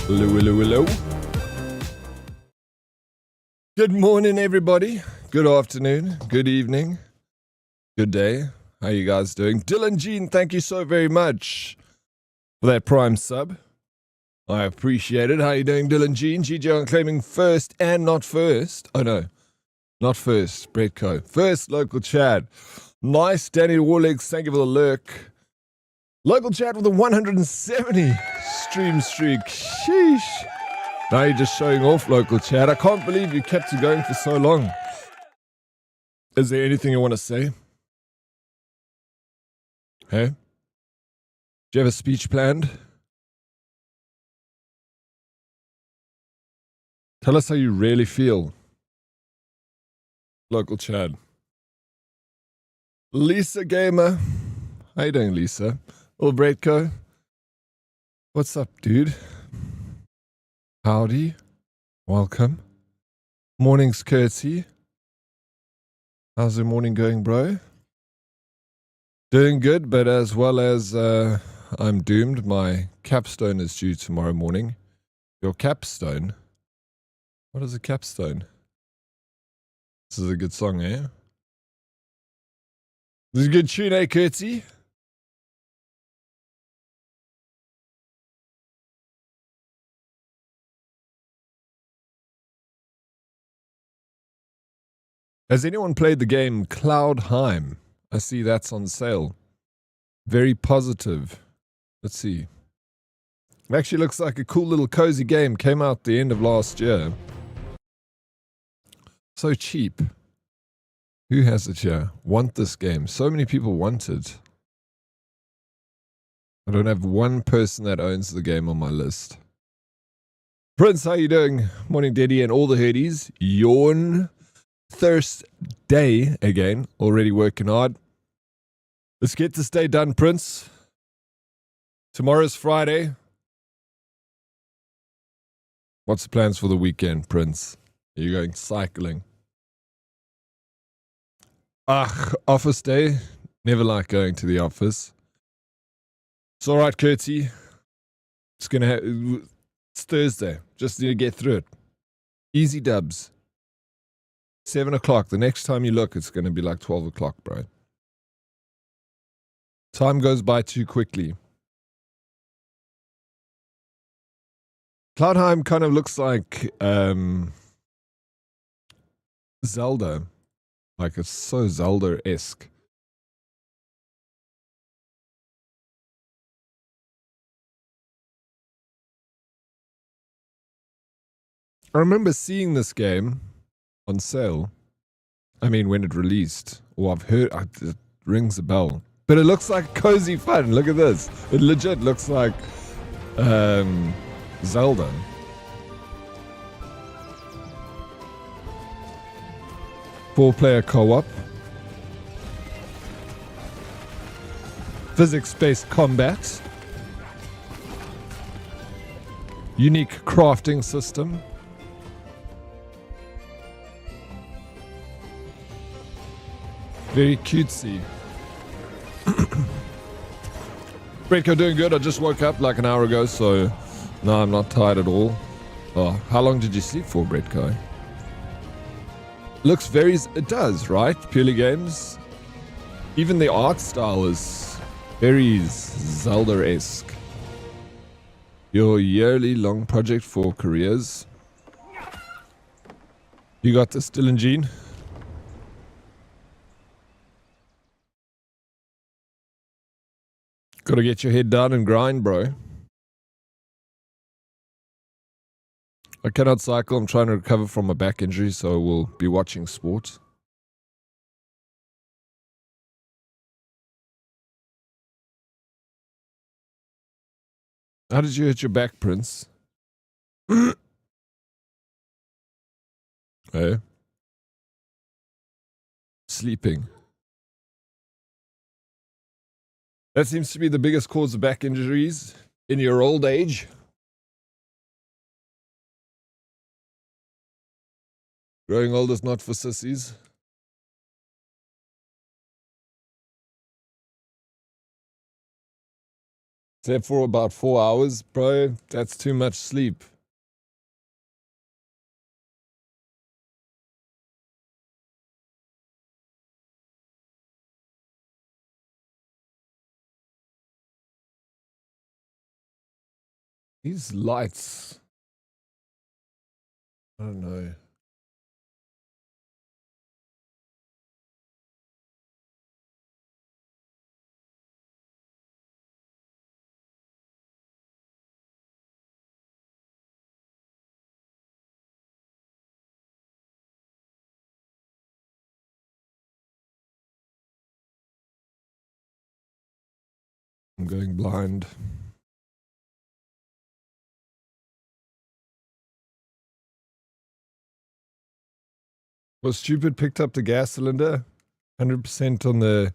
Hello, hello, hello. Good morning, everybody. Good afternoon. Good evening. Good day. How you guys doing? Dylan Jean, thank you so very much for that Prime sub. I appreciate it. How you doing, Dylan Jean? GG on claiming first and not first. Oh, no. Not first. Brettco. First, local chat. Nice. Danny Warlegs, thank you for the lurk. Local chat with a 170 stream streak. Sheesh. Now you're just showing off, local chat. I can't believe you kept it going for so long. Is there anything you want to say? Hey? Do you have a speech planned? Tell us how you really feel. Local chat. Lisa Gamer. How you doing, Lisa? Little Brettco. What's up, dude? Howdy. Welcome. Morning's Curtsy. How's the morning going, bro? Doing good, but as well as I'm doomed. My capstone is due tomorrow morning. Your capstone? What is a capstone? This is a good song, eh? This is a good tune, eh, Curtsy? Has anyone played the game Cloudheim? I see that's on sale. Very positive. Let's see. It actually looks like a cool little cozy game. Came out the end of last year. So cheap. Who has it here? Want this game. So many people want it. I don't have one person that owns the game on my list. Prince, how you doing? Morning, Daddy, and all the herdies. Yawn. Thursday again. Already working hard. Let's get this day done, Prince. Tomorrow's Friday. What's the plans for the weekend, Prince? Are you going cycling? Office day. Never like going to the office. It's all right, Curtsy. It's Thursday. Just need to get through it. Easy dubs. 7 o'clock. The next time you look, it's going to be like 12 o'clock, bro. Time goes by too quickly. Cloudheim kind of looks like Zelda. Like it's so Zelda-esque. I remember seeing this game on sale. I mean, when it released. Or I've heard, it rings a bell. But it looks like cozy fun. Look at this. It legit looks like Zelda. Four-player co-op. Physics-based combat. Unique crafting system. Very cutesy. Brettco doing good. I just woke up like an hour ago, so no, I'm not tired at all. Oh, how long did you sleep for, Brettco? Looks very... It does, right? Purely Games. Even the art style is very Zelda-esque. Your yearly long project for careers. You got this, Dylan Jean? Gotta get your head down and grind, bro. I cannot cycle. I'm trying to recover from a back injury, so we'll be watching sport. How did you hit your back, Prince? Hey? Sleeping. That seems to be the biggest cause of back injuries in your old age. Growing old is not for sissies. Slept for about 4 hours, bro. That's too much sleep. These lights. I don't know. I'm going blind. Was stupid, picked up the gas cylinder. 100% on the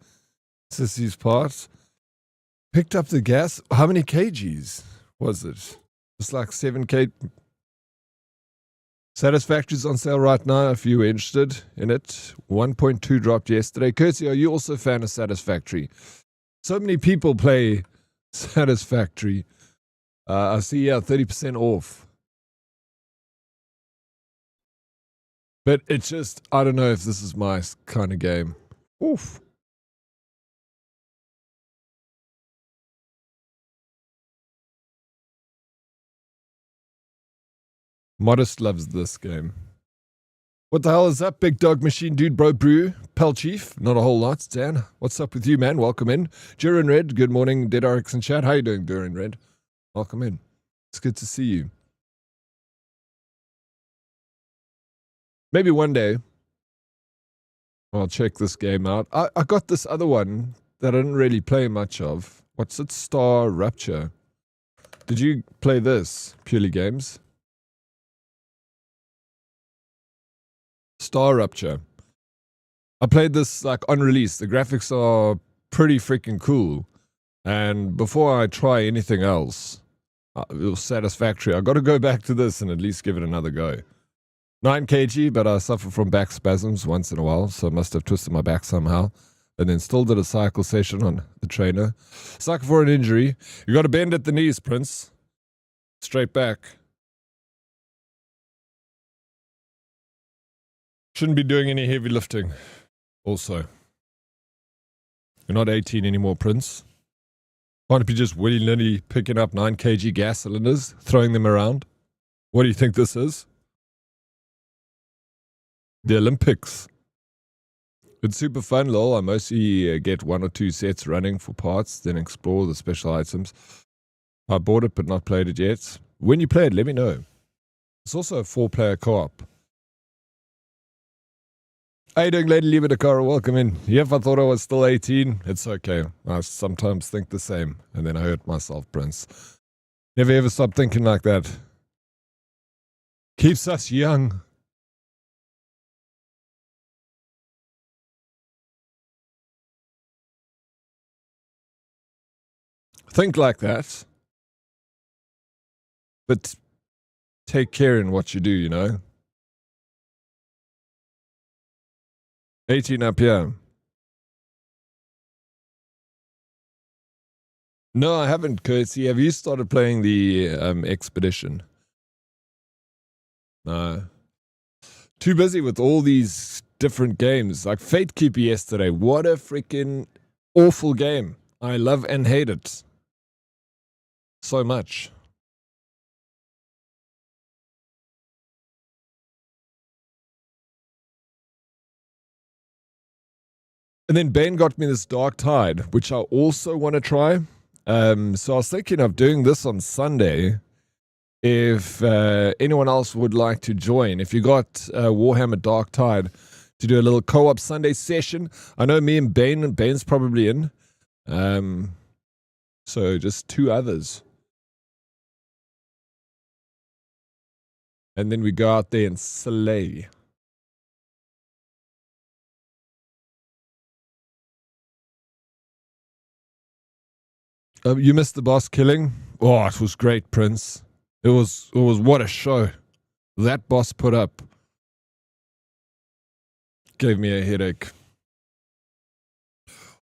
sissy's part. Picked up the gas. How many kgs was it? It's like 7 Satisfactory's on sale right now if you're interested in it. 1.2 dropped yesterday. Kirsty, are you also a fan of Satisfactory? So many people play Satisfactory. I see, 30% off. But it's just, I don't know if this is my kind of game. Oof. Modest loves this game. What the hell is that big dog machine dude, bro? Brew, Pell Chief, not a whole lot. Dan, what's up with you, man? Welcome in. Durin Red, good morning. Dead Oryx and chat. How you doing, Durin Red? Welcome in. It's good to see you. Maybe one day I'll check this game out. I got this other one that I didn't really play much of. What's it? Star Rupture. Did you play this? Purely Games? Star Rupture. I played this like on release. The graphics are pretty freaking cool. And before I try anything else, it was Satisfactory. I got to go back to this and at least give it another go. 9 kg, but I suffer from back spasms once in a while, so I must have twisted my back somehow. And then still did a cycle session on the trainer. Cycle for an injury. You got to bend at the knees, Prince. Straight back. Shouldn't be doing any heavy lifting. Also, you're not 18 anymore, Prince. Can't be just willy-nilly picking up 9 kg gas cylinders, throwing them around. What do you think this is? The Olympics. It's super fun, lol. I mostly get 1 or 2 sets running for parts, then explore the special items. I bought it but not played it yet. When you play it, let me know. It's also a 4-player co-op. How you doing, Lady Libidakara? Welcome in. Yep, I thought I was still 18. It's okay. I sometimes think the same, and then I hurt myself, Prince. Never ever stop thinking like that. Keeps us young. Think like that. But take care in what you do, you know? 18 up here. No, I haven't, Kirsty. Have you started playing the Expedition? No. Too busy with all these different games. Like Fatekeeper yesterday. What a freaking awful game. I love and hate it so much. And then Bane got me this Dark Tide, which I also want to try. So I was thinking of doing this on Sunday. If anyone else would like to join, if you got Warhammer Dark Tide, to do a little co-op Sunday session. I know me and Bane's probably in. So just 2 others. And then we go out there and slay. You missed the boss killing? Oh, it was great, Prince. It was what a show. That boss put up. Gave me a headache.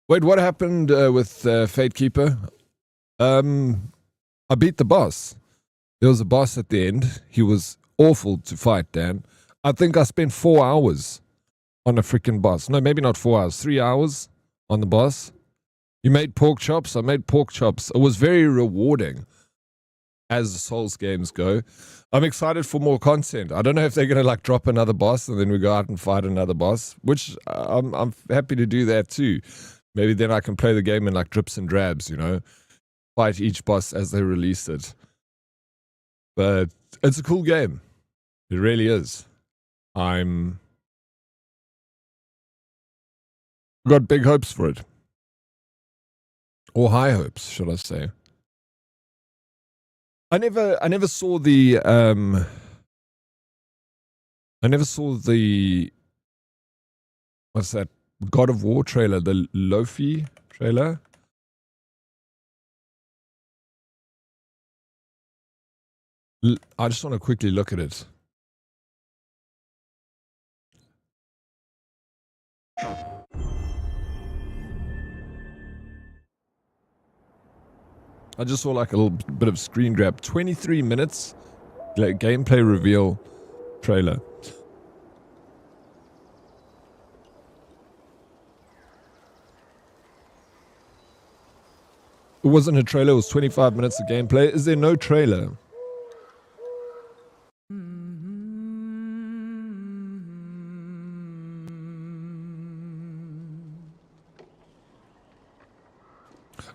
Wait, what happened with Fatekeeper? I beat the boss. There was a boss at the end. He was awful to fight, Dan. I think I spent 4 hours on a freaking boss. No, maybe not 4 hours. 3 hours on the boss. You made pork chops. I made pork chops. It was very rewarding as the Souls games go. I'm excited for more content. I don't know if they're going to like drop another boss and then we go out and fight another boss, which I'm happy to do that too. Maybe then I can play the game in like drips and drabs, you know, fight each boss as they release it. But it's a cool game. It really is. I'm got big hopes for it. Or high hopes, should I say. I never saw the what's that, God of War trailer, the Lofi trailer. I just want to quickly look at it. I just saw like a little bit of screen grab. 23 minutes gameplay reveal trailer. It wasn't a trailer, it was 25 minutes of gameplay. Is there no trailer?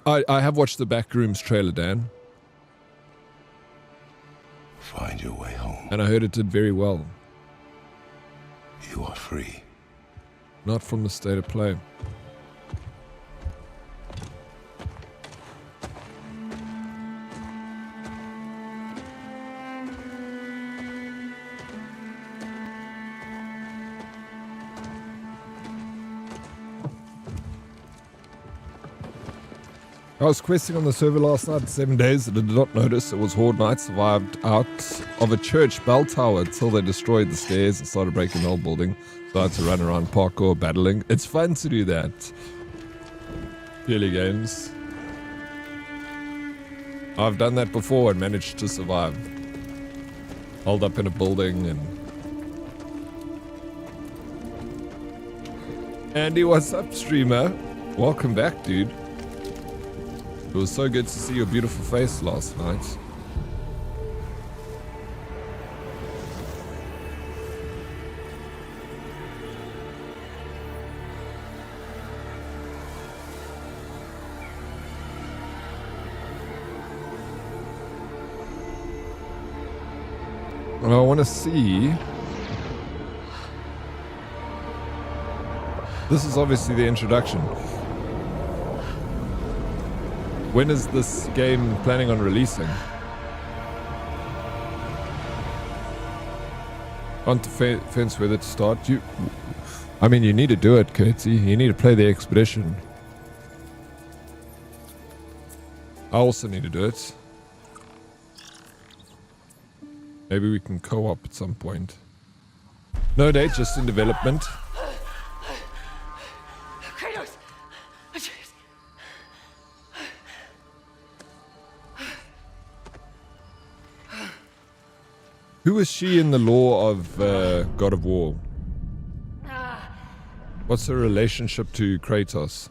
I have watched the Backrooms trailer, Dan. Find your way home. And I heard it did very well. You are free. Not from the state of play. I was questing on the server last night, 7 days, and I did not notice it was Horde Night. Survived out of a church bell tower until they destroyed the stairs and started breaking the whole building. Started to run around parkour, battling. It's fun to do that. Purely games. I've done that before and managed to survive. Hold up in a building and... Andy, what's up, streamer? Welcome back, dude. It was so good to see your beautiful face last night. And I want to see... This is obviously the introduction. When is this game planning on releasing? On to fence whether to start. I mean, you need to do it, Curtsy. You need to play the expedition. I also need to do it. Maybe we can co-op at some point. No date, just in development. Who is she in the lore of God of War? What's her relationship to Kratos?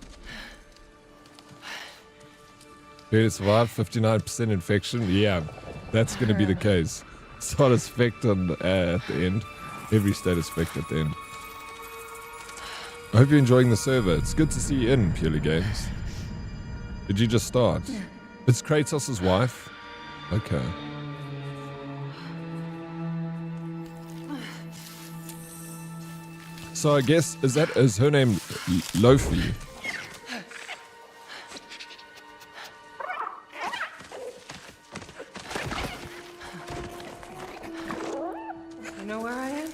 Did it survive? 59% infection? Yeah, that's going to be the case. Status effect on, at the end. Every status effect at the end. I hope you're enjoying the server. It's good to see you in, Purely Games. Did you just start? It's Kratos' wife? Okay. So I guess, is her name Lofi? You know where I am?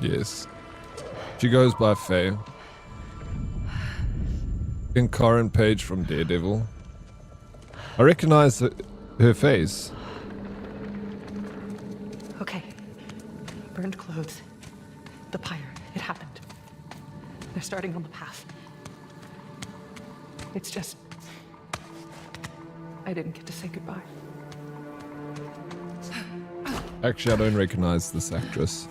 Yes. She goes by Faye. In current page from Daredevil. I recognize her face. Okay. Burned clothes. The pyre. It happened. They're starting on the path. It's just... I didn't get to say goodbye. Actually, I don't recognize this actress.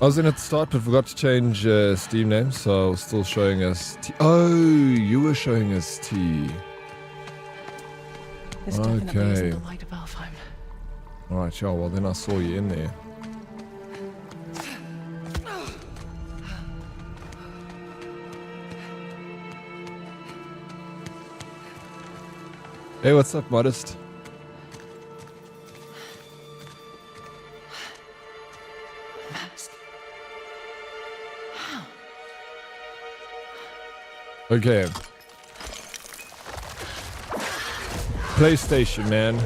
I was in at the start, but forgot to change Steam name, so I was still showing us T. Oh, you were showing us T. This definitely isn't the light of Alfheim. Alright, yeah, well then I saw you in there. Hey, what's up, Modest? Mask. Okay. PlayStation, man.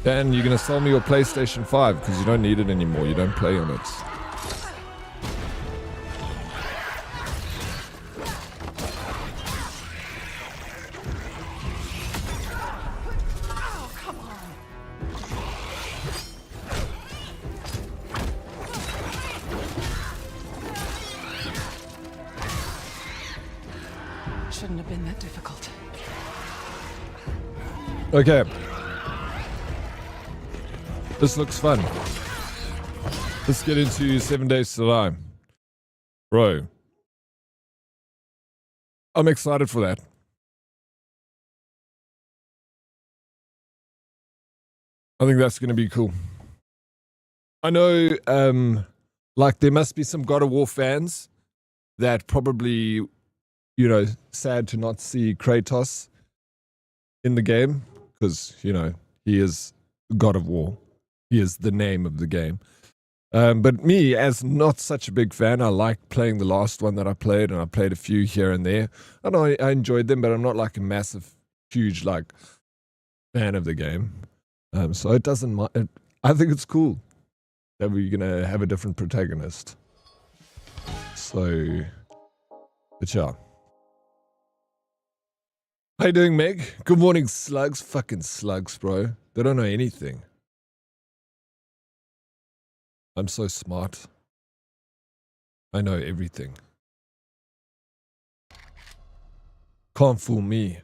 Dan, you're gonna sell me your PlayStation 5 because you don't need it anymore. You don't play on it. Shouldn't have been that difficult. Okay. This looks fun. Let's get into 7 Days to Die. Bro. I'm excited for that. I think that's going to be cool. I know, like, there must be some God of War fans that probably, you know, sad to not see Kratos in the game because, you know, he is God of War. He is the name of the game. But me, as not such a big fan, I like playing the last one that I played, and I played a few here and there. I know I enjoyed them, but I'm not like a massive, huge, like, fan of the game. So it doesn't mind. I think it's cool that we're gonna have a different protagonist. So, but yeah. How you doing, Meg? Good morning, slugs. Fucking slugs, bro. They don't know anything. I'm so smart. I know everything. Can't fool me.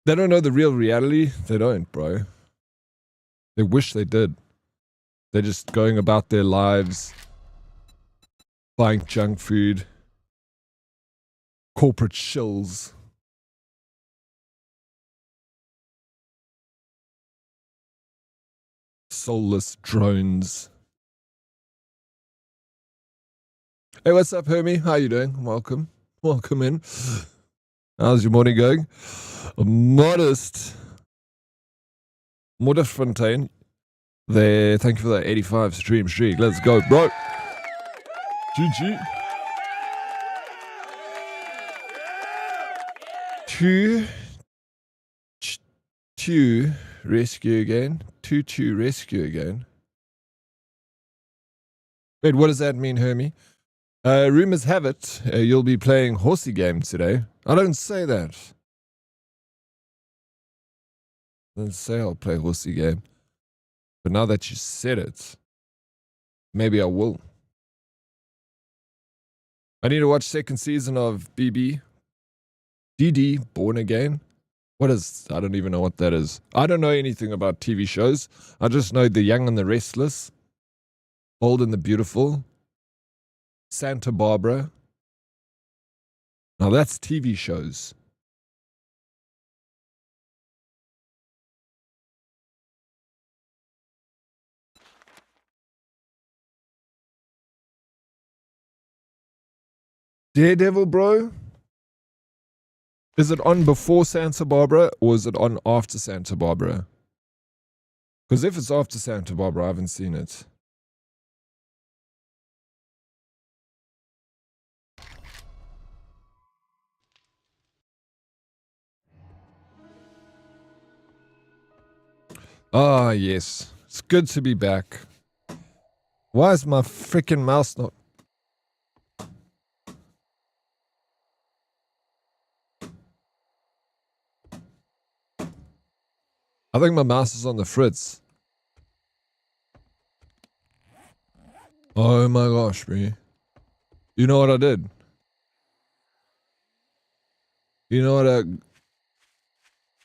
They don't know the real reality. They don't, bro. They wish they did. They're just going about their lives, buying junk food, corporate shills. Soulless drones. Hey, what's up, Hermie? How you doing? Welcome. Welcome in. How's your morning going? Modest Fontaine. There. Thank you for that 85 stream streak. Let's go, bro. GG. Two rescue again. Two rescue again. Wait, what does that mean, Hermie? Rumors have it you'll be playing horsey game today. I don't say that. I didn't say I'll play horsey game. But now that you said it, maybe I will. I need to watch second season of BB. DD, Born Again. What is... I don't even know what that is. I don't know anything about TV shows. I just know The Young and the Restless. Bold and the Beautiful. Santa Barbara. Now that's TV shows. Daredevil, bro? Is it on before Santa Barbara or is it on after Santa Barbara? Because if it's after Santa Barbara, I haven't seen it. Ah, yes. It's good to be back. Why is my freaking mouse not... I think my mouse is on the fritz. Oh my gosh, bro. You know what I did? You know what I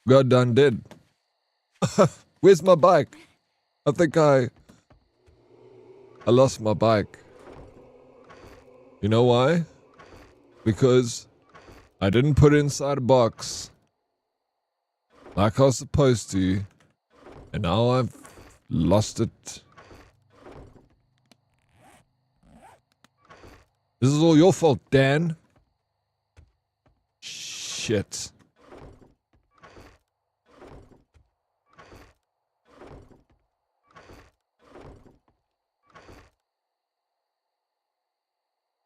got done did? Where's my bike? I think I lost my bike. You know why? Because I didn't put it inside a box like I was supposed to, and now I've lost it. This is all your fault, Dan. Shit.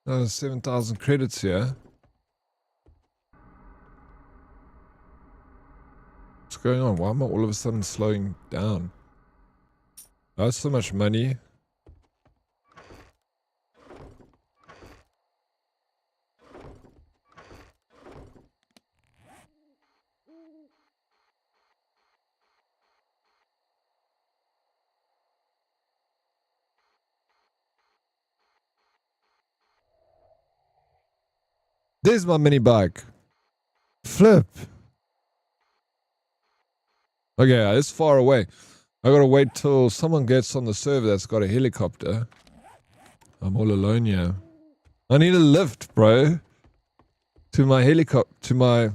Oh, 7,000 credits here. What's going on? Why am I all of a sudden slowing down? That's so much money. There's my mini bike. Flip. Okay, it's far away. I gotta wait till someone gets on the server that's got a helicopter. I'm all alone here. I need a lift, bro. To my helicopter, to my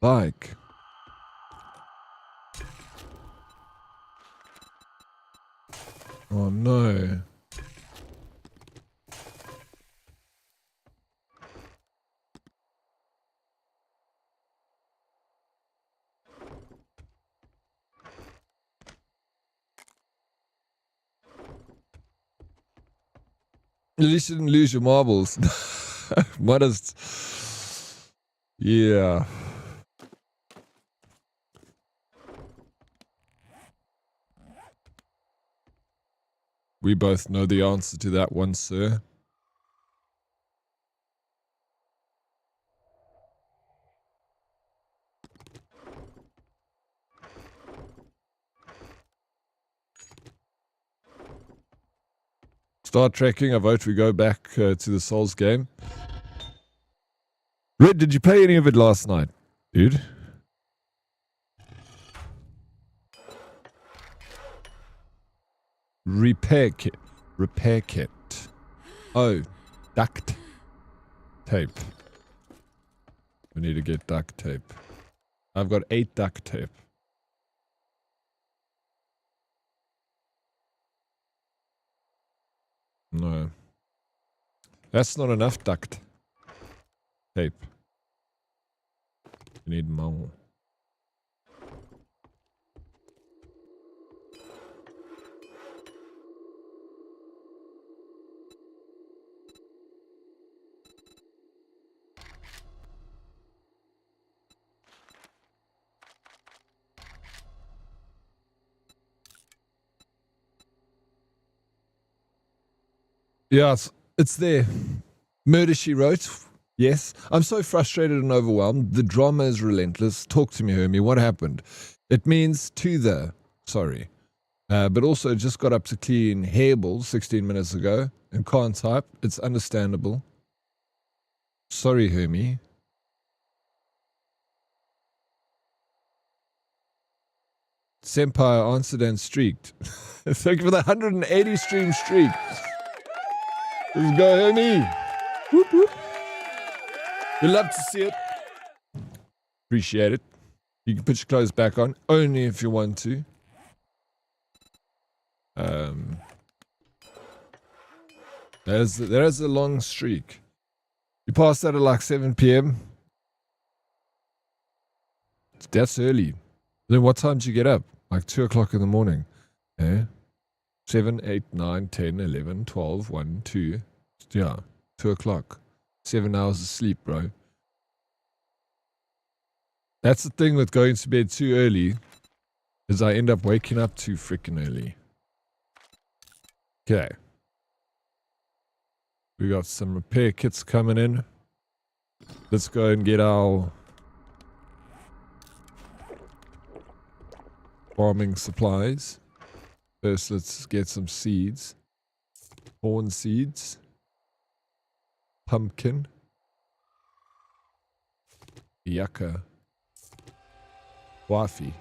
bike. Oh no. At least you didn't lose your marbles. What is... Yeah. We both know the answer to that one, sir. Start tracking. I vote we go back to the Souls game. Red, did you play any of it last night, dude? Repair kit. Repair kit. Oh, duct tape. We need to get duct tape. I've got 8 duct tape. No. That's not enough duct tape. You need more. Yeah, it's there. Murder, She Wrote. Yes. I'm so frustrated and overwhelmed. The drama is relentless. Talk to me, Hermie. What happened? It means to the... Sorry. But also just got up to clean hairballs 16 minutes ago and can't type. It's understandable. Sorry, Hermie. Senpai answered and streaked. Thank you for the 180 stream streak. Let's go, Hermie. Whoop, whoop. We love to see it. Appreciate it. You can put your clothes back on, only if you want to. There's a long streak. You passed that at like 7 p.m. That's early. Then what time did you get up? Like 2 o'clock in the morning. Eh? 7, 8, 9, 10, 11, 12, 1, 2. Yeah, 2 o'clock. 7 hours of sleep, bro. That's the thing with going to bed too early, is I end up waking up too freaking early. Okay. We got some repair kits coming in. Let's go and get our... farming supplies. First, let's get some seeds. Corn seeds. Pumpkin. Yucca. Waffy.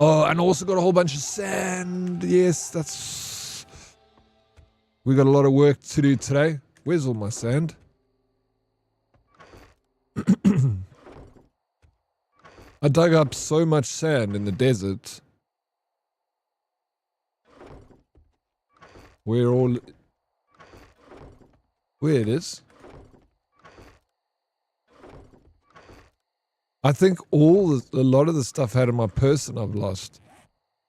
Oh, and also got a whole bunch of sand. Yes, that's... We got a lot of work to do today. Where's all my sand? I dug up so much sand in the desert. Where it is? I think a lot of the stuff I had in my person I've lost.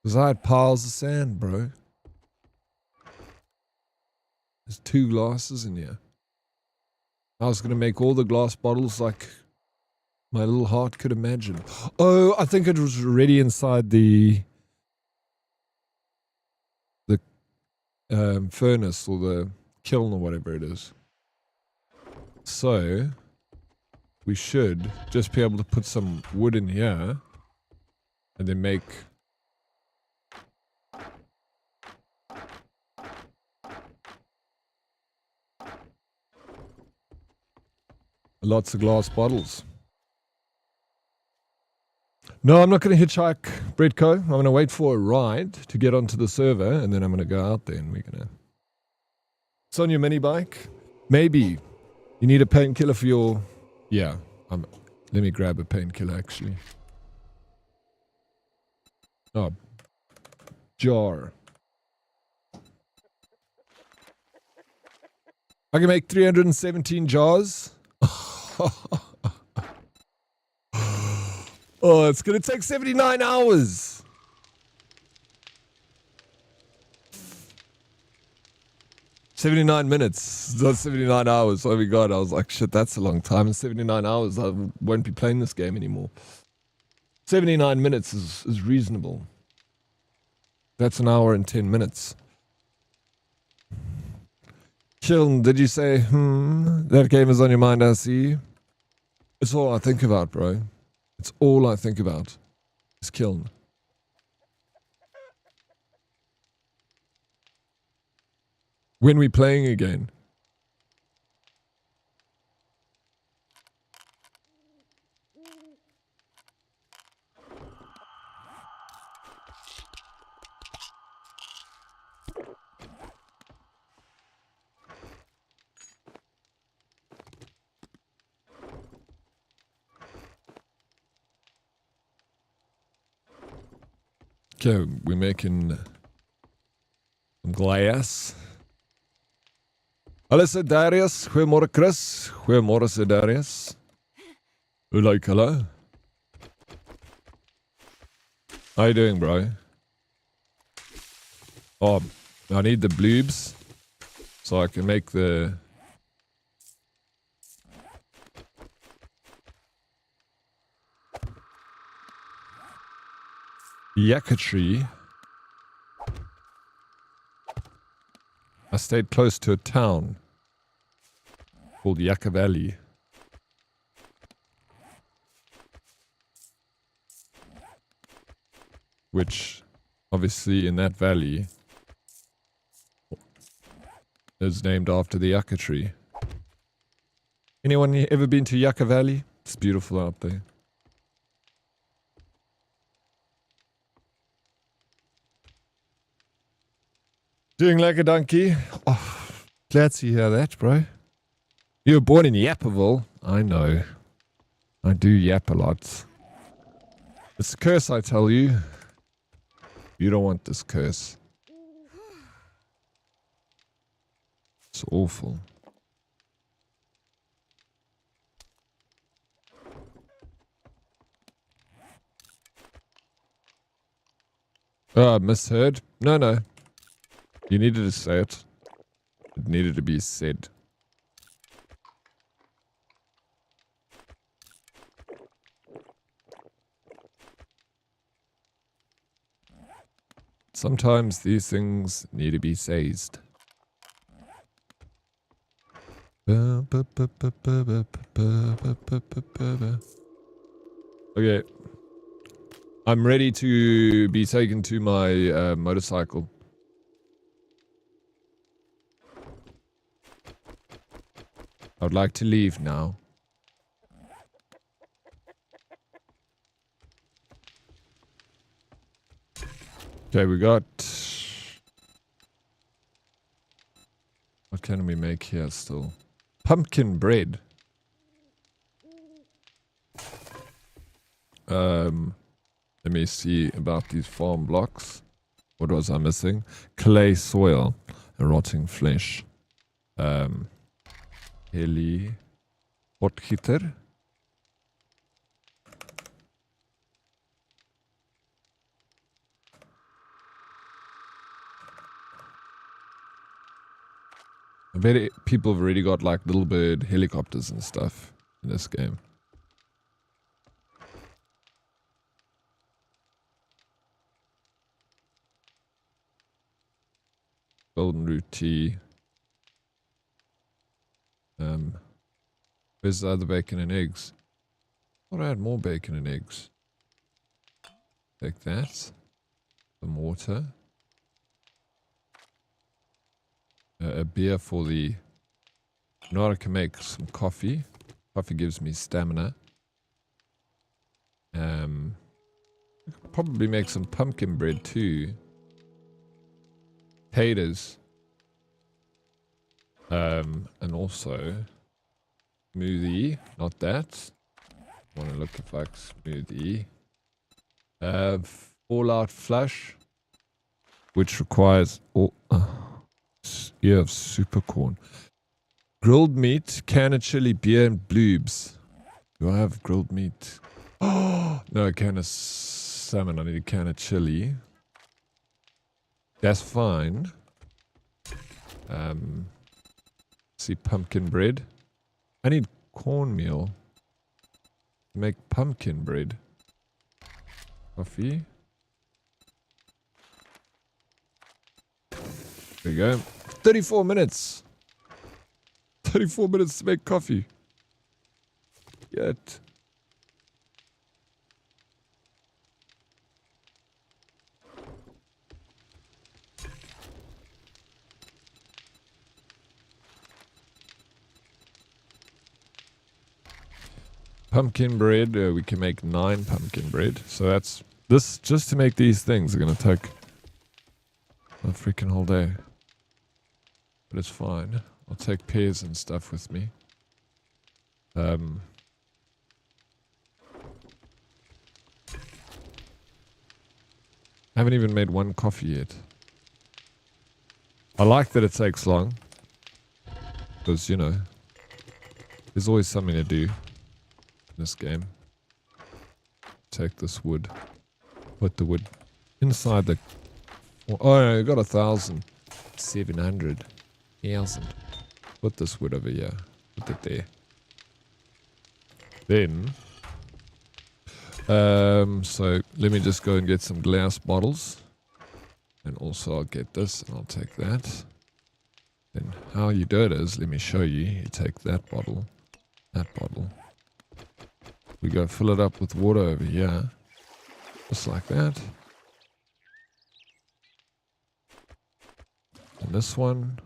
Because I had piles of sand, bro. There's 2 glasses in here. I was going to make all the glass bottles like my little heart could imagine. Oh, I think it was already inside the furnace or the kiln or whatever it is. So... we should just be able to put some wood in here and then make lots of glass bottles. No, I'm not going to hitchhike, Bredco. I'm going to wait for a ride to get onto the server and then I'm going to go out there and we're going to... It's on your mini bike? Maybe. You need a painkiller for your... Yeah, let me grab a painkiller actually. Oh, jar. I can make 317 jars. Oh, it's gonna take 79 hours. 79 minutes, not 79 hours. Oh my god, I was like, shit, that's a long time. In 79 hours, I won't be playing this game anymore. 79 minutes is reasonable. That's an hour and 10 minutes. Chiln, did you say, that game is on your mind, I see? It's all I think about, bro. It's all I think about. Is Kiln. When we playing again? Okay, we're making some glass. Hallo Darius, goeiemôre Chris, goeiemôre Darius. Hoe like hello? How you doing, bro? Oh, I need the bloobs so I can make the yucca tree. I stayed close to a town called Yucca Valley. Which, obviously, in that valley is named after the yucca tree. Anyone ever been to Yucca Valley? It's beautiful out there. Doing like a donkey. Oh, glad to hear that, bro. You were born in Yappaville. I know. I do yap a lot. It's a curse, I tell you. You don't want this curse. It's awful. Oh, I misheard. No. You needed to say it. It needed to be said. Sometimes these things need to be said. Okay. I'm ready to be taken to my motorcycle. I would like to leave now. Okay, we got... What can we make here still? Pumpkin bread. Let me see about these farm blocks. What was I missing? Clay soil. A rotting flesh. Heli. Potgieter. I bet people have already got like little bird helicopters and stuff in this game. Golden root tea. Where's the other bacon and eggs? I thought I had more bacon and eggs. Take that. Some water. A beer for the... Now I can make some coffee. Coffee gives me stamina. Probably make some pumpkin bread too. Potatoes. And also smoothie, not that. I want to look if I smoothie. Fallout flush, which requires of super corn, grilled meat, can of chili, beer, and bloobs. Do I have grilled meat? Oh no, a can of salmon. I need a can of chili. That's fine. See, pumpkin bread. I need cornmeal to make pumpkin bread. Coffee. There you go. 34 minutes. 34 minutes to make coffee. Yet. Pumpkin bread. We can make 9 pumpkin bread. So that's this. Just to make these things are going to take a freaking whole day. But it's fine. I'll take pears and stuff with me. Haven't even made one coffee yet. I like that it takes long. Because, you know, there's always something to do in this game. Take this wood. Put the wood inside the... Oh no, you got 1,700. 1,000. Put this wood over here. Put it there. Then... so let me just go and get some glass bottles. And also I'll get this and I'll take that. Then how you do it is, let me show you. You take that bottle. We go fill it up with water over here. Just like that. And this one.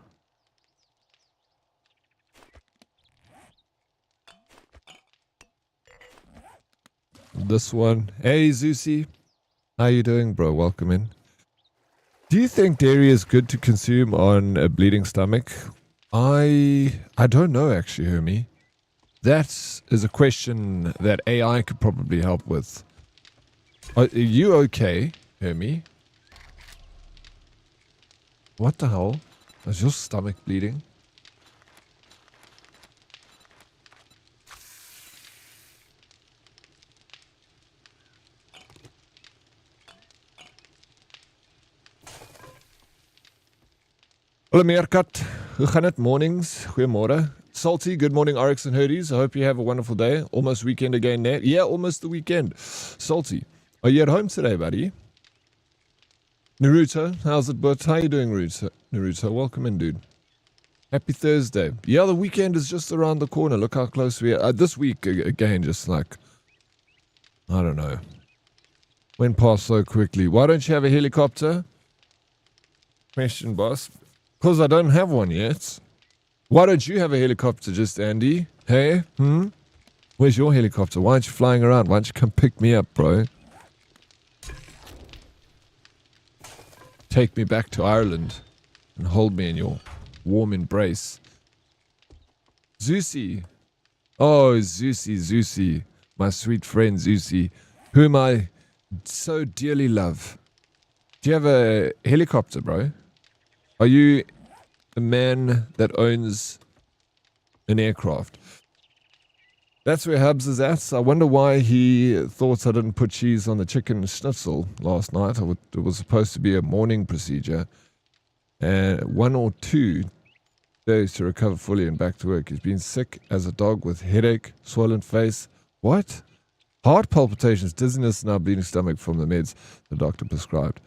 This one. Hey Zeusy. How you doing, bro? Welcome in. Do you think dairy is good to consume on a bleeding stomach? I don't know actually, Hermie. That is a question that AI could probably help with. Are you okay, Hermie? What the hell? Is your stomach bleeding? Hallo Meerkat, hoe gaan het? Mornings, goeiemorgen. Salty, good morning Oryx and Hordes. I hope you have a wonderful day. Almost weekend again there. Yeah, almost the weekend. Salty, are you at home today, buddy? Naruto, how's it, but how you doing, Naruto? Welcome in, dude. Happy Thursday. Yeah, the weekend is just around the corner. Look how close we are. This week, again, just like, I don't know. Went past so quickly. Why don't you have a helicopter? Question, boss. Because I don't have one yet. Why don't you have a helicopter, just Andy? Hey? Where's your helicopter? Why aren't you flying around? Why don't you come pick me up, bro? Take me back to Ireland and hold me in your warm embrace. Zeusy. Oh, Zeusy. My sweet friend Zeusy, whom I so dearly love. Do you have a helicopter, bro? Are you a man that owns an aircraft? That's where Hubs is at. I wonder why he thought I didn't put cheese on the chicken schnitzel last night. It was supposed to be a morning procedure. And 1 or 2 days to recover fully and back to work. He's been sick as a dog with headache, swollen face. What? Heart palpitations, dizziness, and now bleeding stomach from the meds the doctor prescribed.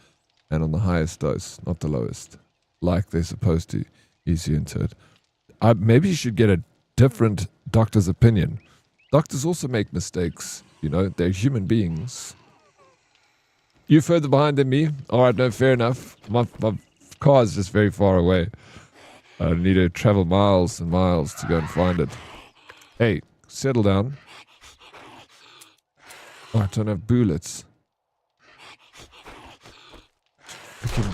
And on the highest dose, not the lowest. Like they're supposed to ease you into it. Maybe you should get a different doctor's opinion. Doctors also make mistakes. You know, they're human beings. You further behind than me? Alright, no, fair enough. My car is just very far away. I need to travel miles and miles to go and find it. Hey, settle down. Oh, I don't have bullets. Freaking...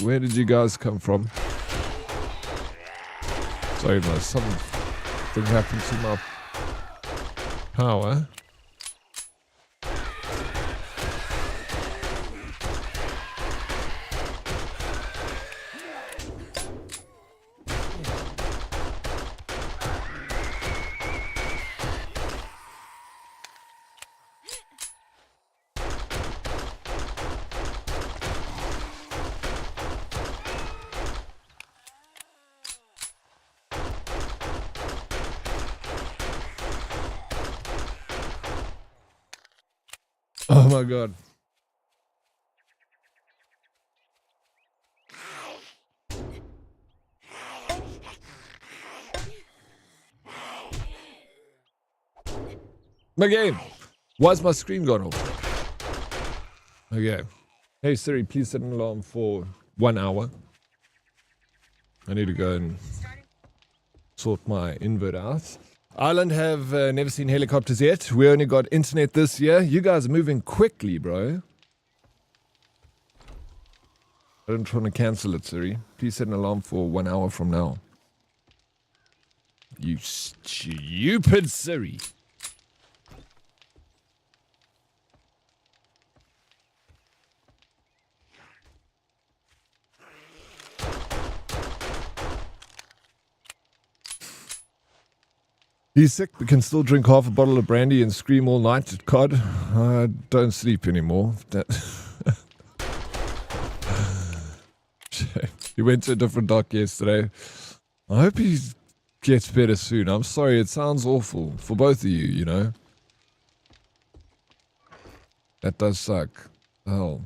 Where did you guys come from? Sorry, no, something happened to my power. Oh my god. My game. Why's my screen gone off? Okay. Hey Siri, please set an alarm for 1 hour. I need to go and sort my invert out. Ireland have never seen helicopters yet. We only got internet this year. You guys are moving quickly, bro. I don't want to cancel it, Siri. Please set an alarm for 1 hour from now. You stupid Siri. He's sick but can still drink half a bottle of brandy and scream all night at COD. I don't sleep anymore. He went to a different dock yesterday. I hope he gets better soon. I'm sorry, it sounds awful for both of you, you know. That does suck. Hell.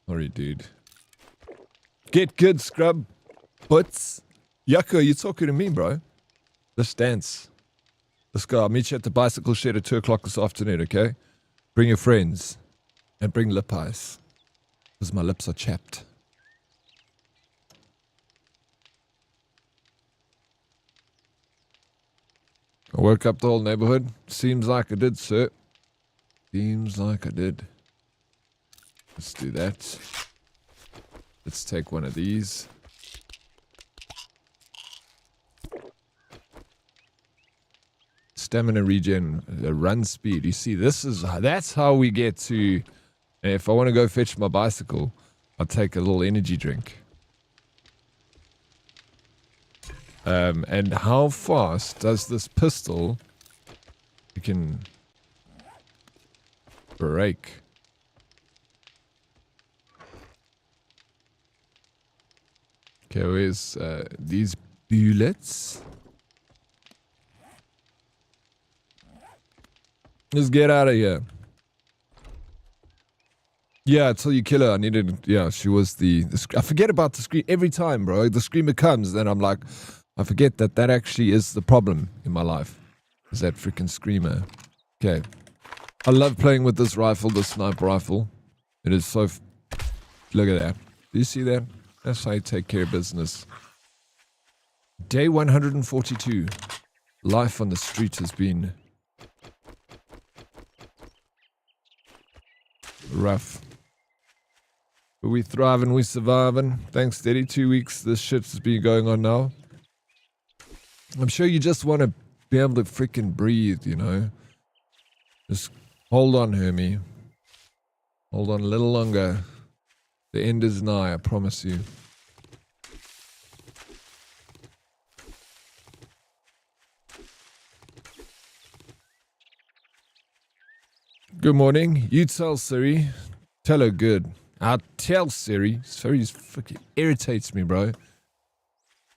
Sorry, dude. Get good, scrub. Butts. Yucko, you talking to me, bro? Let's dance. Let's go. I'll meet you at the bicycle shed at 2 o'clock this afternoon, okay? Bring your friends. And bring lip ice. Because my lips are chapped. I woke up the whole neighborhood. Seems like I did, sir. Seems like I did. Let's do that. Let's take one of these. Stamina regen, run speed. You see, that's how we get to. If I want to go fetch my bicycle, I'll take a little energy drink. And how fast does this pistol? You can break. Okay, where's these bullets? Just get out of here. Yeah, until you kill her, I needed... Yeah, she was the I forget about the scream every time, bro. The screamer comes, then I'm like... I forget that that actually is the problem in my life. Is that freaking screamer. Okay. I love playing with this rifle, the sniper rifle. It is so... Look at that. Do you see that? That's how you take care of business. Day 142. Life on the street has been... rough. But we thriving, we surviving. Thanks, Steady. 2 weeks this shit has been going on now. I'm sure you just want to be able to freaking breathe, you know. Just hold on, Hermie. Hold on a little longer. The end is nigh, I promise you. Good morning. You tell Siri. Tell her good. I'll tell Siri. Siri fucking irritates me, bro.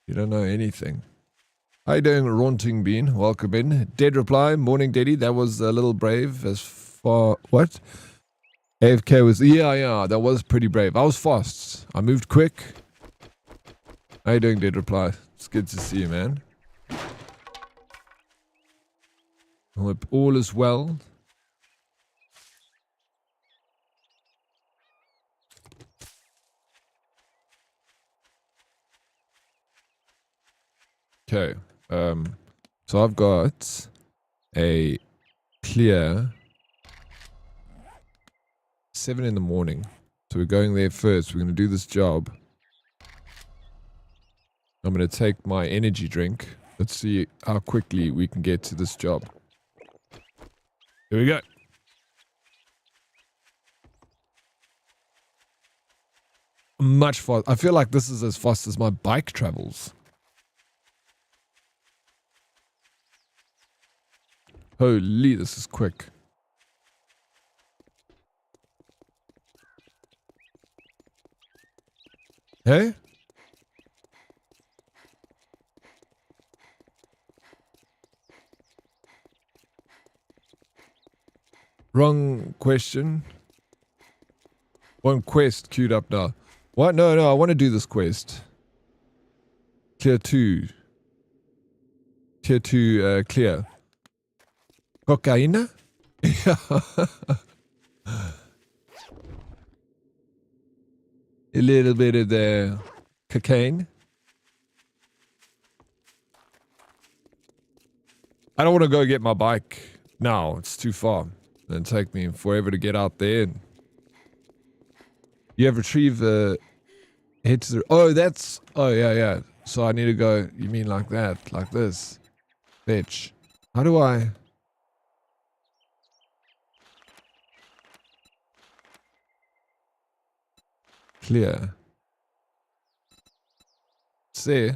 You don't know anything. How you doing, Raunting Bean? Welcome in. Dead reply. Morning, Daddy. That was a little brave as far... What? AFK was... Yeah, that was pretty brave. I was fast. I moved quick. How you doing, Dead reply? It's good to see you, man. I hope all is well. Okay. So I've got a clear 7 in the morning. So we're going there first. We're going to do this job. I'm going to take my energy drink. Let's see how quickly we can get to this job. Here we go. Much fast. I feel like this is as fast as my bike travels. Holy, this is quick. Hey? Wrong question. One quest queued up now. What? No, I want to do this quest. Clear 2. Tier 2, clear. Cocaine? Yeah. A little bit of the cocaine. I don't want to go get my bike now. It's too far. It'll take me forever to get out there. You have retrieved the... Head to the... Oh, that's... Oh, yeah. So I need to go... You mean like that? Like this? Fetch. How do I... Clear. See?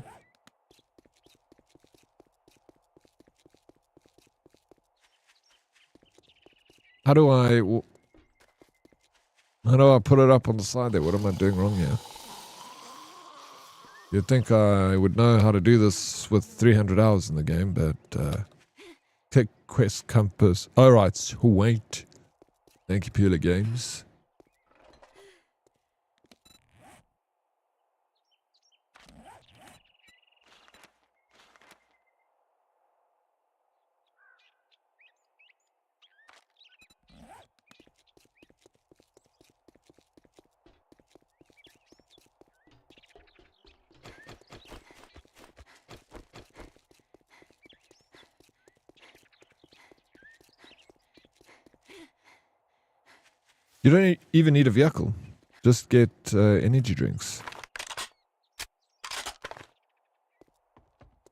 How do I put it up on the side there? What am I doing wrong here? You'd think I would know how to do this with 300 hours in the game, but click quest compass. Alright, wait. Thank you, Pula Games. You don't even need a vehicle. Just get energy drinks.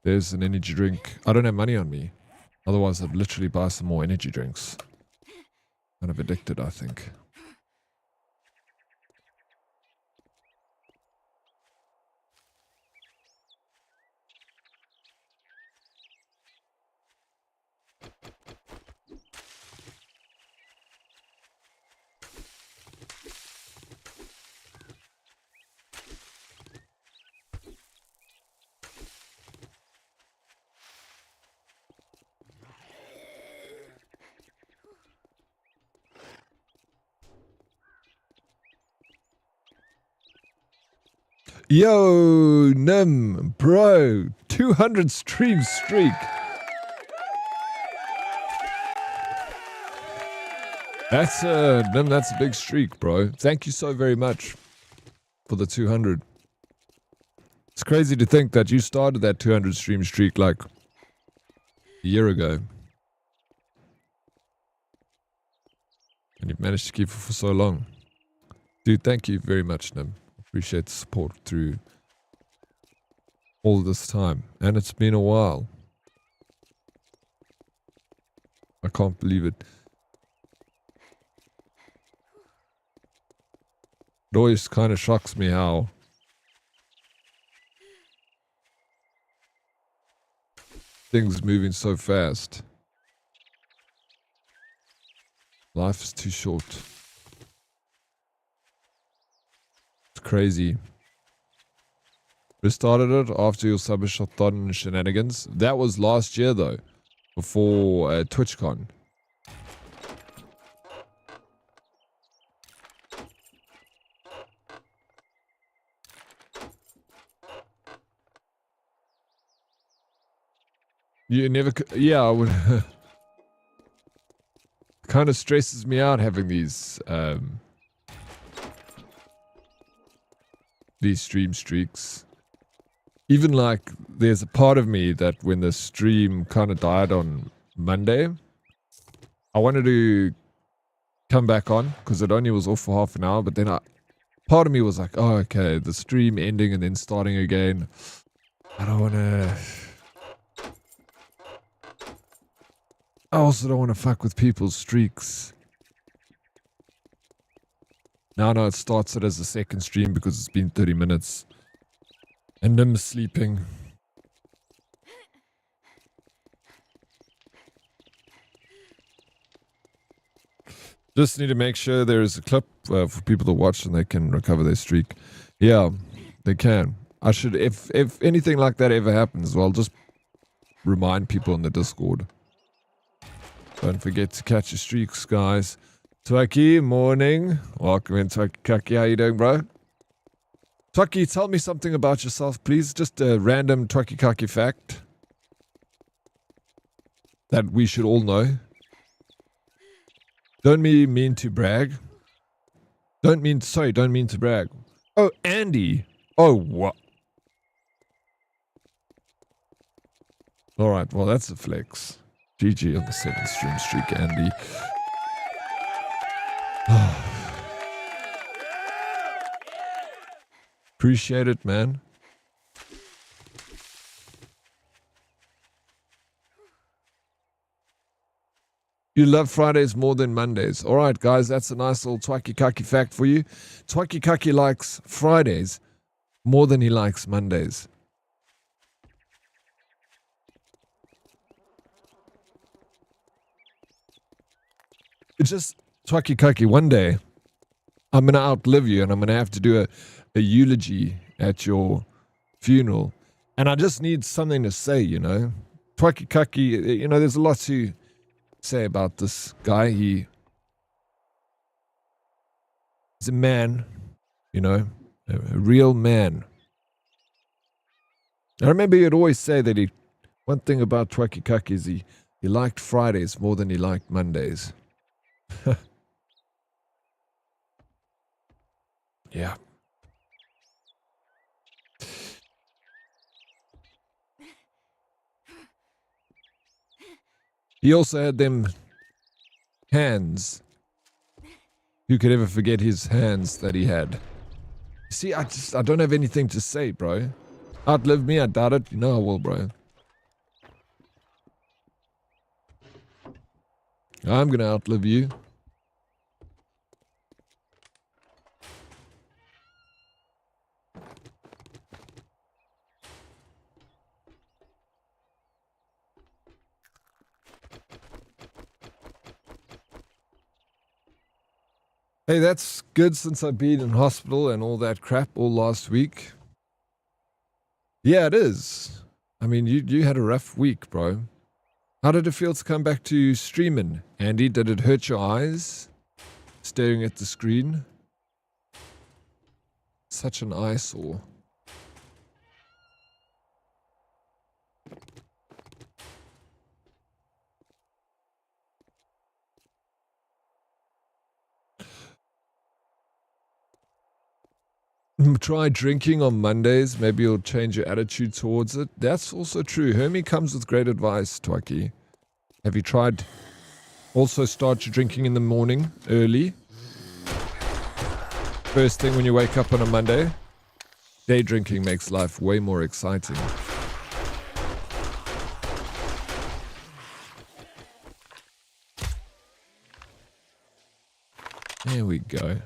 There's an energy drink. I don't have money on me. Otherwise, I'd literally buy some more energy drinks. Kind of addicted, I think. Yo, Nim, bro, 200 stream streak. That's Nim, that's a big streak, bro. Thank you so very much for the 200. It's crazy to think that you started that 200 stream streak like a year ago. And you've managed to keep it for so long. Dude, thank you very much, Nim. Appreciate the support through all this time. And it's been a while. I can't believe it. It always kind of shocks me how things moving so fast. Life is too short. It's crazy. We started it after your Cybershothon shenanigans. That was last year though, before TwitchCon. You never, yeah, I would. Kind of stresses me out having these stream streaks. Even like, there's a part of me that when the stream kind of died on Monday, I wanted to come back on because it only was off for half an hour. But then part of me was like, oh, okay, the stream ending and then starting again. I don't want to. I also don't want to fuck with people's streaks. Now it starts it as a second stream because it's been 30 minutes. And Nim's sleeping. Just need to make sure there is a clip for people to watch and they can recover their streak. Yeah, they can. I should, if anything like that ever happens, well, just remind people in the Discord. Don't forget to catch your streaks, guys. Twaki, morning. Welcome in, Twaki. How you doing, bro? Twaki, tell me something about yourself, please. Just a random Twaki fact that we should all know. Don't mean to brag. Don't mean to brag. Oh, Andy. Oh, what? Alright, well, that's a flex. GG on the 7th stream streak, Andy. Appreciate it, man. You love Fridays more than Mondays. All right, guys, that's a nice little Twaki fact for you. Twaki likes Fridays more than he likes Mondays. It's just, Twaki, one day, I'm going to outlive you and I'm going to have to do a eulogy at your funeral. And I just need something to say, you know. Twaki, you know, there's a lot to say about this guy. He's a man, you know, a real man. I remember he'd always say that one thing about Twaki is he liked Fridays more than he liked Mondays. Yeah. He also had them hands. Who could ever forget his hands that he had? See, I don't have anything to say, bro. Outlive me, I doubt it. You know I will, bro. I'm gonna outlive you. Hey, that's good since I've been in hospital and all that crap all last week. Yeah, it is. I mean, you had a rough week, bro. How did it feel to come back to streaming, Andy? Did it hurt your eyes? Staring at the screen? Such an eyesore. Try drinking on Mondays. Maybe you'll change your attitude towards it. That's also true. Hermie comes with great advice, Twaki. Have you tried also start your drinking in the morning, early? First thing when you wake up on a Monday? Day drinking makes life way more exciting. There we go.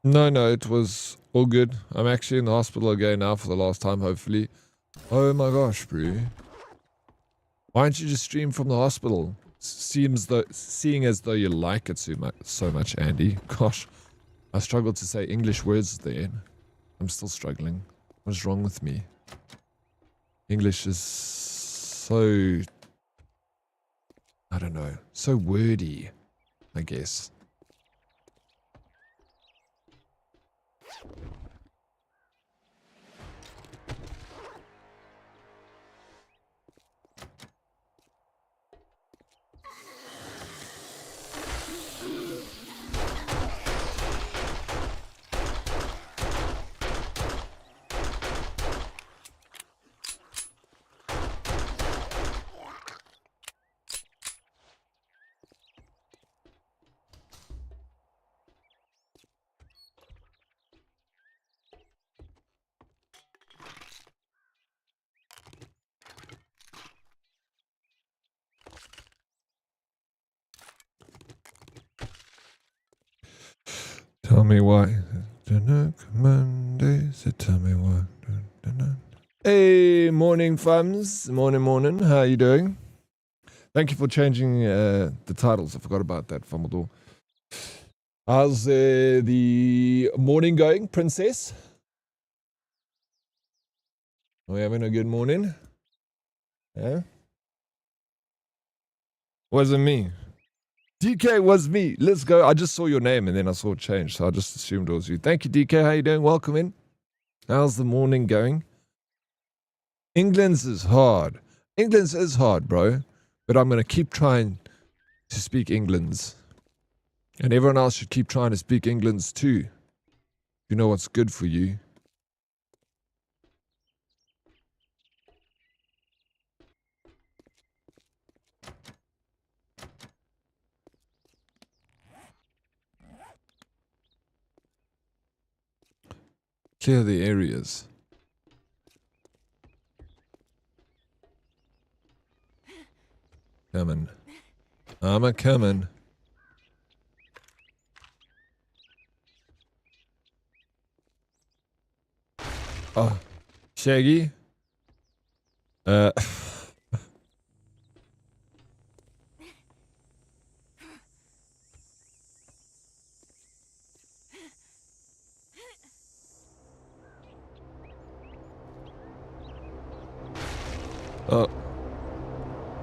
No, it was all good. I'm actually in the hospital again now for the last time, hopefully. Oh my gosh, bro. Why don't you just stream from the hospital? Seeing as though you like it so much, Andy. Gosh, I struggled to say English words there. I'm still struggling. What's wrong with me? English is so... I don't know. So wordy, I guess. Tell me why. Mondays, tell me why. Hey, morning, fams. Morning. How you doing? Thank you for changing the titles. I forgot about that, Fumbledore. How's the morning going, princess? Are we having a good morning? Yeah? Wasn't me. DK was me. Let's go. I just saw your name and then I saw it change, so I just assumed it was you. Thank you, DK. How you doing? Welcome in. How's the morning going? England's is hard. England's is hard, bro. But I'm going to keep trying to speak England's. And everyone else should keep trying to speak England's too. You know what's good for you. Clear the areas. Coming. I'm a coming. Oh, Shaggy. Oh.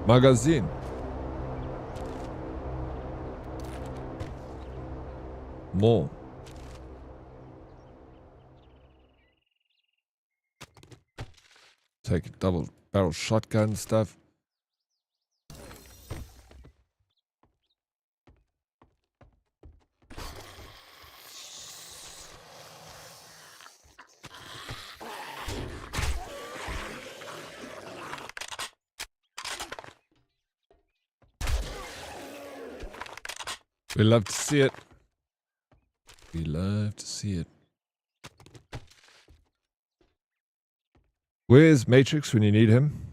Magazine. More. Take a double barrel shotgun stuff. We love to see it. We love to see it. Where's Matrix when you need him?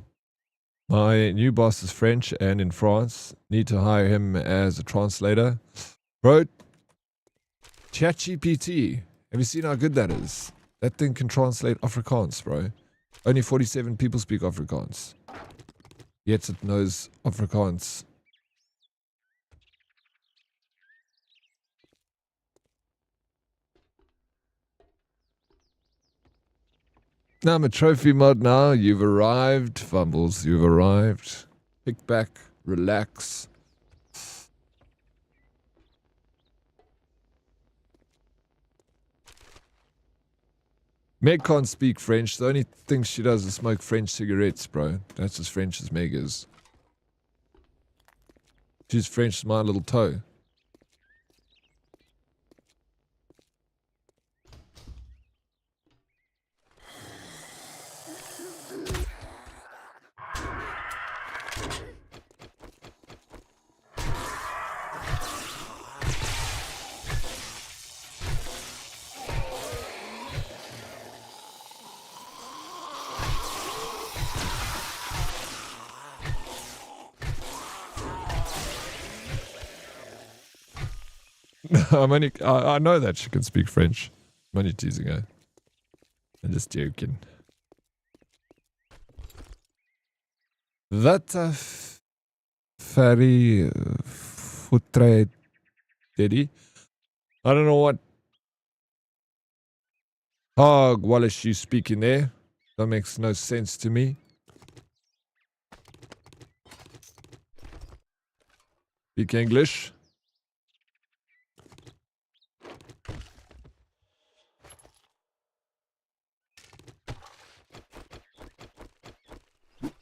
My new boss is French and in France. Need to hire him as a translator. Bro, ChatGPT. Have you seen how good that is? That thing can translate Afrikaans, bro. Only 47 people speak Afrikaans. Yet it knows Afrikaans. Now I'm a trophy mod now. You've arrived, Fumbles. You've arrived. Kick back, relax, Meg can't speak French. The only thing she does is smoke French cigarettes, bro. That's as French as Meg is. She's French as my little toe. I know that she can speak French. I'm only teasing her. I'm just joking. That very footre Daddy. I don't know what hog Wallace you speaking there. That makes no sense to me. Speak English.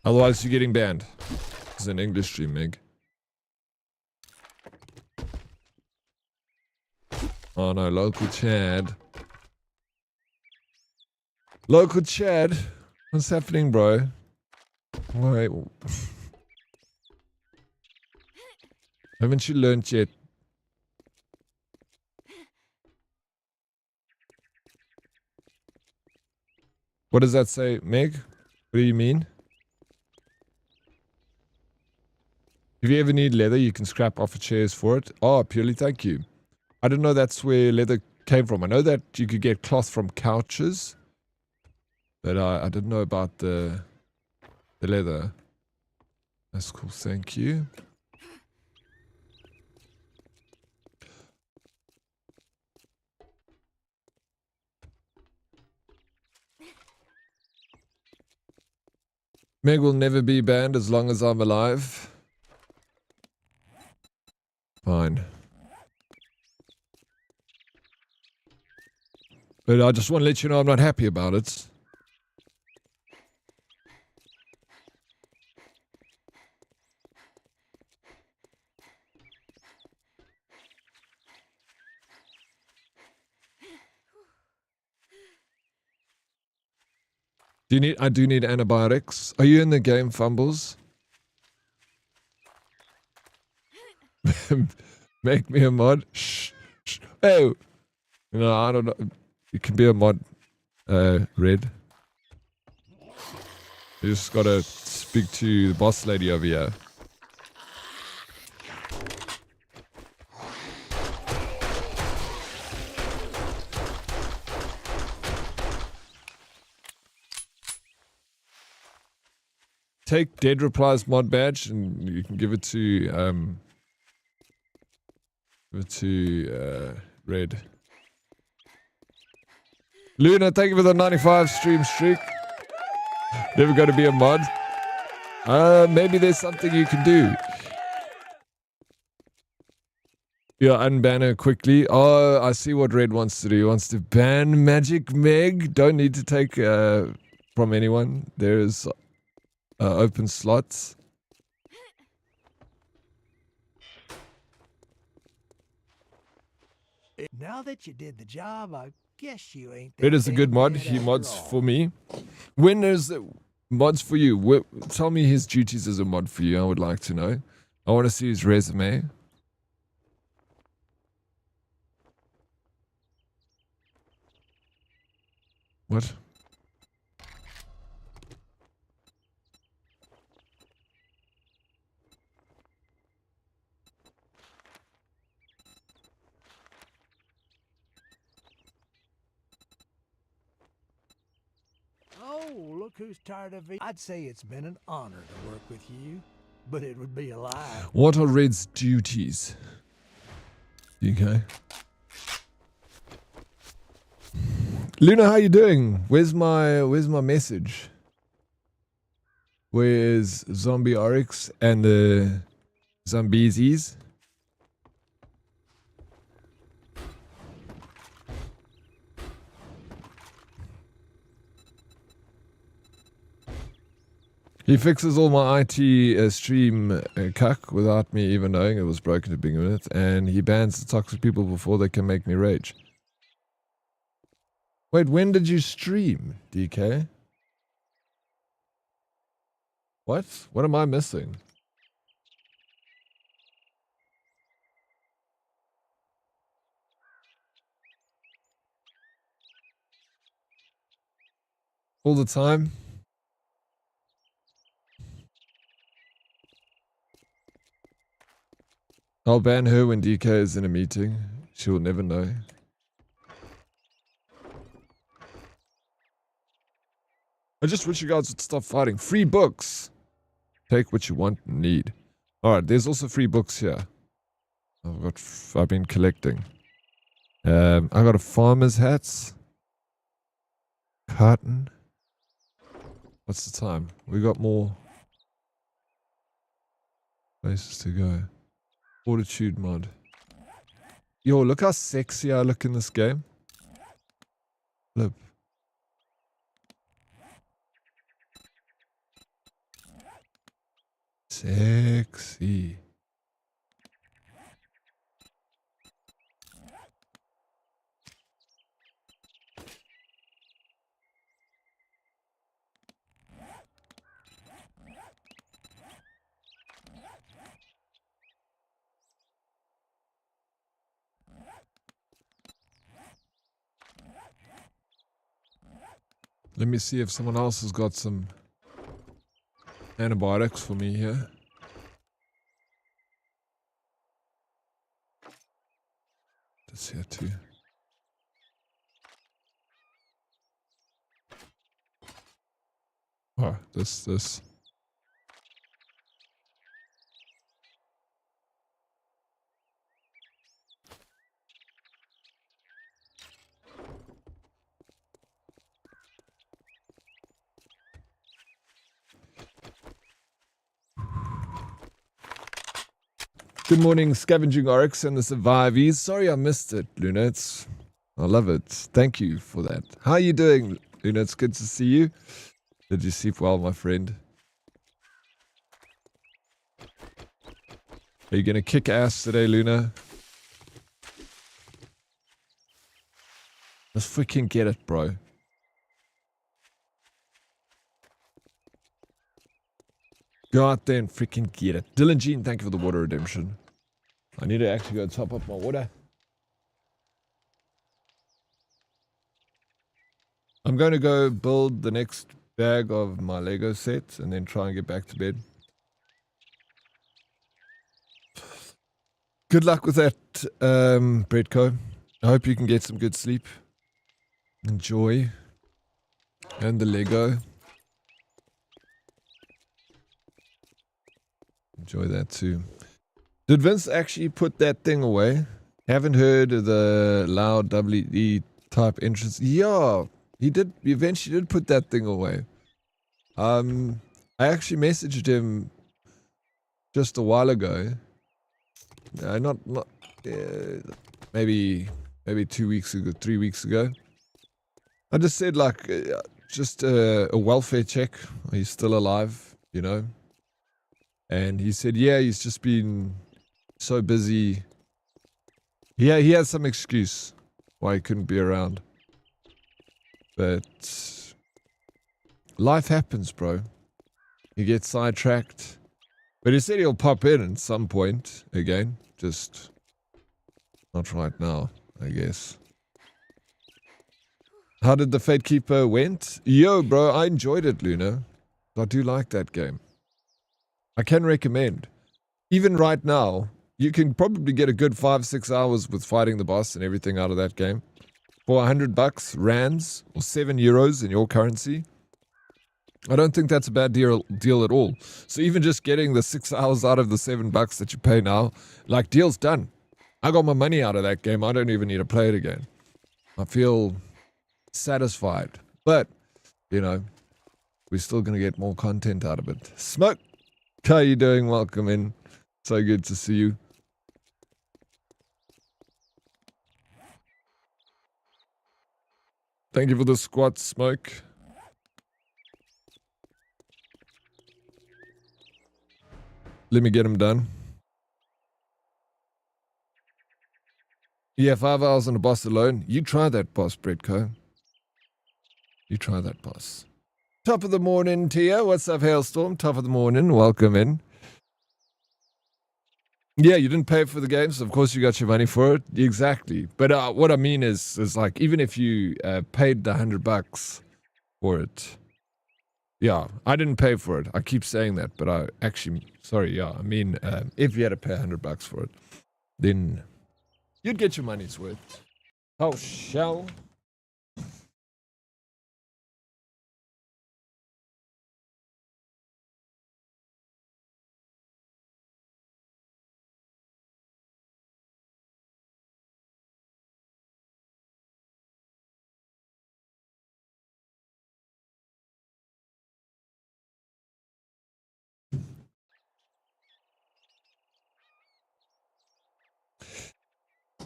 Otherwise, you're getting banned. It's an English stream, Meg. Oh no, local Chad. Local Chad. What's happening, bro? Wait. Haven't you learned yet? What does that say, Meg? What do you mean? If you ever need leather, you can scrap off of chairs for it. Oh, purely thank you. I didn't know that's where leather came from. I know that you could get cloth from couches, but I didn't know about the leather. That's cool, thank you. Meg will never be banned as long as I'm alive. Fine. But I just want to let you know I'm not happy about it. I do need antibiotics. Are you in the game, Fumbles? Make me a mod. Shh. Oh. No, I don't know. You can be a mod, Red. You just gotta speak to the boss lady over here. Take Dead Replies mod badge and you can give it to Red. Luna, thank you for the 95 stream streak. Never going to be a mod. Maybe there's something you can do. Yeah, unban her quickly. Oh, I see what Red wants to do. He wants to ban Magic Meg. Don't need to take from anyone. There's open slots. Now that you did the job, I guess you ain't. Red is a good mod. He mods for me. When is mods for you? Tell me his duties as a mod for you. I would like to know. I want to see his resume. What? Oh, look who's tired of it. I'd say it's been an honor to work with you, but it would be a lie. What are Red's duties? Okay. Luna, how you doing? Where's my message? Where's Zombie Oryx and the Zombiesies? He fixes all my IT stream cuck without me even knowing it was broken to begin with, and he bans the toxic people before they can make me rage. Wait, when did you stream, DK? What? What am I missing? All the time? I'll ban her when DK is in a meeting. She will never know. I just wish you guys would stop fighting. Free books! Take what you want and need. Alright, there's also free books here. I've been collecting. I got a farmer's hats. Cotton. What's the time? We got more places to go. Fortitude mod. Yo, look how sexy I look in this game. Flip. Sexy. Let me see if someone else has got some antibiotics for me here. This here too. Oh, this. Good morning, Scavenging Oryx and the Survivees. Sorry I missed it, Luna. I love it. Thank you for that. How are you doing, Luna? It's good to see you. Did you sleep well, my friend? Are you going to kick ass today, Luna? Let's freaking get it, bro. Go out there and freaking get it. Dylan Jean, thank you for the water redemption. I need to actually go top up my water. I'm going to go build the next bag of my Lego set and then try and get back to bed. Good luck with that, Bredco. I hope you can get some good sleep. Enjoy. And the Lego. Enjoy that too. Did Vince actually put that thing away? Haven't heard of the loud WE type entrance. Yeah, he did. He eventually did put that thing away. I actually messaged him just a while ago. Maybe 2 weeks ago, 3 weeks ago. I just said like, just a welfare check. He's still alive, you know. And he said, yeah, he's just been so busy. Yeah, he has some excuse why he couldn't be around. But life happens, bro. You get sidetracked. But he said he'll pop in at some point again. Just not right now, I guess. How did the Fate Keeper went? Yo, bro, I enjoyed it, Luna. I do like that game. I can recommend. Even right now, you can probably get a good 5-6 hours with fighting the boss and everything out of that game. For $100 rands or €7 in your currency. I don't think that's a bad deal at all. So even just getting the 6 hours out of the $7 that you pay now, like, deal's done. I got my money out of that game. I don't even need to play it again. I feel satisfied. But, you know, we're still going to get more content out of it. Smoke! How you doing? Welcome in. So good to see you. Thank you for the squat, Smoke. Let me get him done. Yeah, 5 hours on the boss alone. You try that, boss, Bretco. You try that, boss. Top of the morning, Tia. What's up, Hailstorm? Top of the morning. Welcome in. Yeah, you didn't pay for the game, so of course you got your money for it. Exactly. But what I mean is like, even if you paid the $100 for it, yeah, I didn't pay for it. I keep saying that, but I actually, sorry, yeah, I mean, if you had to pay $100 for it, then you'd get your money's worth. Oh, shell.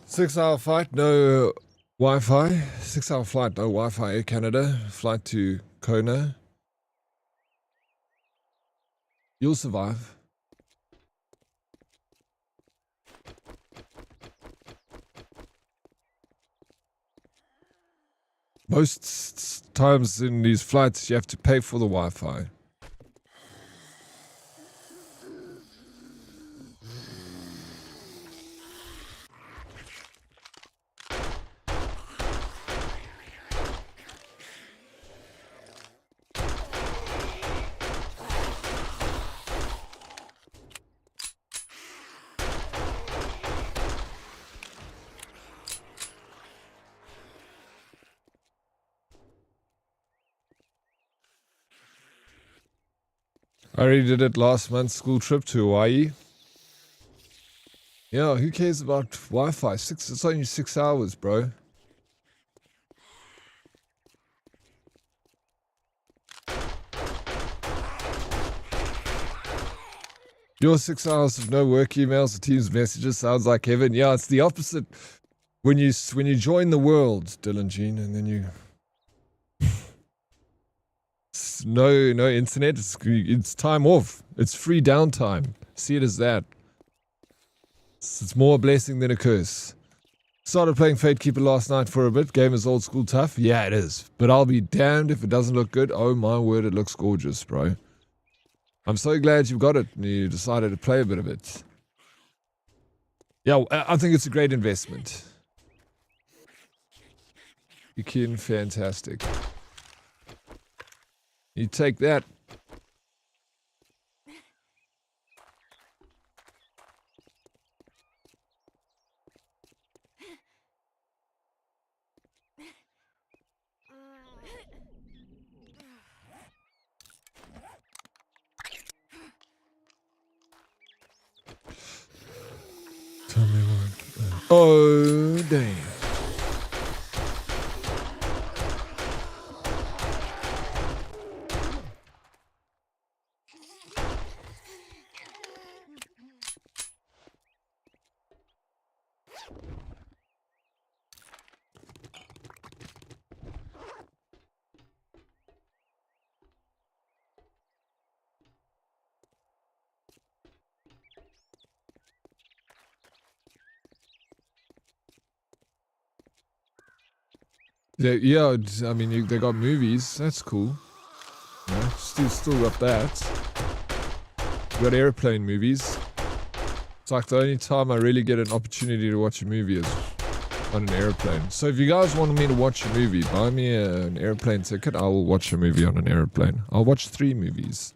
Six-hour flight, no Wi-Fi. 6-hour flight, no Wi-Fi. Air Canada, flight to Kona. You'll survive. Most times in these flights, you have to pay for the Wi-Fi. I already did it last month, school trip to Hawaii. Yeah, who cares about Wi-Fi? It's only 6 hours, bro. Your 6 hours of no work emails or Teams messages sounds like heaven. Yeah, it's the opposite. When you join the world, Dylan Jean, and then you no internet. It's time off. It's free downtime. See it as that. It's more a blessing than a curse. Started playing Fate Keeper last night for a bit. Game is old school tough. Yeah, it is. But I'll be damned if it doesn't look good. Oh my word, it looks gorgeous, bro. I'm so glad you've got it and you decided to play a bit of it. Yeah, I think it's a great investment. You can, fantastic. You take that. Tell me what. Oh, damn. Yeah, I mean, they got movies. That's cool. Yeah, still got that. You got airplane movies. It's like the only time I really get an opportunity to watch a movie is on an airplane. So if you guys want me to watch a movie, buy me an airplane ticket. I will watch a movie on an airplane. I'll watch 3 movies.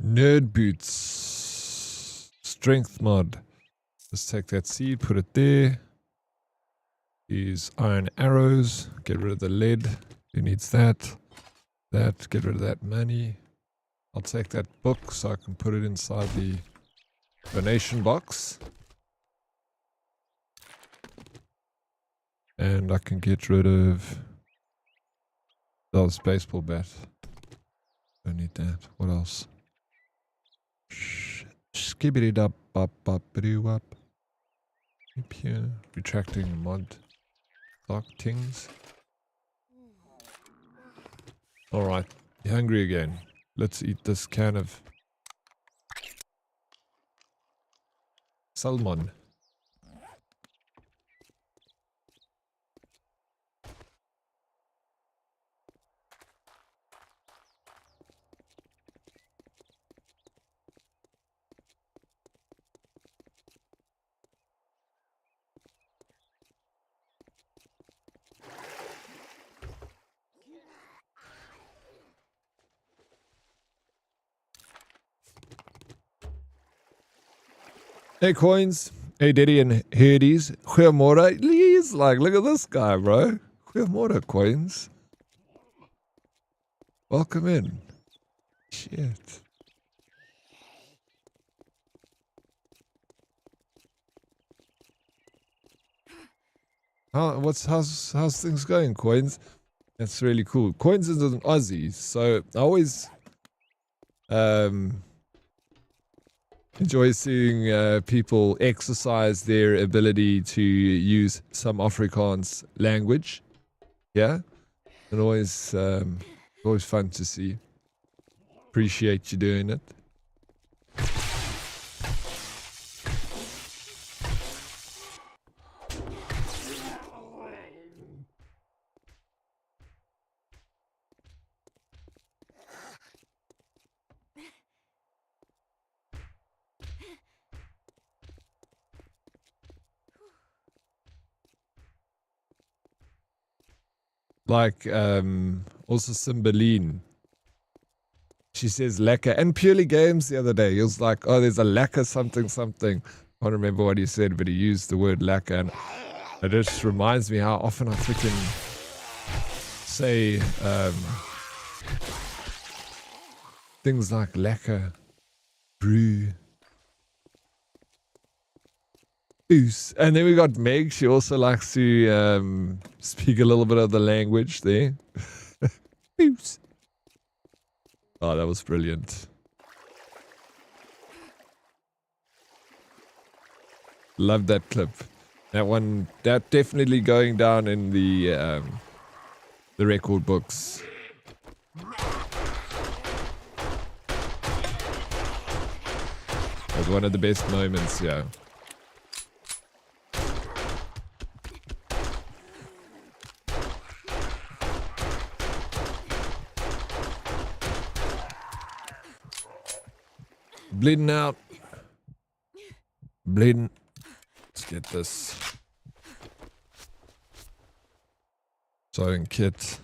Nerd boots. Strength mod. Let's take that seed, put it there. Use iron arrows. Get rid of the lead. Who needs that? That. Get rid of that money. I'll take that book so I can put it inside the donation box. And I can get rid of those baseball bat. Don't need that. What else? Skibbity up, up, up, up. Up here. Retracting mod. Dark things. Alright. You hungry again? Let's eat this can of salmon. Hey coins, hey Diddy and Herdes, Goeiemorgen. He's like, look at this guy, bro. Goeiemorgen coins. Welcome in. Shit. How's things going, coins? That's really cool. Coins is an Aussie, so I always enjoy seeing people exercise their ability to use some Afrikaans language. Yeah, and always fun to see. Appreciate you doing it. Like, also Cymbeline. She says lacquer. And Purely Games the other day, he was like, oh, there's a lacquer something something. I don't remember what he said, but he used the word lacquer. And it just reminds me how often I freaking say things like lacquer, brew, Oos. And then we got Meg. She also likes to speak a little bit of the language there. Oos. Oh, that was brilliant. Love that clip. That one, that definitely going down in the record books. Was one of the best moments, yeah. Bleeding out. Bleeding. Let's get this. Sewing kit.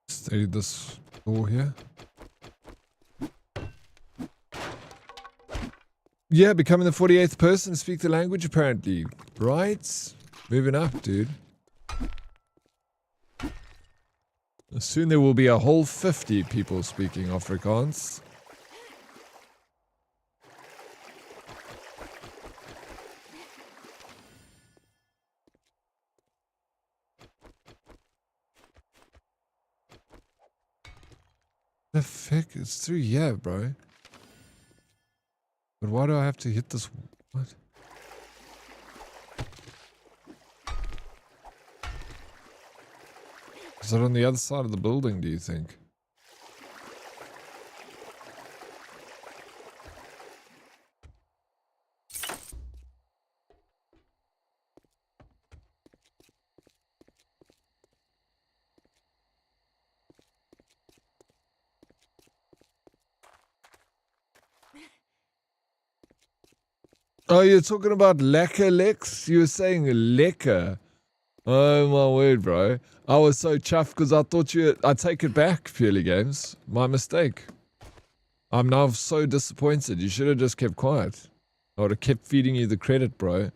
Stay this door here. Yeah, becoming the 48th person to speak the language apparently. Right? Moving up, dude. Soon there will be a whole 50 people speaking Afrikaans. The fuck? It's through here, bro. But why do I have to hit this? What? Is it on the other side of the building, do you think? Oh, you're talking about lekker, Lex? You were saying lekker. Oh my word, bro. I was so chuffed because I thought I take it back, Purely Games. My mistake. I'm now so disappointed. You should have just kept quiet. I would have kept feeding you the credit, bro.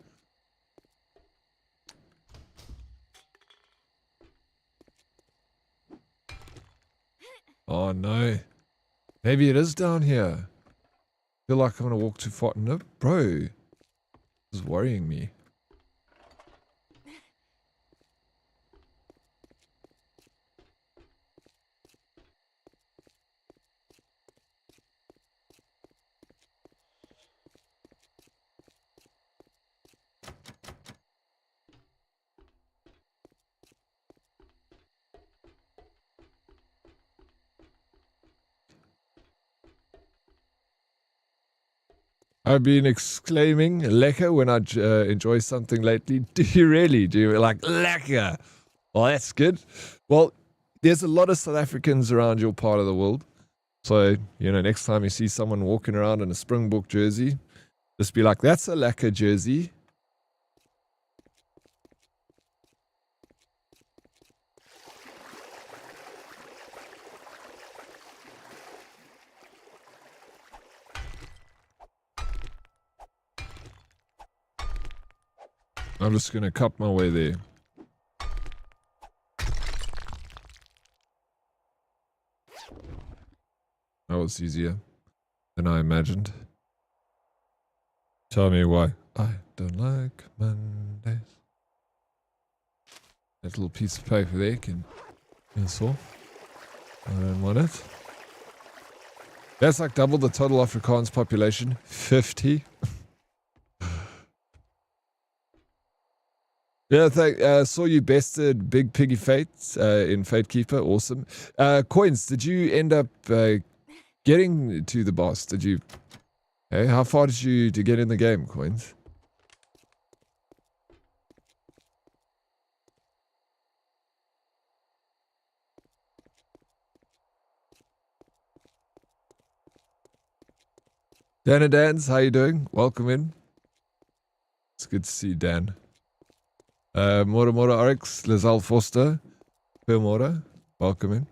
Oh no. Maybe it is down here. Feel like I'm gonna walk too far. No, bro. This is worrying me. I've been exclaiming lekker when I enjoy something lately. Do you really? Do you like lekker? Well, that's good. Well, there's a lot of South Africans around your part of the world. So, you know, next time you see someone walking around in a Springbok jersey, just be like, that's a lekker jersey. I'm just going to cut my way there. That was easier than I imagined. Tell me why. I don't like Mondays. That little piece of paper there can piss off. I don't want it. That's like double the total Afrikaans population. 50. Yeah, saw you bested Big Piggy Fate in Fate Keeper. Awesome. Coins, did you end up getting to the boss? Did you? Hey, how far did you to get in the game, Coins? Dan and Dans, how you doing? Welcome in. It's good to see you, Dan. Mora Oryx, Lazal Foster, Phil Mora, welcome in.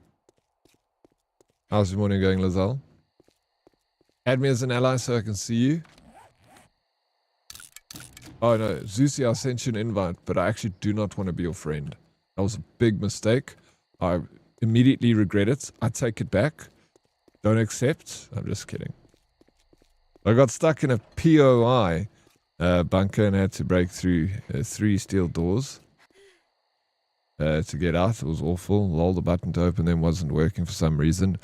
How's your morning going, Lazal? Add me as an ally so I can see you. Oh no, Zusi, I sent you an invite, but I actually do not want to be your friend. That was a big mistake. I immediately regret it. I take it back. Don't accept. I'm just kidding. I got stuck in a POI bunker and had to break through 3 steel doors to get out. It was awful. Lol, the button to open them wasn't working for some reason.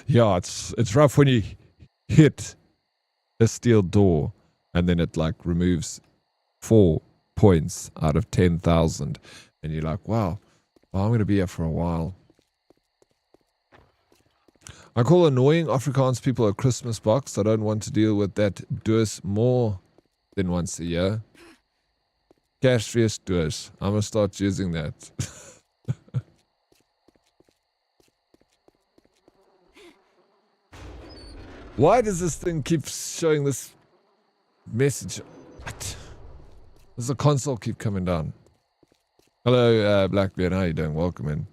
Yeah, it's rough when you hit a steel door and then it like removes 4 points out of 10,000 and you're like, wow, well, I'm going to be here for a while. I call annoying Afrikaans people a Christmas box. I don't want to deal with that dus more than once a year. Cashfeest dus. I'm going to start using that. Why does this thing keep showing this message? What? Does the console keep coming down? Hello, Blackbeard. How you doing? Welcome in.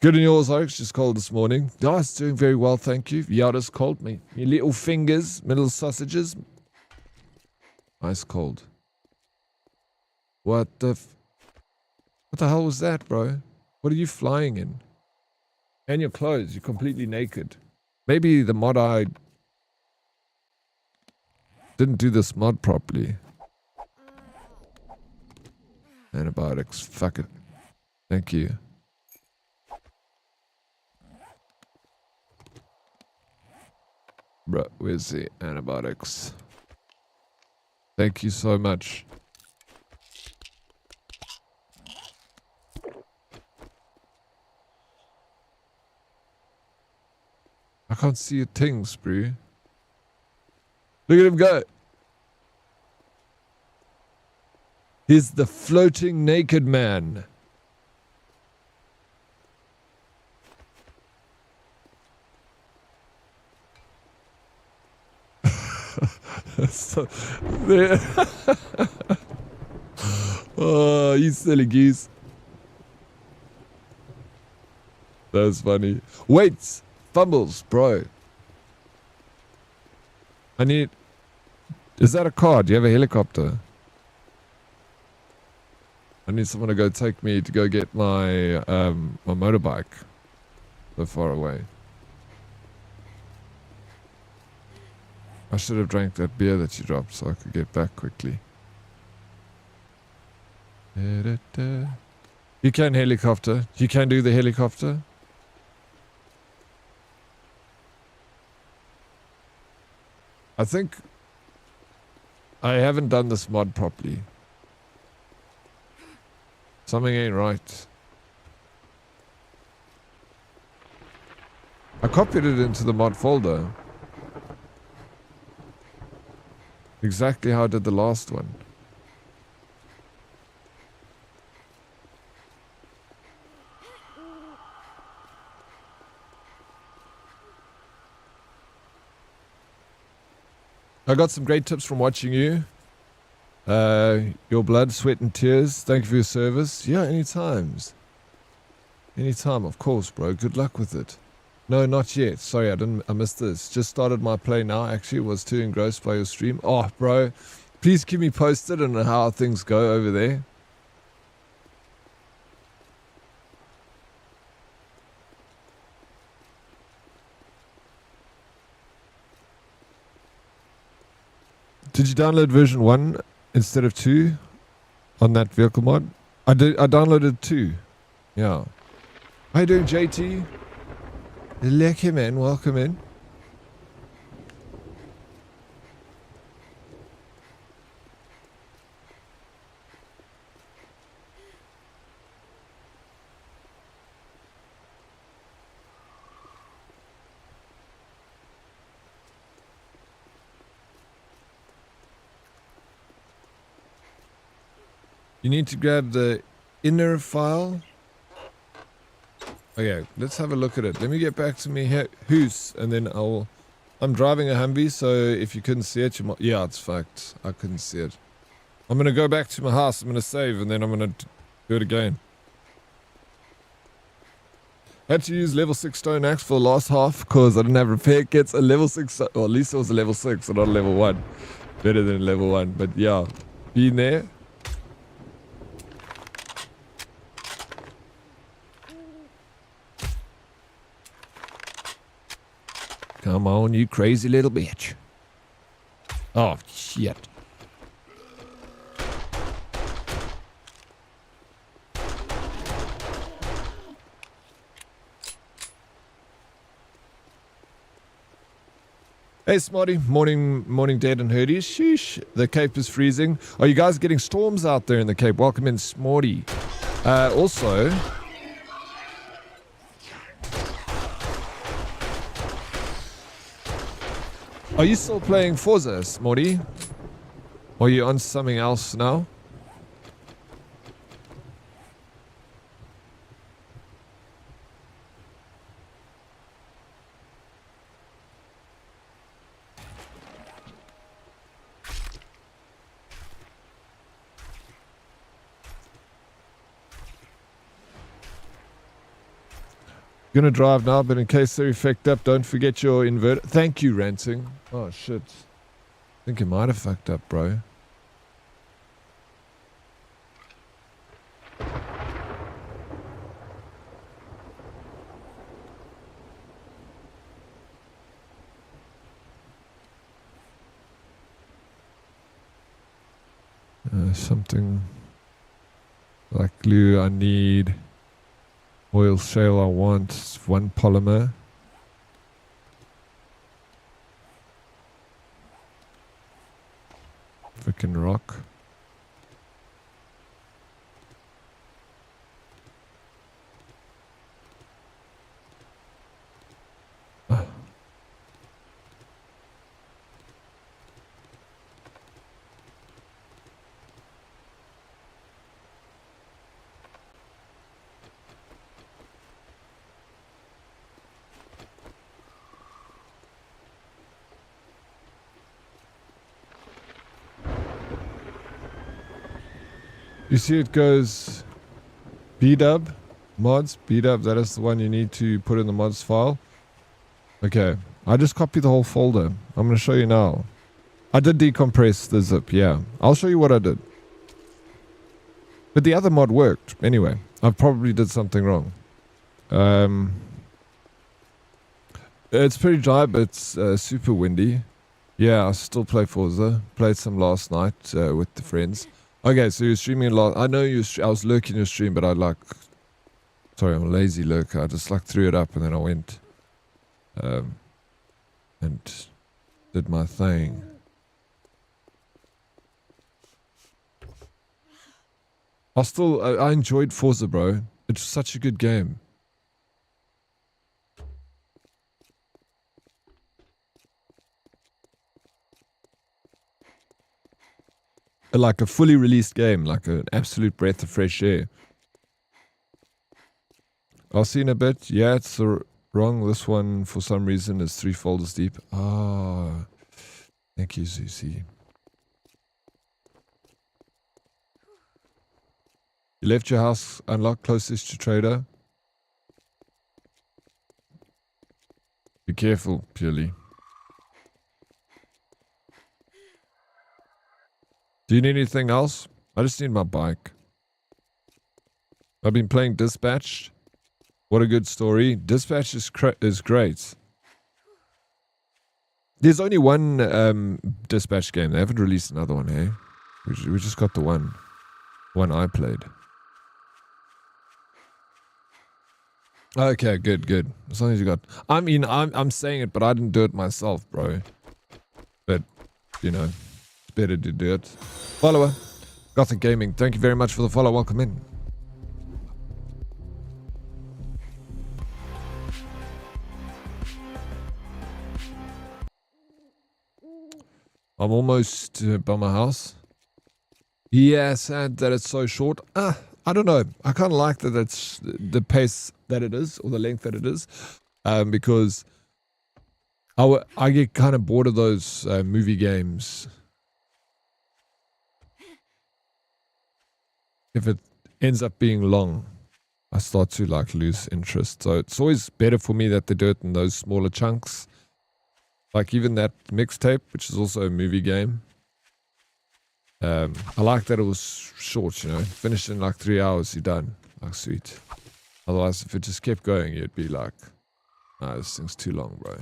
Good in yours, Oaks. Just cold this morning. Oh, it's doing very well, thank you. Yeah, it's cold, me. Your little fingers, little sausages. Ice cold. What the hell was that, bro? What are you flying in? And your clothes. You're completely naked. Maybe the mod I didn't do this mod properly. Antibiotics. Fuck it. Thank you. Bruh, where's the antibiotics? Thank you so much. can't see a thing, Sprue. Look at him go. He's the floating naked man. So, there. Oh, you silly geese. That was funny. Wait, fumbles, bro. I need... Is that a car? Do you have a helicopter? I need someone to go take me to go get my my motorbike. So far away. I should have drank that beer that you dropped so I could get back quickly. You can helicopter. You can do the helicopter. I think I haven't done this mod properly. Something ain't right. I copied it into the mod folder. Exactly how I did the last one. I got some great tips from watching you. Your blood, sweat and tears. Thank you for your service. Yeah, anytime. Anytime, of course, bro. Good luck with it. No, not yet. Sorry, I missed this. Just started my play now. Actually, was too engrossed by your stream. Oh, bro. Please keep me posted on how things go over there. Did you download version 1 instead of 2 on that vehicle mod? I downloaded 2. Yeah. How you doing, JT? Let him in. Welcome in. You need to grab the inner file. Okay, let's have a look at it. Let me get back to me hoos, and then I'm driving a Humvee, so if you couldn't see it, yeah, it's fucked. I couldn't see it. I'm gonna go back to my house. I'm gonna save, and then I'm gonna do it again. Had to use level 6 stone axe for the last half because I didn't have repair kits. A level 6, well, at least it was a level 6 and not a level 1. Better than level 1, but yeah, being there. Come on, you crazy little bitch. Oh, shit. Hey, Smarty. Morning, Dead and Horde. Sheesh. The Cape is freezing. Are you guys getting storms out there in the Cape? Welcome in, Smarty. Also... Are you still playing Forza, Smarty? Or are you on something else now? Gonna drive now, but in case they're fucked up, don't forget your inverter. Thank you, Ranting. Oh shit. I think it might have fucked up, bro. Something like glue I need. Oil shale I want. 1 polymer. Frickin' rock. You see it goes bdub mods, bdub, that is the one you need to put in the mods file. Okay, I just copied the whole folder. I'm going to show you now. I did decompress the zip, yeah. I'll show you what I did. But the other mod worked. Anyway, I probably did something wrong. It's pretty dry, but it's super windy. Yeah, I still play Forza. Played some last night with the friends. Okay, so you're streaming a lot. I know I was lurking your stream, but I like... Sorry, I'm a lazy lurker. I just like threw it up and then I went and did my thing. I enjoyed Forza, bro. It's such a good game. Like a fully released game, like an absolute breath of fresh air. I'll see in a bit. Yeah, it's wrong. This one, for some reason, is 3 folders deep. Ah, thank you, Zuzi. You left your house unlocked closest to trader. Be careful, purely. Do you need anything else? I just need my bike. I've been playing Dispatched. What a good story. Dispatch is great. There's only one Dispatch game. They haven't released another one, hey? We just got the one I played. Okay, good. As long as you got... I mean, I'm saying it, but I didn't do it myself, bro. But, you know, it's better to do it. Follower, Gothic Gaming, thank you very much for the follow. Welcome in. I'm almost by my house. Yeah, sad that it's so short. I don't know. I kind of like that it's the pace that it is, or the length that it is, because I get kind of bored of those movie games. If it ends up being long, I start to like lose interest. So it's always better for me that they do it in those smaller chunks. Like even that mixtape, which is also a movie game. I like that it was short, you know. Finished in like 3 hours, you're done. Like sweet. Otherwise, if it just kept going, you'd be like, nah, this thing's too long, bro.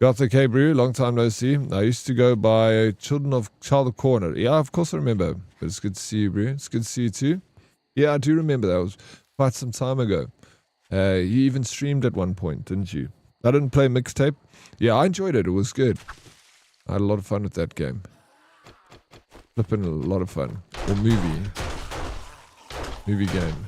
Gothic, hey Brew, long time no see. I used to go by Child of Corner. Yeah, of course I remember. But it's good to see you, Brew. It's good to see you too. Yeah, I do remember that. It was quite some time ago. You even streamed at one point, didn't you? I didn't play mixtape. Yeah, I enjoyed it. It was good. I had a lot of fun with that game. Flipping a lot of fun. Or movie game.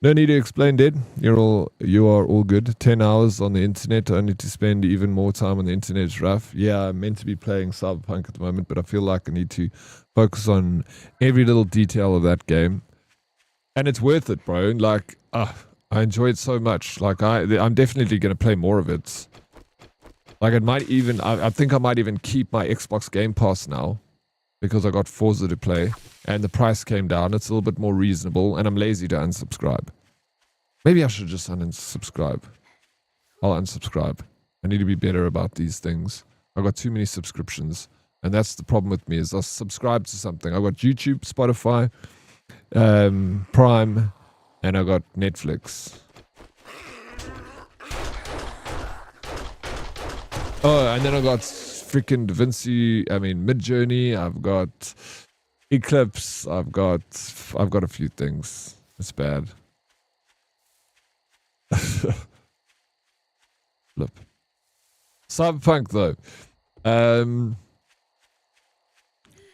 No need to explain, Dead. You are all good. 10 hours on the internet, only to spend even more time on the internet is rough. Yeah, I'm meant to be playing Cyberpunk at the moment, but I feel like I need to focus on every little detail of that game. And it's worth it, bro. Like, I enjoy it so much. Like, I'm definitely going to play more of it. Like, it might even... I think I might even keep my Xbox Game Pass now, because I got Forza to play. And the price came down. It's a little bit more reasonable. And I'm lazy to unsubscribe. Maybe I should just unsubscribe. I'll unsubscribe. I need to be better about these things. I've got too many subscriptions. And that's the problem with me, is I subscribe to something. I've got YouTube, Spotify, Prime, and I got Netflix. Oh, and then I got freaking Midjourney. I've got Eclipse. I've got a few things. It's bad. Flip. Cyberpunk though.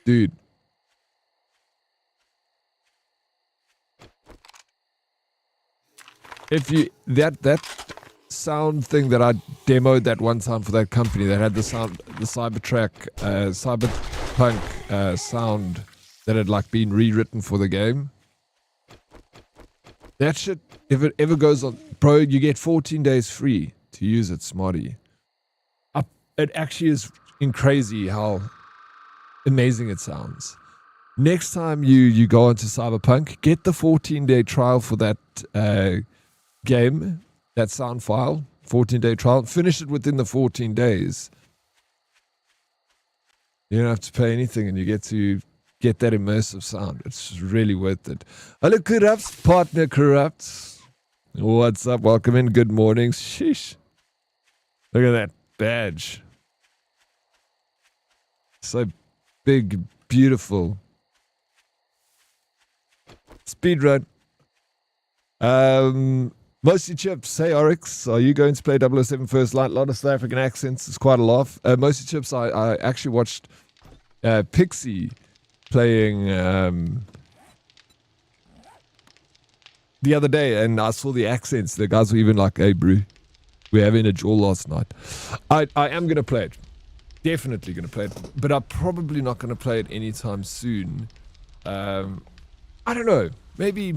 Dude. If you that sound thing that I demoed that one time for that company that had the Cyberpunk sound that had like been rewritten for the game. That shit, if it ever goes on, bro, you get 14 days free to use it, smarty. It actually is crazy how amazing it sounds. Next time you go into Cyberpunk, get the 14-day trial for that game, that sound file, 14-day trial. Finish it within the 14 days. You don't have to pay anything, and you get to get that immersive sound. It's really worth it. Hello, Corrupts, partner Corrupts. What's up? Welcome in. Good morning. Sheesh. Look at that badge. So big, beautiful. Speedrun. Mostly Chips. Hey, Oryx. Are you going to play 007 First Light? A lot of South African accents. It's quite a laugh. Mostly Chips, I actually watched Pixie playing the other day, and I saw the accents. The guys were even like, hey, bro, we're having a jaw last night. I am going to play it. Definitely going to play it. But I'm probably not going to play it anytime soon. I don't know. Maybe...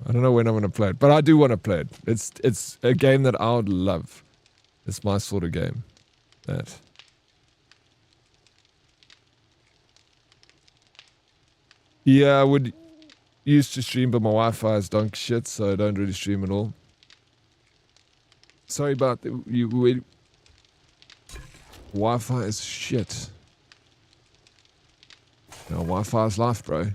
I don't know when I'm going to play it. But I do want to play it. It's a game that I would love. It's my sort of game. That... Yeah, I would used to stream, but my Wi-Fi is donkey shit, so I don't really stream at all. Sorry about the, Wi-Fi is shit. No, Wi-Fi is life, bro.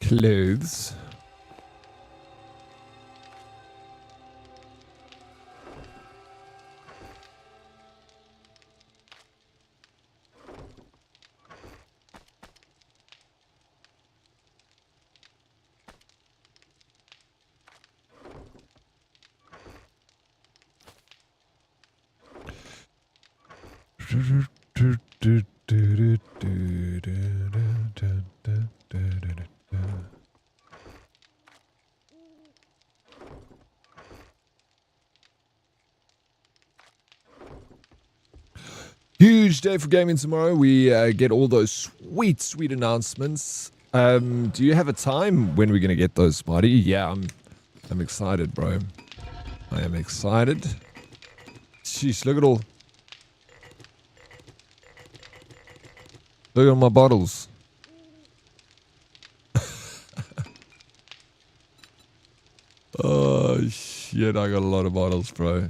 Clothes. Huge day for gaming tomorrow. We get all those sweet announcements. Do you have a time when we're gonna get those, Smarty? Yeah, I'm excited, bro. I am excited. Sheesh, look at all. Look at my bottles. Oh shit, I got a lot of bottles, bro.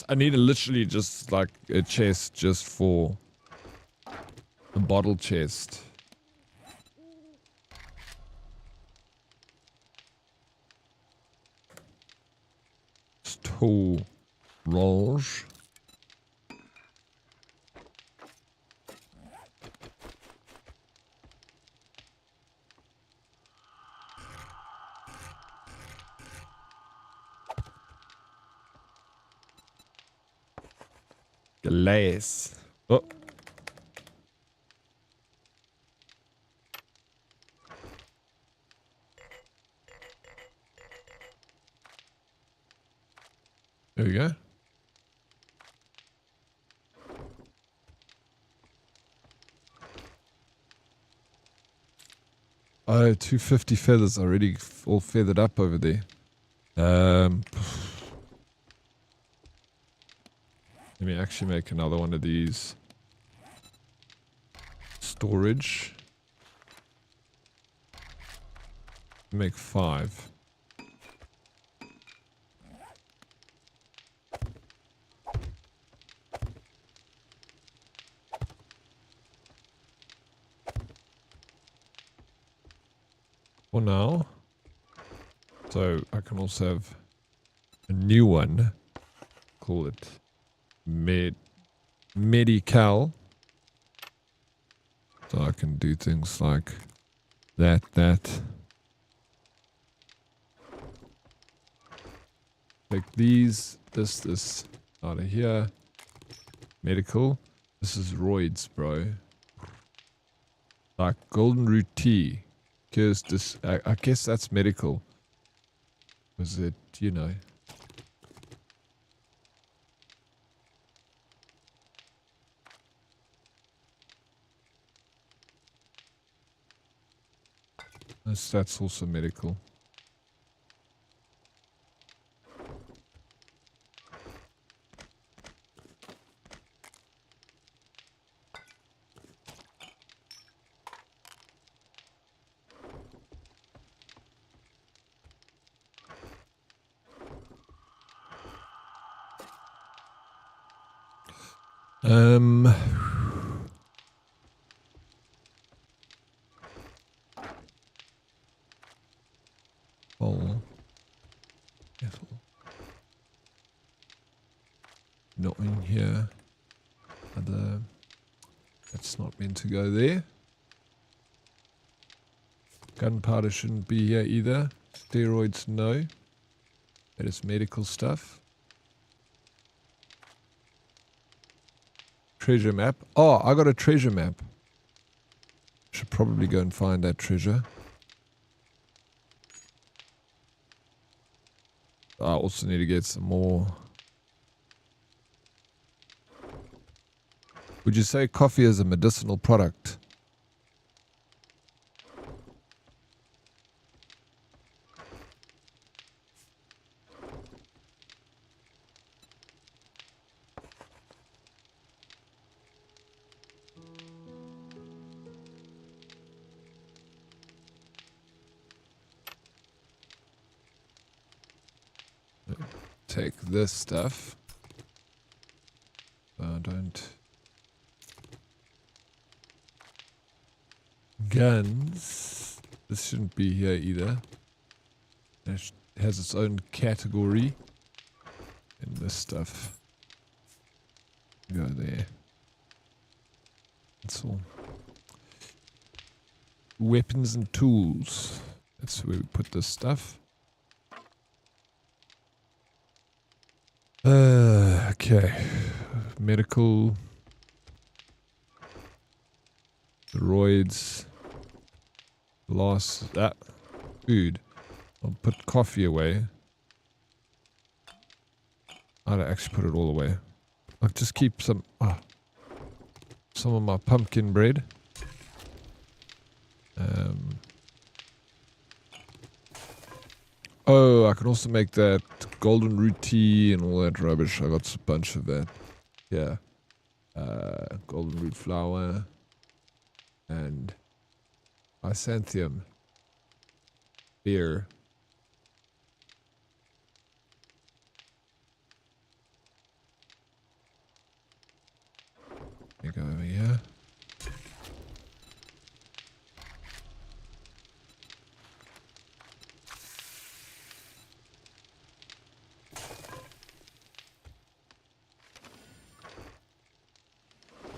I need literally just like a chest just for a bottle chest. Storage. Glass. Oh. There we go. Oh, 250 feathers already all feathered up over there. Let me actually make another one of these. Storage. Make 5. For now. So I can also have a new one. Call it medical. So I can do things like that. Take these, this out of here. Medical. This is roids, bro. Like golden root tea. Cures this. I guess that's medical. Was it, you know? That's also medical. Oh. Careful. Not in here. Other. That's not meant to go there. Gunpowder shouldn't be here either. Steroids, no. That is medical stuff. Treasure map. Oh, I got a treasure map. Should probably go and find that treasure. I also need to get some more. Would you say coffee is a medicinal product? Take this stuff. Don't. Guns. This shouldn't be here either. It has its own category. And this stuff. Go there. That's all. Weapons and tools. That's where we put this stuff. Okay. Medical. Roids. Loss. That. Food. I'll put coffee away. I'd actually put it all away. I'll just keep some of my pumpkin bread. Oh, I can also make that golden root tea and all that rubbish. I got a bunch of that. Yeah. Golden root flour. And Isanthium. Beer. You go over here.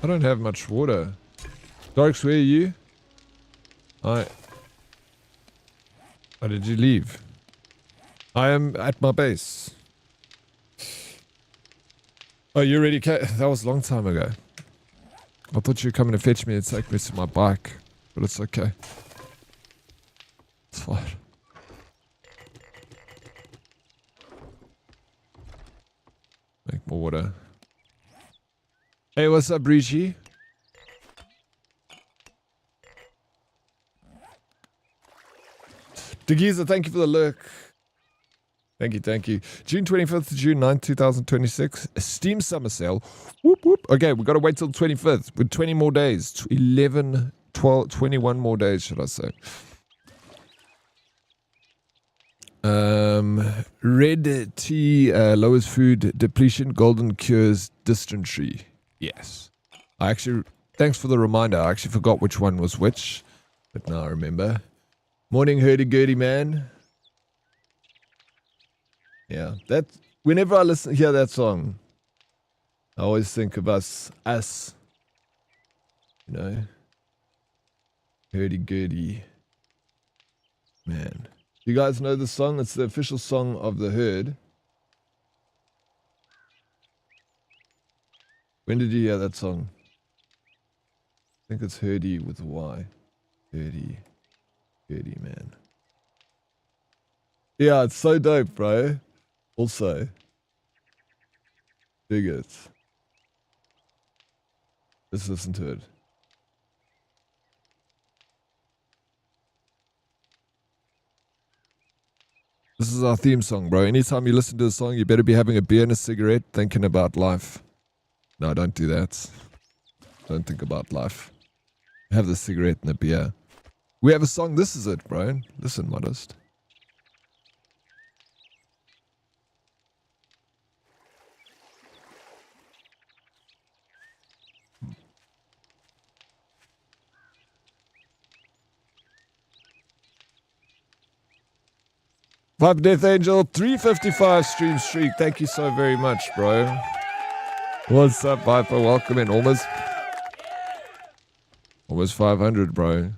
I don't have much water. Darks, where are you? Why did you leave? I am at my base. Oh, you already came? That was a long time ago. I thought you were coming to fetch me and take me to my bike. But it's okay. It's fine. Make more water. Hey, what's up, Vigi? Degiza, thank you for the lurk. Thank you. June 25th to June 9th, 2026. Steam Summer Sale. Whoop, whoop. Okay, we've got to wait till the 25th. With 20 more days. 11, 12, 21 more days, should I say. Red tea lowers food depletion. Golden cures dysentery. Yes. Thanks for the reminder. I actually forgot which one was which. But now I remember. Morning, hurdy-gurdy, man. Yeah, whenever I hear that song, I always think of us, you know. Hurdy-gurdy. Man. You guys know the song? It's the official song of the Herd. When did you hear that song? I think it's Hurdy with a Y. Hurdy, man. Yeah, it's so dope, bro. Also, dig it. Let's listen to it. This is our theme song, bro. Anytime you listen to a song, you better be having a beer and a cigarette, thinking about life. No, don't do that. Don't think about life. Have the cigarette and the beer. We have a song. This is it, bro. Listen, Modest. Vibe Death Angel, 355 stream streak. Thank you so very much, bro. What's up, Viper? Welcome in. Almost 500, bro.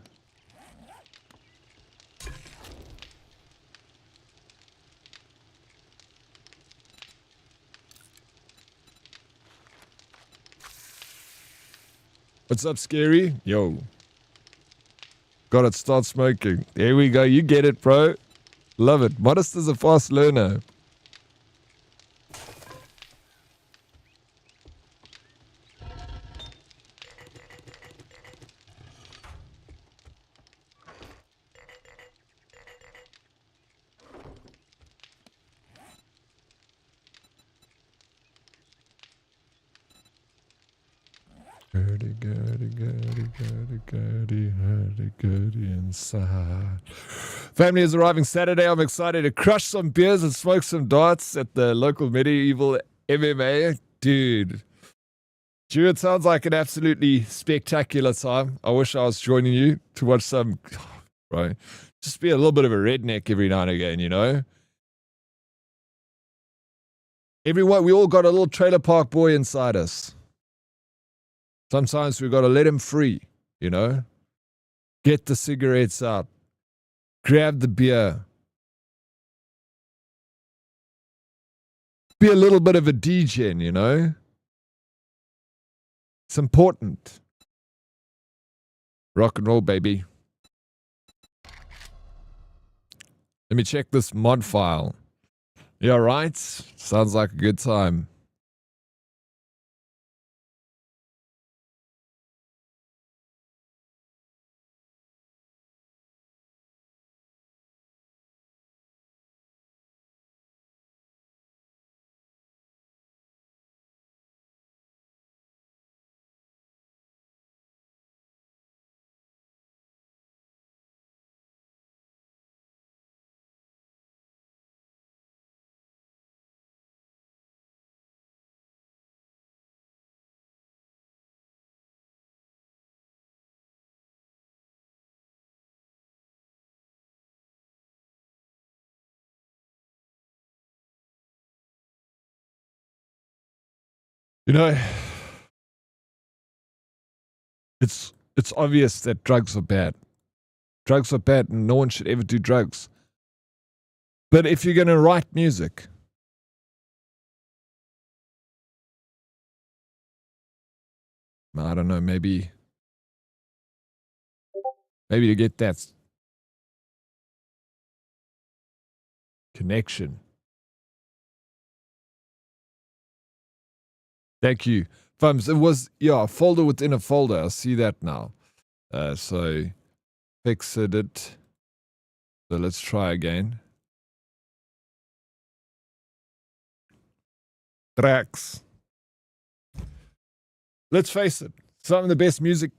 What's up, Scary? Yo. Got it, start smoking. There we go. You get it, bro. Love it. Modest is a fast learner. Goody inside. Family is arriving Saturday. I'm excited to crush some beers and smoke some darts at the local medieval MMA. Dude, it sounds like an absolutely spectacular time. I wish I was joining you to watch some, bro. Just be a little bit of a redneck every now and again, you know? Everyone, we all got a little trailer park boy inside us. Sometimes we got to let him free, you know? Get the cigarettes out. Grab the beer. Be a little bit of a DJ, you know? It's important. Rock and roll, baby. Let me check this mod file. You alright? Sounds like a good time. You know, it's obvious that drugs are bad. Drugs are bad and no one should ever do drugs. But if you're going to write music, I don't know, maybe to get that connection. Thank you. Fums, it was, yeah, a folder within a folder. I see that now. So, fixed it. So let's try again. Tracks. Let's face it, some of the best music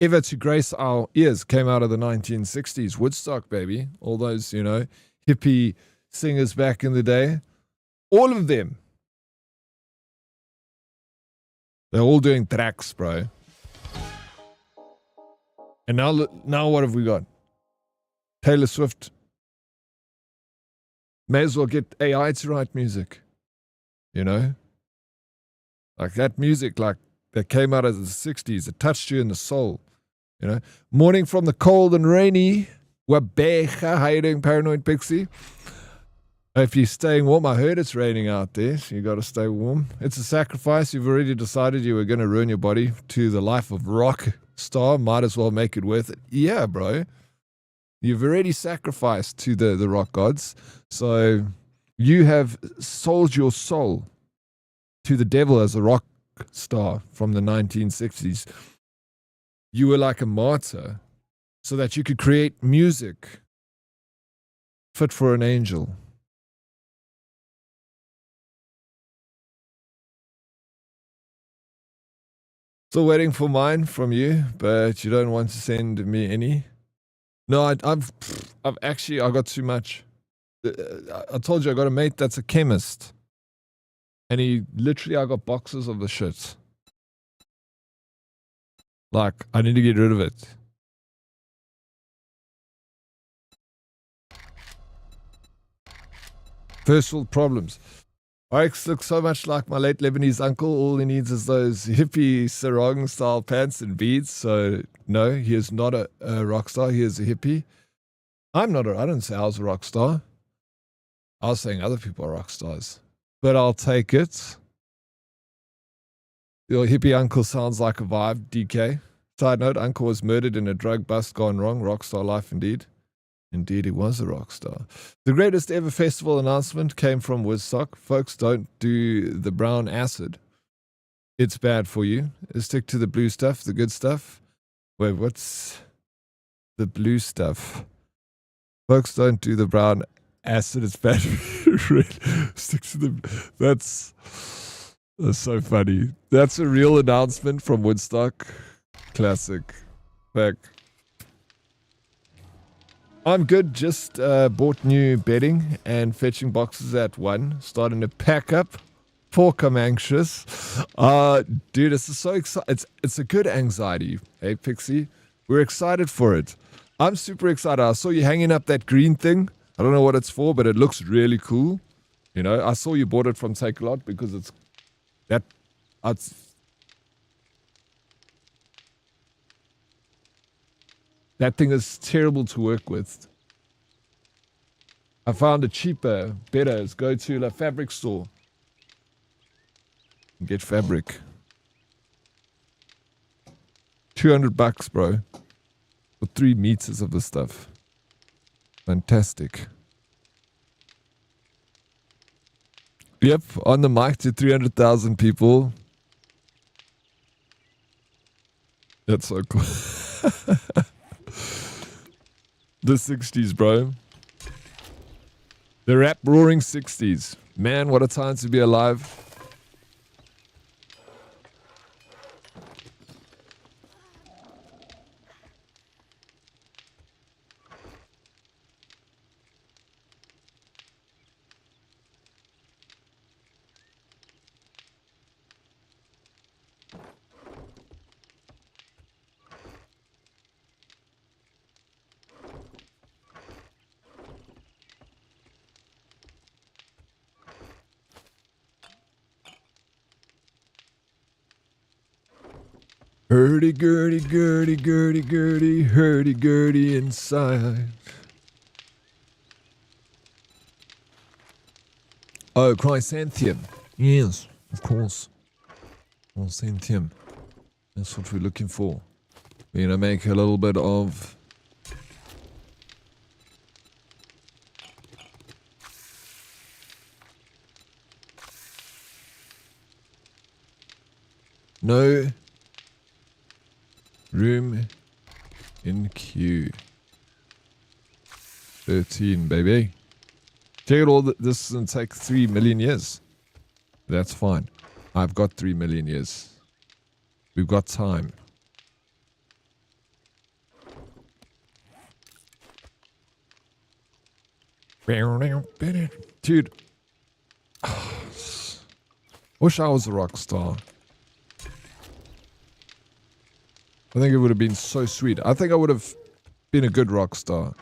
ever to grace our ears came out of the 1960s. Woodstock, baby. All those, you know, hippie singers back in the day. All of them. They're all doing tracks, bro. And now what have we got? Taylor Swift. May as well get AI to write music. You know? Like that music, like that came out of the 60s, it touched you in the soul. You know, morning from the cold and rainy. Wabeja, how you doing, Paranoid Pixie? If you're staying warm, I heard it's raining out there, so you got to stay warm. It's a sacrifice. You've already decided you were going to ruin your body to the life of rock star. Might as well make it worth it. Yeah, bro. You've already sacrificed to the rock gods. So you have sold your soul to the devil as a rock star from the 1960s. You were like a martyr so that you could create music fit for an angel. Still waiting for mine from you, but you don't want to send me any. No, I've got too much. I told you I got a mate that's a chemist, and I got boxes of the shit. Like, I need to get rid of it. First world problems. Oryx looks so much like my late Lebanese uncle. All he needs is those hippie sarong style pants and beads. So no, he is not a rock star. He is a hippie. I didn't say I was a rock star. I was saying other people are rock stars. But I'll take it. Your hippie uncle sounds like a vibe, DK. Side note, uncle was murdered in a drug bust gone wrong. Rockstar life indeed. Indeed, he was a rock star. The greatest ever festival announcement came from Woodstock. Folks, don't do the brown acid. It's bad for you. Stick to the blue stuff, the good stuff. Wait, what's the blue stuff? Folks, don't do the brown acid. It's bad for you. Stick to the... That's so funny. That's a real announcement from Woodstock. Classic. Back. I'm good. Just bought new bedding and fetching boxes at 1. Starting to pack up. Pork, I'm anxious. Dude, this is so exciting. It's a good anxiety. Hey, Pixie. We're excited for it. I'm super excited. I saw you hanging up that green thing. I don't know what it's for, but it looks really cool. You know, I saw you bought it from Take a Lot because it's that. That thing is terrible to work with. I found it cheaper, better. Go to a fabric store. Get fabric. $200, bro. For 3 meters of the stuff. Fantastic. Yep, on the mic to 300,000 people. That's so cool. The 60s, bro. The rap roaring 60s. Man, what a time to be alive. Hurdy-gurdy, gurdy-gurdy-gurdy, hurdy-gurdy inside. Oh, chrysanthemum. Yes, of course. Chrysanthemum. That's what we're looking for. We're going to make a little bit of... No... room in queue. 13, baby. Check it all. This will take 3 million years. That's fine. I've got 3 million years. We've got time. Dude. Wish I was a rock star. I think it would have been so sweet. I think I would have been a good rock star.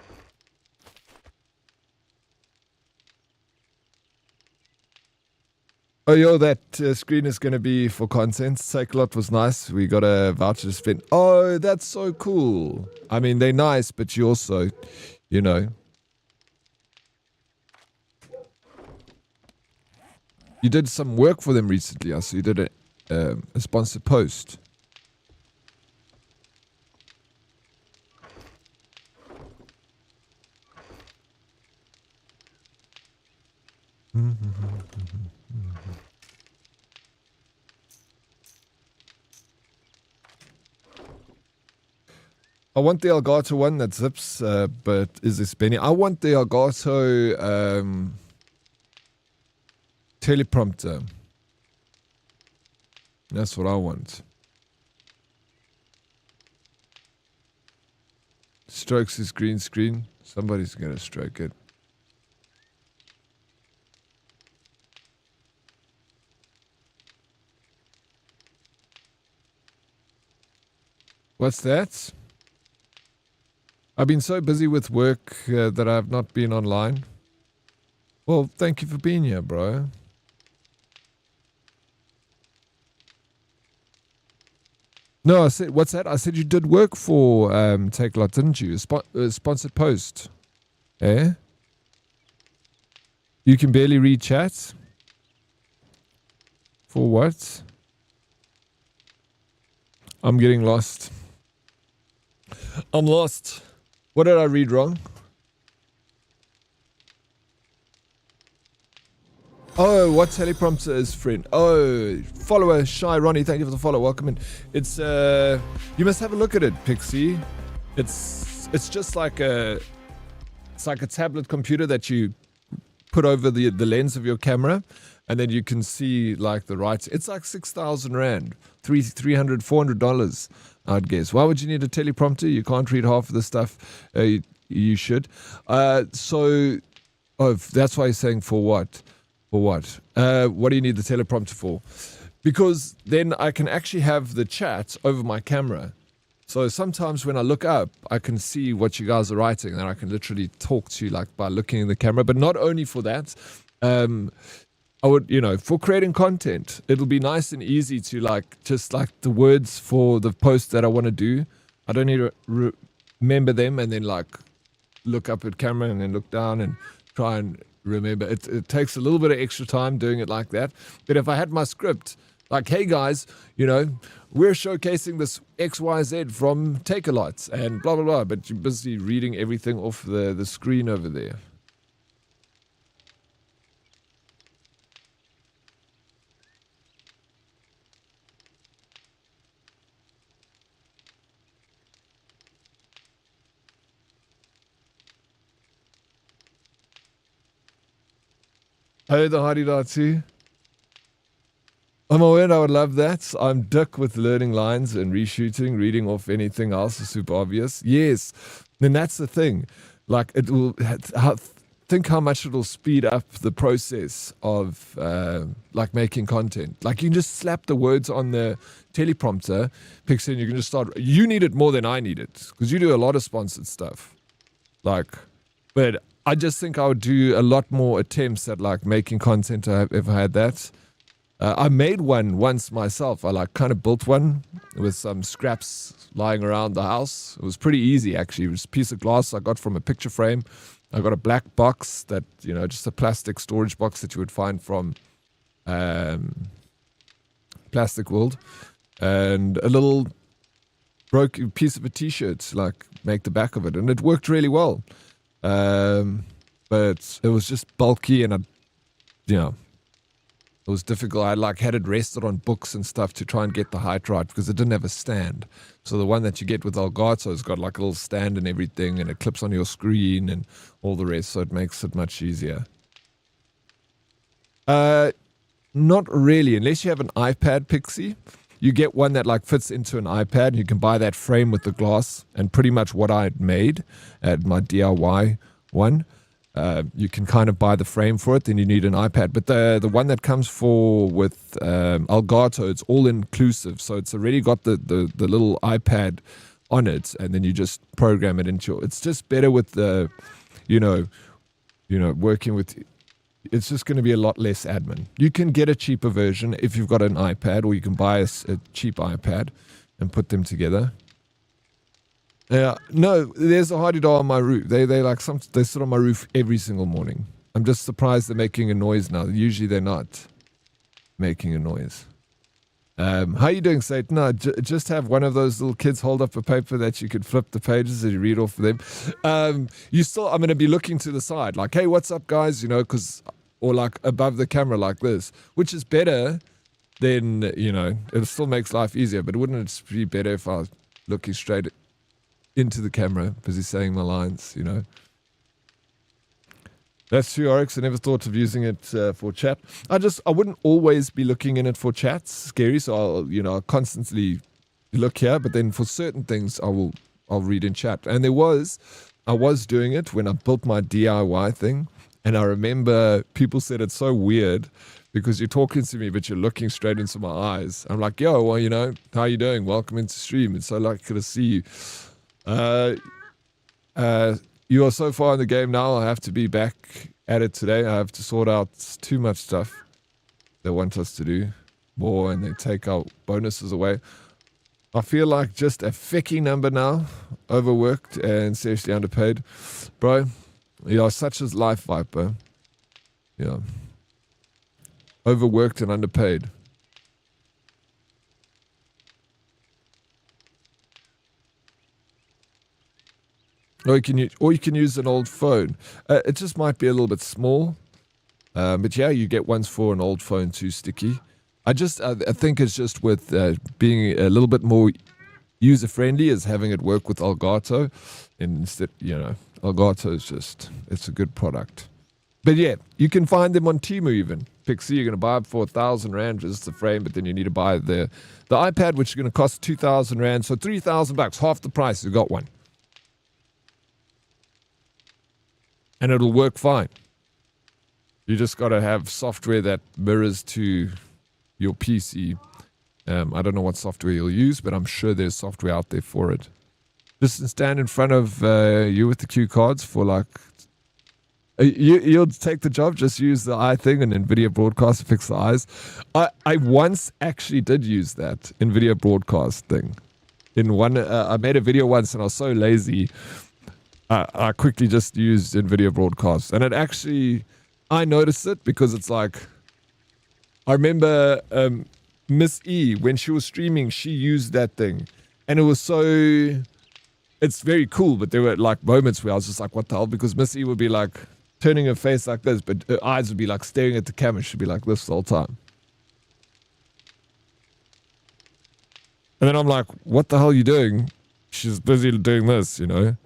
Oh, yo, that screen is going to be for content. Takealot was nice. We got a voucher to spend. Oh, that's so cool. I mean, they're nice, but you also, you know. You did some work for them recently. I saw you did a sponsored post. I want the Elgato one that zips, but is this Benny? I want the Elgato teleprompter. That's what I want. Strokes his green screen. Somebody's going to stroke it. What's that? I've been so busy with work that I've not been online. Well, thank you for being here, bro. No, I said, what's that? I said you did work for Takealot, didn't you? Sponsored post. Eh? You can barely read chat? For what? I'm getting lost. I'm lost. What did I read wrong? Oh, what teleprompter is, friend? Oh, follower Shy Ronnie, thank you for the follow. Welcome in. It's you must have a look at it, Pixie. It's just like a tablet computer that you put over the lens of your camera, and then you can see like the right. It's like 6,000 rand, $300-400. I'd guess. Why would you need a teleprompter? You can't read half of the stuff. You should. That's why you're saying for what? For what? What do you need the teleprompter for? Because then I can actually have the chat over my camera. So sometimes when I look up, I can see what you guys are writing, and I can literally talk to you like by looking in the camera. But not only for that, I would, for creating content, it'll be nice and easy to just the words for the post that I want to do. I don't need to remember them and then look up at camera and then look down and try and remember. It takes a little bit of extra time doing it like that. But if I had my script, like, hey guys, we're showcasing this XYZ from Takealot and blah, blah, blah. But you're busy reading everything off the screen over there. Hey, the Haridati. I'm aware I would love that. I'm dick with learning lines and reshooting, reading off anything else is super obvious. Yes, then that's the thing. It will think how much it will speed up the process of making content. You can just slap the words on the teleprompter, Pixie, and you can just start. You need it more than I need it because you do a lot of sponsored stuff. But I just think I would do a lot more attempts at making content if I had that. I made one once myself. I kind of built one with some scraps lying around the house. It was pretty easy actually. It was a piece of glass I got from a picture frame. I got a black box that, just a plastic storage box that you would find from Plastic World, and a little broken piece of a t-shirt to make the back of it, and it worked really well. But it was just bulky, and it was difficult. I had it rested on books and stuff to try and get the height right because it didn't have a stand. So the one that you get with Elgato has got a little stand and everything, and it clips on your screen and all the rest, so it makes it much easier. Not really, unless you have an iPad, Pixie. You get one that fits into an iPad, and you can buy that frame with the glass, and pretty much what I had made at my DIY one. You can kind of buy the frame for it, then you need an iPad. But the one that comes with Elgato, it's all inclusive. So it's already got the little iPad on it, and then you just program it into it's just better with the, working with, it's just going to be a lot less admin. You can get a cheaper version if you've got an iPad, or you can buy a cheap iPad and put them together. Yeah, no, there's a Hardy doll on my roof. They sit on my roof every single morning. I'm just surprised they're making a noise now. Usually they're not making a noise. How you doing, Satan? No, just have one of those little kids hold up a paper that you could flip the pages and you read off of them. I'm going to be looking to the side, like, hey, what's up, guys? You know, or like above the camera like this, which is better than, you know, it still makes life easier, but wouldn't it be better if I was looking straight into the camera, busy saying my lines, you know? That's true, Oryx. I never thought of using it for chat. I wouldn't always be looking in it for chats. Scary, so I'll constantly look here. But then for certain things, I'll read in chat. And I was doing it when I built my DIY thing. And I remember people said it's so weird because you're talking to me, but you're looking straight into my eyes. I'm like, yo, well, you know, how you doing? Welcome into stream. It's so lucky to see you. You are so far in the game now, I have to be back at it today. I have to sort out too much stuff they want us to do more, and they take our bonuses away. I feel like just a fecky number now, overworked and seriously underpaid. Bro, such as life, Viper. Yeah. Overworked and underpaid. Or you can use an old phone. It just might be a little bit small. But yeah, you get ones for an old phone too, Sticky. I think it's just with being a little bit more user-friendly is having it work with Elgato. Instead, Elgato is just, it's a good product. But yeah, you can find them on Temu even. Pixie, you're going to buy it for 1,000 Rand, just the frame, but then you need to buy the iPad, which is going to cost 2,000 Rand. So 3,000 bucks, half the price, you got one. And it'll work fine. You just got to have software that mirrors to your PC. I don't know what software you'll use, but I'm sure there's software out there for it. Just stand in front of you with the cue cards for like... You'll take the job, just use the eye thing and NVIDIA Broadcast to fix the eyes. I once actually did use that NVIDIA Broadcast thing. I made a video once and I was so lazy... I quickly just used NVIDIA Broadcast. And it actually, I noticed it because it's like, I remember Miss E, when she was streaming, she used that thing. And it was it's very cool, but there were like moments where I was just like, what the hell? Because Miss E would be like turning her face like this, but her eyes would be like staring at the camera. She'd be like this the whole time. And then I'm like, what the hell are you doing? She's busy doing this, you know?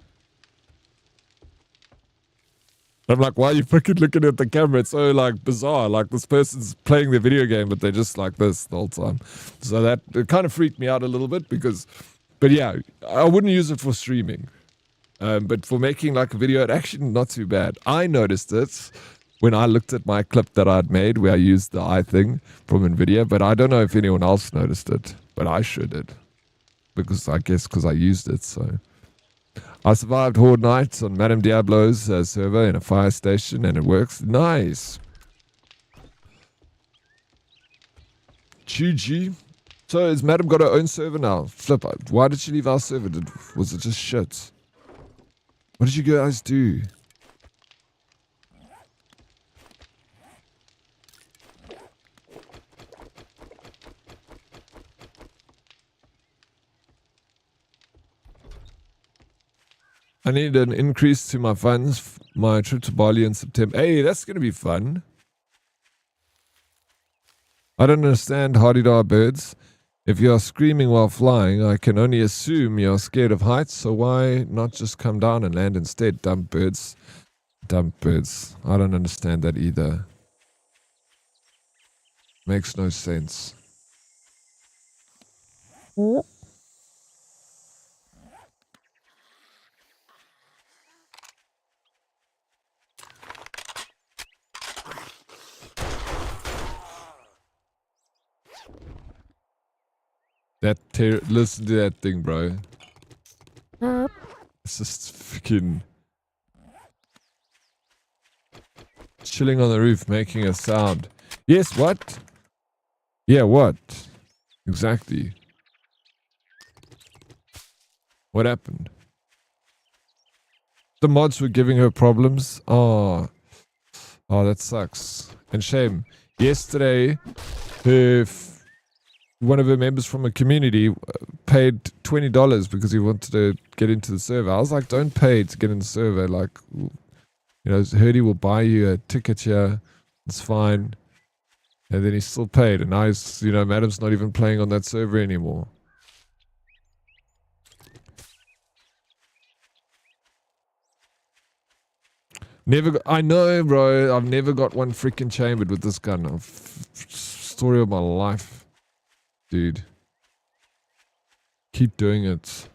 I'm like, why are you freaking looking at the camera? It's so like bizarre. Like this person's playing their video game, but they're just like this the whole time. So it kind of freaked me out a little bit but yeah, I wouldn't use it for streaming. But for making like a video, it actually not too bad. I noticed it when I looked at my clip that I'd made where I used the eye thing from NVIDIA, but I don't know if anyone else noticed it, but I sure did. Because I used it, so... I survived Horde nights on Madame Diablo's server in a fire station, and it works. Nice. GG. So has Madame got her own server now? Flip. Why did she leave our server? Was it just shit? What did you guys do? I need an increase to my funds. My trip to Bali in September. Hey, that's going to be fun. I don't understand Hardy-Dar birds. If you are screaming while flying, I can only assume you're scared of heights, so why not just come down and land instead? Dumb birds. Dumb birds. I don't understand that either. Makes no sense. Listen to that thing, bro. It's just freaking... chilling on the roof, making a sound. Yes, what? Yeah, what? Exactly. What happened? The mods were giving her problems. Oh, that sucks. And shame. Yesterday, one of her members from a community paid $20 because he wanted to get into the server. I was like, don't pay to get in the server. Like, Herde will buy you a ticket here. It's fine. And then he still paid. And now he's, Madam's not even playing on that server anymore. I know, bro. I've never got one freaking chambered with this gun. Story of my life. Dude. Keep doing it.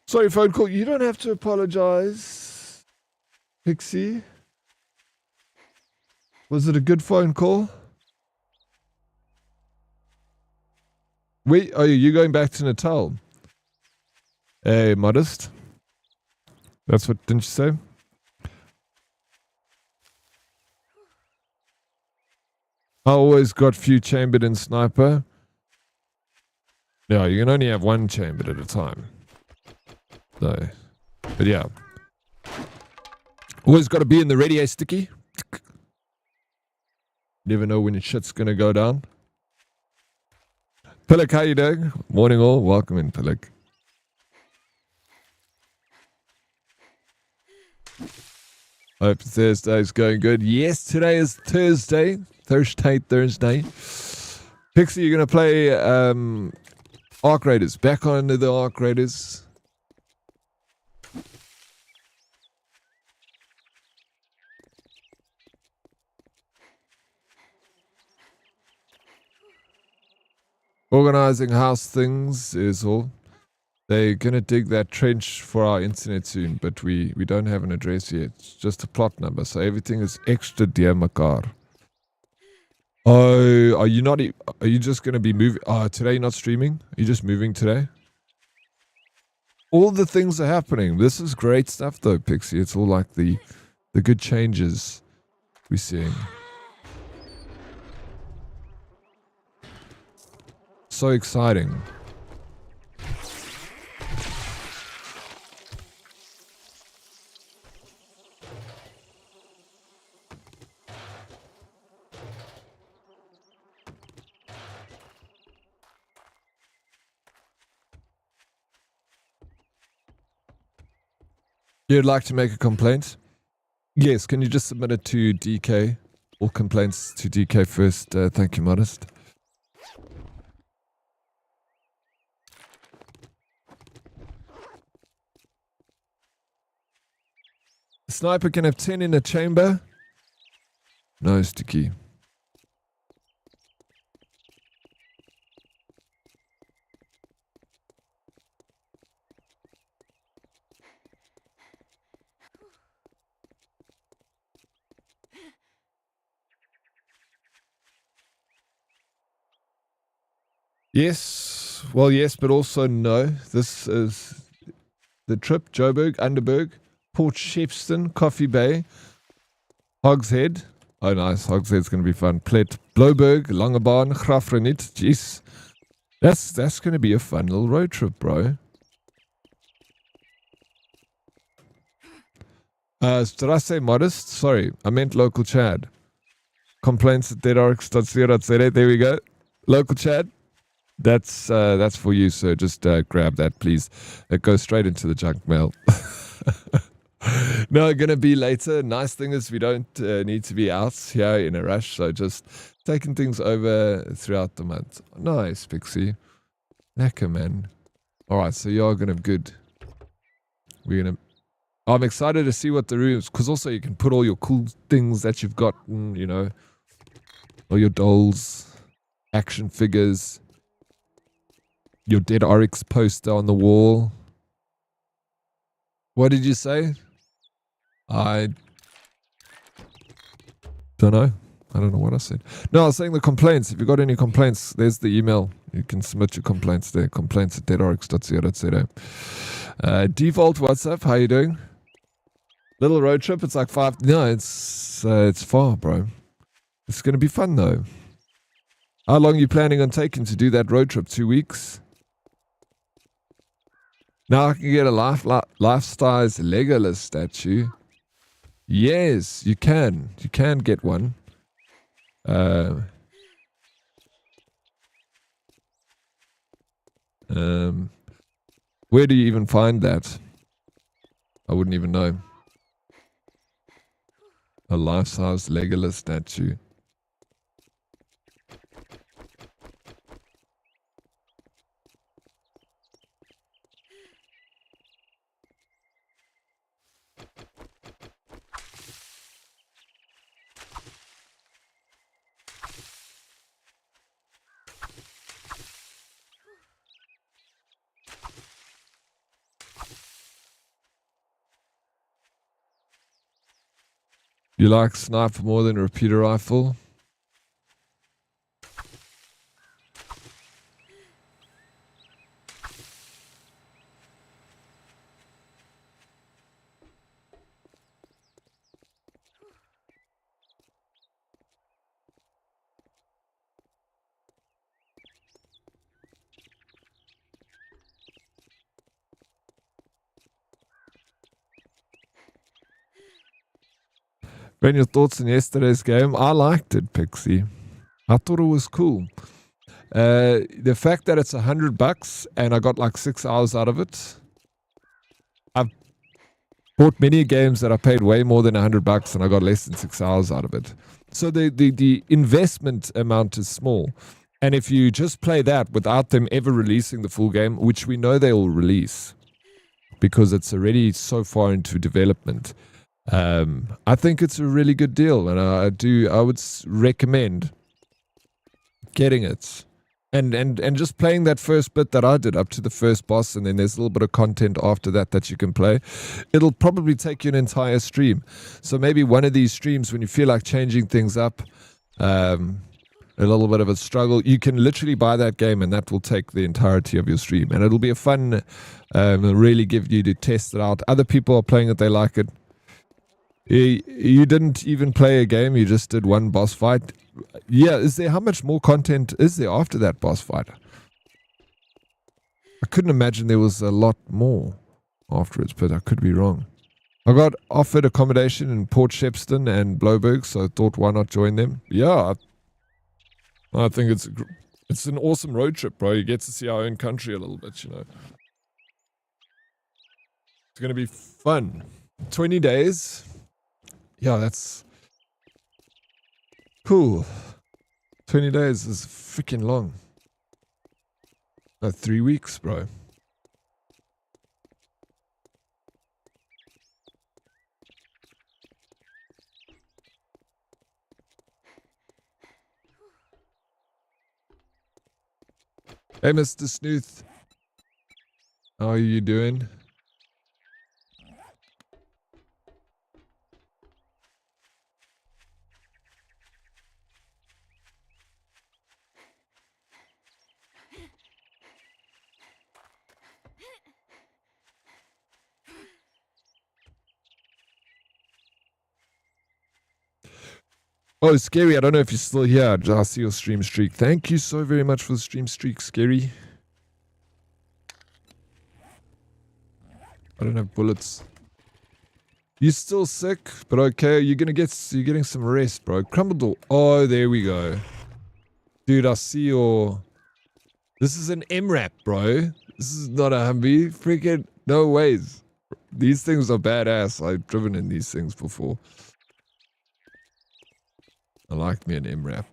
Sorry, phone call. You don't have to apologize, Pixie. Was it a good phone call? Wait, are you going back to Natal? Hey, Modest. That's what, didn't you say? I always got few chambered in sniper. No, you can only have one chambered at a time. So, but yeah. Always got to be in the ready, sticky. Never know when your shit's going to go down. Pillock, how you doing? Morning all. Welcome in, Pillock. Hope Thursday's going good. Yes, today is Thursday. Thursday. Pixie, you're going to play Arc Raiders. Back onto the Arc Raiders. Organizing house things is all. They're gonna dig that trench for our internet soon, but we don't have an address yet. It's just a plot number, so everything is extra dear Makar. Oh, are you just gonna be moving? Today you're not streaming? Are you just moving today? All the things are happening. This is great stuff though, Pixie. It's all like the good changes we're seeing. So exciting. You'd like to make a complaint? Yes, can you just submit it to DK? All complaints to DK first. Thank you, Modest. A sniper can have 10 in a chamber. No, Sticky. Yes, well, yes, but also no. This is the trip: Joburg, Underberg, Port Shepstone, Coffee Bay, Hogshead. Oh, nice. Hogshead's going to be fun. Plet, Bloberg, Langebaan, Grafrenit. Jeez. That's going to be a fun little road trip, bro. Did I say Modest? Sorry, I meant local Chad. Complaints at deadoryx.co.za. There we go. Local Chad. That's for you, sir. Just grab that, please. It goes straight into the junk mail. No, gonna be later. Nice thing is we don't need to be out here in a rush, so just taking things over throughout the month. Nice, Pixie. Lekker, man. Alright, so you're gonna have good. I'm excited to see what the rooms, because also you can put all your cool things that you've gotten, you know, all your dolls, action figures, your Dead Oryx poster on the wall. What did you say? I Don't know. I don't know what I said. No, I was saying the complaints. If you've got any complaints, there's the email. You can submit your complaints there. complaints@deadoryx.co.za. Default, what's up? How you doing? Little road trip. It's like 5. No, it's far, bro. It's going to be fun, though. How long are you planning on taking to do that road trip? 2 weeks? Now I can get a life-size Legolas statue. Yes, you can. You can get one. Where do you even find that? I wouldn't even know. A life-size Legolas statue. You like sniper more than a repeater rifle? Ben, your thoughts on yesterday's game? I liked it, Pixie. I thought it was cool. The fact that it's $100 and I got like 6 hours out of it. I've bought many games that I paid way more than $100 and I got less than 6 hours out of it. So the investment amount is small. And if you just play that without them ever releasing the full game, which we know they will release because it's already so far into development, I think it's a really good deal, and I would recommend getting it, and just playing that first bit that I did up to the first boss, and then there's a little bit of content after that you can play. It'll probably take you an entire stream, so maybe one of these streams when you feel like changing things up, a little bit of a struggle, you can literally buy that game, and that will take the entirety of your stream, and it'll be a fun, really give you to test it out. Other people are playing it, they like it. You didn't even play a game, you just did one boss fight. Yeah, how much more content is there after that boss fight? I couldn't imagine there was a lot more afterwards, but I could be wrong. I got offered accommodation in Port Shepstone and Bloberg, so I thought, why not join them? Yeah, I think it's an awesome road trip, bro. You get to see our own country a little bit, you know. It's going to be fun. 20 days. Yeah, that's cool. 20 days is freaking long. 3 weeks, bro. Hey, Mr. Snooth. How are you doing? Oh, Scary, I don't know if you're still here. I see your stream streak. Thank you so very much for the stream streak, Scary. I don't have bullets. You still sick, but okay. You're getting some rest, bro. Crumbledore. Oh, there we go. Dude, I see your... This is an MRAP, bro. This is not a Humvee. Freaking no ways. These things are badass. I've driven in these things before. I like me an MRAP.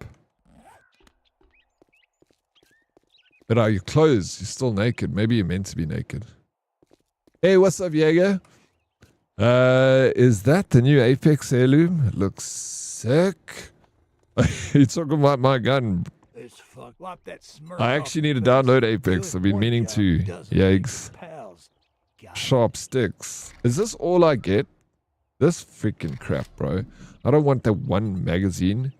But are you clothes? You're still naked. Maybe you're meant to be naked. Hey, what's up, Jaeger? Is that the new Apex heirloom? It looks sick. You're talking about my gun. I actually need to download Apex. I've been meaning to. Yikes. Sharp sticks. Is this all I get? This freaking crap, bro. I don't want that one magazine.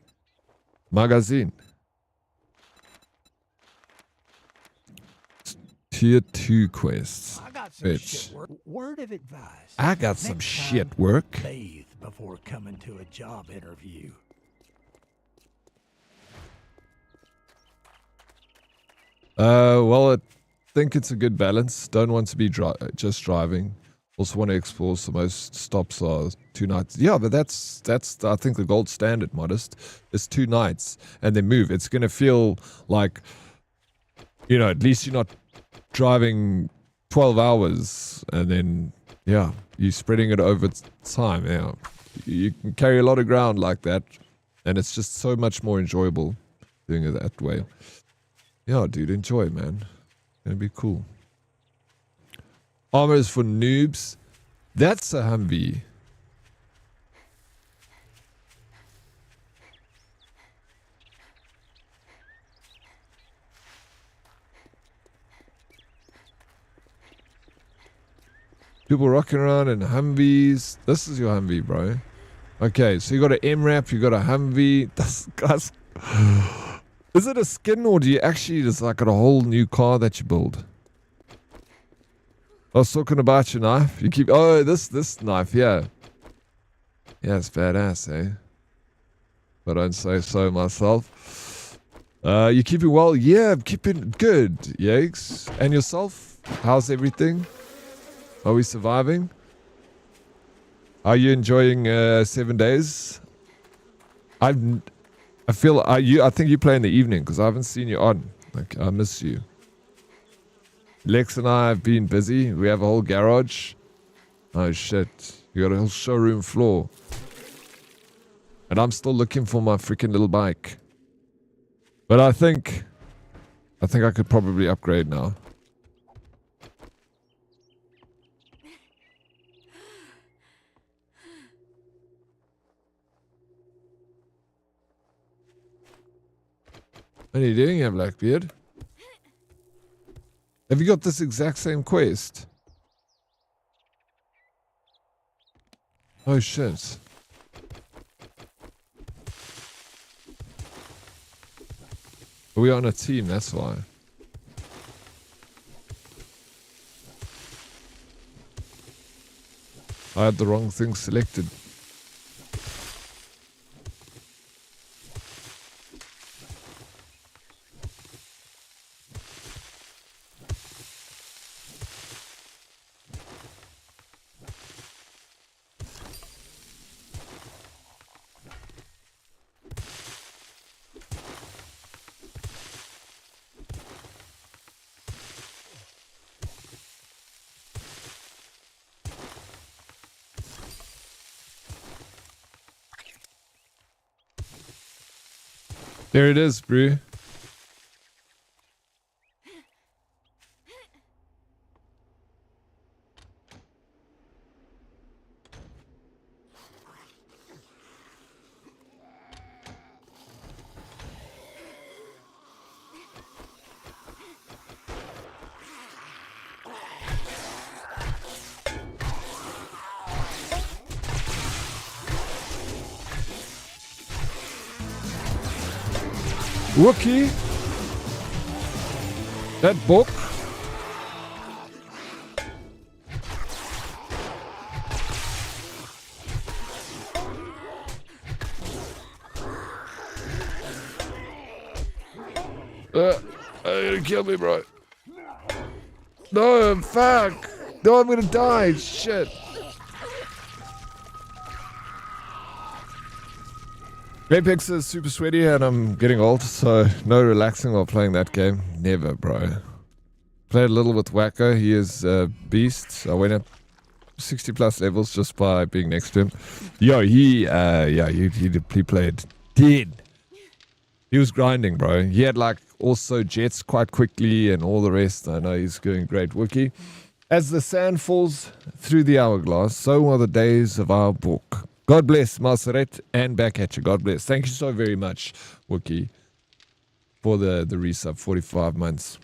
Tier 2 quests. I got some Bitch. shit work. Word of advice. I got some Next shit time, work. Bathe before coming to a job interview. Well, I think it's a good balance. Don't want to be just driving. Also want to explore, so most stops are 2 nights. Yeah, but that's I think the gold standard, Modest. It's 2 nights and then move. It's going to feel like, you know, at least you're not driving 12 hours and then, yeah, you're spreading it over time. Yeah, you can carry a lot of ground like that, and it's just so much more enjoyable doing it that way. Yeah, dude, enjoy, man. It's gonna be cool. Armor is for noobs. That's a Humvee. People rocking around in Humvees. This is your Humvee, bro. Okay, so you got an MRAP, you got a Humvee. That's is it a skin, or do you actually just like got a whole new car that you build? I was talking about your knife. You keep this knife, yeah. Yeah, it's badass, eh? If I don't say so myself. You keep it well? Yeah, I'm keeping good, Yakes. And yourself? How's everything? Are we surviving? Are you enjoying 7 days? I think you play in the evening because I haven't seen you on. Like, I miss you. Lex and I have been busy. We have a whole garage. Oh shit. You got a whole showroom floor. And I'm still looking for my freaking little bike. But I think I could probably upgrade now. What are you doing here, Blackbeard? Have you got this exact same quest? Oh shit. Are we on a team? That's why. I had the wrong thing selected. There it is, bro. Wookie. That book. You're gonna kill me, bro. No, fuck. No, I'm gonna die. Shit. Apex is super sweaty and I'm getting old, so no relaxing while playing that game. Never, bro. Played a little with Wacko. He is a beast. I went up 60 plus levels just by being next to him. Yo, he played dead. He was grinding, bro. He had like also jets quite quickly and all the rest. I know he's doing great. Wookie. As the sand falls through the hourglass, so are the days of our book. God bless, Maseret, and back at you. God bless. Thank you so very much, Wookie, for the resub, 45 months.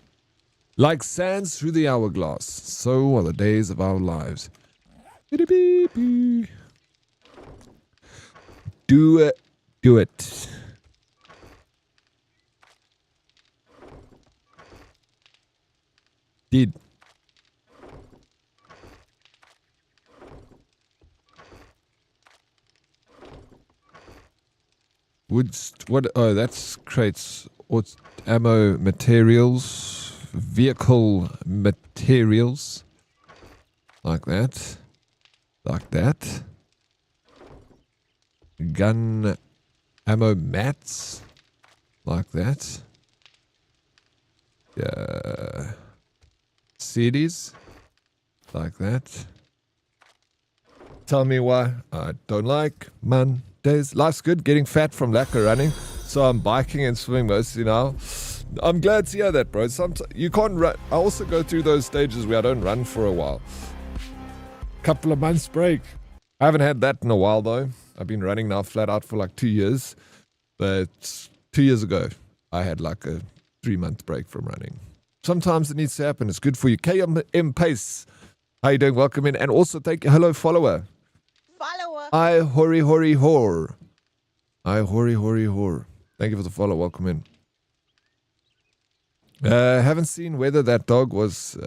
Like sands through the hourglass, so are the days of our lives. Do it. Do it. Did. Woods. What? Oh, that's crates. Ammo materials. Vehicle materials. Like that. Like that. Gun ammo mats. Like that. Yeah. CDs. Like that. Tell me why I don't like Mondays. Life's good, getting fat from lack of running. So I'm biking and swimming mostly now. I'm glad to hear that, bro. Sometimes you can't run. I also go through those stages where I don't run for a while. Couple of months break. I haven't had that in a while though. I've been running now flat out for like 2 years. But 2 years ago, I had like a 3-month break from running. Sometimes it needs to happen. It's good for you. KM Pace. How you doing? Welcome in. And also thank you. Hello, follower. I hori hori hor. I hori hori hor. Thank you for the follow. Welcome in. Haven't seen whether that dog was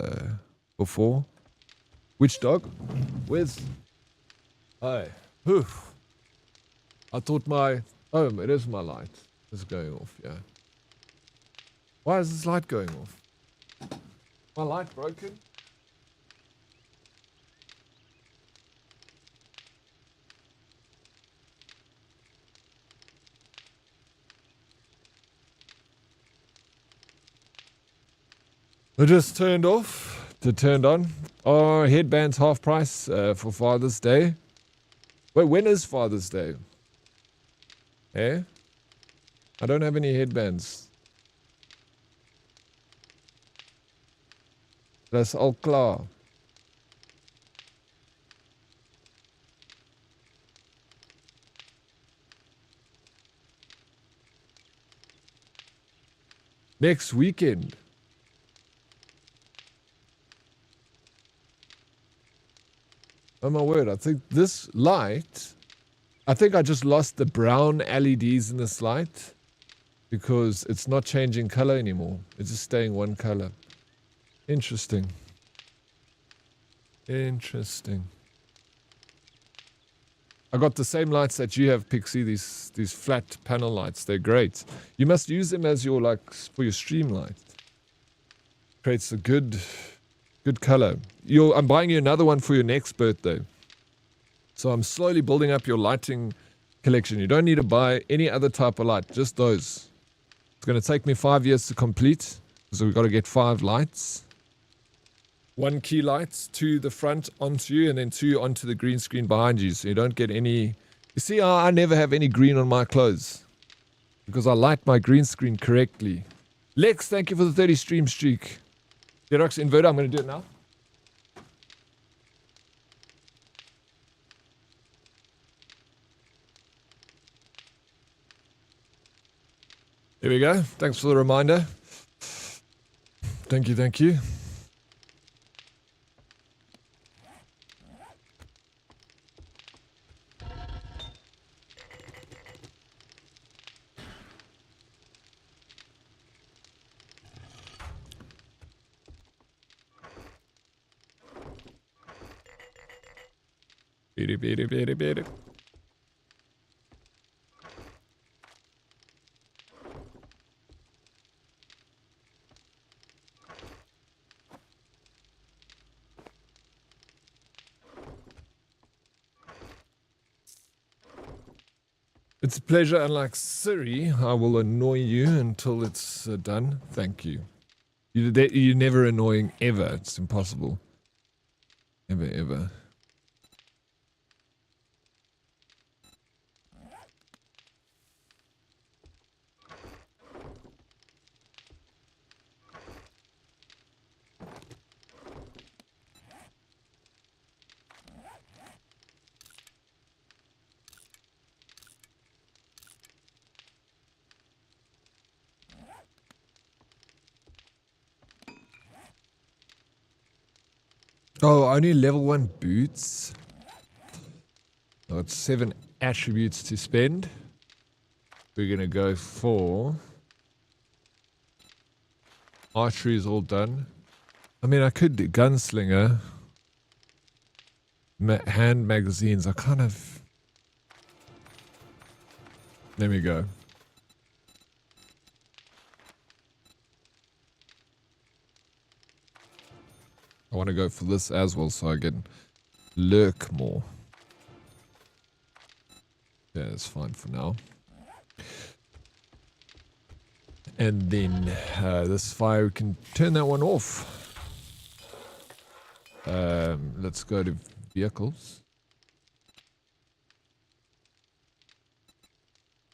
before. Which dog? Where's... Hi. Whew. I thought my... Oh, it is my light. It's going off, yeah. Why is this light going off? My light broken? It just turned off to turned on. Oh, headbands half price for Father's Day. Wait, when is Father's Day? Eh? I don't have any headbands. That's all klar. Next weekend. Oh my word, I think this light... I think I just lost the brown LEDs in this light because it's not changing color anymore. It's just staying one color. Interesting. Interesting. I got the same lights that you have, Pixie, these flat panel lights. They're great. You must use them as your, like, for your stream light. Creates a good color. I'm buying you another one for your next birthday. So I'm slowly building up your lighting collection. You don't need to buy any other type of light, just those. It's going to take me 5 years to complete. So we've got to get 5 lights. 1 key light to the front onto you, and then 2 onto the green screen behind you. So you don't get any... You see, I never have any green on my clothes. Because I light my green screen correctly. Lex, thank you for the 30 stream streak. Dead Oryx inverter, I'm going to do it now. There we go. Thanks for the reminder. Thank you, thank you. Beat it. It's a pleasure, unlike Siri, I will annoy you until it's done. Thank you. You're never annoying, ever. It's impossible. Ever, ever. Oh, only level 1 boots. Oh, it's 7 attributes to spend. We're going to go for... Archery is all done. I mean, I could do gunslinger. Hand magazines, I kind of... There we go. I want to go for this as well so I can lurk more. Yeah, it's fine for now. And then this fire, we can turn that one off. Let's go to vehicles.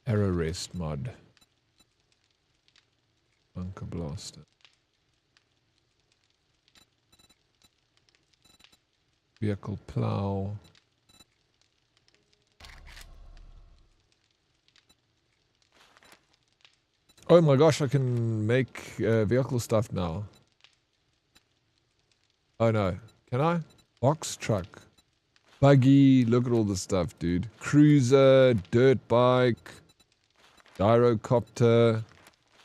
Arrow rest mod. Bunker blaster. Vehicle plow. Oh my gosh, I can make vehicle stuff now. Oh no, can I? Box truck. Buggy, look at all this stuff, dude. Cruiser, dirt bike, gyrocopter,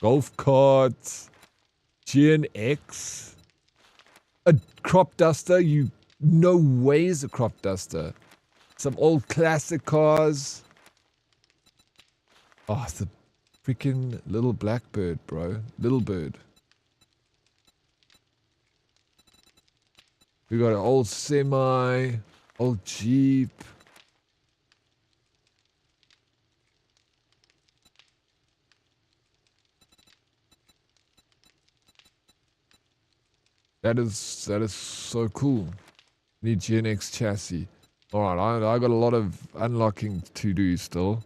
golf cart, GNX, a crop duster. No way is a crop duster. Some old classic cars. Oh, the freaking little blackbird, bro. Little bird. We got an old semi, old Jeep. That is so cool. Need GNX chassis. Alright, I got a lot of unlocking to do still.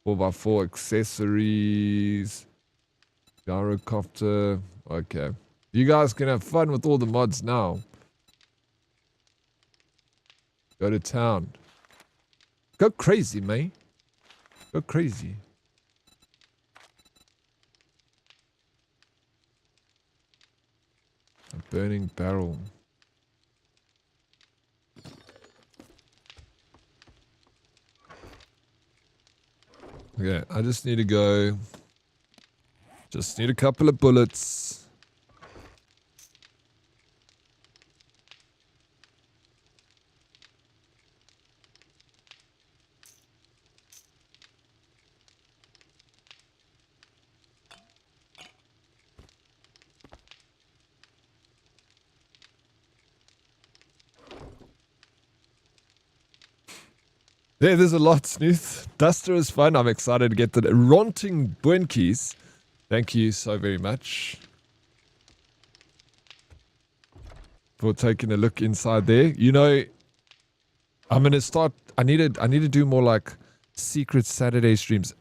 4x4 accessories. Gyrocopter. Okay. You guys can have fun with all the mods now. Go to town. Go crazy, mate. Go crazy. A burning barrel. Okay, I just need to go. Just need a couple of bullets. There's a lot, Snooth. Duster is fun. I'm excited to get the Ronting Buenkeys. Thank you so very much for taking a look inside there. You know, I'm gonna start. I need to do more like secret Saturday streams.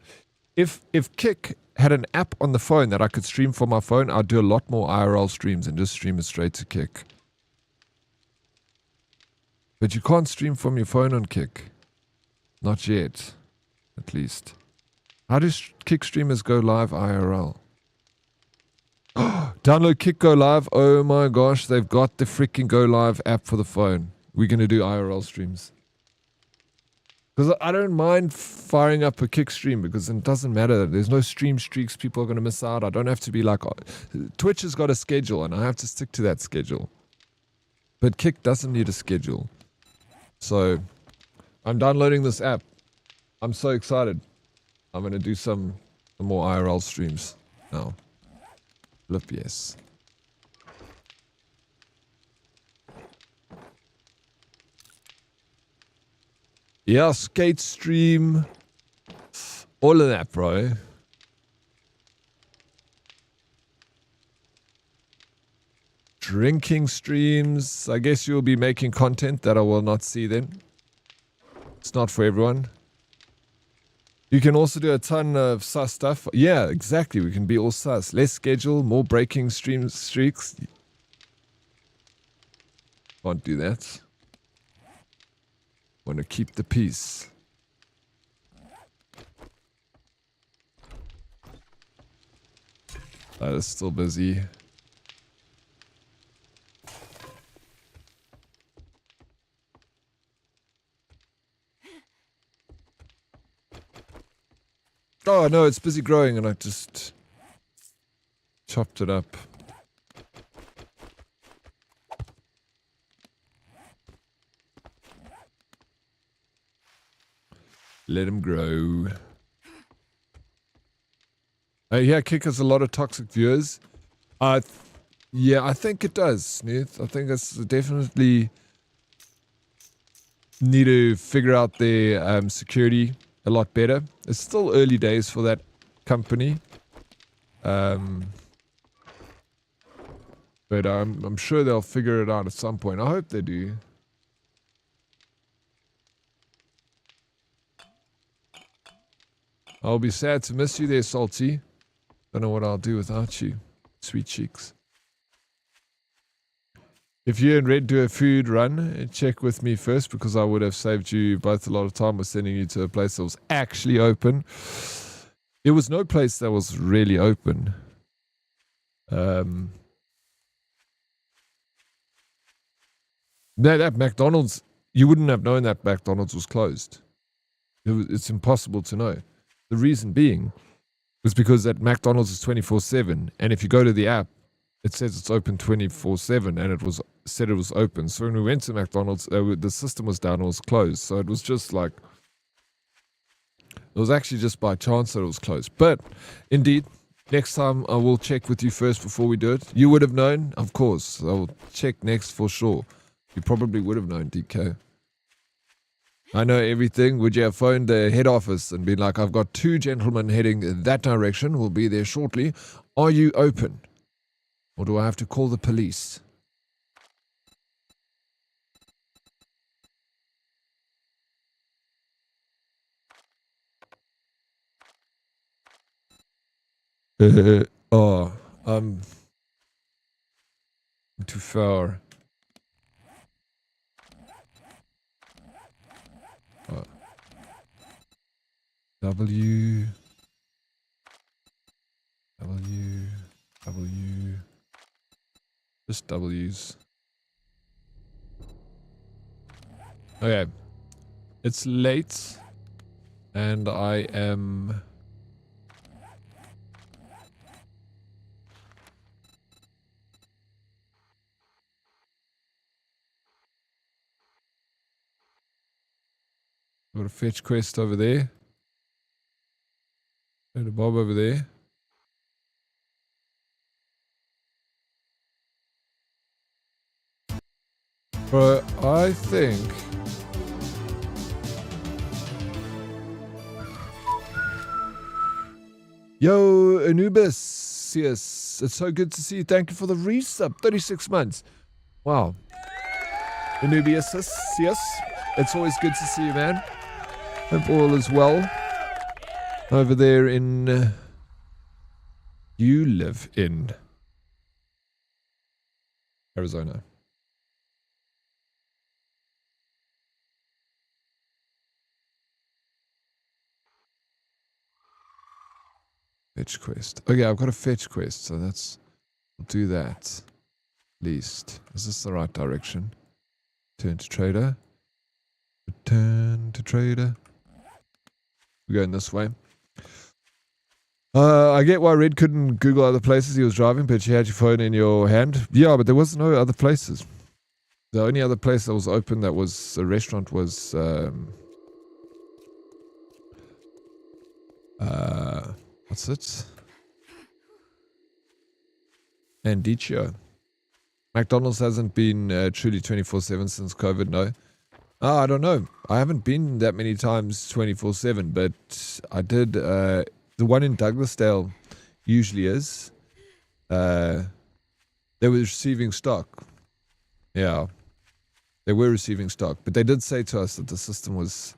If Kick had an app on the phone that I could stream from my phone, I'd do a lot more IRL streams and just stream it straight to Kick. But you can't stream from your phone on Kick. Not yet, at least. How do Kick streamers go live IRL? Download Kick Go Live. Oh my gosh, they've got the freaking Go Live app for the phone. We're going to do IRL streams. Because I don't mind firing up a Kick stream because it doesn't matter. There's no stream streaks people are going to miss out. I don't have to be like... Twitch has got a schedule and I have to stick to that schedule. But Kick doesn't need a schedule. So... I'm downloading this app. I'm so excited. I'm going to do some more IRL streams now. Flip yes. Yeah, skate stream. All of that, bro. Drinking streams. I guess you'll be making content that I will not see then. It's not for everyone. You can also do a ton of sus stuff. Yeah, exactly. We can be all sus. Less schedule, more breaking streaks. Can't do that. Want to keep the peace. That is still busy. Oh, no, it's busy growing and I just chopped it up. Let him grow. Yeah, Kick has a lot of toxic viewers. Yeah, I think it does, Sneath. I think it's definitely need to figure out their security a lot better. It's still early days for that company. But I'm sure they'll figure it out at some point. I hope they do. I'll be sad to miss you there, Salty. Don't know what I'll do without you, sweet cheeks. If you and Red do a food run, check with me first because I would have saved you both a lot of time with sending you to a place that was actually open. There was no place that was really open. No, that McDonald's, you wouldn't have known that McDonald's was closed. It's impossible to know. The reason being is because that McDonald's is 24/7, and if you go to the app, it says it's open 24/7, and it was said it was open. So when we went to McDonald's, the system was down, it was closed. So it was just like, it was actually just by chance that it was closed. But indeed, next time I will check with you first before we do it. You would have known, of course. I will check next for sure. You probably would have known, DK. I know everything. Would you have phoned the head office and been like, I've got 2 gentlemen heading in that direction. We'll be there shortly. Are you open? Or do I have to call the police? I'm too far. W. Just W's. Okay. It's late. And I am... got a fetch quest over there. And a Bob over there. Bro, I think... Yo, Anubis. Yes, it's so good to see you. Thank you for the resub. 36 months. Wow. Anubius, yes. It's always good to see you, man. Hope all is well. Over there in... you live in... Arizona. Fetch quest. Okay, I've got a fetch quest, so that's... I'll do that. At least. Is this the right direction? Turn to trader. Return to trader. We're going this way. I get why Red couldn't Google other places he was driving, but you had your phone in your hand. Yeah, but there was no other places. The only other place that was open that was a restaurant was... what's it? Andicio. McDonald's hasn't been truly 24/7 since COVID, no. Oh, I don't know. I haven't been that many times 24/7, but I did. The one in Douglasdale usually is. They were receiving stock. Yeah. They were receiving stock, but they did say to us that the system was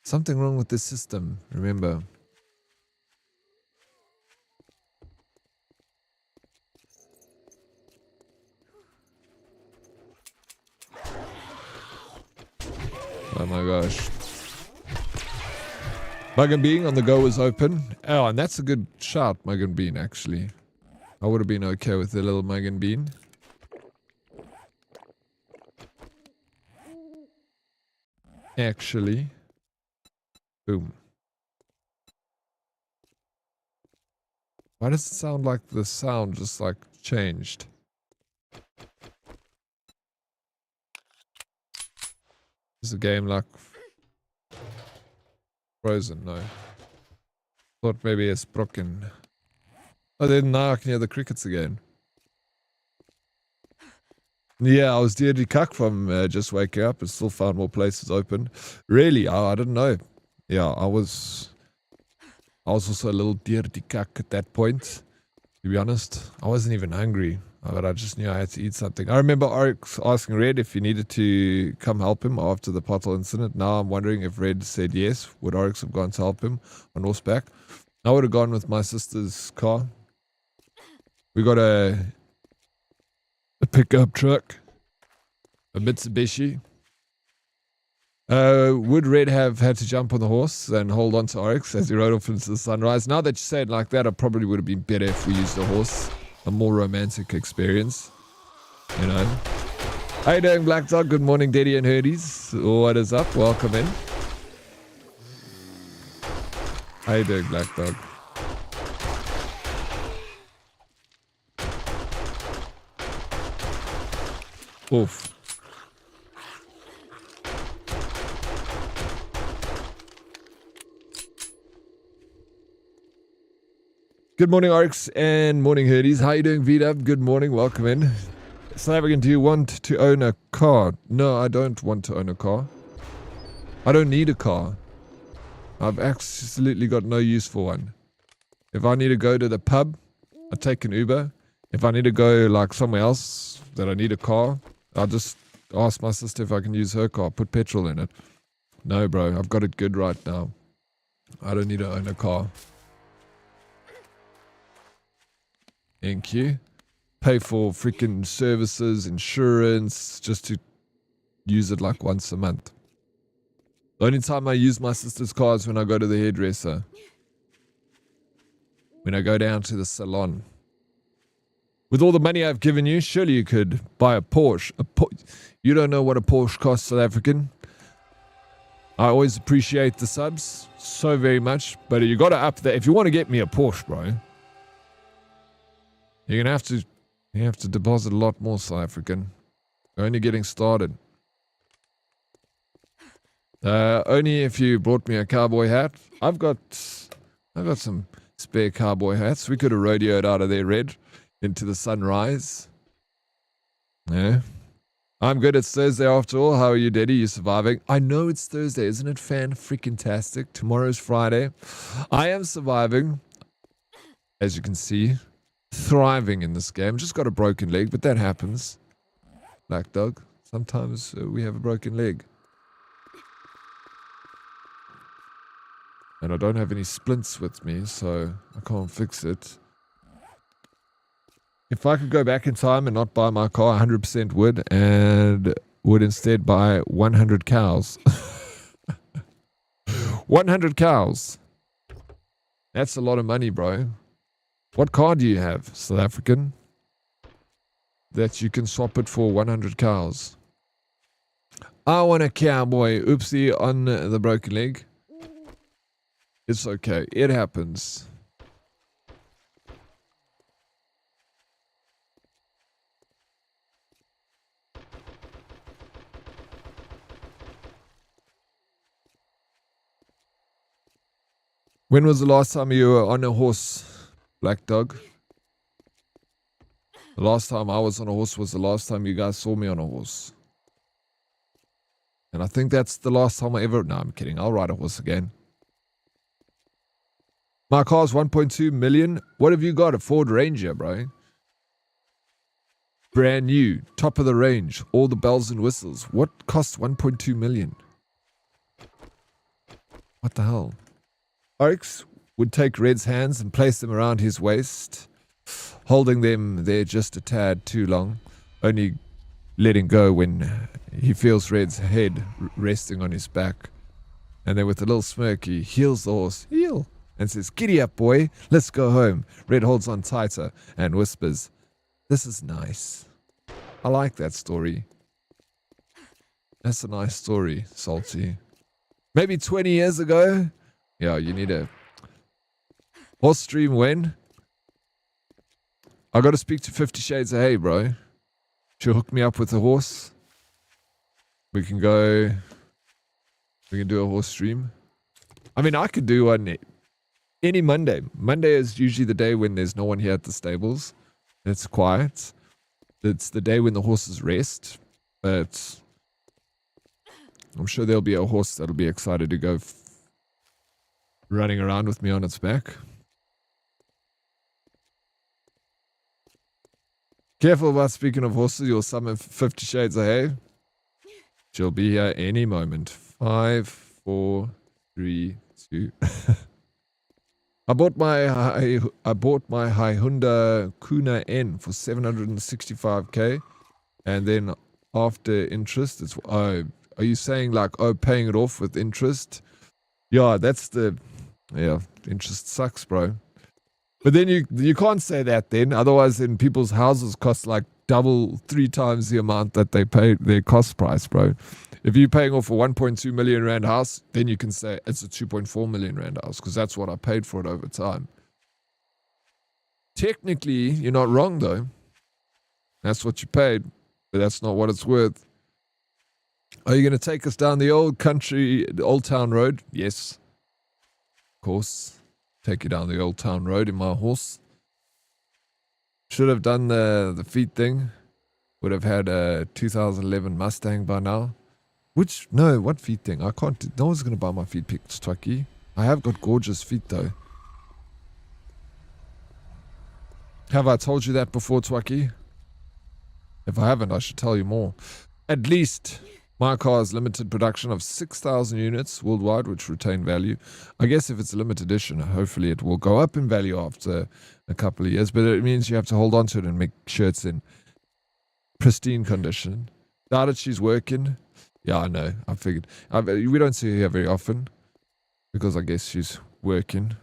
something wrong with the system, remember. Oh my gosh. Mug and Bean on the go is open. Oh, and that's a good shot, Mug and Bean, actually. I would have been okay with the little Mug and Bean. Actually. Boom. Why does it sound like the sound just like changed? Is the game like frozen? No. Thought maybe it's broken. Oh, then now I can hear the crickets again. Yeah, I was dearly cuck from just waking up and still found more places open. Really? I didn't know. Yeah, I was also a little dearly cuck at that point. To be honest, I wasn't even hungry, but I just knew I had to eat something. I remember Oryx asking Red if he needed to come help him after the pothole incident. Now I'm wondering if Red said yes, would Oryx have gone to help him on horseback? I would have gone with my sister's car. We got a pickup truck, a Mitsubishi. Would Red have had to jump on the horse and hold on to Oryx as he rode off into the sunrise? Now that you say it like that, it probably would have been better if we used a horse. A more romantic experience. You know. How you doing, Black Dog? Good morning, Daddy and Herdies. What is up? Welcome in. How you doing, Black Dog? Oof. Good morning, Oryx, and morning, Herdies. How you doing, V-Dub? Good morning. Welcome in. South African, do you want to own a car? No, I don't want to own a car. I don't need a car. I've absolutely got no use for one. If I need to go to the pub, I take an Uber. If I need to go like somewhere else that I need a car, I'll just ask my sister if I can use her car, put petrol in it. No, bro, I've got it good right now. I don't need to own a car. Thank you. Pay for freaking services, insurance, just to use it like once a month. The only time I use my sister's car is when I go to the hairdresser. When I go down to the salon. With all the money I've given you, surely you could buy a Porsche. You don't know what a Porsche costs, South African. I always appreciate the subs so very much, but you got to up there. If you want to get me a Porsche, bro, you're gonna have to deposit a lot more, South African. You're only getting started. Only if you brought me a cowboy hat. I've got some spare cowboy hats. We could have rodeoed out of there, Red, into the sunrise. Yeah. I'm good. It's Thursday after all. How are you, Daddy? You surviving? I know it's Thursday. Isn't it fan-freaking-tastic? Tomorrow's Friday. I am surviving, as you can see. Thriving in this game. Just got a broken leg, but that happens. Black Dog. Sometimes we have a broken leg. And I don't have any splints with me, so I can't fix it. If I could go back in time and not buy my car, 100% would, and would instead buy 100 cows. 100 cows. That's a lot of money, bro. What car do you have, South African, that you can swap it for 100 cows? I want a cowboy. Oopsie on the broken leg. It's okay. It happens. When was the last time you were on a horse, Black Dog? The last time I was on a horse was the last time you guys saw me on a horse. And I think that's the last time I ever... No, I'm kidding. I'll ride a horse again. My car's 1.2 million. What have you got? A Ford Ranger, bro. Brand new. Top of the range. All the bells and whistles. What costs 1.2 million? What the hell? Oryx would take Red's hands and place them around his waist, holding them there just a tad too long, only letting go when he feels Red's head resting on his back. And then with a little smirk, he heels the horse, heel, and says, "Giddy up, boy, let's go home." Red holds on tighter and whispers, "This is nice." I like that story. That's a nice story, Salty. Maybe 20 years ago. Yeah, you need a horse stream when? I got to speak to 50 Shades of Hay, bro. She'll hook me up with a horse. We can go. We can do a horse stream. I mean, I could do one any Monday. Monday is usually the day when there's no one here at the stables. It's quiet. It's the day when the horses rest. But I'm sure there'll be a horse that'll be excited to go running around with me on its back. Careful about speaking of horses. You'll summon 50 Shades of Hay. She'll be here any moment. 5, 4, 3, 2. I bought my Hyundai Kuna N for 765k, and then after interest, it's are you saying like paying it off with interest? Yeah, interest sucks, bro. But then you can't say that then, otherwise then people's houses cost like double, 3 times the amount that they paid their cost price, bro. If you're paying off a 1.2 million rand house, then you can say it's a 2.4 million rand house because that's what I paid for it over time. Technically, you're not wrong though. That's what you paid, but that's not what it's worth. Are you going to take us down the old town road? Yes. Of course. Take you down the old town road in my horse. Should have done the feet thing. Would have had a 2011 Mustang by now. What feet thing? I can't. No one's going to buy my feet pics, Twaki. I have got gorgeous feet though. Have I told you that before, Twaki? If I haven't, I should tell you more. At least my car has limited production of 6,000 units worldwide, which retain value. I guess if it's a limited edition, hopefully it will go up in value after a couple of years. But it means you have to hold on to it and make sure it's in pristine condition. Now that she's working. Yeah, I know. I figured. We don't see her here very often because I guess she's working.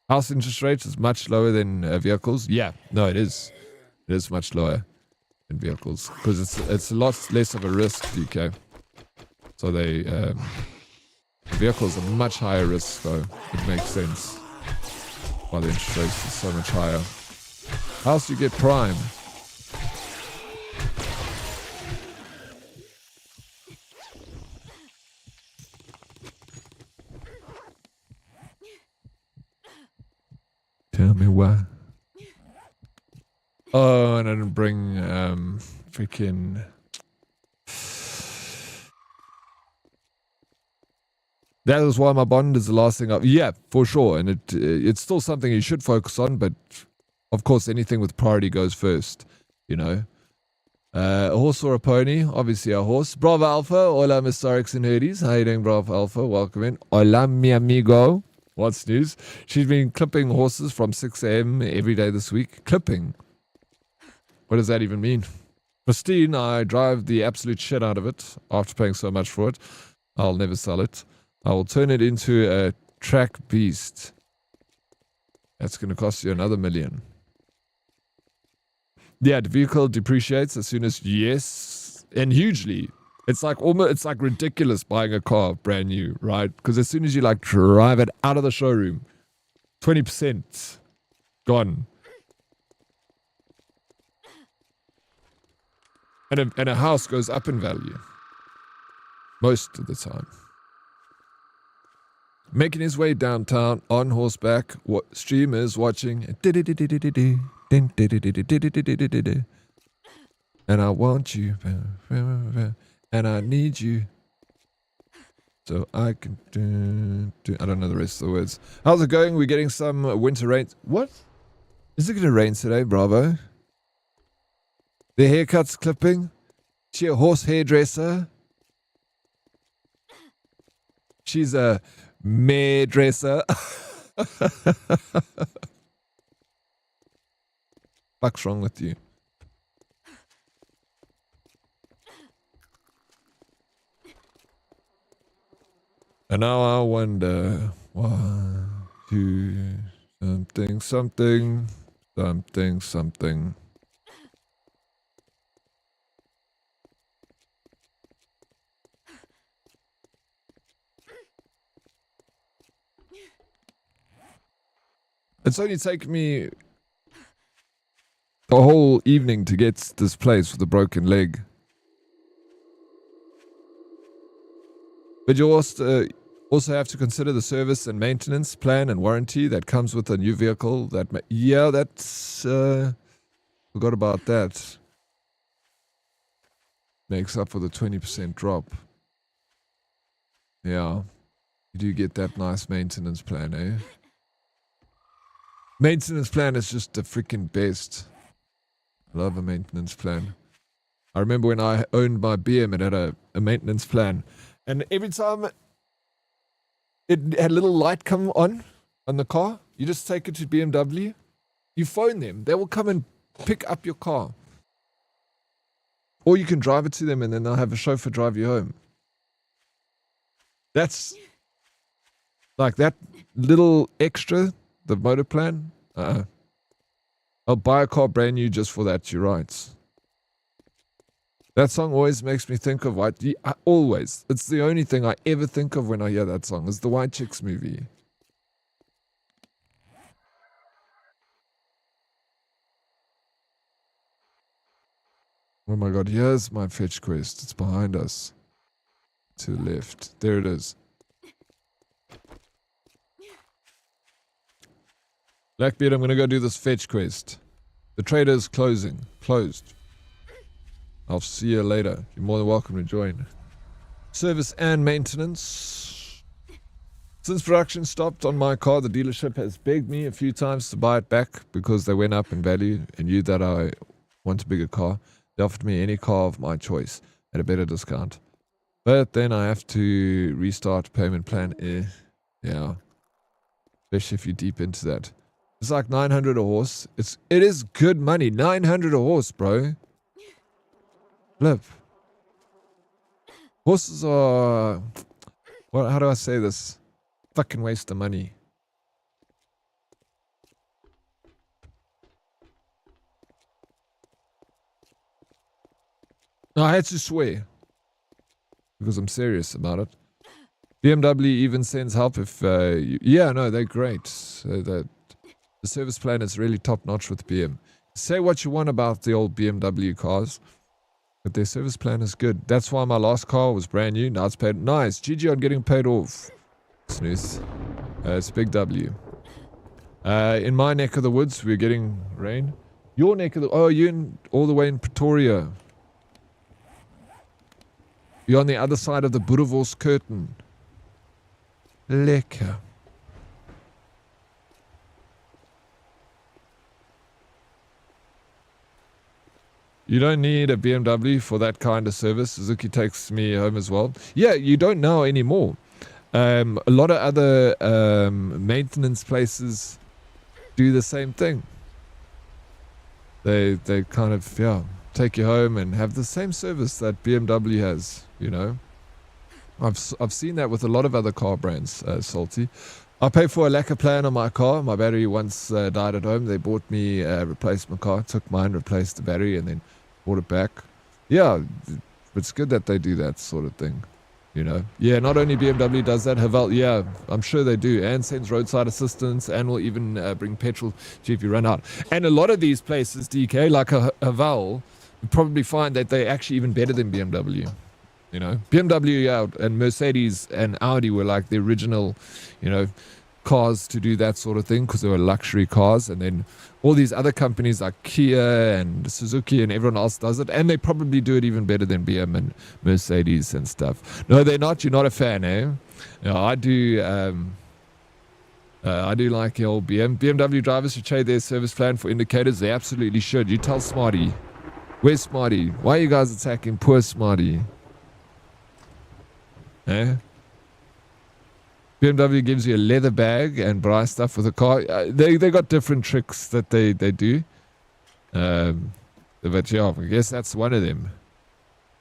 House interest rates is much lower than vehicles. Yeah, no, it is. It is much lower than vehicles because it's a lot less of a risk, DK. So vehicles are much higher risk, so it makes sense why the interest rates is so much higher. How else do you get prime? Tell me why. Oh, and I didn't bring freaking. That is why my bond is the last thing up. Yeah, for sure, and it's still something you should focus on. But of course, anything with priority goes first. You know, a horse or a pony? Obviously, a horse. Bravo Alpha. Hola, Mr. Oryx and Herdes. How you doing, Bravo Alpha? Welcome in. Hola, mi amigo. What's news? She's been clipping horses from 6 a.m. every day this week. Clipping. What does that even mean? Pristine, I drive the absolute shit out of it after paying so much for it. I'll never sell it. I will turn it into a track beast. That's going to cost you another $1 million. Yeah, the vehicle depreciates as soon as, yes, and hugely. It's like ridiculous buying a car brand new, right? Because as soon as you like drive it out of the showroom, 20% gone. And a house goes up in value most of the time. Making his way downtown on horseback, streamers watching. And I want you. And I need you. So I can do. I don't know the rest of the words. How's it going? We're getting some winter rain. What? Is it going to rain today? Bravo. The haircut's clipping. She a horse hairdresser. She's a mare dresser. What's wrong with you? And now I wonder, 1, 2, something. It's only taken me a whole evening to get this place with a broken leg. But you also have to consider the service and maintenance plan and warranty that comes with a new vehicle. Yeah, that's forgot about that. Makes up for the 20% drop. Yeah, you do get that nice maintenance plan, eh? Maintenance plan is just the freaking best. Love a maintenance plan. I remember when I owned my BM, it had a maintenance plan. And every time it had a little light come on the car, you just take it to BMW, you phone them, they will come and pick up your car. Or you can drive it to them and then they'll have a chauffeur drive you home. That's like that little extra, the motor plan. I'll buy a car brand new just for that, you're right. That song always makes me think of always. It's the only thing I ever think of when I hear that song. It's the White Chicks movie. Oh my god, here's my fetch quest. It's behind us. To the left. There it is. Blackbeard, I'm gonna go do this fetch quest. The trader's closed. I'll see you later. You're more than welcome to join. Service and maintenance. Since production stopped on my car, the dealership has begged me a few times to buy it back because they went up in value and knew that I want a bigger car. They offered me any car of my choice at a better discount. But then I have to restart payment plan. Yeah. Especially if you're deep into that. It's like 900 a horse. It is good money. 900 a horse, bro. Flip. Horses are... how do I say this? Fucking waste of money. No, I had to swear. Because I'm serious about it. BMW even sends help if... yeah, no, they're great. The service plan is really top-notch with BM. Say what you want about the old BMW cars. But their service plan is good. That's why my last car was brand new. Now it's paid. Nice. GG on getting paid off. Snooze. It's Big W. In my neck of the woods, we're getting rain. Your neck of the... Oh, you're all the way in Pretoria. You're on the other side of the Boerewors curtain. Lekker. You don't need a BMW for that kind of service. Suzuki takes me home as well. Yeah, you don't now anymore. A lot of other maintenance places do the same thing. They kind of, take you home and have the same service that BMW has, you know. I've seen that with a lot of other car brands, Salty. I paid for a lacquer plan on my car. My battery once died at home. They bought me a replacement car, took mine, replaced the battery, and then bought it back. Yeah, it's good that they do that sort of thing, you know. Yeah, not only BMW does that, Haval, yeah, I'm sure they do, and sends roadside assistance, and will even bring petrol if you run out. And a lot of these places, DK, like Haval, you probably find that they're actually even better than BMW. You know, BMW and Mercedes and Audi were like the original, you know, cars to do that sort of thing because they were luxury cars. And then all these other companies like Kia and Suzuki and everyone else does it. And they probably do it even better than BM and Mercedes and stuff. No, they're not. You're not a fan, eh? Yeah, I do like the old BM. BMW drivers should change their service plan for indicators. They absolutely should. You tell Smarty. Where's Smarty? Why are you guys attacking poor Smarty? Eh? BMW gives you a leather bag and buy stuff with a car. They got different tricks that they do. But yeah, I guess that's one of them.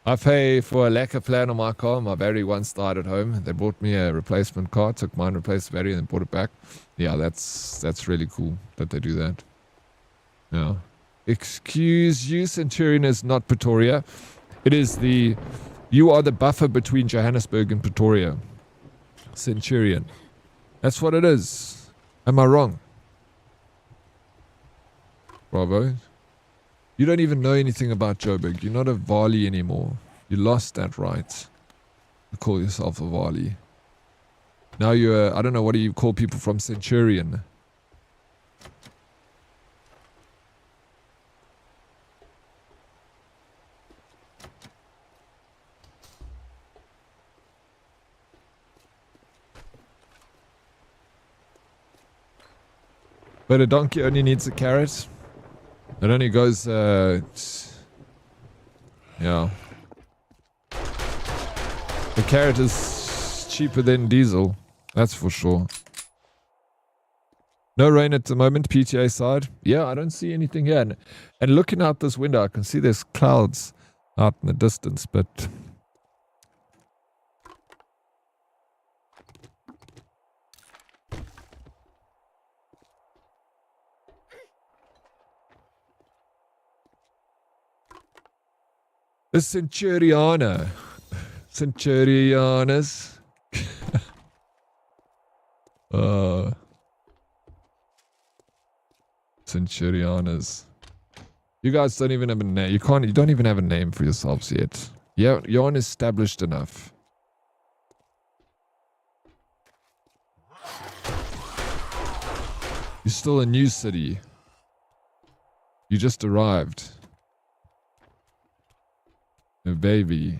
I pay for a lacquer plan on my car. My battery once died at home. They bought me a replacement car. Took mine, replaced the battery, and then bought it back. Yeah, that's really cool that they do that. Yeah. Excuse you, Centurion is not Pretoria. It is the... You are the buffer between Johannesburg and Pretoria. Centurion. That's what it is. Am I wrong? Bravo. You don't even know anything about Joburg. You're not a Vali anymore. You lost that right to call yourself a Vali. Now you're, I don't know, what do you call people from Centurion? But a donkey only needs a carrot. It only goes, yeah. The carrot is cheaper than diesel. That's for sure. No rain at the moment, PTA side. Yeah, I don't see anything here. And looking out this window, I can see there's clouds out in the distance, but... The Centuriona. Centurianas. Centurianas. You guys don't even have a name. You don't even have a name for yourselves yet. Yeah, you're unestablished enough. You're still a new city. You just arrived. A baby.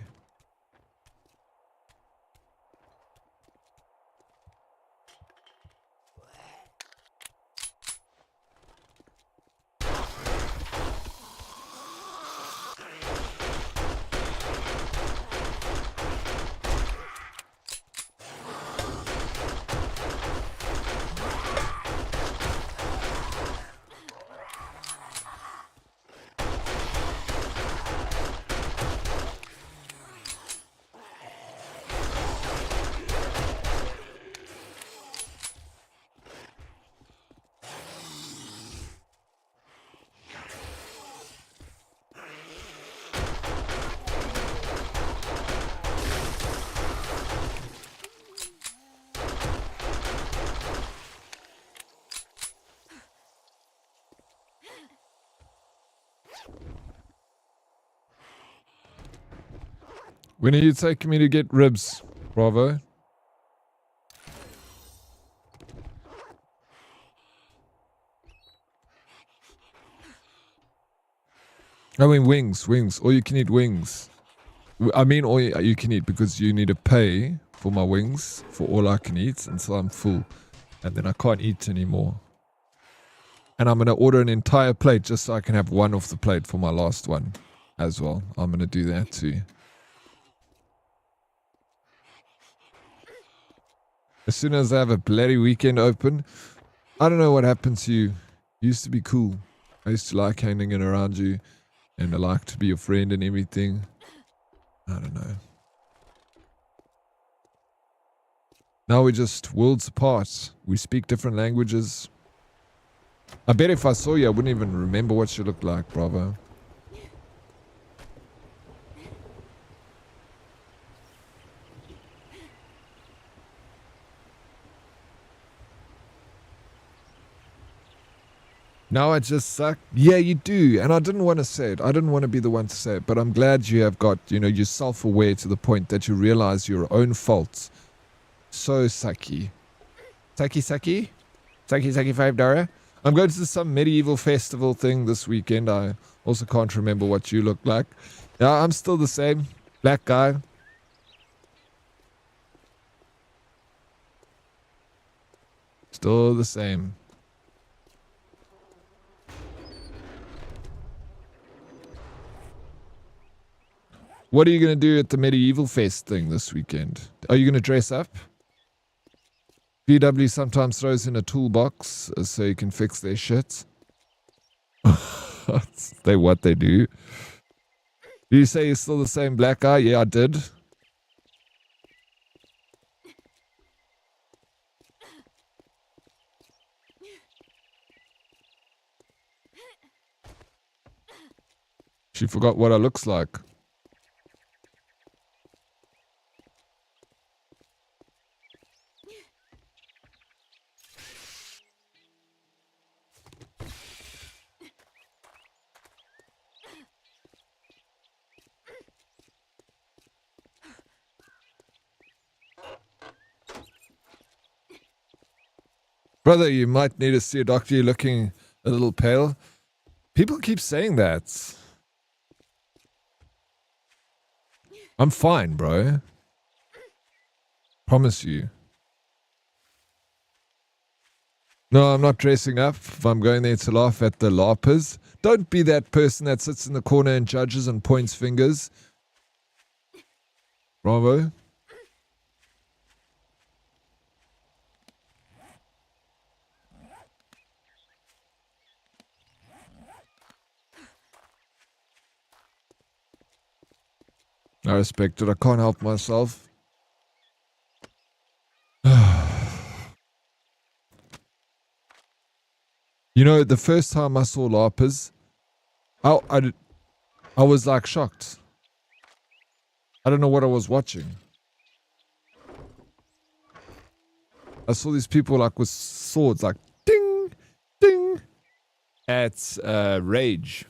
When are you taking me to get ribs, Bravo? I mean wings. All you can eat wings. I mean all you can eat because you need to pay for my wings for all I can eat until I'm full. And then I can't eat anymore. And I'm going to order an entire plate just so I can have one off the plate for my last one as well. I'm going to do that too. As soon as I have a bloody weekend open, I don't know what happened to you. You used to be cool. I used to like hanging around you, and I like to be your friend and everything. I don't know. Now we're just worlds apart. We speak different languages. I bet if I saw you, I wouldn't even remember what you looked like, Bravo. Now I just suck. Yeah, you do. And I didn't want to say it. I didn't want to be the one to say it. But I'm glad you have got, you're self-aware to the point that you realize your own faults. So sucky. Sucky? Sucky $5. I'm going to some medieval festival thing this weekend. I also can't remember what you look like. Yeah, I'm still the same. Black guy. Still the same. What are you going to do at the Medieval Fest thing this weekend? Are you going to dress up? VW sometimes throws in a toolbox so you can fix their shit. What they do. Do you say you're still the same black guy? Yeah, I did. She forgot what I looks like. Brother, you might need to see a doctor. You're looking a little pale. People keep saying that. I'm fine, bro. Promise you. No, I'm not dressing up. If I'm going there to laugh at the LARPers, don't be that person that sits in the corner and judges and points fingers. Bravo. I respect it. I can't help myself. You know, the first time I saw LARPers, I was like shocked. I don't know what I was watching. I saw these people like with swords, like ding, ding, at Rage.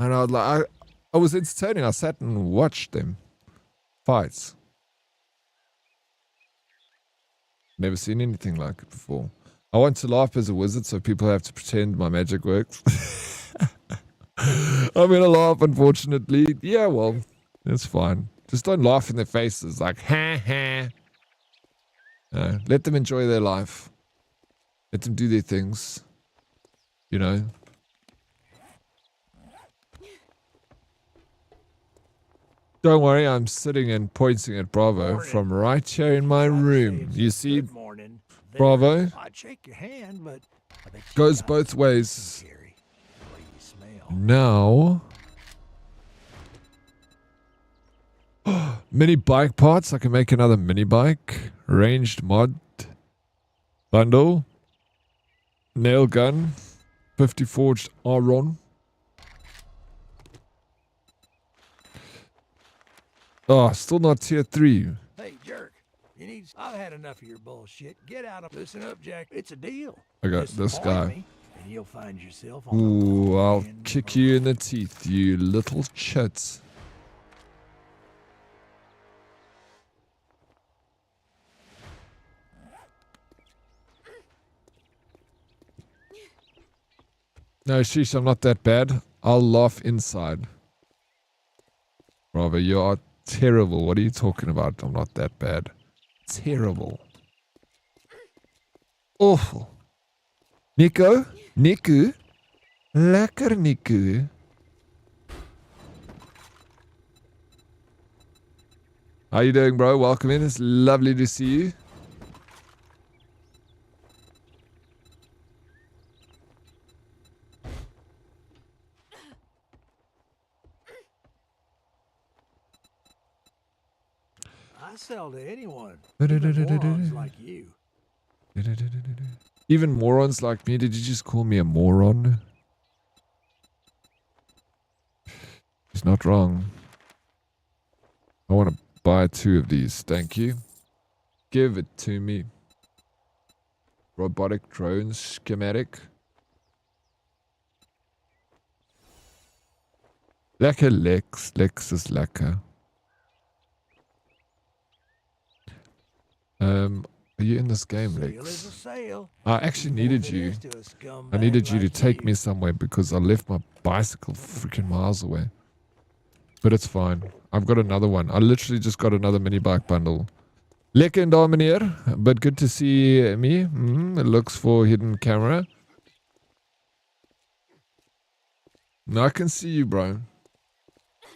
And I was like, I was entertaining. I sat and watched them fights. Never seen anything like it before. I want to laugh as a wizard, so people have to pretend my magic works. I'm gonna laugh, unfortunately. Yeah, well, it's fine. Just don't laugh in their faces, like ha ha. Let them enjoy their life. Let them do their things. You know. Don't worry, I'm sitting and pointing at Bravo from right here in my room. You see, Bravo goes both ways. Now, mini bike parts. I can make another mini bike. Ranged mod bundle. Nail gun. 50 forged iron. Oh, still not tier 3. Hey, jerk. I've had enough of your bullshit. Get out of... Listen up, Jack. It's a deal. I got this guy. Me, and you'll find yourself on Ooh, I'll kick you in the teeth, you little chits. No, sheesh, I'm not that bad. I'll laugh inside. Bravo, you are terrible. What are you talking about? I'm not that bad. Terrible. Awful. Nico? Niku? Lekker Niku. How you doing, bro? Welcome in. It's lovely to see you. I sell to anyone. Even morons like you. Even morons like me? Did you just call me a moron? He's not wrong. I want to buy 2 of these. Thank you. Give it to me. Robotic drone schematic. Lekker Lex. Lex is lekker. Are you in this game, Lex? I actually needed you. I needed you to take me somewhere because I left my bicycle freaking miles away. But it's fine. I've got another one. I literally just got another mini bike bundle. Lekker en daar, meneer. But good to see me. It looks for hidden camera. No, I can see you, bro. I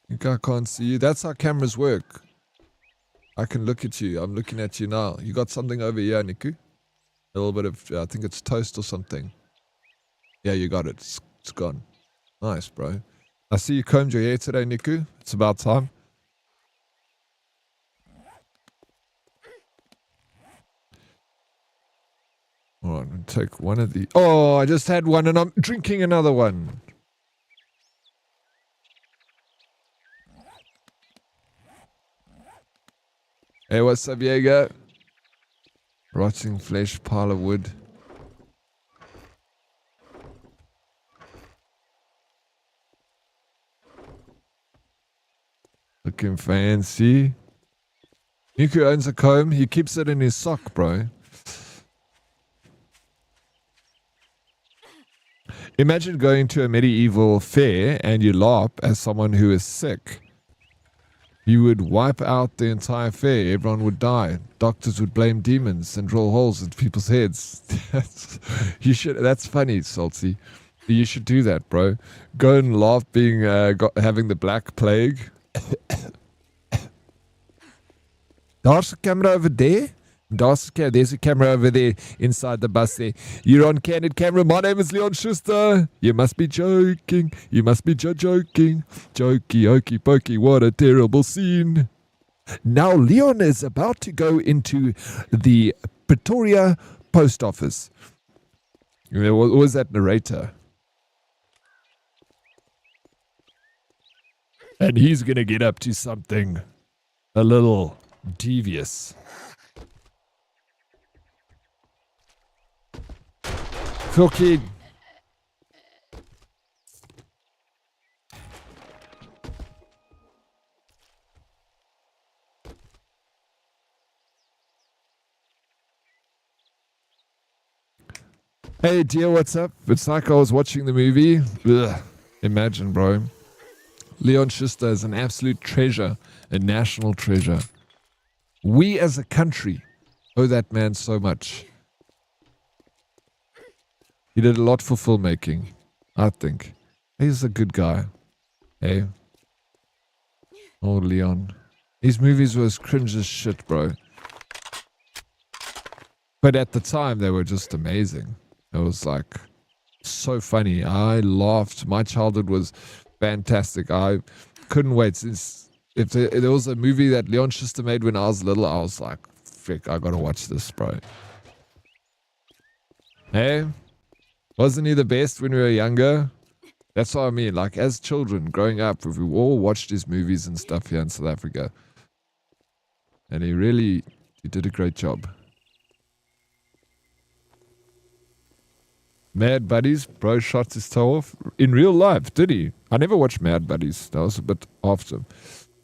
think I can't see you. That's how cameras work. I can look at you. I'm looking at you now. You got something over here, Niku? A little bit of, I think it's toast or something. Yeah, you got it. It's gone. Nice, bro. I see you combed your hair today, Niku. It's about time. All right, I'm going to take one of the... Oh, I just had one and I'm drinking another one. Hey, what's up, Jaeger? Rotting flesh, pile of wood. Looking fancy. Niku owns a comb. He keeps it in his sock, bro. Imagine going to a medieval fair and you LARP as someone who is sick. You would wipe out the entire fair. Everyone would die. Doctors would blame demons and drill holes into people's heads. That's funny, Salty. You should do that, bro. Go and laugh having the Black Plague. There's a camera over there. There's a camera over there inside the bus there. You're on candid camera. My name is Leon Schuster. You must be joking. You must be joking. Jokey, okey pokey. What a terrible scene. Now Leon is about to go into the Pretoria post office. What was that narrator? And he's going to get up to something a little devious. Fucking. Hey dear, what's up? It's like I was watching the movie. Ugh. Imagine, bro. Leon Schuster is an absolute treasure, a national treasure. We as a country owe that man so much. He did a lot for filmmaking, I think. He's a good guy. Hey. Oh, Leon. His movies were as cringe as shit, bro. But at the time, they were just amazing. It was like so funny. I laughed. My childhood was fantastic. I couldn't wait. Since if there was a movie that Leon Schuster made when I was little, I was like, frick, I gotta watch this, bro. Hey? Wasn't he the best when we were younger? That's what I mean. Like, as children, growing up, we all watched his movies and stuff here in South Africa. And he did a great job. Mad Buddies, bro shot his toe off. In real life, did he? I never watched Mad Buddies. That was a bit after.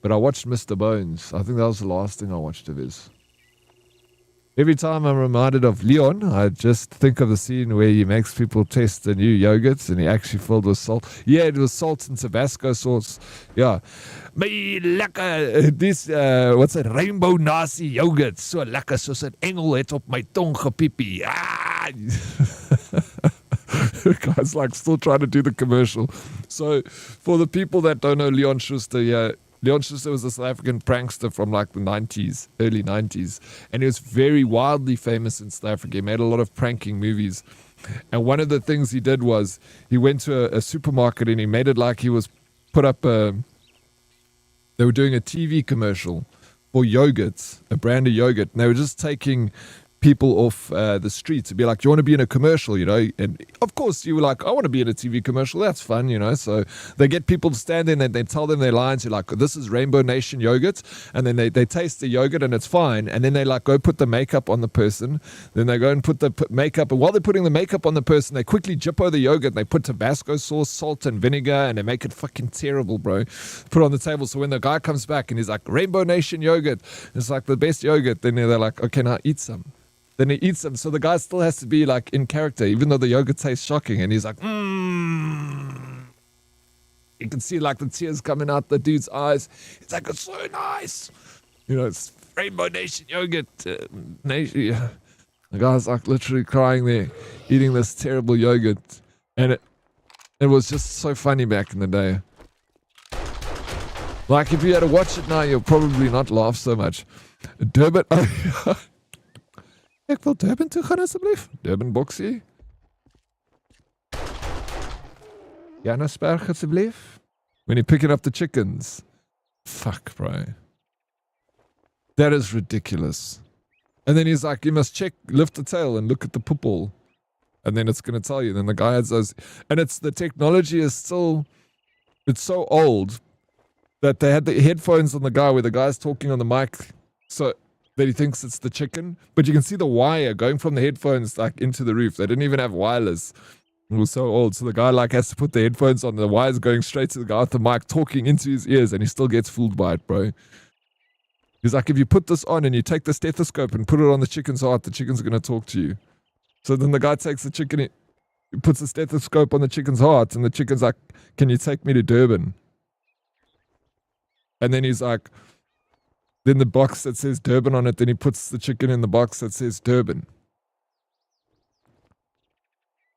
But I watched Mr. Bones. I think that was the last thing I watched of his. Every time I'm reminded of Leon, I just think of the scene where he makes people test the new yogurts and he actually filled with salt. Yeah, it was salt and Tabasco sauce. Yeah. My lekker, this, what's that, rainbow nasi yogurt. So lekker soos 'n engel het op my tong gepiepie. Ah! Guy's like still trying to do the commercial. So for the people that don't know Leon Schuster, yeah, Leon Schuster was a South African prankster from like the 90s, early 90s. And he was very wildly famous in South Africa. He made a lot of pranking movies. And one of the things he did was he went to a supermarket and he made it like he was put up they were doing a TV commercial for yogurts, a brand of yogurt. And they were just taking people off the street to be like, do you want to be in a commercial, you know? And of course you were like, I want to be in a TV commercial, that's fun, you know? So they get people to stand in and they tell them their lines. You're like, this is Rainbow Nation yogurt. And then they taste the yogurt and it's fine. And then they like go put the makeup on the person. Then they go and put the makeup, and while they're putting the makeup on the person, they quickly jippo the yogurt and they put Tabasco sauce, salt and vinegar, and they make it fucking terrible, bro. Put it on the table. So when the guy comes back and he's like, Rainbow Nation yogurt, it's like the best yogurt, then they're like, okay, now eat some. Then he eats them. So the guy still has to be like in character, even though the yogurt tastes shocking. And he's like, You can see like the tears coming out the dude's eyes. It's like, it's so nice. You know, it's Rainbow Nation yogurt. The guy's like literally crying there, eating this terrible yogurt. And it was just so funny back in the day. Like if you had to watch it now, you'll probably not laugh so much. Durban. Ek wil Durban toe gaan asseblief. Durban Boxie. Johannesburg asseblief. When you're picking up the chickens. Fuck, bro. That is ridiculous. And then he's like, you must lift the tail and look at the pupil. And then it's going to tell you. Then the guy has those. And the technology is still, it's so old that they had the headphones on the guy where the guy's talking on the mic. So that he thinks it's the chicken, but you can see the wire going from the headphones like into the roof. They didn't even have wireless. It was so old. So the guy like has to put the headphones on. The wire's going straight to the guy with the mic talking into his ears, and he still gets fooled by it, bro. He's like, if you put this on and you take the stethoscope and put it on the chicken's heart, the chicken's going to talk to you. So then the guy takes the chicken, he puts the stethoscope on the chicken's heart, and the chicken's like, can you take me to Durban? And then he's like, then the box that says Durban on it, then he puts the chicken in the box that says Durban.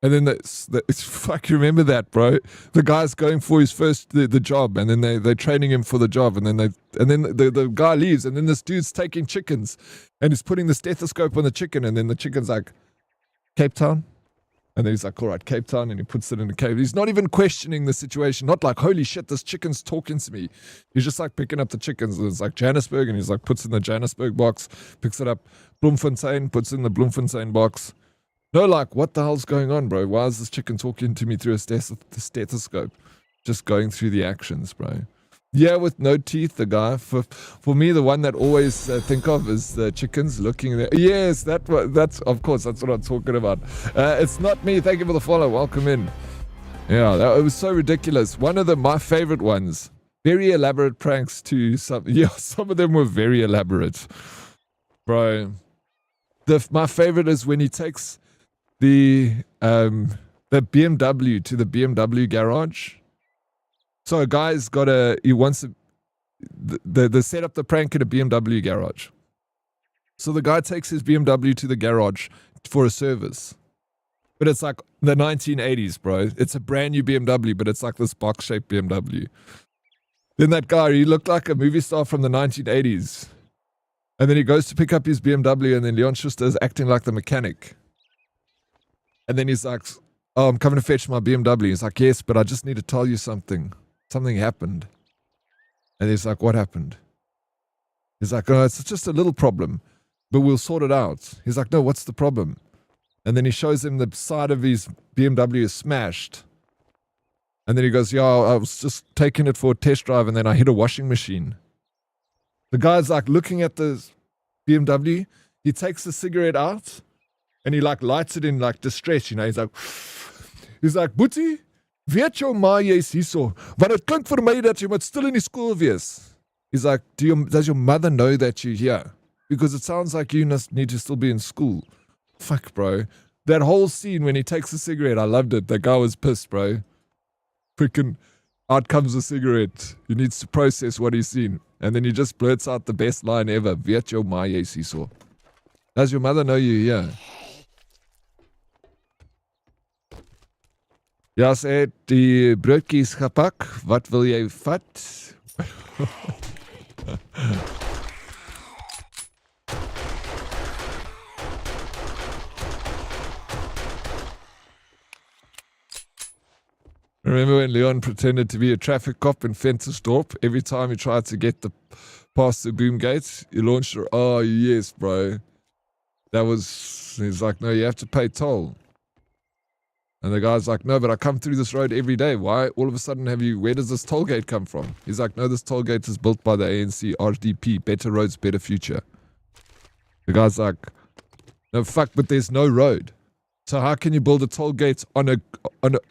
And then fuck, you remember that, bro? The guy's going for his first the job, and then they're training him for the job, and then the guy leaves, and then this dude's taking chickens, and he's putting the stethoscope on the chicken, and then the chicken's like, Cape Town? And then he's like, all right, Cape Town, and he puts it in the cave. He's not even questioning the situation, not like, holy shit, this chicken's talking to me. He's just like picking up the chickens, and it's like Johannesburg, and he's like, puts in the Johannesburg box, picks it up, Bloemfontein, puts in the Bloemfontein box. No, like, what the hell's going on, bro? Why is this chicken talking to me through a stethoscope? Just going through the actions, bro. Yeah, with no teeth, the guy. For me, the one that always think of is the chickens looking there. Yes, that's of course, that's what I'm talking about. It's not me. Thank you for the follow. Welcome in. Yeah, it was so ridiculous. One of my favorite ones. Very elaborate pranks to some. Yeah, some of them were very elaborate, bro. My favorite is when he takes the BMW to the BMW garage. So a guy's got he wants they set up the prank in a BMW garage. So the guy takes his BMW to the garage for a service. But it's like the 1980s, bro. It's a brand new BMW, but it's like this box-shaped BMW. Then that guy, he looked like a movie star from the 1980s. And then he goes to pick up his BMW, and then Leon Schuster is acting like the mechanic. And then he's like, oh, I'm coming to fetch my BMW. He's like, yes, but I just need to tell you something. Something happened. And he's like, what happened? He's like, oh, it's just a little problem, but we'll sort it out. He's like, no, what's the problem? And then he shows him the side of his BMW is smashed. And then he goes, yeah, I was just taking it for a test drive, and then I hit a washing machine. The guy's like looking at the BMW. He takes the cigarette out, and he like lights it in like distress, you know. He's like, Boetie, weet jou ma jy's hierso, want het klink vir my dat jy moet stil in die skool wees. He's like, does your mother know that you're here? Because it sounds like you need to still be in school. Fuck, bro. That whole scene when he takes a cigarette, I loved it. That guy was pissed, bro. Freaking, out comes a cigarette. He needs to process what he's seen. And then he just blurts out the best line ever. Weet jou ma jy's hierso. Does your mother know you're here? Ja, sy het die broodjies gepak. Wat wil jy vat? Remember when Leon pretended to be a traffic cop in Ventersdorp? Every time he tried to get past the boom gate, he launched her. Oh, yes, bro. He's like, no, you have to pay toll. And the guy's like, no, but I come through this road every day. Why all of a sudden where does this toll gate come from? He's like, no, this toll gate is built by the ANC, RDP, Better Roads, Better Future. The guy's like, no, fuck, but there's no road. So how can you build a toll gate op 'n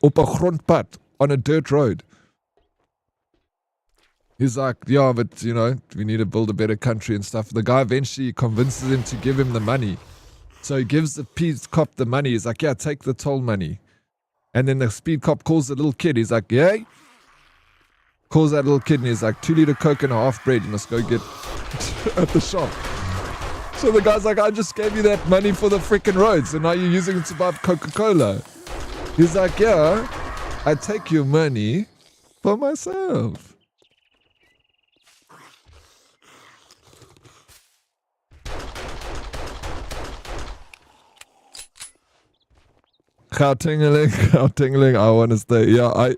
grondpad, on a dirt road? He's like, yeah, but, you know, we need to build a better country and stuff. The guy eventually convinces him to give him the money. So he gives the speed cop the money. He's like, yeah, take the toll money. And then the speed cop calls the little kid. He's like, yeah. Calls that little kid, and he's like, 2-liter Coke and a half bread. You must go get at the shop. So the guy's like, I just gave you that money for the freaking roads, and now you're using it to buy Coca-Cola. He's like, yeah, I take your money for myself. Gautengling, I want to stay. Yeah,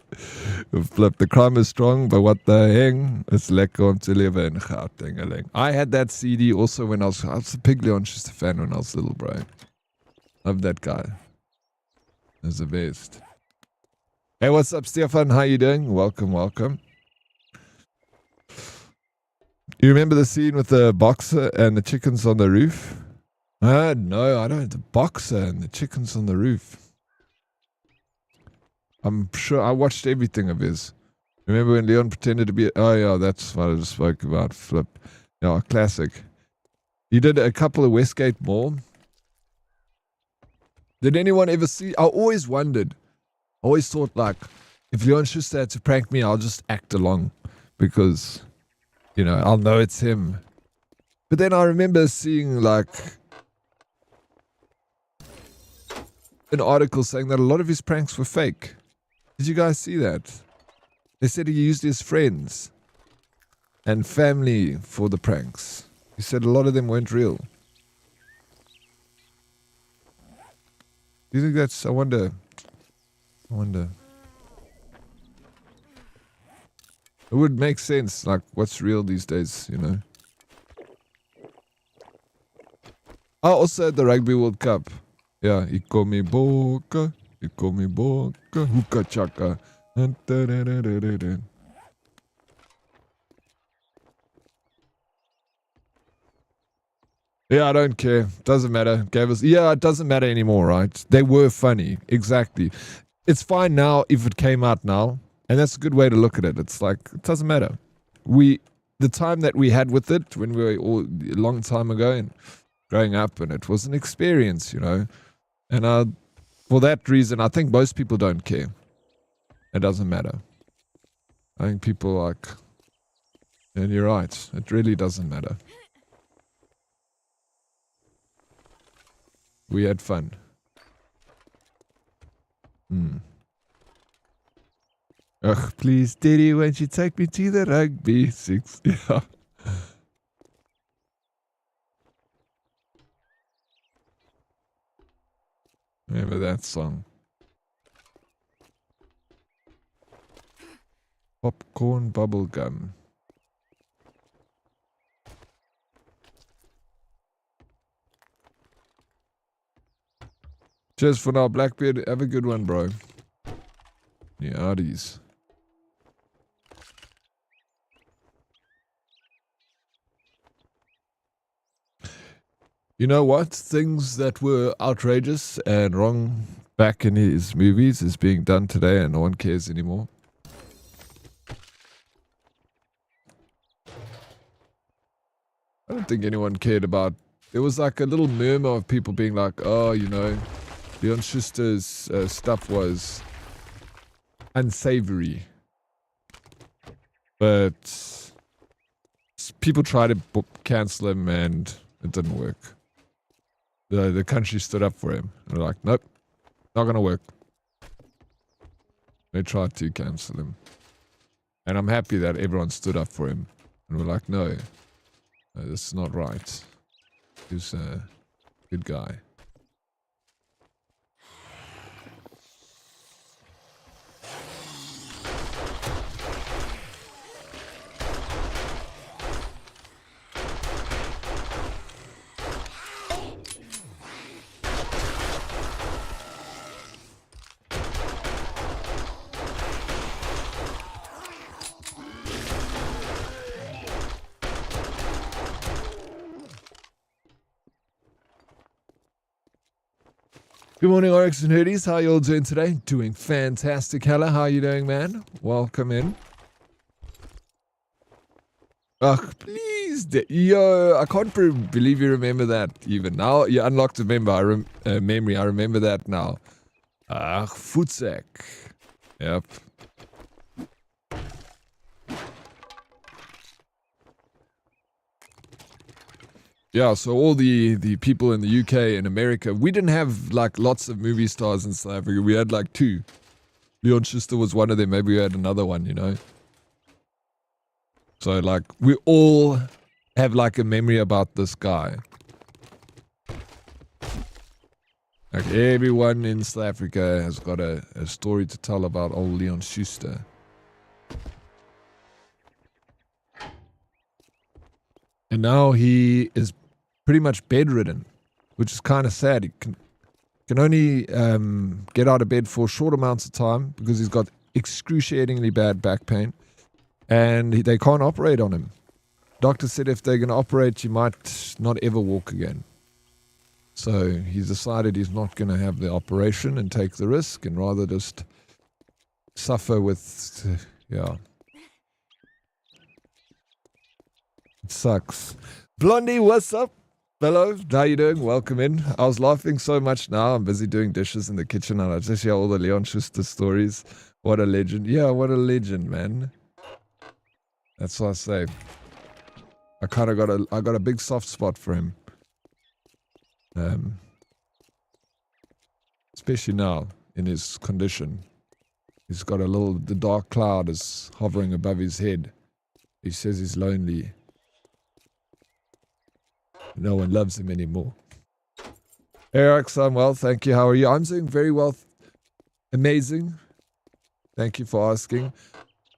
flip. The crime is strong, but what the hang? It's lekker om te leven in Gautengling. I had that CD also when I was a big Leon Schuster fan when I was little, bro. Love that guy. He's the best. Hey, what's up, Stefan? How you doing? Welcome, welcome. You remember the scene with the boxer and the chickens on the roof? No, I don't. The boxer and the chickens on the roof. I'm sure I watched everything of his. Remember when Leon pretended to be... Oh, yeah, that's what I just spoke about. Flip. Yeah, classic. He did a couple of Westgate Mall. Did anyone ever see? I always wondered. I always thought, like, if Leon Schuster had to prank me, I'll just act along. Because, you know, I'll know it's him. But then I remember seeing, like, an article saying that a lot of his pranks were fake. Did you guys see that? They said he used his friends and family for the pranks. He said a lot of them weren't real. Do you think that's... I wonder. It would make sense, like, what's real these days, you know? Oh, also at the Rugby World Cup. Yeah, Ikomi Boka, Hookah Chaka. Yeah, I don't care. Doesn't matter. Gave us. Yeah, it doesn't matter anymore, right? They were funny. Exactly. It's fine now if it came out now. And that's a good way to look at it. It's like, it doesn't matter. The time that we had with it when we were all a long time ago and growing up, and it was an experience, you know. And for that reason, I think most people don't care. It doesn't matter. I think people like, and you're right. It really doesn't matter. We had fun. Ugh, please, Daddy, won't you take me to the rugby? 6. Yeah. Remember that song? Popcorn bubble gum. Cheers for now, Blackbeard. Have a good one, bro. Yeah, oddies. You know what? Things that were outrageous and wrong back in his movies is being done today and no one cares anymore. I don't think anyone cared about... There was like a little murmur of people being like, oh, you know, Leon Schuster's stuff was unsavory. But people tried to cancel him and it didn't work. The country stood up for him. And they're like, nope, not going to work. They tried to cancel him. And I'm happy that everyone stood up for him. And we're like, no, this is not right. He's a good guy. Good morning, Oryx and Hordes. How you all doing today? Doing fantastic. Hello, how you doing, man? Welcome in. Ugh, please. Yo, I can't believe you remember that even. Now you unlocked a memory. I remember that now. Futsack. Yep. Yeah, so all the people in the UK and America, we didn't have like lots of movie stars in South Africa. We had like 2. Leon Schuster was one of them. Maybe we had another one, you know. So like we all have like a memory about this guy. Like everyone in South Africa has got a story to tell about old Leon Schuster. And now he is pretty much bedridden, which is kind of sad. He can only get out of bed for short amounts of time because he's got excruciatingly bad back pain, and they can't operate on him. Doctor said if they're going to operate, he might not ever walk again. So he's decided he's not going to have the operation and take the risk, and rather just suffer with, yeah. It sucks. Blondie, what's up? Hello, how you doing? Welcome in. I was laughing so much now. I'm busy doing dishes in the kitchen and I just hear all the Leon Schuster stories. What a legend. Yeah, what a legend, man. That's what I say. I kind of got a big soft spot for him. Especially now in his condition. He's got the dark cloud is hovering above his head. He says he's lonely. No one loves him anymore. Eric, I'm well, thank you. How are you? I'm doing very well. Amazing. Thank you for asking.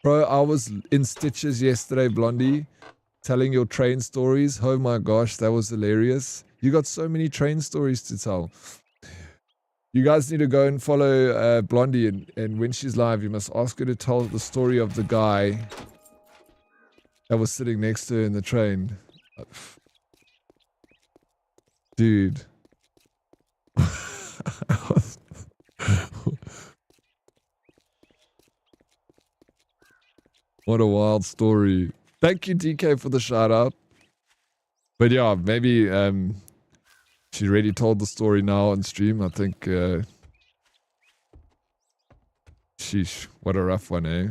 Bro, I was in stitches yesterday, Blondie, telling your train stories. Oh my gosh, that was hilarious. You got so many train stories to tell. You guys need to go and follow Blondie, and when she's live, you must ask her to tell the story of the guy that was sitting next to her in the train. Dude. What a wild story. Thank you, DK, for the shout out. But yeah, maybe she already told the story now on stream. I think sheesh, what a rough one, eh?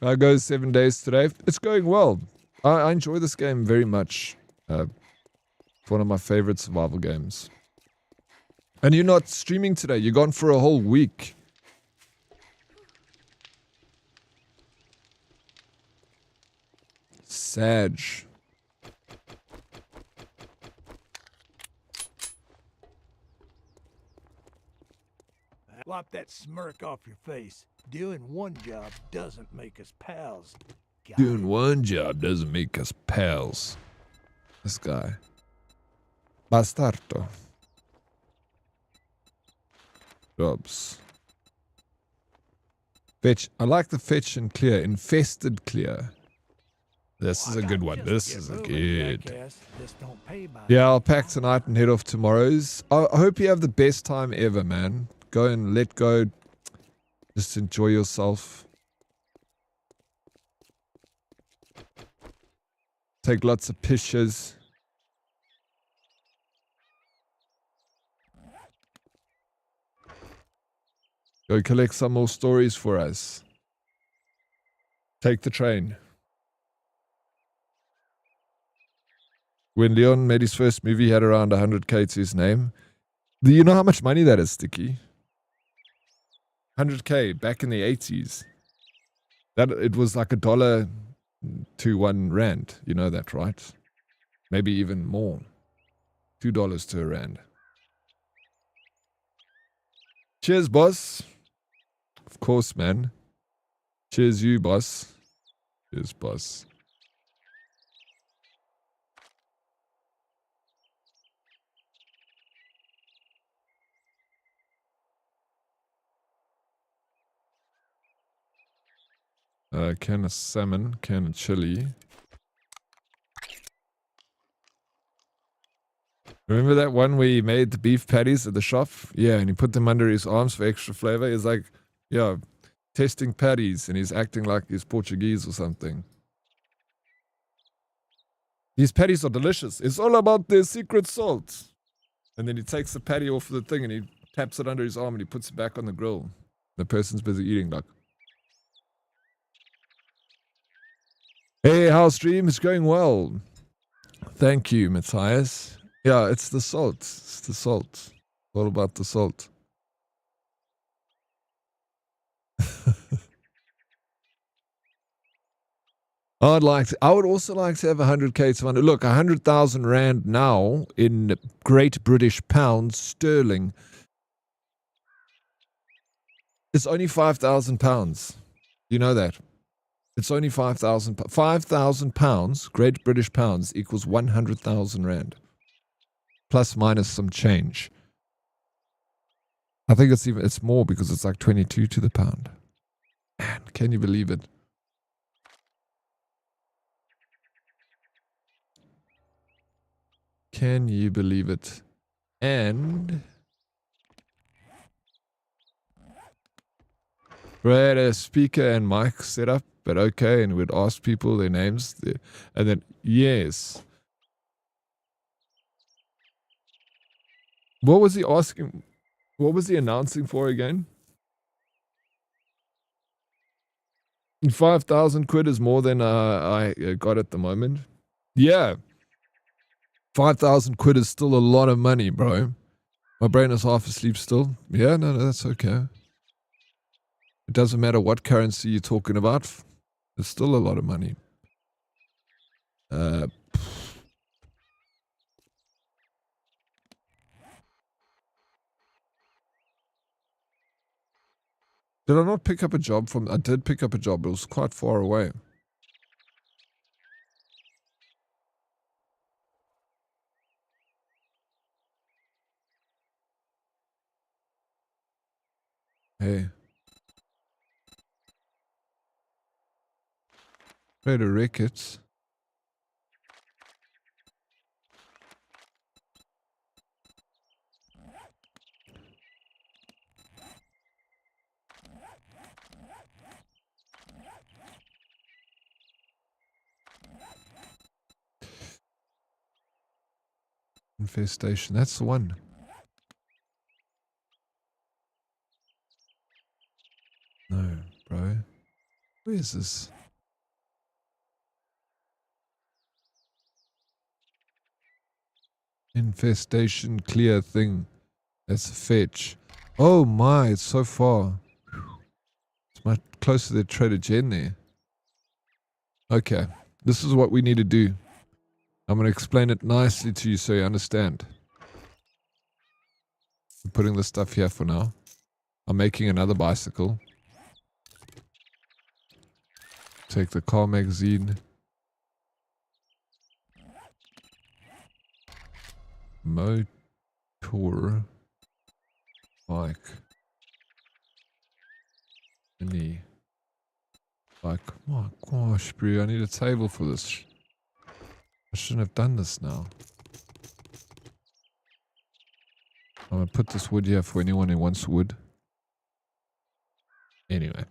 I go 7 days today. It's going well. I enjoy this game very much. It's one of my favorite survival games. And you're not streaming today. You're gone for a whole week. Sag. Wipe that smirk off your face. Doing one job doesn't make us pals. Got Doing it? one job doesn't make us pals. This guy. Bastardo. Jobs. Fetch. I like the fetch and clear. Infested clear. This is a good one. This is a good. This don't pay by Yeah, I'll pack tonight and head off tomorrow's. I hope you have the best time ever, man. Go and let go. Just enjoy yourself. Take lots of pictures. Go collect some more stories for us. Take the train. When Leon made his first movie, he had around 100k to his name. Do you know how much money that is, Sticky? 100k back in the 80s. That it was like $1 to 1 rand. You know that, right? Maybe even more. $2 to a rand. Cheers, boss. Of course, man. Cheers, you, boss. Cheers, boss. Can of salmon, can of chili. Remember that one where he made the beef patties at the shop? Yeah, and he put them under his arms for extra flavor. He's like, yeah, testing patties, and he's acting like he's Portuguese or something. These patties are delicious. It's all about the secret salt. And then he takes the patty off the thing and he taps it under his arm and he puts it back on the grill. The person's busy eating, like. Hey, how's stream? It's going well. Thank you, Matthias. Yeah, it's the salt. It's the salt. All about the salt. I would also like to have 100k to 100. Look, 100,000 rand now in Great British pounds sterling. It's only 5,000 pounds. You know that. It's only 5,000. 5,000 pounds, Great British pounds, equals 100,000 rand. Plus minus some change. I think it's more because it's like 22 to the pound. Man, can you believe it? Can you believe it? And We had a speaker and mic set up, but okay, and we'd ask people their names, and then, yes. What was he asking? What was he announcing for again? 5,000 quid is more than I got at the moment. Yeah. 5,000 quid is still a lot of money, bro. My brain is half asleep still. Yeah, no, that's okay. It doesn't matter what currency you're talking about. It's still a lot of money. Did I not pick up a job from... I did pick up a job, but it was quite far away. Hey. Try to wreck it. Infestation, that's the one. No, bro. Where is this? Infestation clear thing. That's a fetch. Oh my, it's so far. It's much closer to the Trader Jen there. Okay, this is what we need to do. I'm going to explain it nicely to you so you understand. I'm putting this stuff here for now. I'm making another bicycle. Take the car magazine. Motor. Bike. Mini. Bike. Oh my gosh, bro. I need a table for this. I shouldn't have done this now. I'm going to put this wood here for anyone who wants wood. Anyway.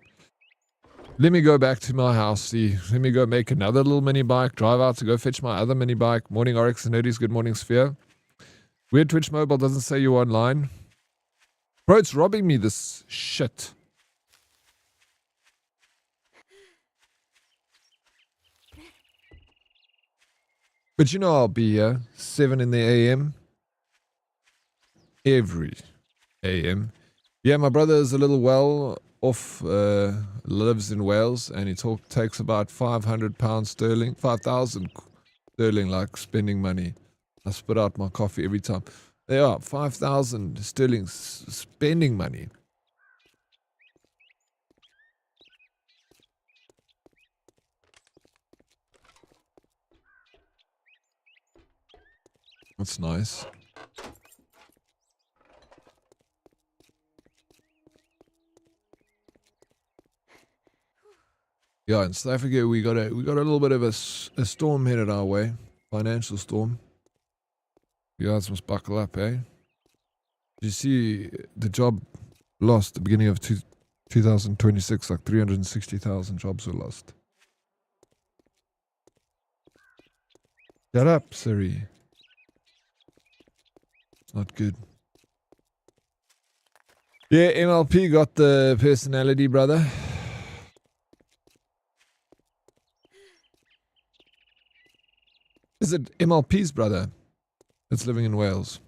Let me go back to my house. See, let me go make another little mini bike. Drive out to go fetch my other mini bike. Morning Oryx and Nerdies. Good morning Sphere. Weird Twitch Mobile doesn't say you're online. Bro, it's robbing me, this shit. But you know I'll be here. 7 in the AM. Every AM. Yeah, my brother is a little well off, lives in Wales, and he takes about £500 sterling, 5,000 sterling, like spending money. I spit out my coffee every time. They are 5,000 sterling spending money. That's nice. Yeah, in South Africa we got a little bit of a storm headed our way, financial storm. You guys must buckle up, eh? Did you see the job lost at the beginning of 2026? Like 360,000 jobs were lost. Shut up, Siri. It's not good. Yeah, MLP got the personality, brother. Is it MLP's brother that's living in Wales?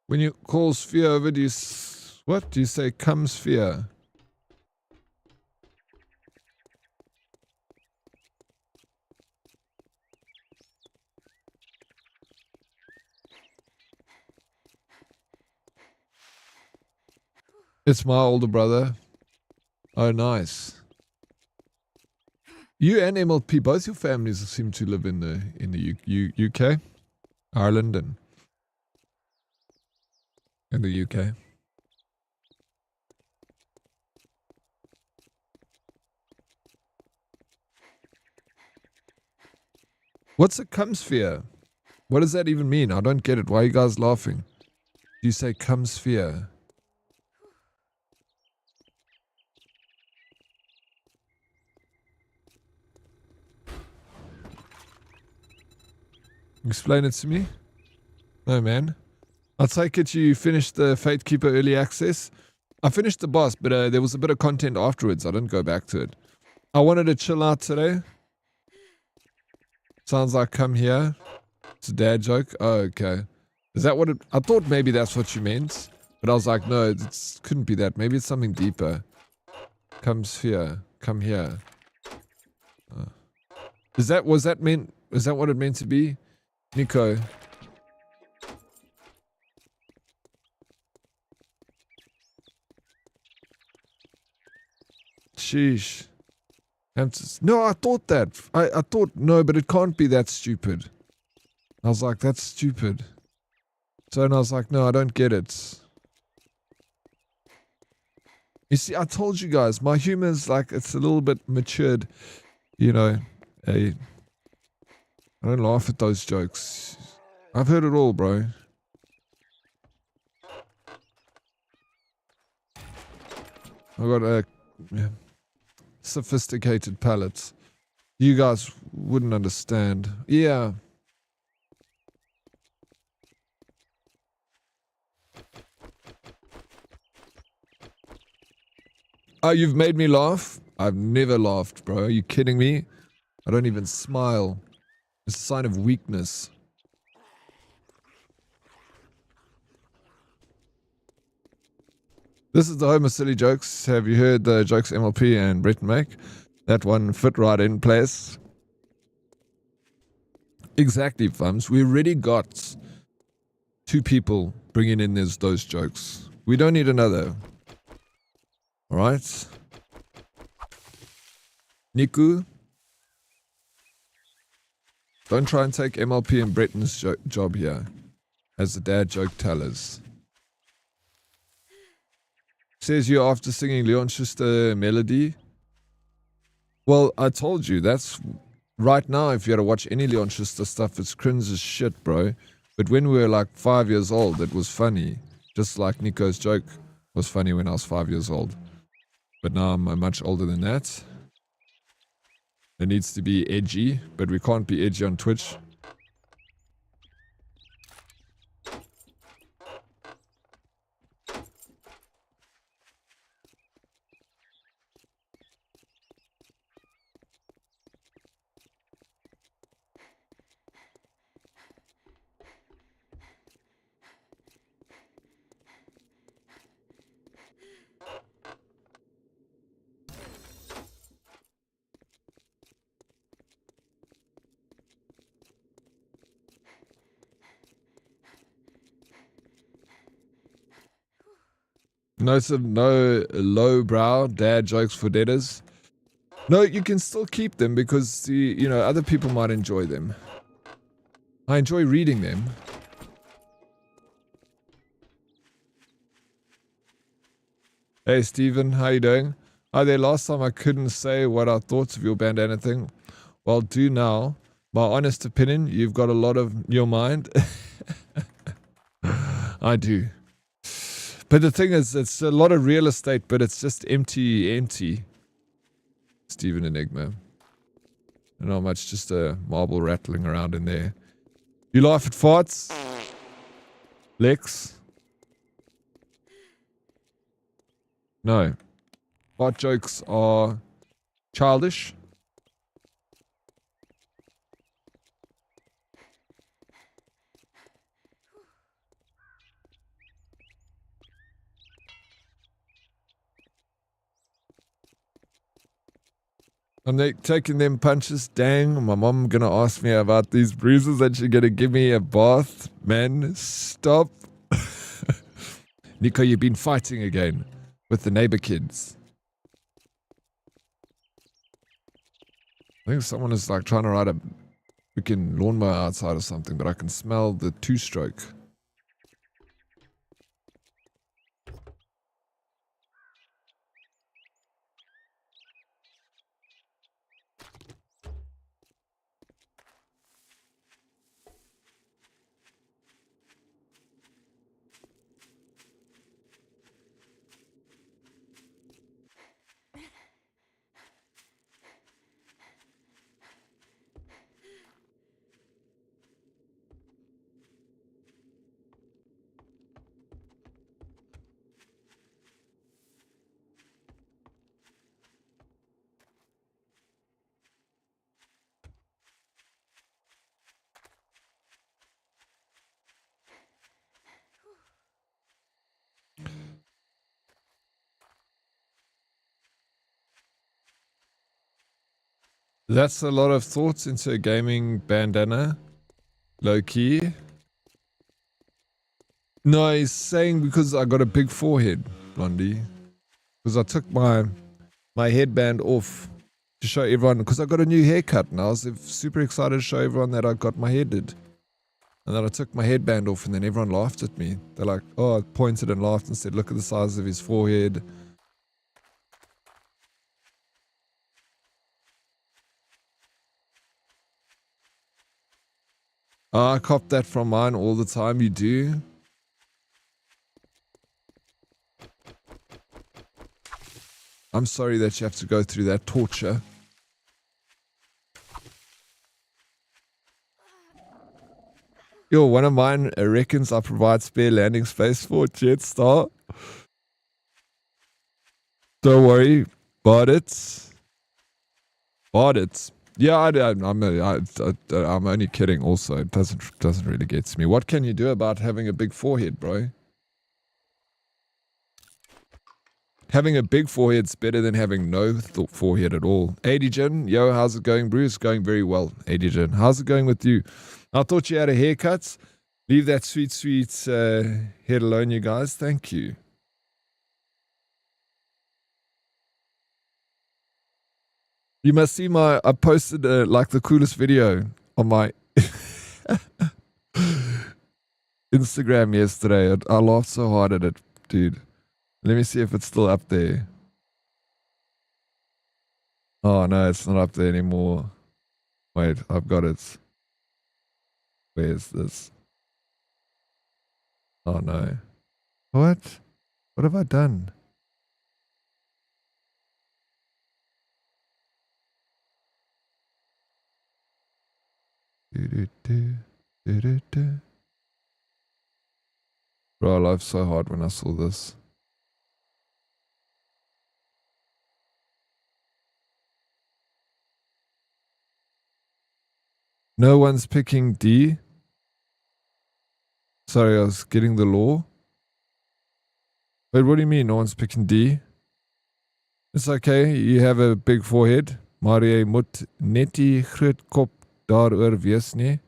When you call Sphere over, do you what? Do you say come Sphere? It's my older brother. Oh, nice. You and MLP, both your families seem to live in the UK, Ireland, and in the UK. What's a cum sphere? What does that even mean? I don't get it. Why are you guys laughing? You say cum sphere. Explain it to me. No, man. I'll take it you finished the Fate Keeper early access. I finished the boss, but there was a bit of content afterwards. I didn't go back to it. I wanted to chill out today. Sounds like come here. It's a dad joke. Oh, okay. Is that what it... I thought maybe that's what you meant. But I was like, no, it couldn't be that. Maybe it's something deeper. Come sphere. Come here. Was that what it meant to be? Nico. Sheesh. No, I thought that. I thought, no, but it can't be that stupid. I was like, that's stupid. So, and I was like, no, I don't get it. You see, I told you guys, my humor is like, it's a little bit matured. You know, I don't laugh at those jokes. I've heard it all, bro. I got a sophisticated palate. You guys wouldn't understand. Yeah. Oh, you've made me laugh? I've never laughed, bro. Are you kidding me? I don't even smile. It's a sign of weakness. This is the home of silly jokes. Have you heard the jokes MLP and Brett make? That one fit right in place. Exactly, Fums. We already got 2 people bringing in those jokes. We don't need another. Alright? Niku, don't try and take MLP and Bretton's job here as the dad joke tellers. Says you after singing Leon Schuster melody. Well, I told you, that's right now. If you had to watch any Leon Schuster stuff, it's cringe as shit, bro. But when we were like 5 years old, it was funny. Just like Nico's joke was funny when I was 5 years old. But now I'm much older than that. It needs to be edgy, but we can't be edgy on Twitch. No lowbrow dad jokes for deaders. No, you can still keep them because other people might enjoy them. I enjoy reading them. Hey Stephen, how you doing? Hi there. Last time I couldn't say what I thought of your bandana thing. Well, do now. My honest opinion, you've got a lot of your mind. I do. But the thing is, it's a lot of real estate, but it's just empty. Stephen Enigma. Not much, just a marble rattling around in there. You laugh at farts? Lex? No. Fart jokes are childish. I'm taking them punches. Dang, my mom gonna ask me about these bruises and she's gonna give me a bath. Man, stop. Nico, you've been fighting again with the neighbor kids. I think someone is like trying to ride a freaking lawnmower outside or something, but I can smell the two-stroke. That's a lot of thoughts into a gaming bandana. Low key. No, he's saying because I got a big forehead, Blondie. Because I took my headband off to show everyone, because I got a new haircut and I was super excited to show everyone that I got my hair did. And then I took my headband off and then everyone laughed at me. They're like, oh, I pointed and laughed and said, look at the size of his forehead. I cop that from mine all the time, you do. I'm sorry that you have to go through that torture. Yo, one of mine reckons I provide spare landing space for Jetstar. Don't worry, bought it. Yeah, I'm only kidding. Also, it doesn't really get to me. What can you do about having a big forehead, bro? Having a big forehead's better than having no forehead at all. Adrian, yo, how's it going, Bruce? Going very well, Adrian. How's it going with you? I thought you had a haircut. Leave that sweet head alone, you guys. Thank you. You must see I posted like the coolest video on my Instagram yesterday. I laughed so hard at it, dude. Let me see if it's still up there. Oh no, it's not up there anymore. Wait, I've got it. Where's this? Oh no. What? What have I done? Bro, I laughed so hard when I saw this. No one's picking D. Sorry, I was getting the law. Wait, what do you mean no one's picking D? It's okay, you have a big forehead. Maar jy moet net die groot kop daaroor wees, nee?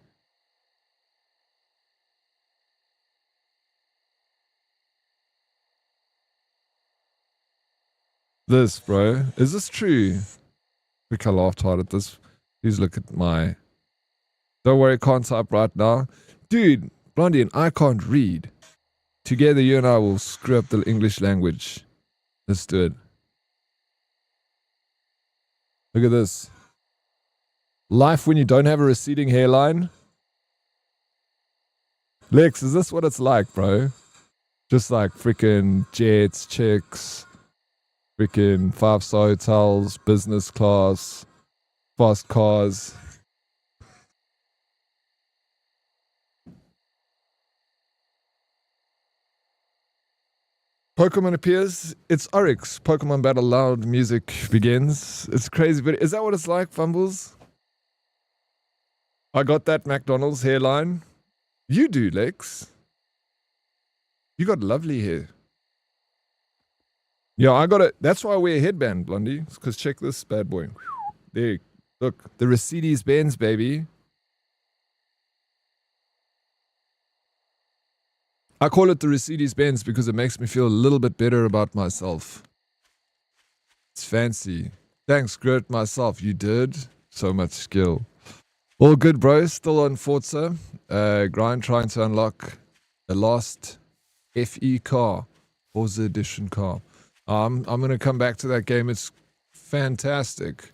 This, bro. Is this true? I think I laughed hard at this. Please look at my... Don't worry, can't type right now. Dude, Blondie and I can't read. Together, you and I will screw up the English language. Let's do it. Look at this. Life when you don't have a receding hairline. Lex, is this what it's like, bro? Just like freaking jets, chicks, freaking 5-star hotels, business class, fast cars. Pokemon appears. It's Oryx. Pokemon Battle Loud music begins. It's crazy, but is that what it's like, Fumbles? I got that McDonald's hairline. You do, Lex. You got lovely hair. Yeah, I got it. That's why I wear a headband, Blondie. Because check this bad boy. There. Look. The Mercedes-Benz, baby. I call it the Mercedes-Benz because it makes me feel a little bit better about myself. It's fancy. Thanks, Gert, myself. You did? So much skill. All good, bro. Still on Forza. Grind trying to unlock the last FE car. Forza Edition car. I'm going to come back to that game. It's fantastic.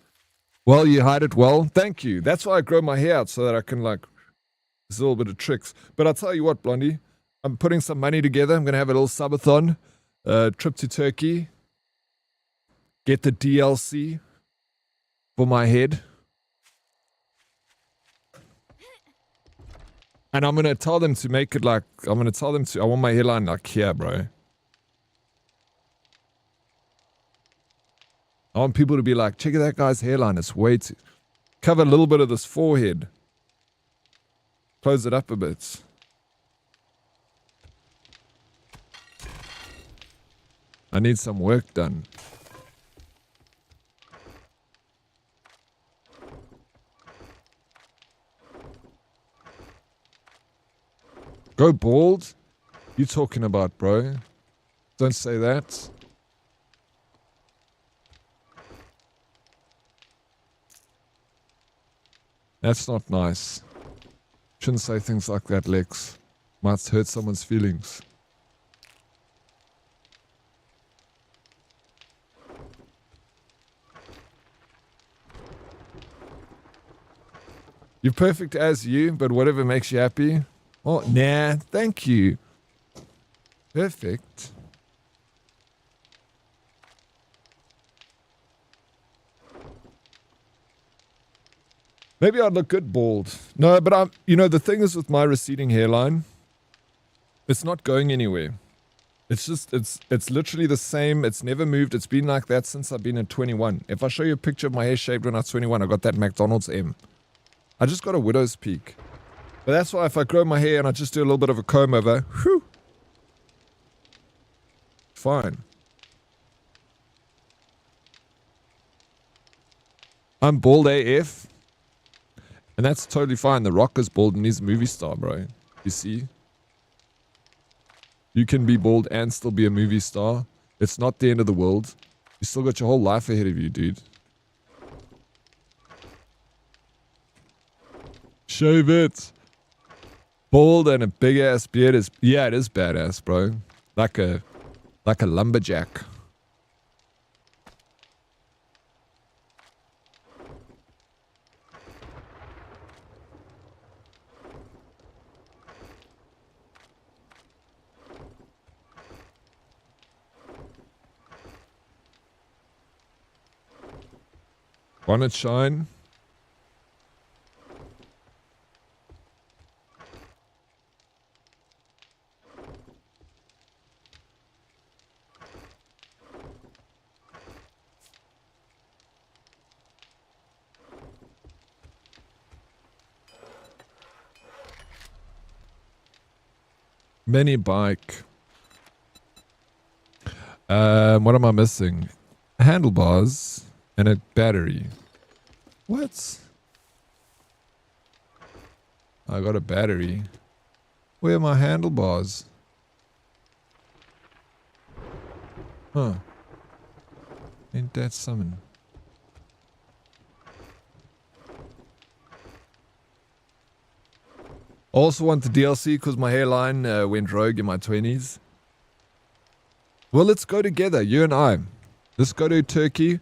Well, you hide it well. Thank you. That's why I grow my hair out so that I can, like, there's a little bit of tricks. But I'll tell you what, Blondie. I'm putting some money together. I'm going to have a little subathon. Trip to Turkey. Get the DLC for my head. And I'm going to tell them to make it like, I want my hairline like here, bro. I want people to be like, check out that guy's hairline. It's way too... Cover a little bit of this forehead. Close it up a bit. I need some work done. Go bald? You talking about, bro? Don't say that. That's not nice. Shouldn't say things like that, Lex. Might hurt someone's feelings. You're perfect as you, but whatever makes you happy. Oh, nah, thank you. Perfect. Maybe I'd look good bald. No, but I'm, you know, the thing is with my receding hairline, it's not going anywhere. It's just, it's literally the same. It's never moved. It's been like that since I've been at 21. If I show you a picture of my hair shaved when I was 21, I got that McDonald's M. I just got a widow's peak. But that's why if I grow my hair and I just do a little bit of a comb over, whew, fine. I'm bald AF. And that's totally fine. The Rock is bald and he's a movie star, bro. You see? You can be bald and still be a movie star. It's not the end of the world. You still got your whole life ahead of you, dude. Shave it. Bald and a big ass beard is, yeah, it is badass, bro. Like a lumberjack. Bonnet shine. Mini bike. What am I missing? Handlebars and a battery. What? I got a battery. Where are my handlebars? Huh. Ain't that something? Also want the DLC because my hairline went rogue in my 20s. Well, let's go together, you and I. Let's go to Turkey.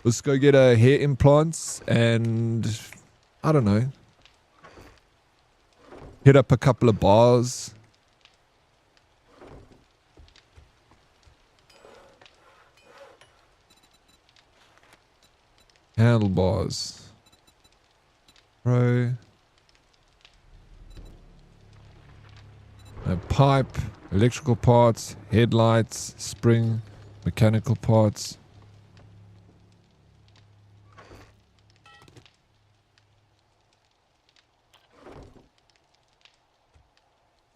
Let's go get hair implants and, I don't know, hit up a couple of bars. Handlebars. Bro. A pipe, electrical parts, headlights, spring, mechanical parts.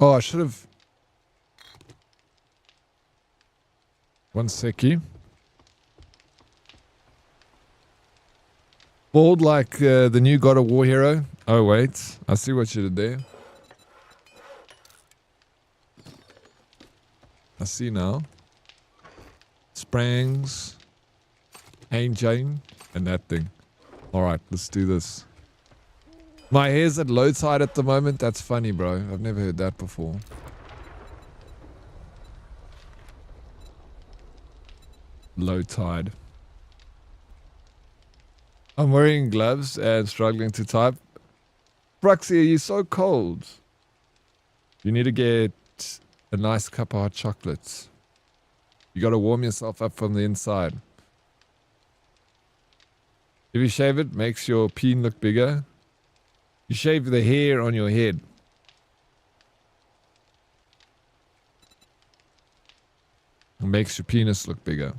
Oh, I should have... One seckie. Bald like the new God of War hero. Oh, wait. I see what you did there. I see now. Sprangs. Engine. And that thing. Alright, let's do this. My hair's at low tide at the moment. That's funny, bro. I've never heard that before. Low tide. I'm wearing gloves and struggling to type. Bruxy, you're so cold. You need to get a nice cup of hot chocolate. You gotta warm yourself up from the inside. If you shave it, makes your peen look bigger. You shave the hair on your head. It makes your penis look bigger.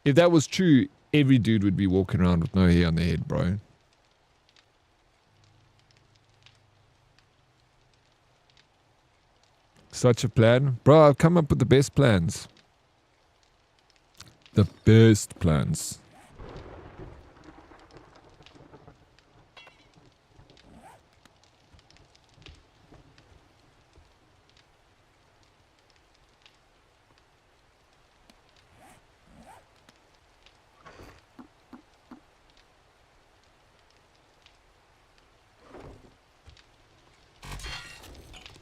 If that was true, every dude would be walking around with no hair on their head, bro. Such a plan? Bro, I've come up with the best plans. The best plans.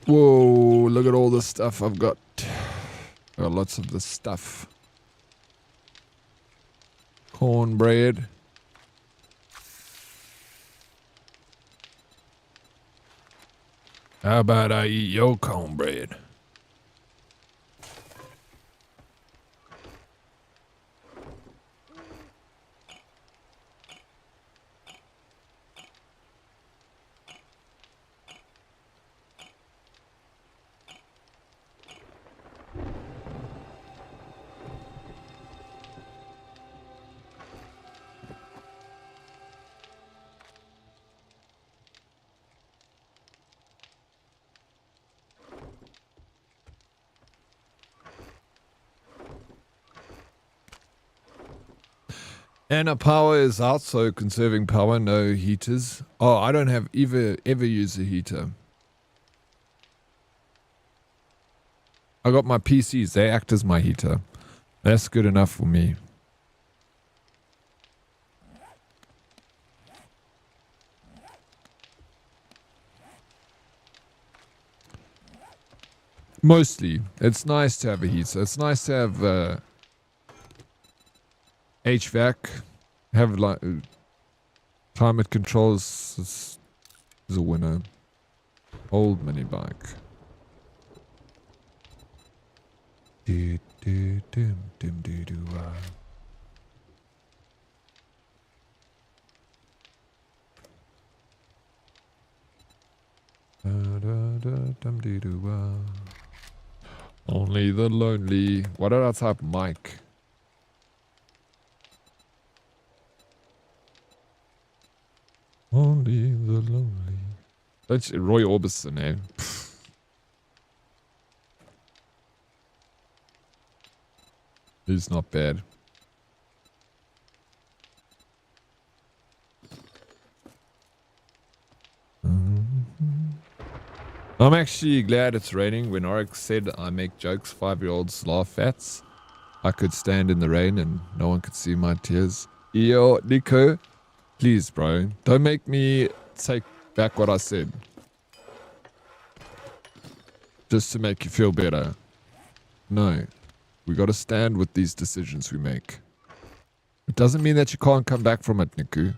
Whoa, look at all the stuff I've got. I got lots of the stuff. Cornbread. How about I eat your cornbread? And our power is out, so conserving power, no heaters. Oh, I don't have ever used a heater. I got my PCs, they act as my heater. That's good enough for me. Mostly. It's nice to have a heater. It's nice to have HVAC, have like climate controls is a winner. Old mini bike. Do do dim dim do do dum do do Only the lonely. Why did I type Mike? Only the lonely. That's Roy Orbison, eh? He's not bad. I'm actually glad it's raining. When Oryx said I make jokes 5-year-olds laugh at, I could stand in the rain and no one could see my tears. Yo, Nico. Please, bro. Don't make me take back what I said. Just to make you feel better. No. We gotta stand with these decisions we make. It doesn't mean that you can't come back from it, Niku.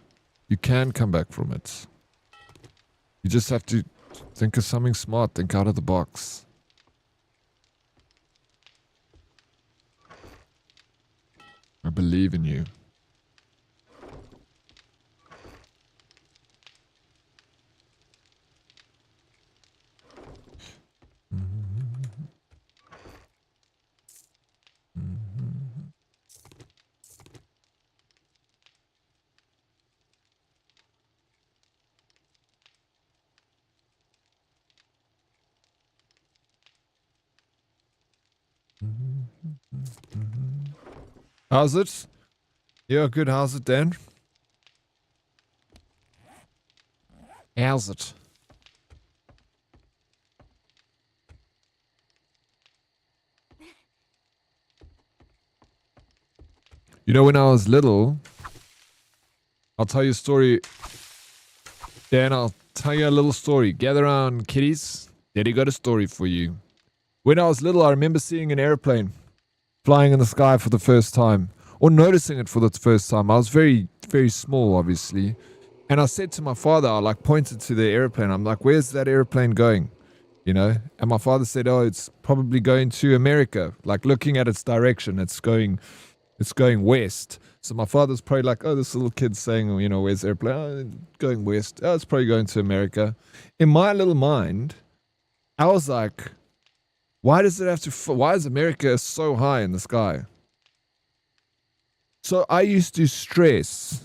You can come back from it. You just have to think of something smart. Think out of the box. I believe in you. How's it? Yeah, good. How's it, Dan? How's it? You know, when I was little, I'll tell you a story. Dan, I'll tell you a little story. Gather around, kiddies. Daddy got a story for you. When I was little, I remember seeing an airplane flying in the sky for the first time, or noticing it for the first time. I was very, very small, obviously. And I said to my father, I like pointed to the airplane. I'm like, where's that airplane going? You know? And my father said, oh, it's probably going to America. Like looking at its direction, it's going west. So my father's probably like, oh, this little kid's saying, you know, where's the airplane? Oh, going west. Oh, it's probably going to America. In my little mind, I was like, why is America so high in the sky? So I used to stress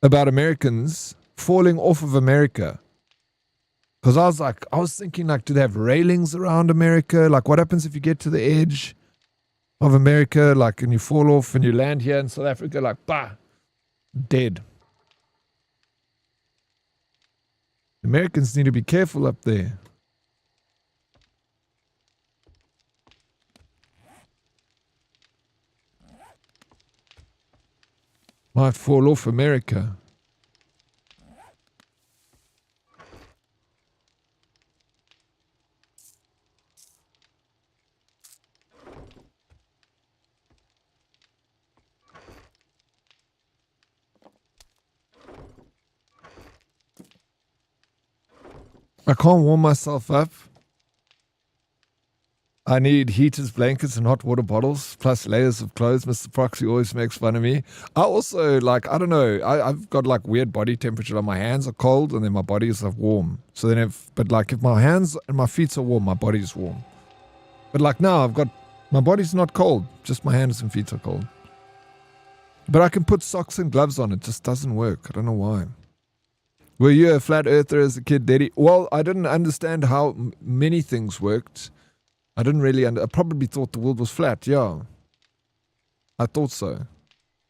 about Americans falling off of America. Because I was thinking, like, do they have railings around America? Like, what happens if you get to the edge of America, like, and you fall off and you land here in South Africa, like, bah, dead. Americans need to be careful up there. Might fall off America. I can't warm myself up. I need heaters, blankets, and hot water bottles, plus layers of clothes. Mr. Proxy always makes fun of me. I also, like, I don't know, I've got, like, weird body temperature. Like, my hands are cold, and then my body is, like, warm. So then if my hands and my feet are warm, my body's warm. But, like, now my body's not cold. Just my hands and feet are cold. But I can put socks and gloves on. It just doesn't work. I don't know why. Were you a flat earther as a kid, Daddy? Well, I didn't understand how many things worked. I didn't really I probably thought the world was flat, yeah. I thought so.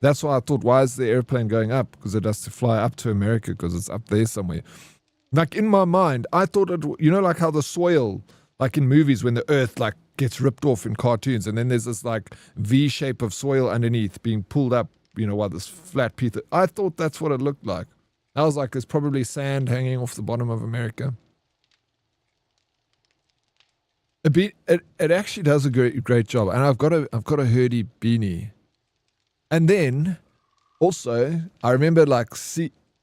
That's why I thought, why is the airplane going up? Because it has to fly up to America because it's up there somewhere. Like, in my mind, I thought you know, like how the soil, like in movies when the earth, like, gets ripped off in cartoons, and then there's this, like, V shape of soil underneath being pulled up, you know, while this flat piece. I thought that's what it looked like. I was like, there's probably sand hanging off the bottom of America. It actually does a great job, and I've got a Horde beanie. And then also I remember, like,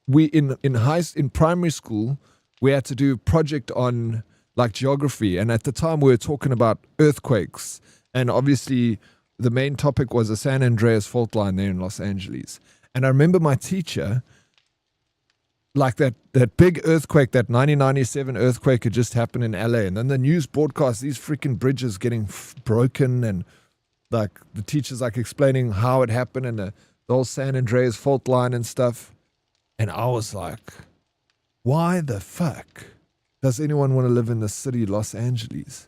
we in primary school we had to do a project on, like, geography, and at the time we were talking about earthquakes, and obviously the main topic was the San Andreas fault line there in Los Angeles. And I remember my teacher, like that big earthquake, that 1997 earthquake had just happened in LA, and then the news broadcast these freaking bridges getting broken, and, like, the teachers, like, explaining how it happened, and the whole San Andreas fault line and stuff. And I was like, why the fuck does anyone want to live in the city Los Angeles?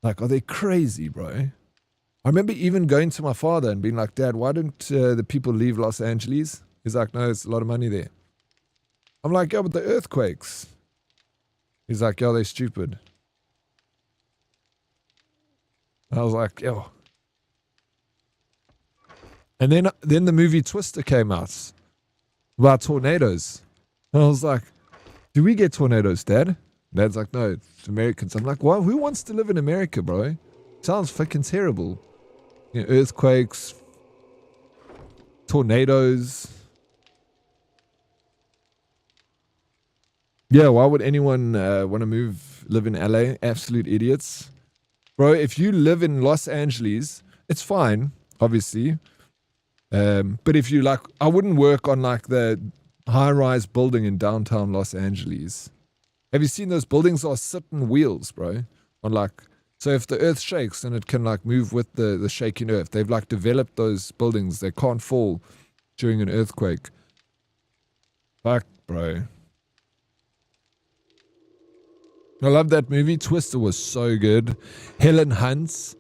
Like, are they crazy, bro? I remember even going to my father and being like, Dad, why don't the people leave Los Angeles? He's like, no, it's a lot of money there. I'm like, yeah, but the earthquakes. He's like, yo, they're stupid. I was like, yo. And then the movie Twister came out about tornadoes. And I was like, do we get tornadoes, Dad? Dad's like, no, it's Americans. I'm like, well, who wants to live in America, bro? Sounds fucking terrible. You know, earthquakes, tornadoes. Yeah, why would anyone want to live in LA? Absolute idiots. Bro, if you live in Los Angeles, it's fine, obviously. But if you, like, I wouldn't work on, like, the high-rise building in downtown Los Angeles. Have you seen those buildings are sitting wheels, bro? On, like, so if the earth shakes, then it can, like, move with the shaking earth. They've, like, developed those buildings. They can't fall during an earthquake. Fuck, bro. I love that movie. Twister was so good. Helen Hunt.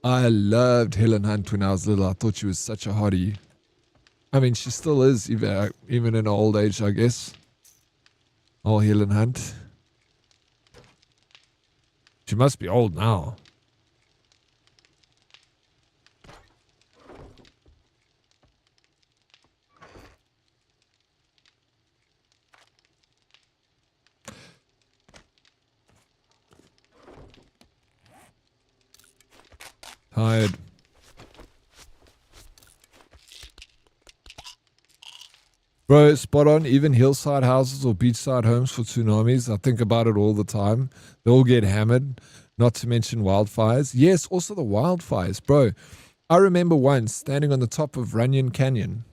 I loved Helen Hunt when I was little. I thought she was such a hottie. I mean, she still is, even in old age, I guess. Oh, Helen Hunt. She must be old now. Tired. Bro, spot on. Even hillside houses or beachside homes for tsunamis. I think about it all the time. They all get hammered. Not to mention wildfires. Yes, also the wildfires. Bro, I remember once standing on the top of Runyon Canyon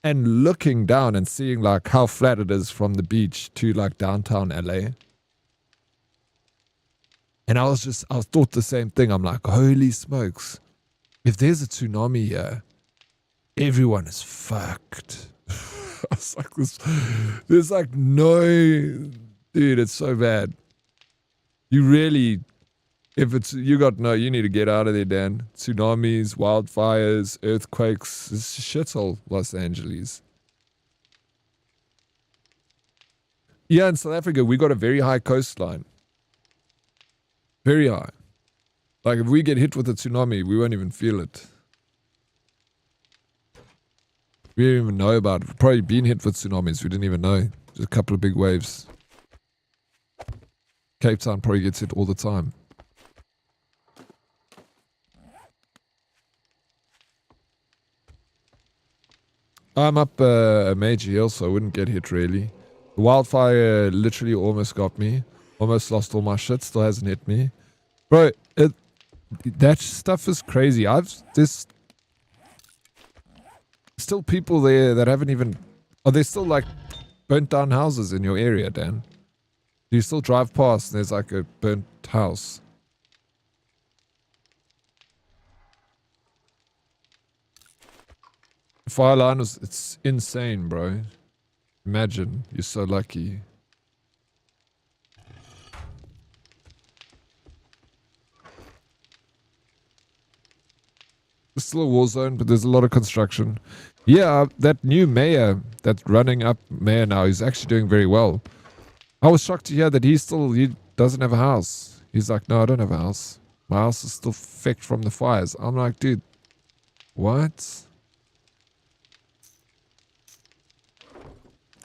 and looking down and seeing like how flat it is from the beach to like downtown LA. And I thought the same thing. I'm like, holy smokes. If there's a tsunami here, everyone is fucked. I was like, there's like no, dude, it's so bad. You really, if it's, you need to get out of there, Dan. Tsunamis, wildfires, earthquakes, it's a shithole, Los Angeles. Yeah, in South Africa, we got a very high coastline. Very high. Like if we get hit with a tsunami, we won't even feel it. We didn't even know about it. We've probably been hit with tsunamis. We didn't even know. Just a couple of big waves. Cape Town probably gets hit all the time. I'm up a major hill, so I wouldn't get hit really. The wildfire literally almost got me. Almost lost all my shit. Still hasn't hit me. Bro, that stuff is crazy. There's still people there that haven't even... Are there still like burnt down houses in your area, Dan? Do you still drive past and there's like a burnt house? Fire line it's insane, bro. Imagine, you're so lucky. It's still a war zone, but there's a lot of construction. Yeah, that new mayor that's running up mayor now, he's actually doing very well. I was shocked to hear that he doesn't have a house. He's like, no, I don't have a house. My house is still fecked from the fires. I'm like, dude, what?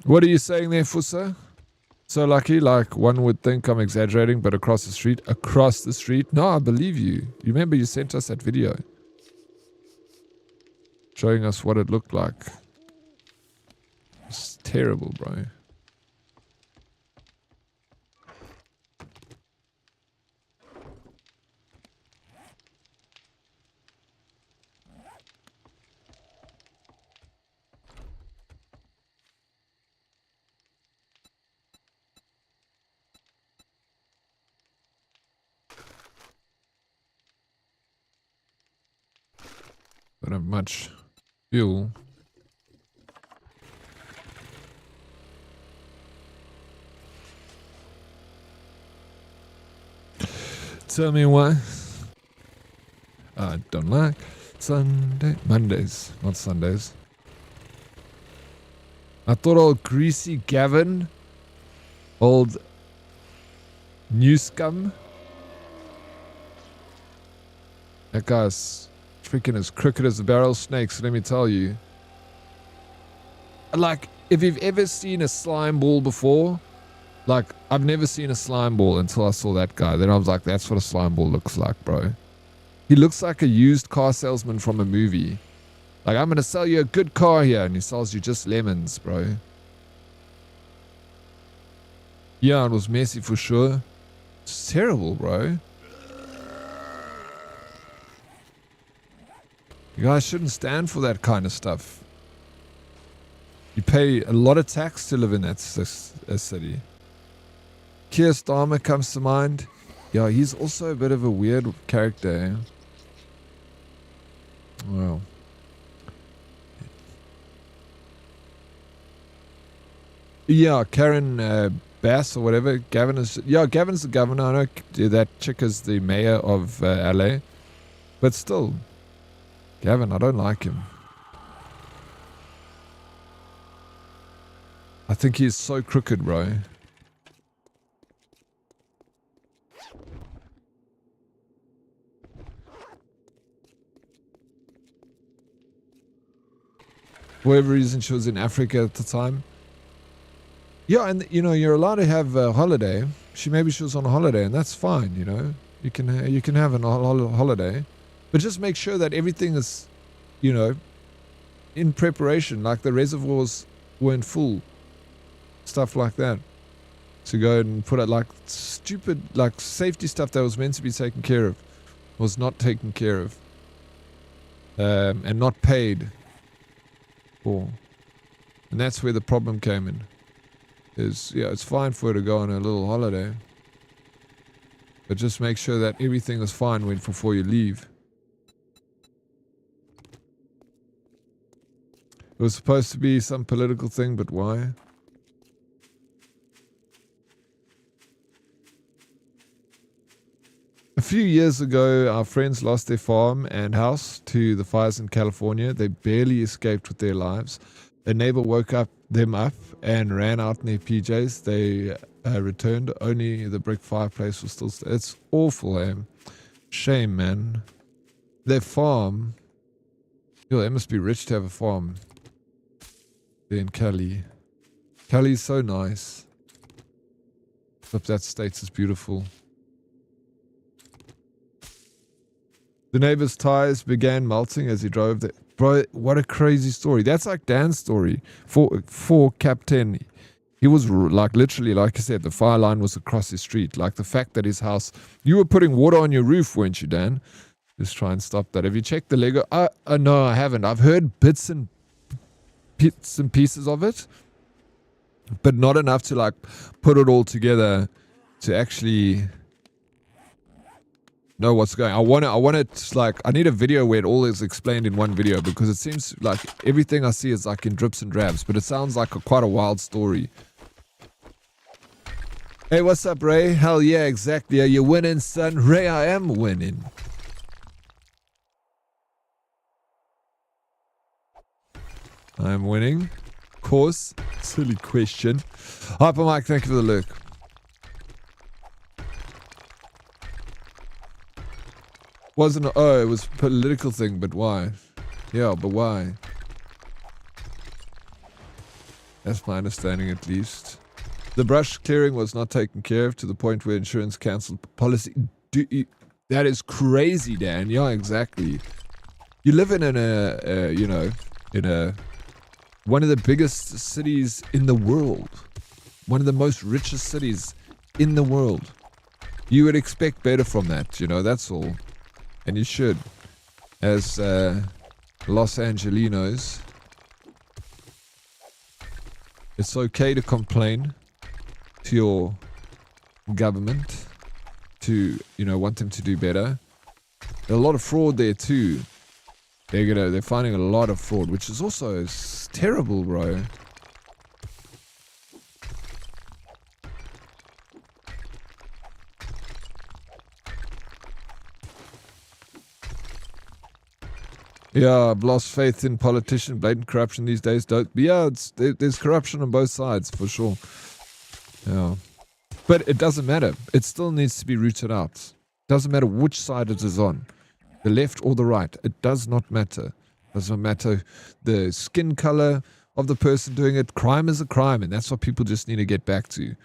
What are you saying there, Fussa? So lucky, like one would think I'm exaggerating, but across the street? Across the street? No, I believe you. You remember you sent us that video. Showing us what it looked like. It's terrible, bro. Don't have much fuel. Tell me why. I don't like Mondays, not Sundays. I thought old greasy Gavin, old new scum, that guy's freaking as crooked as a barrel snake, so let me tell you. Like, if you've ever seen a slime ball before, like, I've never seen a slime ball until I saw that guy. Then I was like, that's what a slime ball looks like, bro. He looks like a used car salesman from a movie. Like, I'm going to sell you a good car here, and he sells you just lemons, bro. Yeah, it was messy for sure. It's terrible, bro. You guys shouldn't stand for that kind of stuff. You pay a lot of tax to live in that city. Keir Starmer comes to mind. Yeah, he's also a bit of a weird character. Wow. Yeah, Karen Bass or whatever. Gavin's the governor. I know that chick is the mayor of LA. But still, Gavin, I don't like him. I think he's so crooked, bro. For whatever reason, she was in Africa at the time. Yeah, and you know, you're allowed to have a holiday. Maybe she was on a holiday, and that's fine, you know. You can have a holiday, but just make sure that everything is, you know, in preparation. Like the reservoirs weren't full, stuff like that. To go and put it like stupid, like safety stuff that was meant to be taken care of was not taken care of, and not paid for, and that's where the problem came in. Is yeah, it's fine for her to go on a little holiday, but just make sure that everything is fine before you leave. It was supposed to be some political thing, but why? A few years ago, our friends lost their farm and house to the fires in California. They barely escaped with their lives. A neighbor woke them up and ran out in their PJs. They returned. Only the brick fireplace was still... It's awful, eh? Shame, man. Their farm... Yo, they must be rich to have a farm. There in Cali. Cali's so nice. Hope that state is beautiful. The neighbor's tires began melting as he drove the... Bro, what a crazy story. That's like Dan's story. For Captain. He was like literally, like I said, the fire line was across his street. Like the fact that his house... You were putting water on your roof, weren't you, Dan? Just try and stop that. Have you checked the Lego? No, I haven't. I've heard bits and pieces of it. But not enough to like put it all together to actually... know what's going on. I want it like, I need a video where it all is explained in one video, because it seems like everything I see is like in drips and drabs, but it sounds like quite a wild story. Hey, what's up, Ray? Hell yeah, exactly. Are you winning, son? Ray, I am winning. I'm winning. Of course. Silly question. Hyper Mike, thank you for the look. Wasn't it? Oh, it was a political thing, but why? Yeah, but why? That's my understanding, at least. The brush clearing was not taken care of to the point where insurance cancelled policy. That is crazy, Dan. Yeah, exactly. You live in you know, in one of the biggest cities in the world, one of the most richest cities in the world. You would expect better from that, you know. That's all. And you should, as Los Angelinos. It's okay to complain to your government, to, you know, want them to do better. There's a lot of fraud there too. They're finding a lot of fraud, which is also terrible, bro. Yeah, I've lost faith in politicians. Blatant corruption these days. Yeah, there's corruption on both sides, for sure. Yeah. But it doesn't matter. It still needs to be rooted out. Doesn't matter which side it is on. The left or the right. It does not matter. Doesn't matter the skin color of the person doing it. Crime is a crime, and that's what people just need to get back to.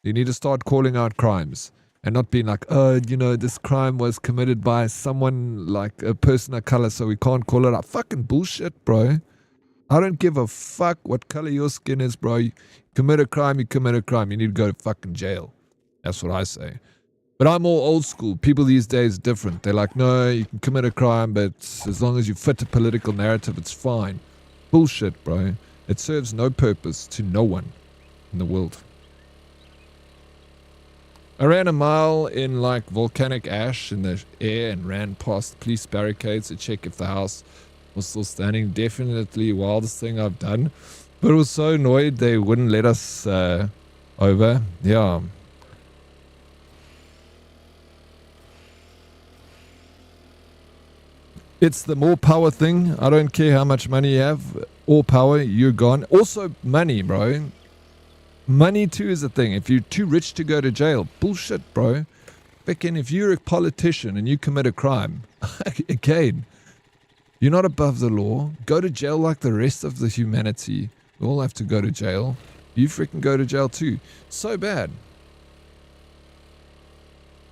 You need to start calling out crimes. And not being like, oh, you know, this crime was committed by someone like a person of color, so we can't call it out. Fucking bullshit, bro. I don't give a fuck what color your skin is, bro. You commit a crime, you commit a crime. You need to go to fucking jail. That's what I say. But I'm all old school. People these days are different. They're like, no, you can commit a crime, but as long as you fit the political narrative, it's fine. Bullshit, bro. It serves no purpose to no one in the world. I ran a mile in like volcanic ash in the air and ran past police barricades to check if the house was still standing. Definitely wildest thing I've done. But I was so annoyed they wouldn't let us over. Yeah. It's the more power thing. I don't care how much money you have. All power, you're gone. Also money, bro. Money too is a thing. If you're too rich to go to jail, bullshit, bro. Fucking, if you're a politician and you commit a crime, again, you're not above the law. Go to jail like the rest of the humanity. We all have to go to jail. You freaking go to jail too. So bad.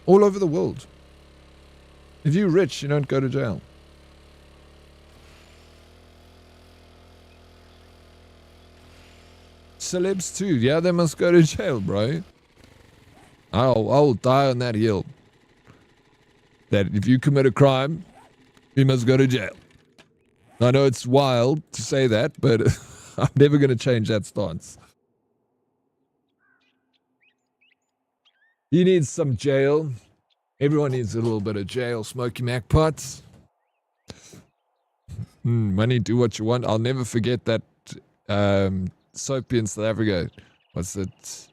All over the world. If you're rich, you don't go to jail. Celebs too. Yeah, they must go to jail, bro. I'll die on that hill. That if you commit a crime, you must go to jail. I know it's wild to say that, but I'm never going to change that stance. You need some jail. Everyone needs a little bit of jail. Smoky Mac pots. Money, do what you want. I'll never forget that soapy in South Africa. What's it?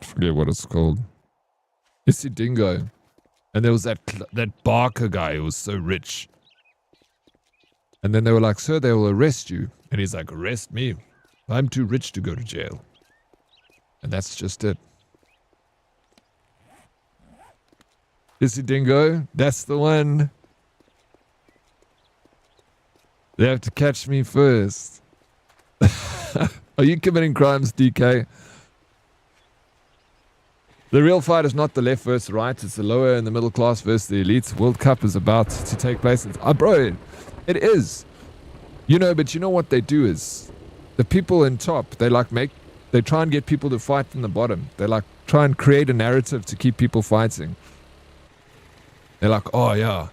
Forget what it's called. Issy Dingo. And there was that Barker guy who was so rich. And then they were like, sir, they will arrest you. And he's like, arrest me? I'm too rich to go to jail. And that's just it. Issy Dingo, that's the one. They have to catch me first. Are you committing crimes, DK? The real fight is not the left versus the right. It's the lower and the middle class versus the elites. World Cup is about to take place. Bro, it is. You know, but you know what they do is the people in top, they try and get people to fight from the bottom. They like try and create a narrative to keep people fighting. They're like, oh yeah,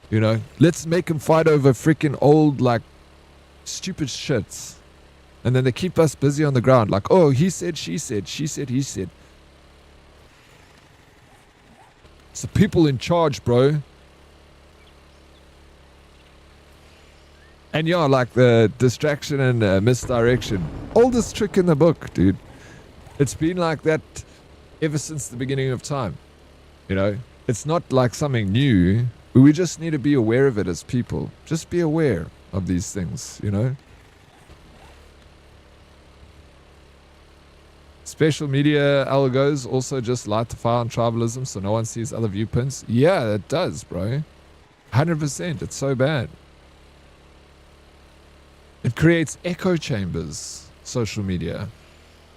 you know, let's make them fight over freaking old, like, stupid shits. And then they keep us busy on the ground. Like, oh, he said, she said, he said. It's the people in charge, bro. And yeah, like the distraction and misdirection. Oldest trick in the book, dude. It's been like that ever since the beginning of time. You know, it's not like something new. We just need to be aware of it as people. Just be aware of these things, you know. Special media algos also just light the fire on tribalism so no one sees other viewpoints. Yeah, it does, bro. 100%. It's so bad. It creates echo chambers, social media.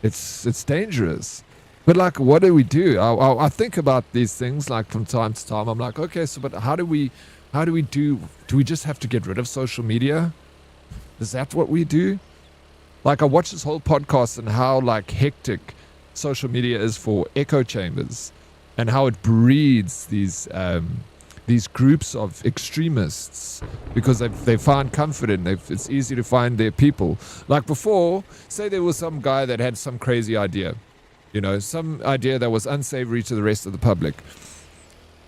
It's dangerous. But like, what do we do? I think about these things like from time to time. I'm like, okay, so but how do we do we just have to get rid of social media? Is that what we do? Like, I watched this whole podcast and how like hectic social media is for echo chambers and how it breeds these groups of extremists because they find comfort in it. It's easy to find their people. Like before, say there was some guy that had some crazy idea, you know, some idea that was unsavory to the rest of the public.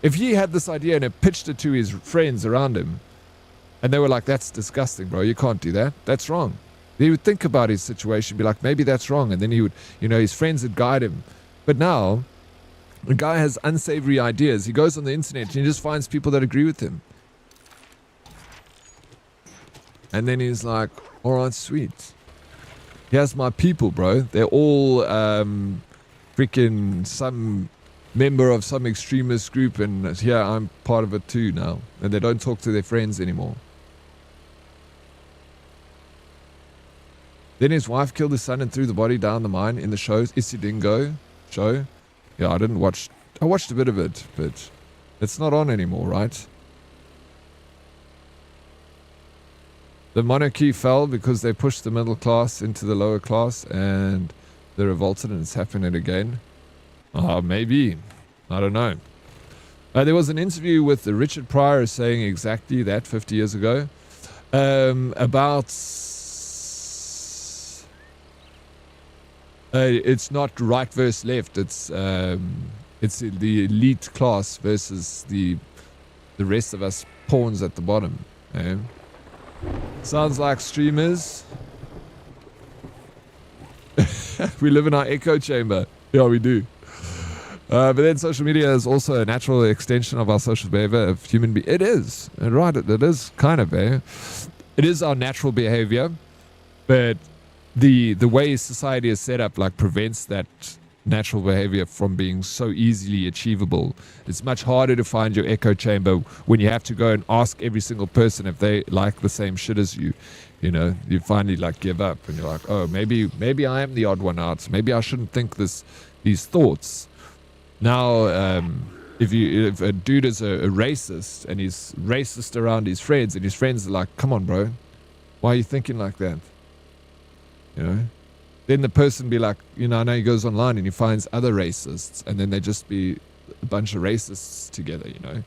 If he had this idea and it pitched it to his friends around him and they were like, that's disgusting, bro, you can't do that, that's wrong. He would think about his situation, be like, maybe that's wrong. And then he would, you know, his friends would guide him. But now, the guy has unsavory ideas. He goes on the internet and he just finds people that agree with him. And then he's like, all right, sweet. He has my people, bro. They're all freaking some member of some extremist group. And here I'm part of it too now. And they don't talk to their friends anymore. Then his wife killed his son and threw the body down the mine in the show's Isidingo show. Yeah, I didn't watch. I watched a bit of it, but it's not on anymore, right? The monarchy fell because they pushed the middle class into the lower class and they revolted, and it's happening again. Maybe. I don't know. There was an interview with Richard Pryor saying exactly that 50 years ago about... it's not right versus left. It's the elite class versus the rest of us pawns at the bottom. Sounds like streamers. We live in our echo chamber. Yeah, we do. But then social media is also a natural extension of our social behavior of human beings. It is. Right, it is kind of. It is our natural behavior, but the way society is set up like prevents that natural behavior from being so easily achievable. It's much harder to find your echo chamber when you have to go and ask every single person if they like the same shit as you. You know, you finally like give up and you're like, oh, maybe I am the odd one out. Maybe I shouldn't think these thoughts. Now, if a dude is a racist and he's racist around his friends and his friends are like, come on, bro, why are you thinking like that? You know? Then the person be like, you know, I know he goes online and he finds other racists, and then they just be a bunch of racists together, you know.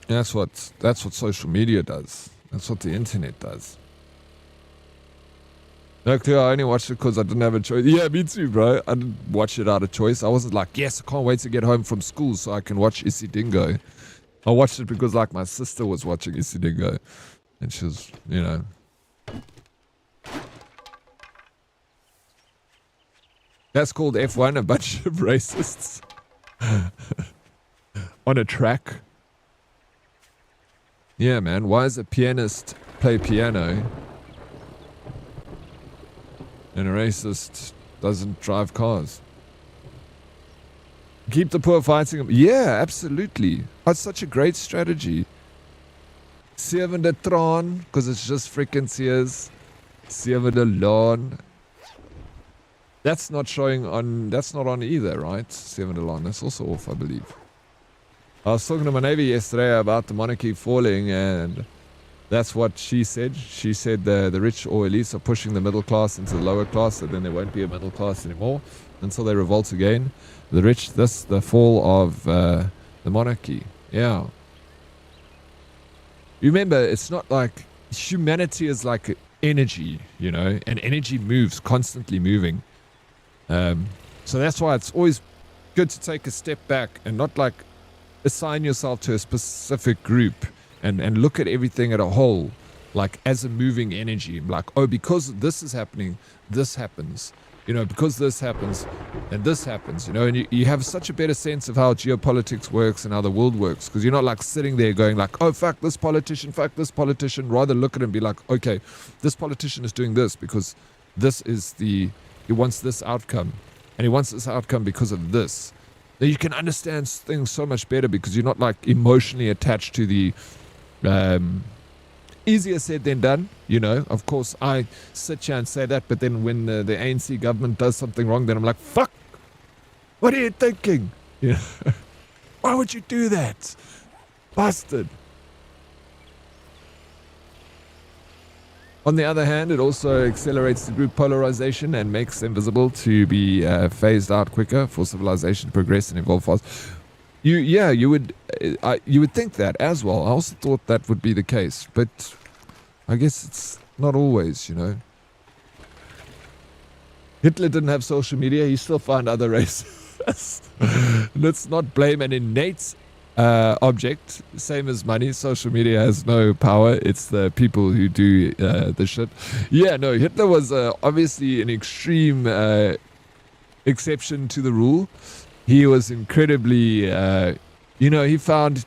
And that's what social media does. That's what the internet does. No clue, I only watched it because I didn't have a choice. Yeah, me too, bro. I didn't watch it out of choice. I wasn't like, yes, I can't wait to get home from school so I can watch Isidingo. I watched it because like my sister was watching Isidingo. And she was, you know. That's called F1, a bunch of racists on a track. Yeah, man. Why does a pianist play piano and a racist doesn't drive cars? Keep the poor fighting. Yeah, absolutely. That's such a great strategy. Sevende Tron, because it's just freaking Sears. Sevende Lawn. That's not showing on, that's not on either, right? Sevende Lawn, that's also off, I believe. I was talking to my neighbor yesterday about the monarchy falling, and that's what she said. She said the rich or elites are pushing the middle class into the lower class, so then there won't be a middle class anymore until they revolt again. The rich, the fall of the monarchy. Yeah. Remember, it's not like humanity is like energy, you know, and energy moves, constantly moving. So that's why it's always good to take a step back and not like assign yourself to a specific group and look at everything at a whole, like as a moving energy. Like, oh, because this is happening, this happens. You know, because this happens and this happens, you know, and you have such a better sense of how geopolitics works and how the world works, because you're not like sitting there going like, oh, fuck this politician, rather look at it and be like, okay, this politician is doing this because this is he wants this outcome, and he wants this outcome because of this. Then you can understand things so much better because you're not like emotionally attached to the, easier said than done, you know. Of course, I sit here and say that, but then when the ANC government does something wrong, then I'm like, fuck, what are you thinking? You know? Why would you do that? Bastard. On the other hand, it also accelerates the group polarization and makes them visible to be phased out quicker for civilization to progress and evolve fast. You would think that as well. I also thought that would be the case, but I guess it's not always, you know. Hitler didn't have social media. He still found other races. Let's not blame an innate object, same as money. Social media has no power. It's the people who do the shit. Yeah, no, Hitler was obviously an extreme exception to the rule. He was incredibly, you know, he found a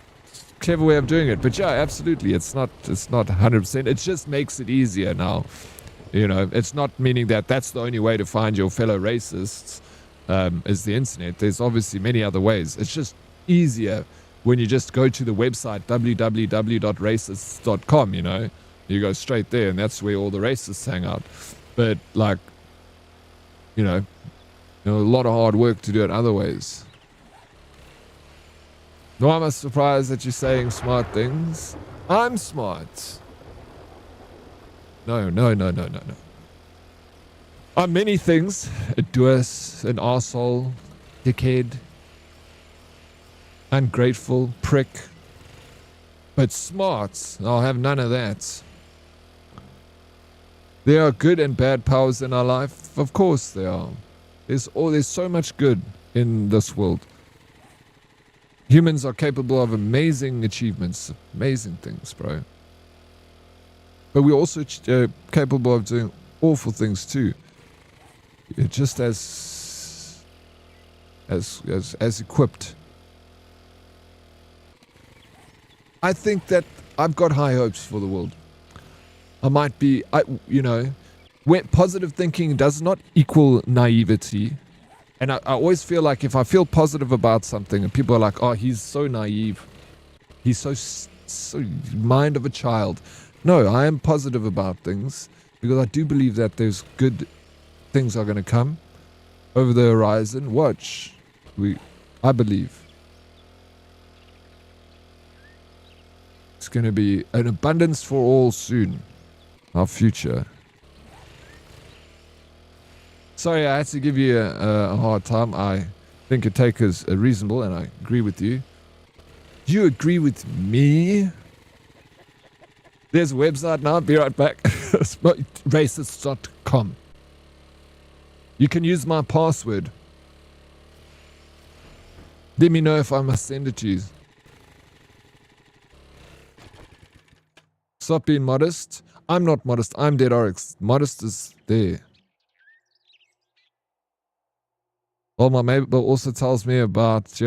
clever way of doing it. But yeah, absolutely, it's not 100%. It just makes it easier now. You know, it's not meaning that that's the only way to find your fellow racists is the internet. There's obviously many other ways. It's just easier when you just go to the website www.racists.com, you know. You go straight there and that's where all the racists hang out. But like, you know, a lot of hard work to do it other ways. No, I'm surprised that you're saying smart things. I'm smart. No. I'm many things. A doers, an arsehole, dickhead, ungrateful, prick. But smart, I'll have none of that. There are good and bad powers in our life. Of course there are. There's so much good in this world. Humans are capable of amazing achievements, amazing things, bro. But we're also capable of doing awful things too. Just as equipped. I think that I've got high hopes for the world. I might be, you know, where positive thinking does not equal naivety. And I always feel like if I feel positive about something and people are like, oh, he's so naive. He's so mind of a child. No, I am positive about things because I do believe that there's good things are going to come over the horizon. Watch. I believe. It's going to be an abundance for all soon. Our future. Sorry, I had to give you a hard time. I think your take is reasonable, and I agree with you. Do you agree with me? There's a website now. Be right back. Racists.com. You can use my password. Let me know if I must send it to you. Stop being modest. I'm not modest. I'm Dead Oryx. Modest is there. Well, my mate also tells me about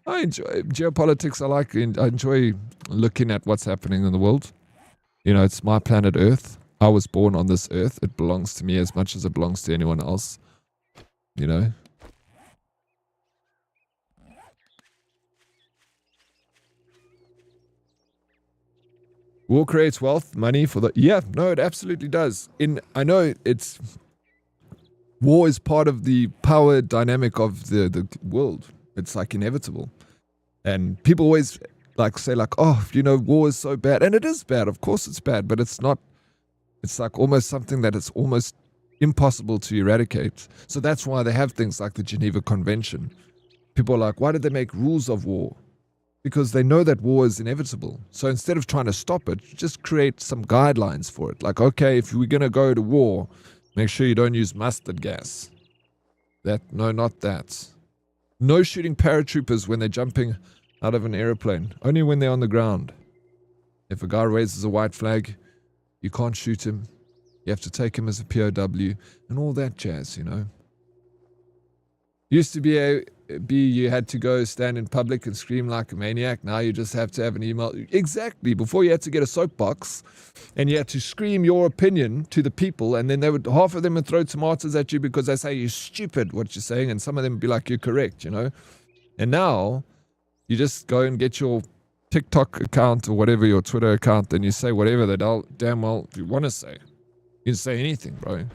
I enjoy geopolitics. I enjoy looking at what's happening in the world. You know, it's my planet Earth. I was born on this Earth. It belongs to me as much as it belongs to anyone else. You know? War creates wealth, money for the... Yeah, no, it absolutely does. I know it's... War is part of the power dynamic of the world. It's like inevitable. And people always like say like, oh, you know, war is so bad. And it is bad. Of course it's bad, but it's not... It's like almost something that is almost impossible to eradicate. So that's why they have things like the Geneva Convention. People are like, why did they make rules of war? Because they know that war is inevitable. So instead of trying to stop it, just create some guidelines for it. Like, okay, if we're going to go to war, make sure you don't use mustard gas. No, not that. No shooting paratroopers when they're jumping out of an airplane. Only when they're on the ground. If a guy raises a white flag, you can't shoot him. You have to take him as a POW and all that jazz, you know. Used to be you had to go stand in public and scream like a maniac. Now you just have to have an email. Exactly. Before you had to get a soapbox and you had to scream your opinion to the people, and then half of them would throw tomatoes at you because they say you're stupid what you're saying, and some of them would be like, you're correct, you know. And now you just go and get your TikTok account or whatever, your Twitter account, and you say whatever they damn well you want to say. You can say anything, bro.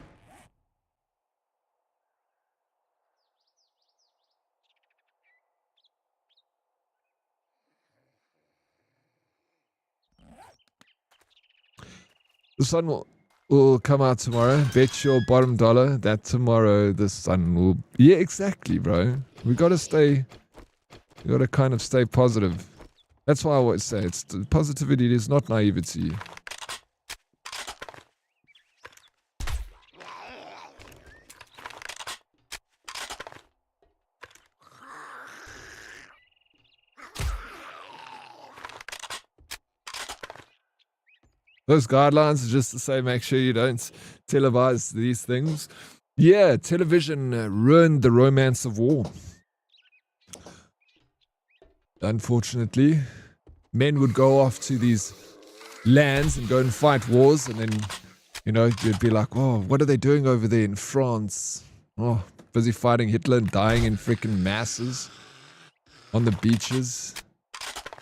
The sun will come out tomorrow. Bet your bottom dollar that tomorrow the sun will... Yeah, exactly, bro. We gotta kind of stay positive. That's why I always say positivity is not naivety. Those guidelines are just to say, make sure you don't televise these things. Yeah, television ruined the romance of war. Unfortunately, men would go off to these lands and go and fight wars, and then, you know, you'd be like, oh, what are they doing over there in France? Oh, busy fighting Hitler and dying in freaking masses on the beaches.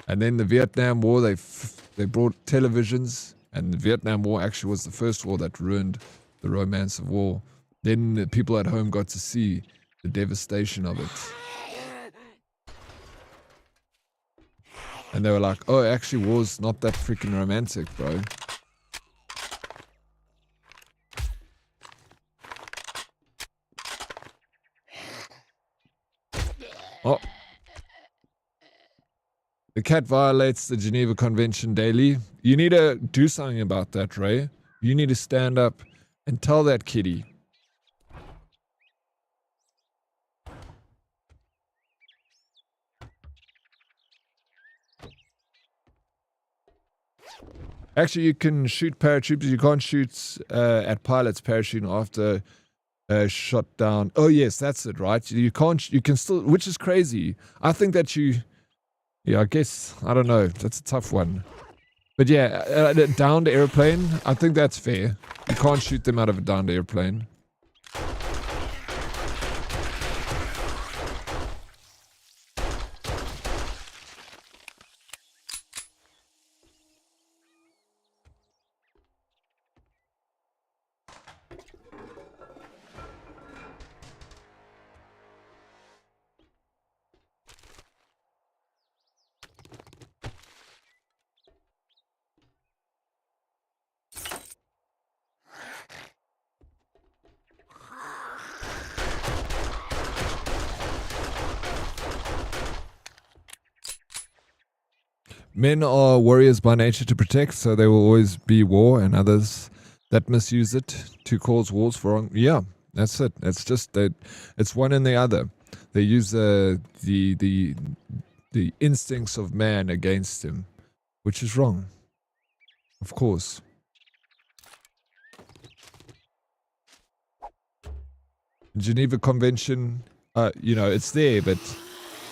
And then the Vietnam War, they brought televisions. And the Vietnam War actually was the first war that ruined the romance of war. Then the people at home got to see the devastation of it. And they were like, oh, actually war's not that freaking romantic, bro. Oh. The cat violates the Geneva Convention daily. You need to do something about that, Ray. You need to stand up and tell that kitty. Actually, you can shoot paratroopers. You can't shoot at pilots parachuting after shot down. Oh, yes, that's it, right? You can still, which is crazy. I think that yeah, I guess, I don't know. That's a tough one. But yeah, a downed airplane, I think that's fair. You can't shoot them out of a downed airplane. Men are warriors by nature to protect, so there will always be war and others that misuse it to cause wars for wrong. Yeah, that's it. It's just that it's one and the other. They use the instincts of man against him, which is wrong. Of course. Geneva Convention, it's there, but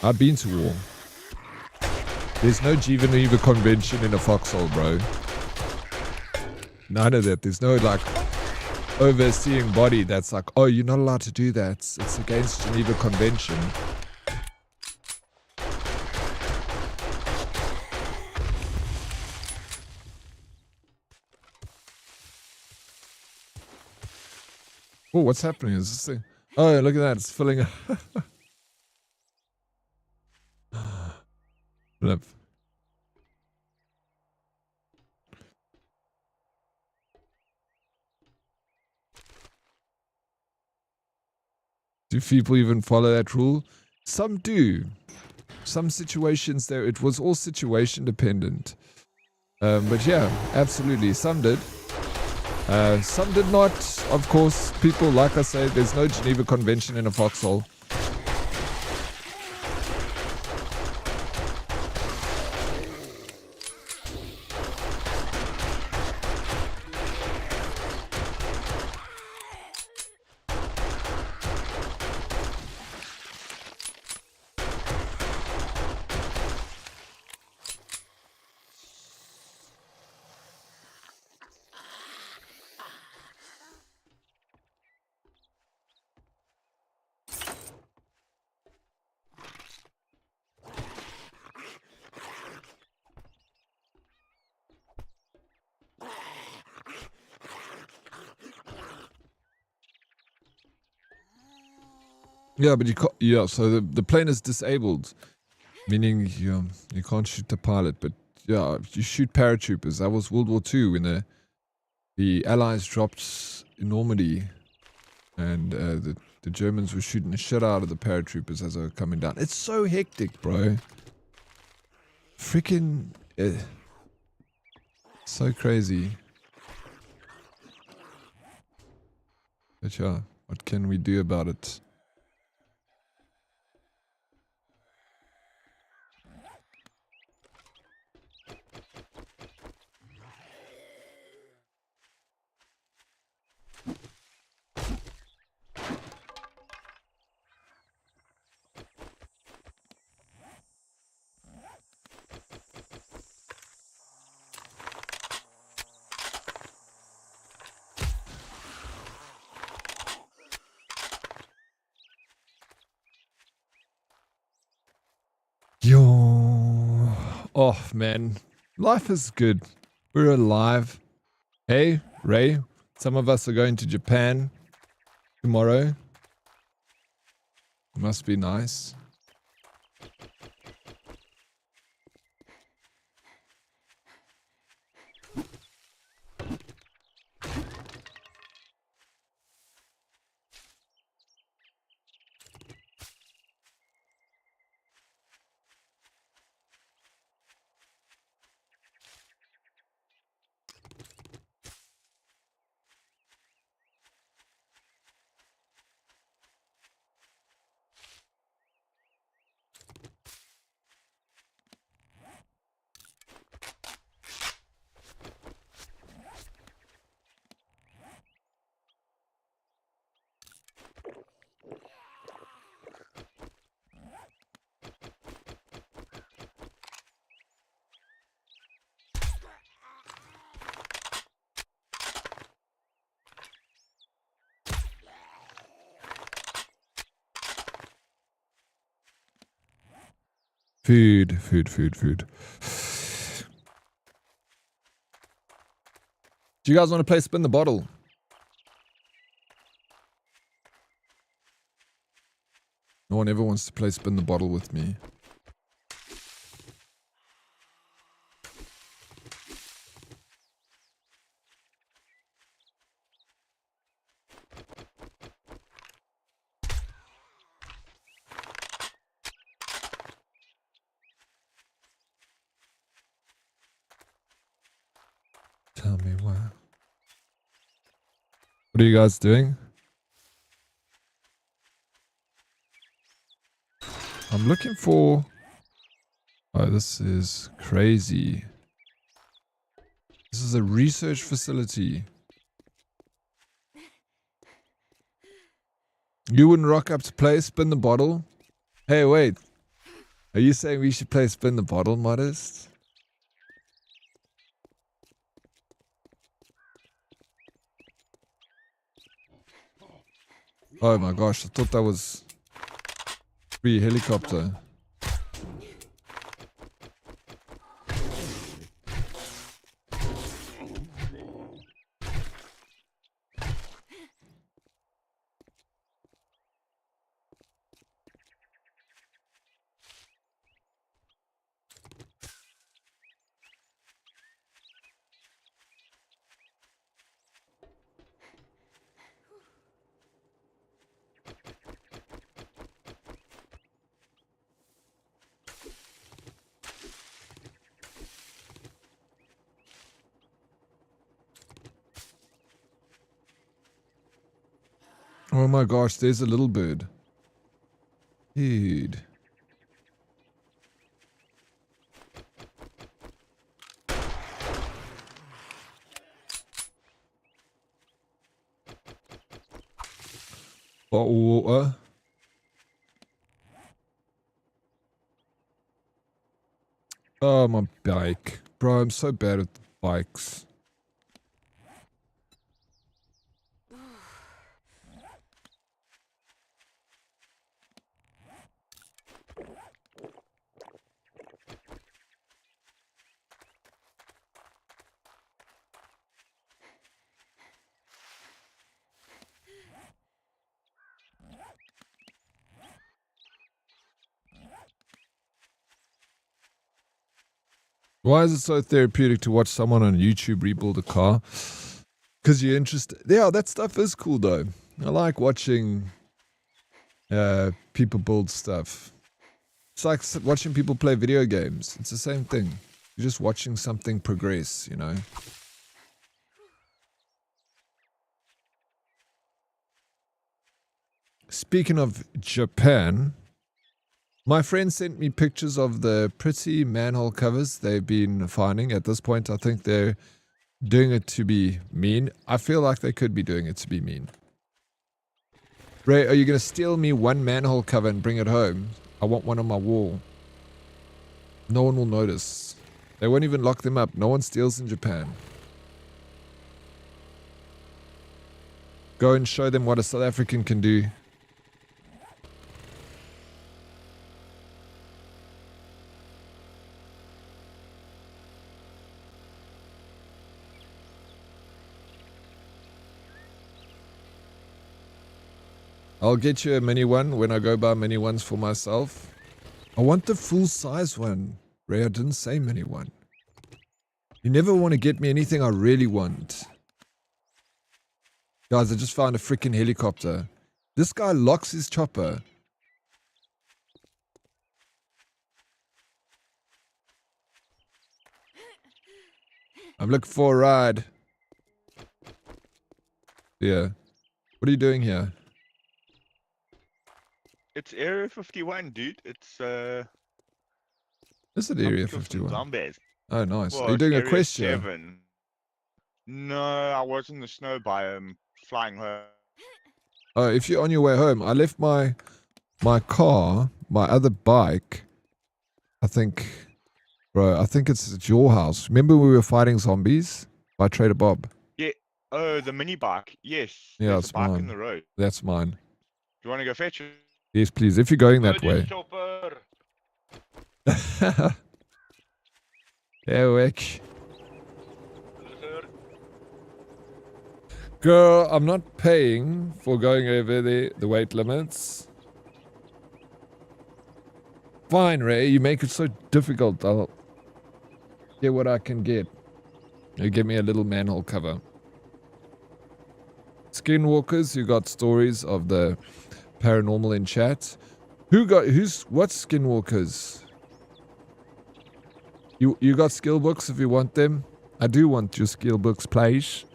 I've been to war. There's no Geneva Convention in a foxhole, bro. None of that. There's no, overseeing body that's like, oh, you're not allowed to do that. It's against Geneva Convention. Oh, what's happening? Is this thing? Oh, look at that. It's filling up. Flip. Do people even follow that rule? Some do. Some situations there, it was all situation dependent. But yeah, absolutely. Some did. Some did not. Of course, people, like I say, there's no Geneva Convention in a foxhole. Yeah, but you can't, yeah, so the plane is disabled, meaning you can't shoot the pilot, but yeah, you shoot paratroopers. That was World War II when the Allies dropped in Normandy, and the Germans were shooting the shit out of the paratroopers as they were coming down. It's so hectic, bro. Freaking so crazy. But yeah, what can we do about it? Yo, oh man, life is good. We're alive. Hey, Ray, some of us are going to Japan tomorrow. Must be nice. Food, food, food, food. Do you guys want to play spin the bottle? No one ever wants to play spin the bottle with me. Tell me why. What are you guys doing? I'm looking for... Oh, this is crazy. This is a research facility. You wouldn't rock up to play spin the bottle? Hey, wait. Are you saying we should play spin the bottle, Modest? Oh my gosh, I thought that was free helicopter. Oh my gosh, there's a little bird. Dude. Bottle water. Oh, my bike. Bro, I'm so bad at bikes. Why is it so therapeutic to watch someone on YouTube rebuild a car? Because you're interested. Yeah, that stuff is cool though. I like watching people build stuff. It's like watching people play video games. It's the same thing. You're just watching something progress, you know? Speaking of Japan, my friend sent me pictures of the pretty manhole covers they've been finding. At this point, I think they're doing it to be mean. I feel like they could be doing it to be mean. Ray, are you going to steal me one manhole cover and bring it home? I want one on my wall. No one will notice. They won't even lock them up. No one steals in Japan. Go and show them what a South African can do. I'll get you a mini one when I go buy mini ones for myself. I want the full size one. Ray, I didn't say mini one. You never want to get me anything I really want. Guys, I just found a freaking helicopter. This guy locks his chopper. I'm looking for a ride. Yeah. What are you doing here? It's Area 51, dude. It's Is it Area 51? Zombies. Oh, nice. Well, Are you doing a Area quest here? 7. No, I was in the snow biome flying home. Oh, if you're on your way home, I left my car, my other bike. I think, bro, I think it's at your house. Remember we were fighting zombies by Trader Bob? Yeah. Oh, the mini bike. Yes. Yeah, There's it's a bike mine. in the road. That's mine. Do you want to go fetch it? Yes, please. If you're going that way. Wick. Girl, I'm not paying for going over the weight limits. Fine, Ray, you make it so difficult. I'll get what I can get. You give me a little manhole cover. Skinwalkers who got stories of the paranormal in chat. What skinwalkers? You got skill books if you want them? I do want your skill books, please.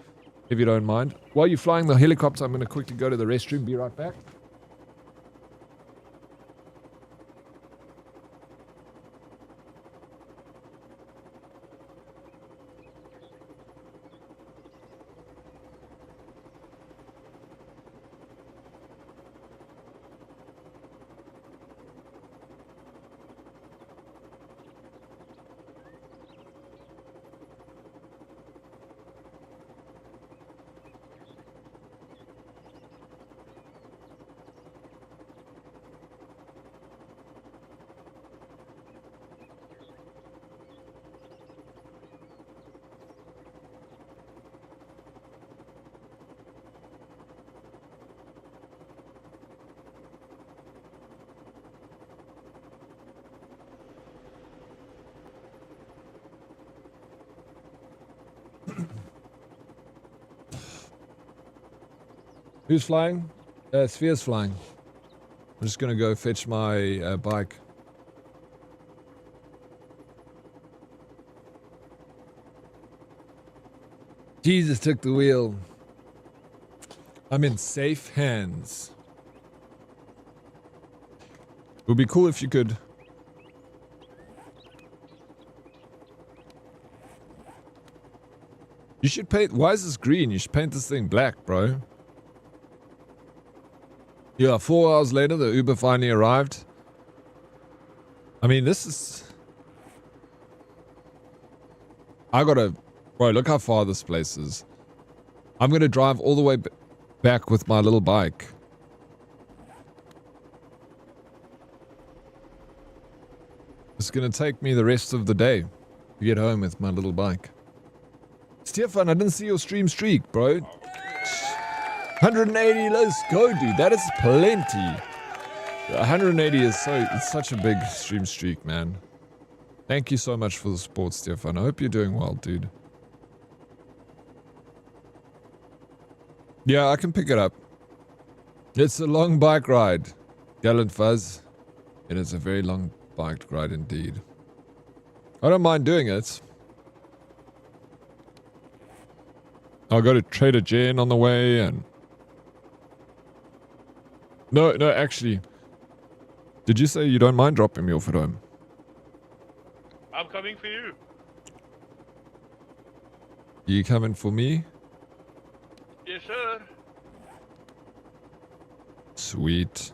If you don't mind. While you're flying the helicopter, I'm going to quickly go to the restroom. Be right back. Who's flying? Sphere's flying. I'm just gonna go fetch my bike. Jesus took the wheel. I'm in safe hands. It would be cool if you could. You should paint. Why is this green? You should paint this thing black, bro. Yeah, 4 hours later, the Uber finally arrived. I mean, this is... Bro, look how far this place is. I'm gonna drive all the way back with my little bike. It's gonna take me the rest of the day to get home with my little bike. Stefan, I didn't see your stream streak, bro. 180, let's go, dude. That is plenty. 180 is it's such a big stream streak, man. Thank you so much for the support, Stefan. I hope you're doing well, dude. Yeah, I can pick it up. It's a long bike ride. Gallant Fuzz. It is a very long bike ride indeed. I don't mind doing it. I'll go to Trader Jen on the way and... No, actually. Did you say you don't mind dropping me off at home? I'm coming for you. You coming for me? Yes, sir. Sweet.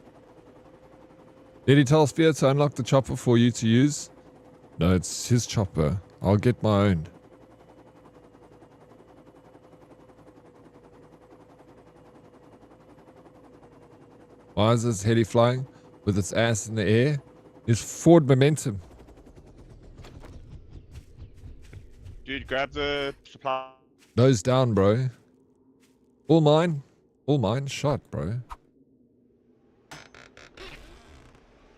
Did he tell Spear to unlock the chopper for you to use? No, it's his chopper. I'll get my own. Why is this heli flying with its ass in the air? It's forward momentum. Dude, grab the supply. Nose down, bro. All mine. All mine. Shot, bro.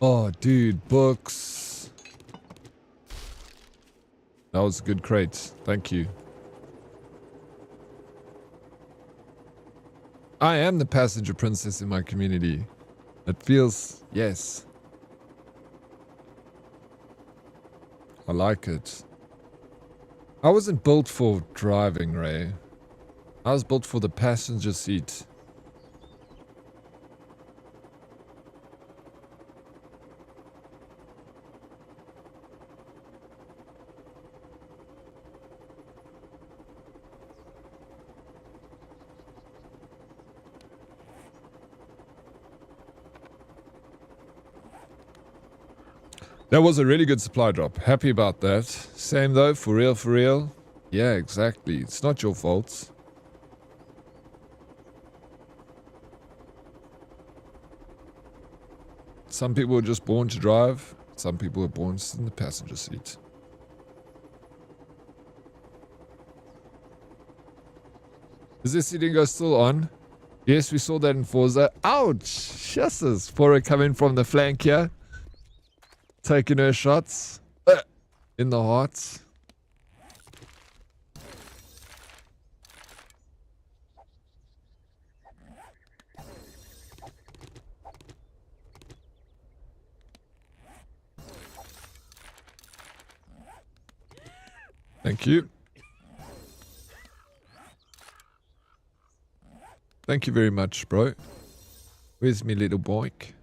Oh, dude. Books. That was a good crate. Thank you. I am the passenger princess in my community. It feels... yes. I like it. I wasn't built for driving, Ray. I was built for the passenger seat. That was a really good supply drop. Happy about that. Same though, for real, for real. Yeah, exactly. It's not your fault. Some people are just born to drive. Some people were born in the passenger seat. Is this Sidingo still on? Yes, we saw that in Forza. Ouch! Shusses! Fora coming from the flank here. Taking her shots. In the hearts. Thank you. Thank you very much, bro. Where's me little bike?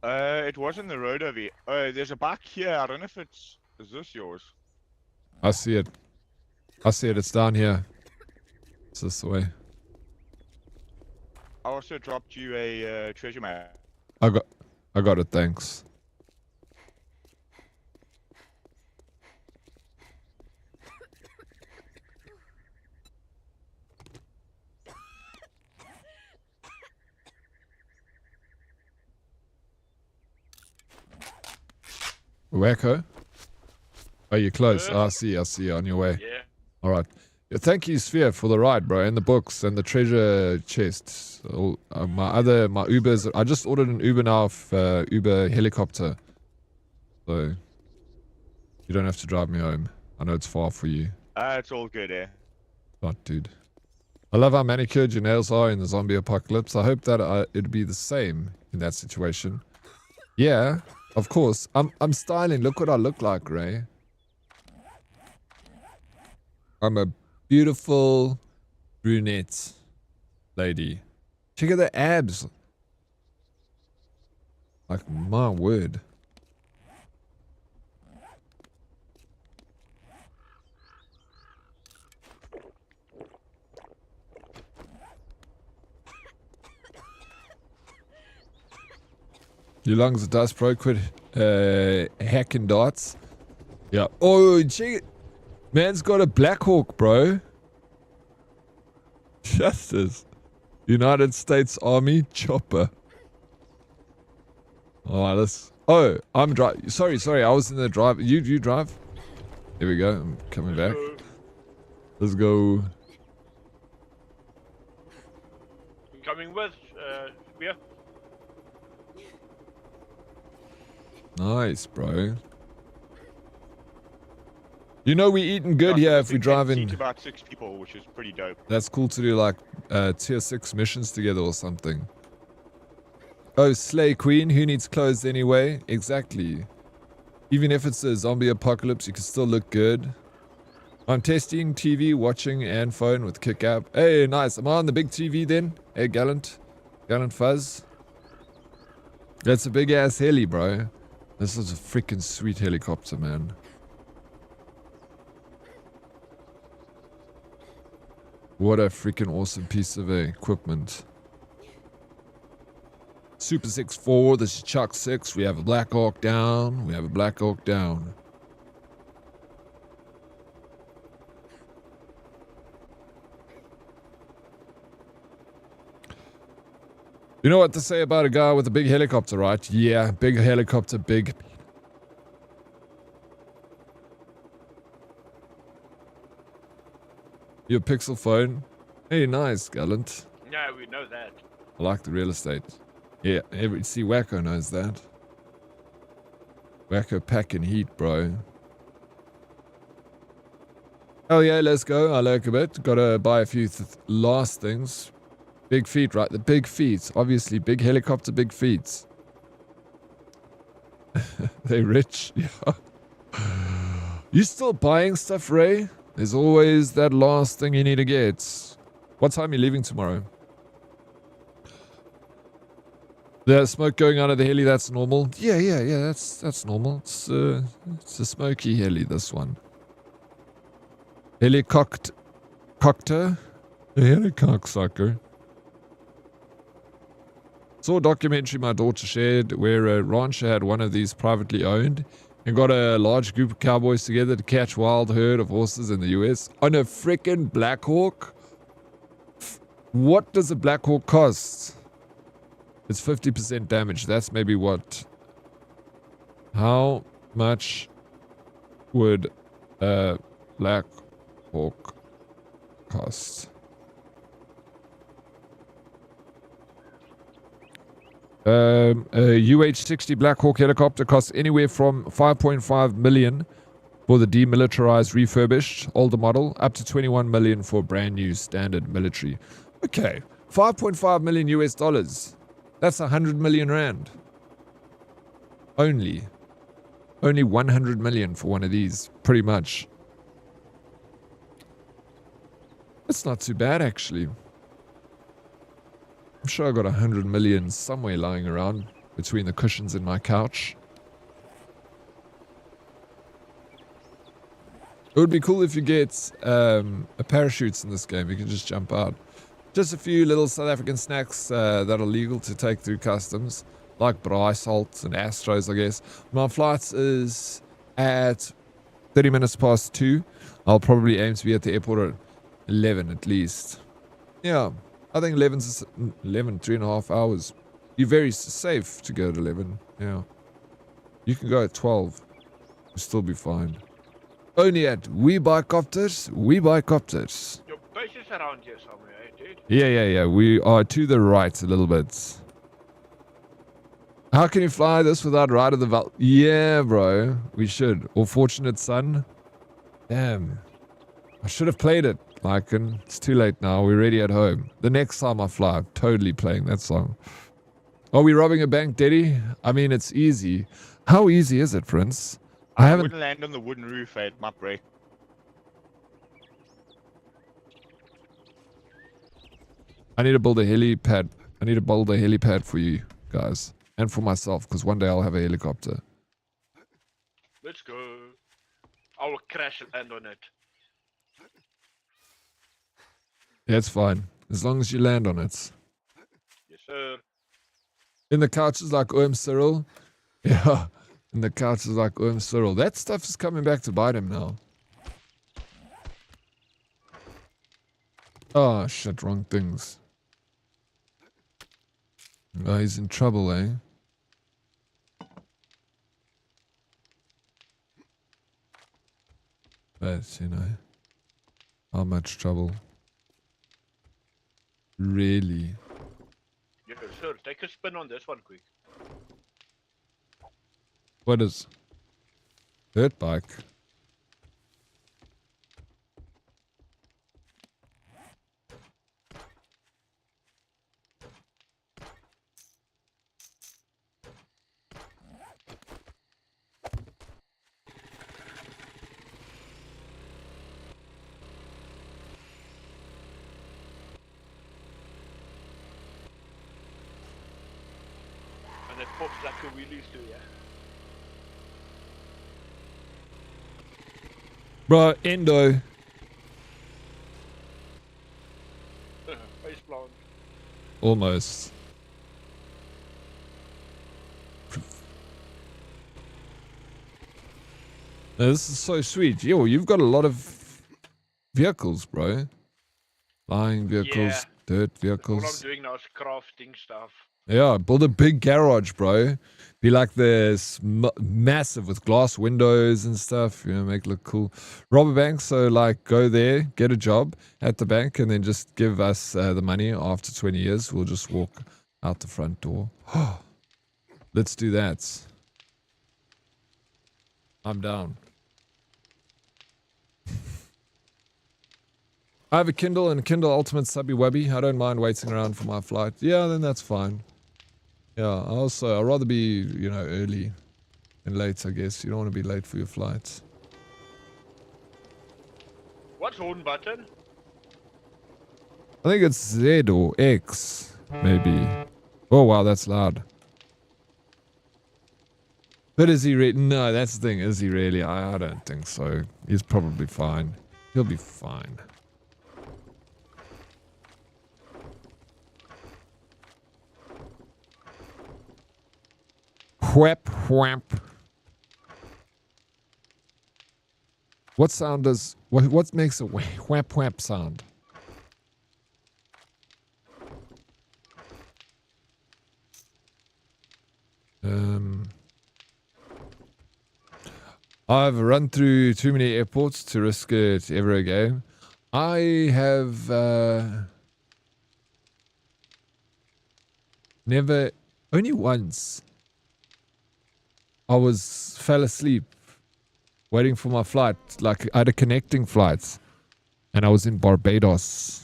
It was in the road over here. There's a back here. I don't know if it's... Is this yours? I see it. I see it. It's down here. It's this way. I also dropped you a treasure map. I got it. Thanks. Wacko? Oh, you're close. I see you on your way. Yeah. Alright. Yeah, thank you, Sphere, for the ride, bro, and the books and the treasure chests. My Ubers. I just ordered an Uber now, Uber helicopter. So, you don't have to drive me home. I know it's far for you. It's all good, eh? Right, dude. I love how manicured your nails are in the zombie apocalypse. I hope that it'd be the same in that situation. Yeah. Of course, I'm styling. Look what I look like, Ray. I'm a beautiful brunette lady. Check out the abs. Like, my word. Your lungs are dust, bro. Quit hacking darts. Yeah. Oh, check it. Man's got a Black Hawk, bro. Justice. United States Army chopper. Oh, this. Oh, I'm driving. Sorry. I was in the drive. You drive? Here we go. I'm coming back. Let's go. I'm coming with, yeah. Nice, bro. You know we're eating good here if we drive in. About 6 people, which is pretty dope. That's cool to do like tier 6 missions together or something. Oh, Slay Queen, who needs clothes anyway? Exactly. Even if it's a zombie apocalypse, you can still look good. I'm testing TV, watching, and phone with Kick app. Hey, nice. Am I on the big TV then? Hey, Gallant Fuzz. That's a big ass heli, bro. This is a freaking sweet helicopter, man. What a freaking awesome piece of equipment. Super 6-4, this is Chuck 6. We have a Black Hawk down. You know what to say about a guy with a big helicopter, right? Yeah, big helicopter, big. Your Pixel phone. Hey, nice, Gallant. Yeah, we know that. I like the real estate. Yeah, see, Wacko knows that. Wacko packing heat, bro. Oh yeah, let's go. I lurk a bit. Gotta buy a few last things. Big feet, right? The big feet. Obviously, big helicopter, big feet. They rich. Yeah. You still buying stuff, Ray? There's always that last thing you need to get. What time are you leaving tomorrow? The smoke going out of the heli, that's normal. Yeah, that's normal. It's a smoky heli, this one. Helicopter? A helicocksucker. Saw a documentary my daughter shared where a rancher had one of these privately owned and got a large group of cowboys together to catch wild herd of horses in the US on a frickin' Black Hawk. What does a Black Hawk cost? It's 50% damage. That's maybe what... How much would a Black Hawk cost? A UH-60 Black Hawk helicopter costs anywhere from 5.5 million for the demilitarized refurbished older model, up to 21 million for brand new standard military. Okay, 5.5 million US dollars. That's 100 million rand. Only 100 million for one of these, pretty much. That's not too bad, actually. I'm sure I got 100 million somewhere lying around between the cushions in my couch. It would be cool if you get a parachutes in this game. You can just jump out. Just a few little South African snacks that are legal to take through customs, like braai salt and Astros, I guess. My flight is at 30 minutes past 2. I'll probably aim to be at the airport at 11 at least. Yeah, I think 11, 3.5 hours. You're very safe to go at 11. Yeah. You can go at 12. You'll still be fine. Only at We Buy Copters. Your base is around here somewhere, eh, dude? Yeah. We are to the right a little bit. How can you fly this without Ride of the Val? Yeah, bro. We should. Or Fortunate Son. Damn. I should have played it. Lycan. It's too late now. We're already at home. The next time I fly, I'm totally playing that song. Are we robbing a bank, Daddy? I mean, it's easy. How easy is it, Prince? I haven't... wouldn't land on the wooden roof, it might break. I need to build a helipad. I need to build a helipad for you guys. And for myself, because one day I'll have a helicopter. Let's go. I will crash and land on it. Yeah, it's fine. As long as you land on it. Yes, sir. In the couches like Cyril. Yeah. In the couches like Cyril. That stuff is coming back to bite him now. Oh, shit. Wrong things. Oh, he's in trouble, eh? But, you know. How much trouble? Really? Yes, sir. Take a spin on this one quick. What is? Dirt bike? And it pops like a wheelies too, yeah? Bro, Endo. Face plant. Almost. Now, this is so sweet. Yo, you've got a lot of vehicles, bro. Flying vehicles, Yeah. dirt All I'm vehicles. doing now is crafting stuff. Yeah, build a big garage, bro. Be like this massive with glass windows and stuff. You know, make it look cool. Rob a bank, so like go there, get a job at the bank, and then just give us the money after 20 years. We'll just walk out the front door. Let's do that. I'm down. I have a Kindle and a Kindle Ultimate Subby Webby. I don't mind waiting around for my flight. Yeah, then that's fine. Yeah, I'd rather be, you know, early than late, I guess. You don't want to be late for your flights. What's horn button? I think it's Z or X, maybe. Oh, wow, that's loud. But is he really? No, that's the thing. Is he really? I don't think so. He's probably fine. He'll be fine. Whap, whap. What sound does... What makes a whap, whap sound? I've run through too many airports to risk it ever again. I have never, only once, I fell asleep waiting for my flight. Like I had a connecting flight, and I was in Barbados.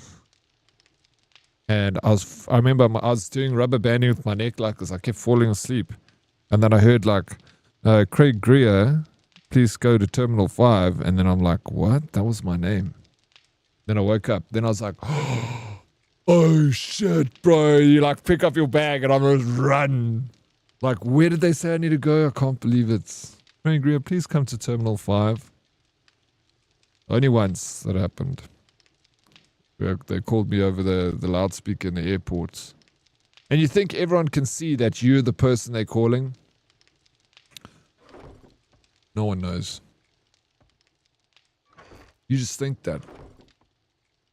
And I remember I was doing rubber banding with my neck like this. I kept falling asleep. And then I heard like, Craig Greer, please go to Terminal 5. And then I'm like, what? That was my name. Then I woke up. Then I was like, oh shit, bro. You like pick up your bag and I'm going to run. Like, where did they say I need to go? I can't believe it. Craig Greer, please come to Terminal 5. Only once that happened. They called me over the loudspeaker in the airport. And you think everyone can see that you're the person they're calling? No one knows. You just think that.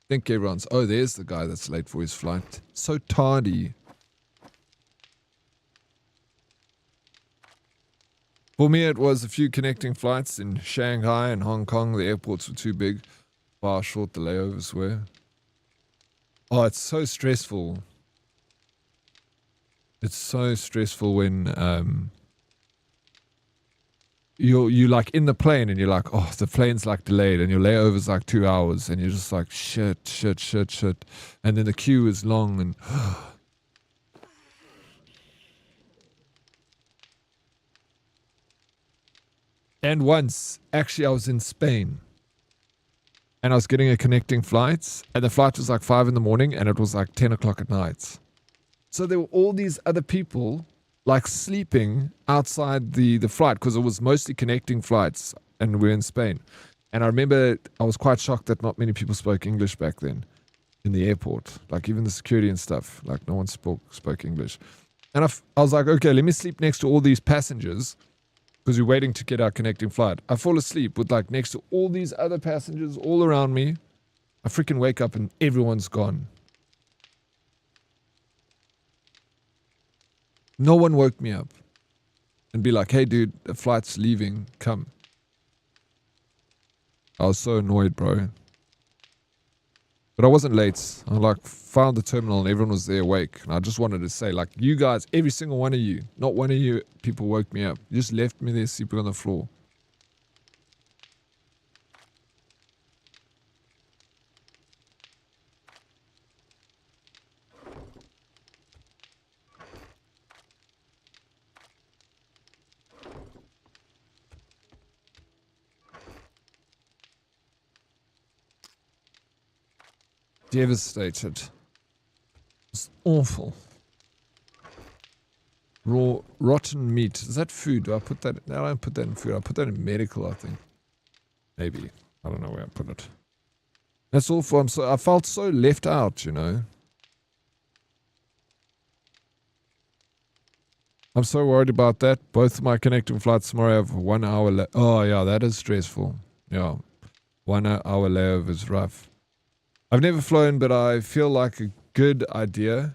Think everyone's, oh, there's the guy that's late for his flight. So tardy. For me, it was a few connecting flights in Shanghai and Hong Kong. The airports were too big. Far short the layovers were. Oh, it's so stressful. It's so stressful when you're like in the plane and you're like, oh, the plane's like delayed and your layover's like 2 hours and you're just like, shit. And then the queue is long and... And once, actually, I was in Spain. And I was getting a connecting flight. And the flight was like 5 in the morning and it was like 10 o'clock at night. So there were all these other people like sleeping outside the flight because it was mostly connecting flights and we're in Spain. And I remember I was quite shocked that not many people spoke English back then in the airport. Like even the security and stuff. Like no one spoke English. And I was like, okay, let me sleep next to all these passengers because we're waiting to get our connecting flight. I fall asleep with like next to all these other passengers all around me. I freaking wake up and everyone's gone. No one woke me up and be like, hey dude, the flight's leaving, come. I was so annoyed, bro. But I wasn't late. I like found the terminal and everyone was there awake. And I just wanted to say, like, you guys, every single one of you, not one of you people woke me up. You just left me there sleeping on the floor. Devastated. It's awful. Raw, rotten meat. Is that food? Do I put that? No, I don't put that in food. I put that in medical, I think. Maybe. I don't know where I put it. That's awful. I felt so left out, you know. I'm so worried about that. Both of my connecting flights tomorrow have 1 hour. Oh, yeah, that is stressful. Yeah. 1 hour layover is rough. I've never flown, but I feel like a good idea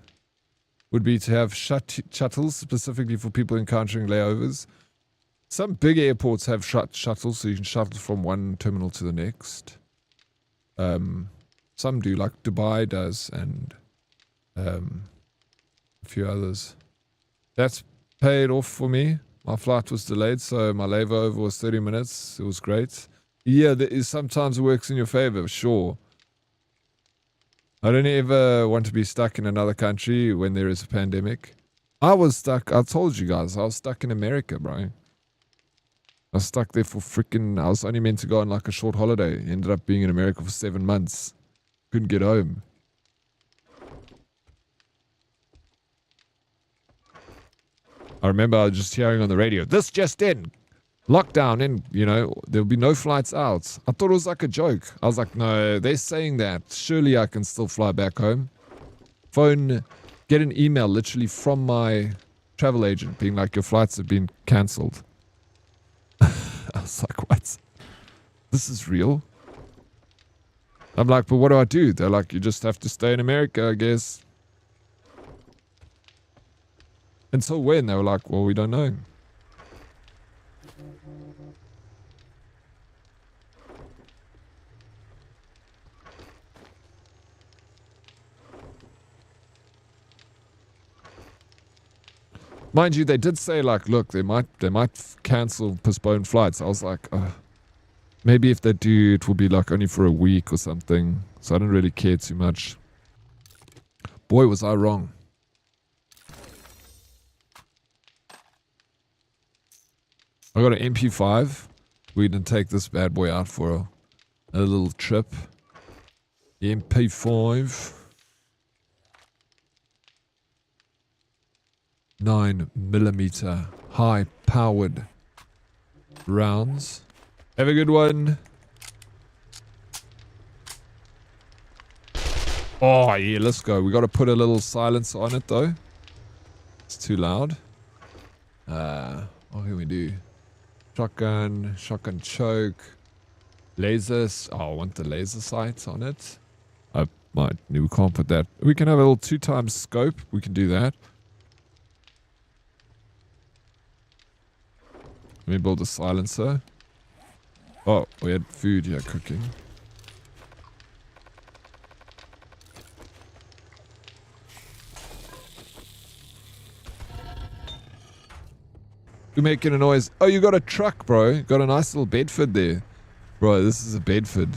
would be to have shuttles specifically for people encountering layovers. Some big airports have shuttles, so you can shuttle from one terminal to the next. Some do, like Dubai does, and a few others. That's paid off for me. My flight was delayed, so my layover was 30 minutes. It was great. Yeah, sometimes it works in your favor, sure. I don't ever want to be stuck in another country when there is a pandemic. I was stuck. I told you guys, I was stuck in America, bro. I was stuck there for freaking... I was only meant to go on like a short holiday. Ended up being in America for 7 months. Couldn't get home. I remember I was just hearing on the radio, this just in. Lockdown in, you know, there'll be no flights out. I thought it was like a joke. I was like, no, they're saying that. Surely I can still fly back home. Get an email literally from my travel agent being like, your flights have been cancelled. I was like, what? This is real? I'm like, but what do I do? They're like, you just have to stay in America, I guess. Until when? They were like, well, we don't know. Mind you, they did say like, look, they might cancel, postpone flights. I was like, maybe if they do, it will be like only for a week or something. So I don't really care too much. Boy, was I wrong. I got an MP5. We're gonna take this bad boy out for a little trip. MP5. 9mm high powered rounds. Have a good one. Oh yeah, let's go. We got to put a little silence on it though. It's too loud. What can we do? Shotgun choke, lasers. Oh, I want the laser sights on it. We can't put that. We can have a little 2x scope. We can do that. Let me build a silencer. Oh, we had food here cooking. You're making a noise. Oh, you got a truck, bro. You got a nice little Bedford there. Bro, this is a Bedford.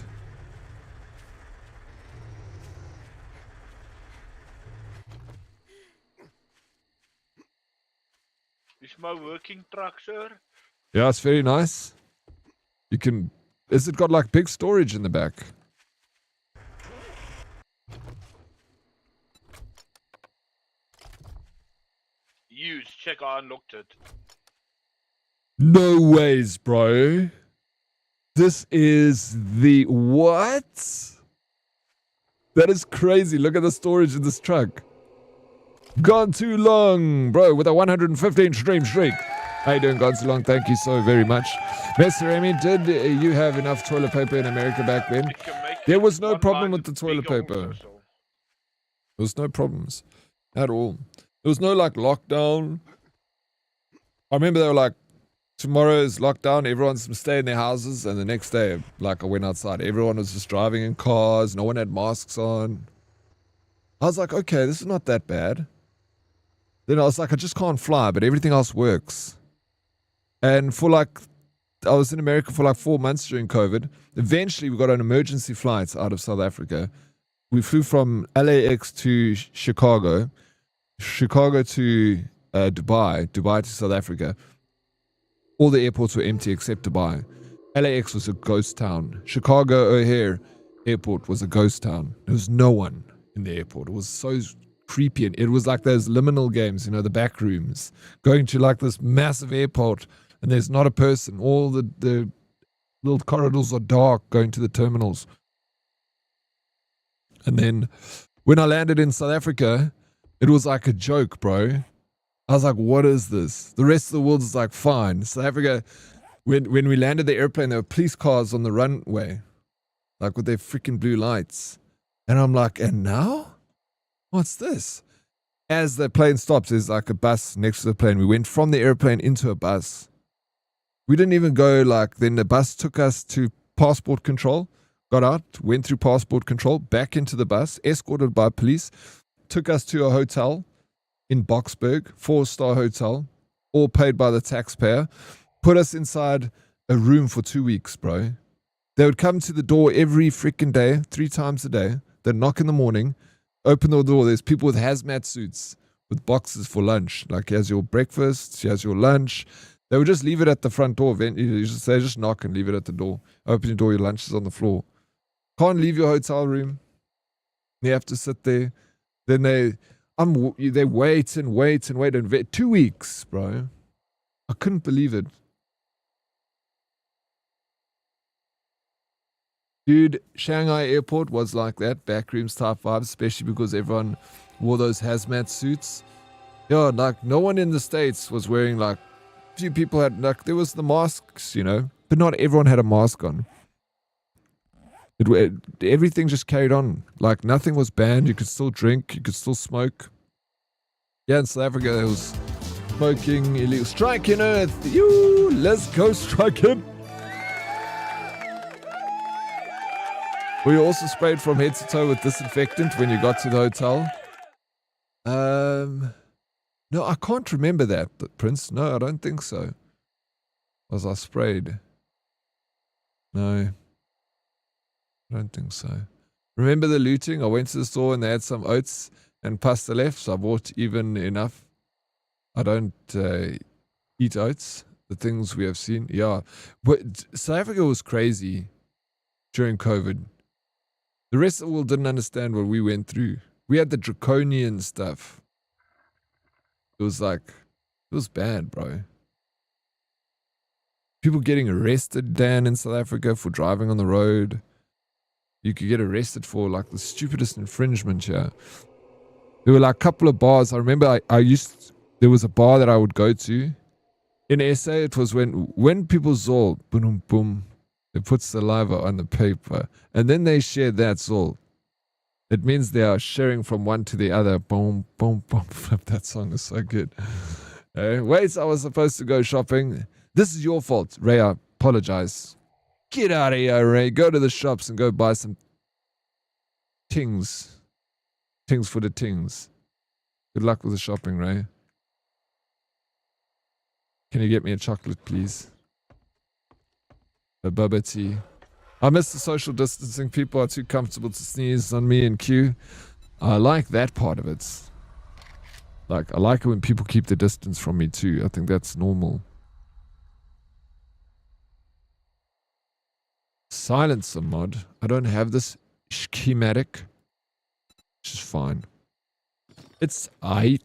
Is my working truck, sir? Yeah, it's very nice. You can... Is it got like big storage in the back? Use. Check, I unlocked it. No ways, bro. This is the... What? That is crazy. Look at the storage in this truck. Gone too long, bro, with a 115 stream streak. How you doing, Gone too long? Thank you so very much. Mr. Remy, did you have enough toilet paper in America back then? There was no problem with the toilet paper. There was no problems at all. There was no like lockdown. I remember they were like, tomorrow is lockdown, everyone's stay in their houses, and the next day, like I went outside, everyone was just driving in cars, no one had masks on. I was like, okay, this is not that bad. Then I was like, I just can't fly, but everything else works. And for like, I was in America for like 4 months during COVID. Eventually, we got an emergency flight out of South Africa. We flew from LAX to Chicago, Chicago to Dubai, Dubai to South Africa. All the airports were empty except Dubai. LAX was a ghost town. Chicago O'Hare Airport was a ghost town. There was no one in the airport. It was so creepy. And it was like those liminal games, you know, the back rooms. Going to like this massive airport and there's not a person. All the little corridors are dark going to the terminals. And then when I landed in South Africa, it was like a joke, bro. I was like, what is this? The rest of the world is like, fine. South Africa, when we landed the airplane, there were police cars on the runway, like with their freaking blue lights. And I'm like, and now? What's this? As the plane stops, there's like a bus next to the plane. We went from the airplane into a bus. We didn't even go like, then the bus took us to passport control, got out, went through passport control, back into the bus, escorted by police, took us to a hotel in Boksburg, 4-star hotel, all paid by the taxpayer, put us inside a room for 2 weeks, bro. They would come to the door every freaking day, 3 times a day. They'd knock in the morning, open the door. There's people with hazmat suits with boxes for lunch. Like, here's your breakfast, here's your lunch. They would just leave it at the front door. You just say, just knock and leave it at the door. Open your door, your lunch is on the floor. Can't leave your hotel room. You have to sit there. Then they wait and wait and wait. 2 weeks, bro. I couldn't believe it. Dude, Shanghai airport was like that. Backrooms type vibes, especially because everyone wore those hazmat suits. Yeah, like no one in the States was wearing like, few people had, like there was the masks, you know, but not everyone had a mask on. Everything just carried on. Like nothing was banned. You could still drink. You could still smoke. Yeah, in South Africa, there was smoking illegal. Strike in Earth. You, let's go strike him. Were you also sprayed from head to toe with disinfectant when you got to the hotel? No, I can't remember that, Prince. No, I don't think so. Was I sprayed? No, I don't think so. Remember the looting? I went to the store and they had some oats and pasta left, so I bought even enough. I don't eat oats, the things we have seen. Yeah, but South Africa was crazy during COVID. The rest of the world didn't understand what we went through. We had the draconian stuff. It was bad, bro. People getting arrested, Dan, in South Africa for driving on the road. You could get arrested for like the stupidest infringement here. There were like a couple of bars. I remember there was a bar that I would go to. In SA, it was when people saw boom, boom, they put saliva on the paper. And then they shared that salt. It means they are sharing from one to the other. Boom, boom, boom. That song is so good. Wait, I was supposed to go shopping. This is your fault, Ray. I apologize. Get out of here, Ray. Go to the shops and go buy some tings. Tings for the tings. Good luck with the shopping, Ray. Can you get me a chocolate, please? A bubba tea. I miss the social distancing. People are too comfortable to sneeze on me and Q. I like that part of it. Like, I like it when people keep the distance from me too. I think that's normal. Silencer mod. I don't have this schematic. Which is fine. It's aight.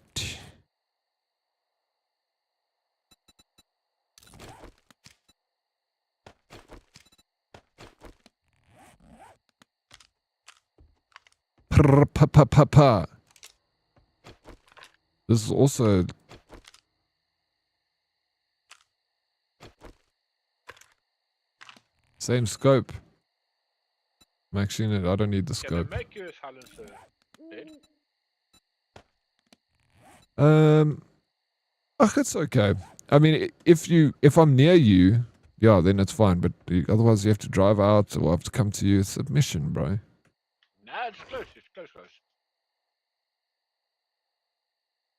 Pa. This is also same scope. I'm actually I don't need the scope. Can I make you a silencer? It's okay. I mean, if I'm near you, yeah, then it's fine. But otherwise, you have to drive out or I have to come to you. It's a mission, bro. Nah, it's close. It's close.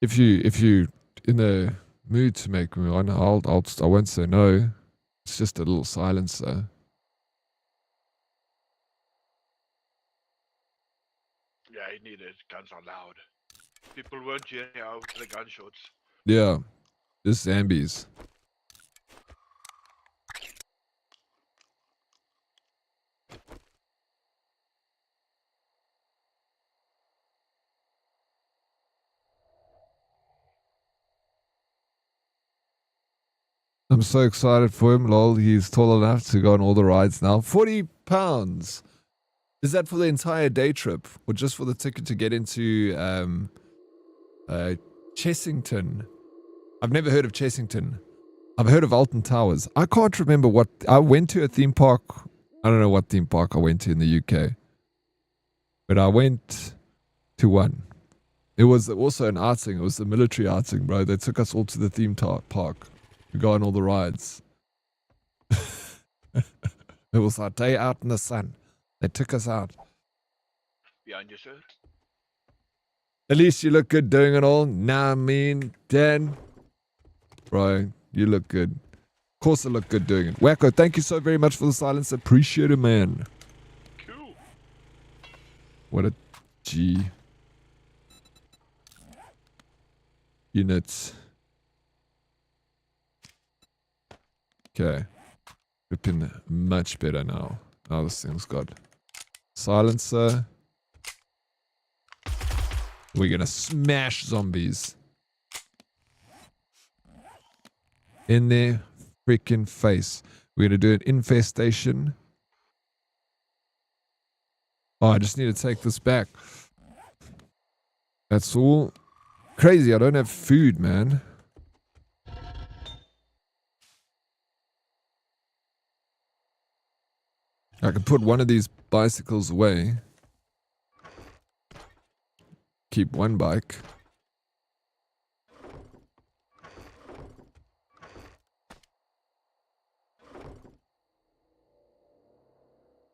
If you in the mood to make me one, I won't say no. It's just a little silencer. Yeah, he needed. Guns are loud. People weren't hearing out the gunshots. Yeah, this zombies. I'm so excited for him, lol. He's tall enough to go on all the rides now. 40 pounds. Is that for the entire day trip or just for the ticket to get into Chessington? I've never heard of Chessington. I've heard of Alton Towers. I can't remember what... I went to a theme park. I don't know what theme park I went to in the UK. But I went to one. It was also an outing. It was a military outing, bro. They took us all to the theme park. We go on all the rides. It was our day out in the sun. They took us out. Behind you, sir. At least you look good doing it all. Nah, I mean, Dan. Bro, you look good. Of course I look good doing it. Wacko, thank you so very much for the silence. Appreciate it, man. Cool. What a G. Units. Okay. Flipping much better now. Now this thing's got silencer. We're gonna smash zombies. In their freaking face. We're gonna do an infestation. Oh, I just need to take this back. That's all. Crazy, I don't have food, man. I can put one of these bicycles away. Keep one bike.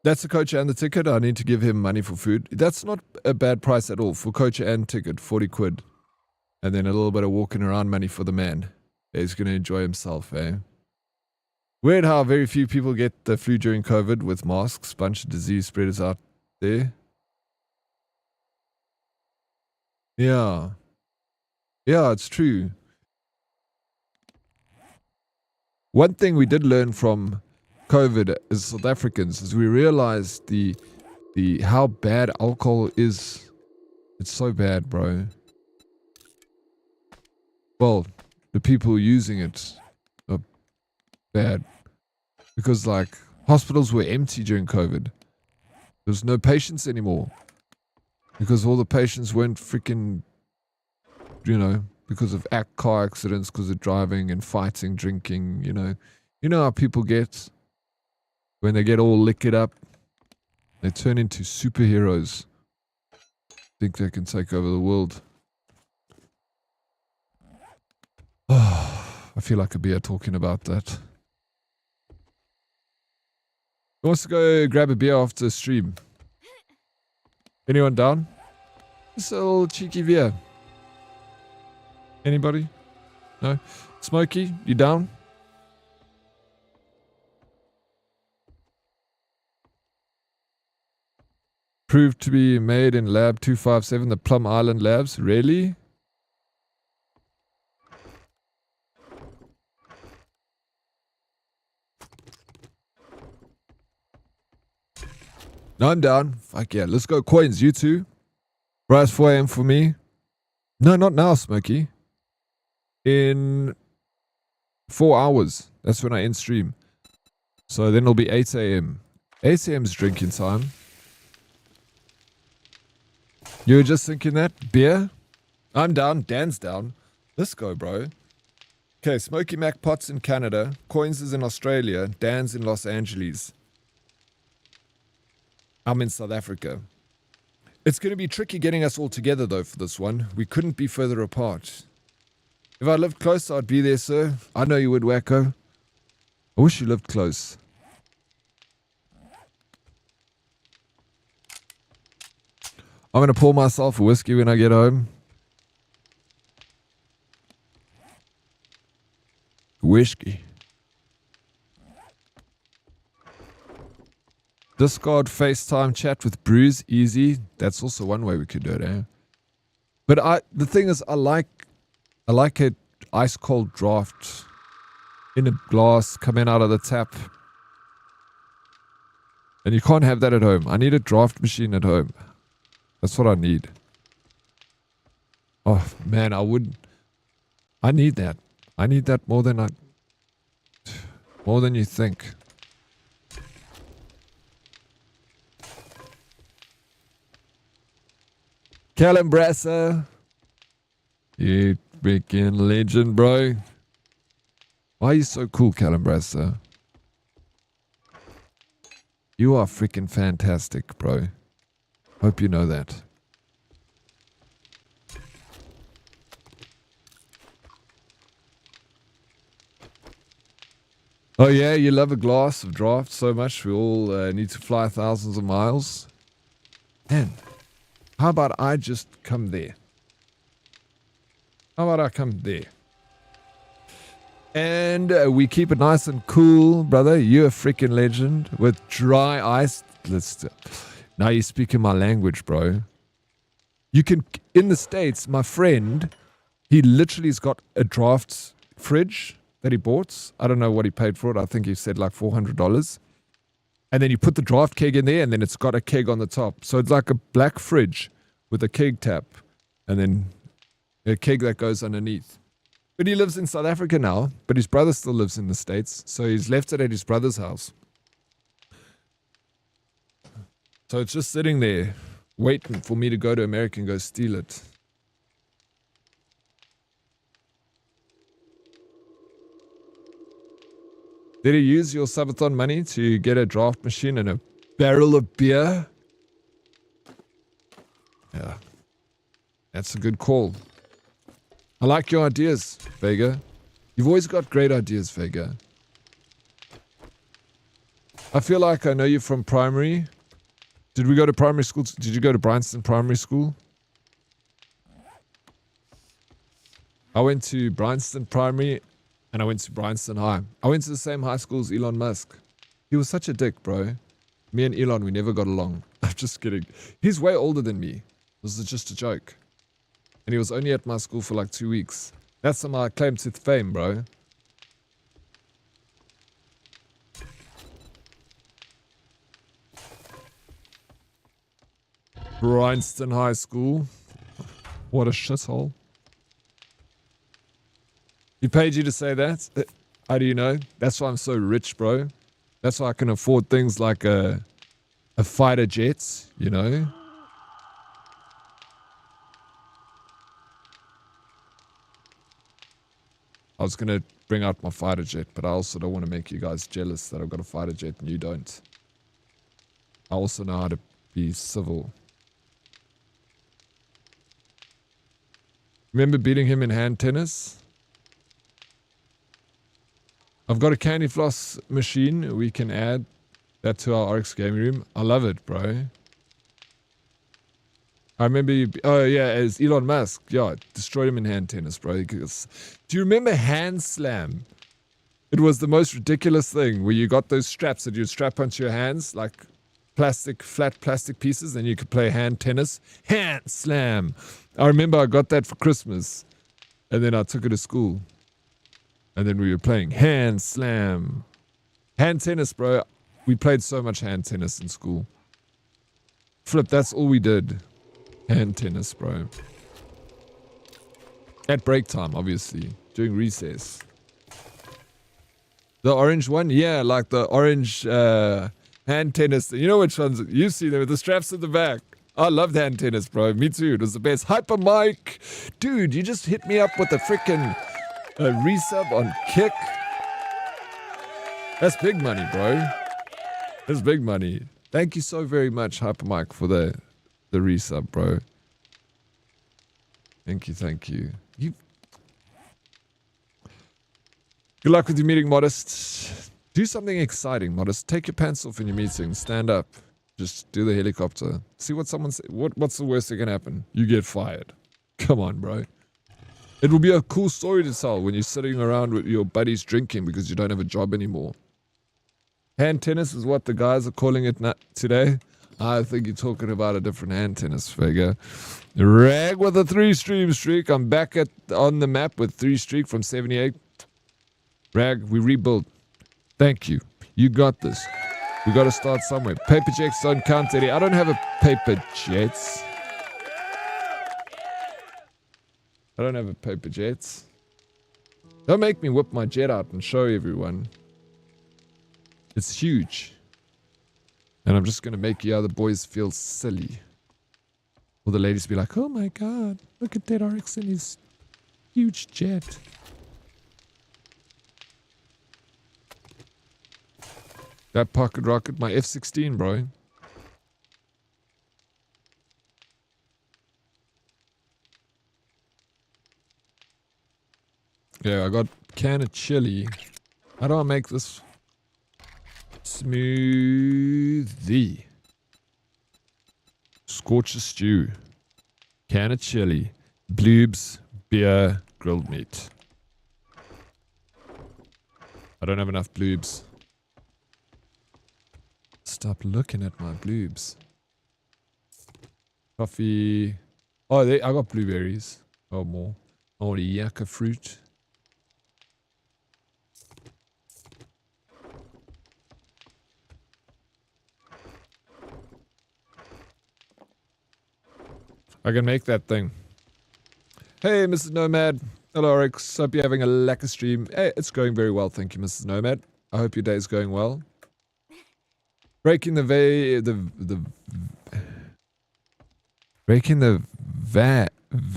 That's the coach and the ticket. I need to give him money for food. That's not a bad price at all for coach and ticket, 40 quid. And then a little bit of walking around money for the man. He's going to enjoy himself, eh? Weird how very few people get the flu during COVID with masks. Bunch of disease spreaders out there. Yeah. Yeah, it's true. One thing we did learn from COVID as South Africans is we realized the how bad alcohol is. It's so bad, bro. Well, the people using it are bad. Because like hospitals were empty during COVID. There's no patients anymore. Because all the patients weren't freaking, you know, because of car accidents, because of driving and fighting, drinking, you know. You know how people get when they get all liquored up. They turn into superheroes. Think they can take over the world. Oh, I feel like a beer talking about that. Who wants to go grab a beer after the stream? Anyone down? Just a little cheeky beer. Anybody? No? Smokey, you down? Proved to be made in Lab 257, the Plum Island Labs. Really? No, I'm down. Fuck yeah. Let's go coins, you two. Rise 4 a.m. for me. No, not now, Smokey. In 4 hours. That's when I end stream. So then it'll be 8 a.m. 8 a.m. is drinking time. You were just thinking that? Beer? I'm down. Dan's down. Let's go, bro. Okay, Smoky Mac Potts in Canada. Coins is in Australia. Dan's in Los Angeles. I'm in South Africa. It's going to be tricky getting us all together, though, for this one. We couldn't be further apart. If I lived close, I'd be there, sir. I know you would, Wacko. I wish you lived close. I'm going to pour myself a whiskey when I get home. Whiskey. Discord FaceTime chat with Bruce, easy. That's also one way we could do it, eh? But the thing is, I like a ice cold draft in a glass coming out of the tap. And you can't have that at home. I need a draft machine at home. That's what I need. Oh man, I need that. I need that more than you think. Callum Brasser. You freaking legend, bro. Why are you so cool, Callum Brasser? You are freaking fantastic, bro. Hope you know that. Oh yeah, you love a glass of draft so much we all need to fly thousands of miles. Man, how about I just come there? How about I come there? And we keep it nice and cool, brother. You're a freaking legend with dry ice. Now you're speaking my language, bro. You can, in the States, my friend, he literally has got a draft fridge that he bought. I don't know what he paid for it. I think he said like $400. And then you put the draft keg in there and then it's got a keg on the top. So it's like a black fridge with a keg tap and then a keg that goes underneath. But he lives in South Africa now, but his brother still lives in the States. So he's left it at his brother's house. So it's just sitting there waiting for me to go to America and go steal it. Did he use your subathon money to get a draft machine and a barrel of beer? Yeah. That's a good call. I like your ideas, Vega. You've always got great ideas, Vega. I feel like I know you from primary. Did we go to primary school? Did you go to Bryanston Primary School? I went to Bryanston Primary and I went to Bryanston High. I went to the same high school as Elon Musk. He was such a dick, bro. Me and Elon, we never got along. I'm just kidding. He's way older than me. This is just a joke. And he was only at my school for like 2 weeks. That's my claim to fame, bro. Bryanston High School. What a shithole. He paid you to say that? How do you know? That's why I'm so rich, bro. That's why I can afford things like a fighter jet, you know? I was going to bring out my fighter jet, but I also don't want to make you guys jealous that I've got a fighter jet and you don't. I also know how to be civil. Remember beating him in hand tennis? I've got a candy floss machine. We can add that to our Oryx gaming room. I love it, bro. I remember you... Oh, yeah, as Elon Musk. Yeah, destroyed him in hand tennis, bro. Do you remember hand slam? It was the most ridiculous thing where you got those straps that you'd strap onto your hands, like flat plastic pieces, and you could play hand tennis. Hand slam. I remember I got that for Christmas, and then I took it to school. And then we were playing hand slam. Hand tennis, bro. We played so much hand tennis in school. Flip, that's all we did. Hand tennis, bro. At break time, obviously. During recess. The orange one? Yeah, like the orange hand tennis. You know which ones? You've seen them with the straps at the back. I loved hand tennis, bro. Me too. It was the best. Hyper mic. Dude, you just hit me up with a freaking resub on Kick. That's big money, bro. That's big money. Thank you so very much, Hyper Mike, for the resub, bro. Thank you. Good luck with your meeting, Modest. Do something exciting, Modest. Take your pants off in your meeting. Stand up. Just do the helicopter. See what someone says. What's the worst that can happen? You get fired. Come on, bro. It will be a cool story to tell when you're sitting around with your buddies drinking because you don't have a job anymore. Hand tennis is what the guys are calling it today. I think you're talking about a different hand tennis figure. Rag with a 3-stream streak. I'm back on the map with 3 streak from 78. Rag, we rebuild. Thank you. You got this. We got to start somewhere. Paper jets don't count, Eddie. I don't have a paper jets. I don't have a paper jet. Don't make me whip my jet out and show everyone. It's huge. And I'm just going to make you other boys feel silly. Or the ladies be like, oh my god, look at Dead Oryx and his huge jet. That pocket rocket, my F-16, bro. Yeah, I got a can of chili. How do I make this smoothie? Scorch a stew. Can of chili. Bloobs, beer, grilled meat. I don't have enough bloobs. Stop looking at my bloobs. Coffee. Oh, I got blueberries. Oh, more. Oh, the yucca fruit. I can make that thing. Hey, Mrs. Nomad. Hello, Oryx. Hope you're having a lekker stream. Hey, it's going very well, thank you, Mrs. Nomad. I hope your day is going well. Breaking the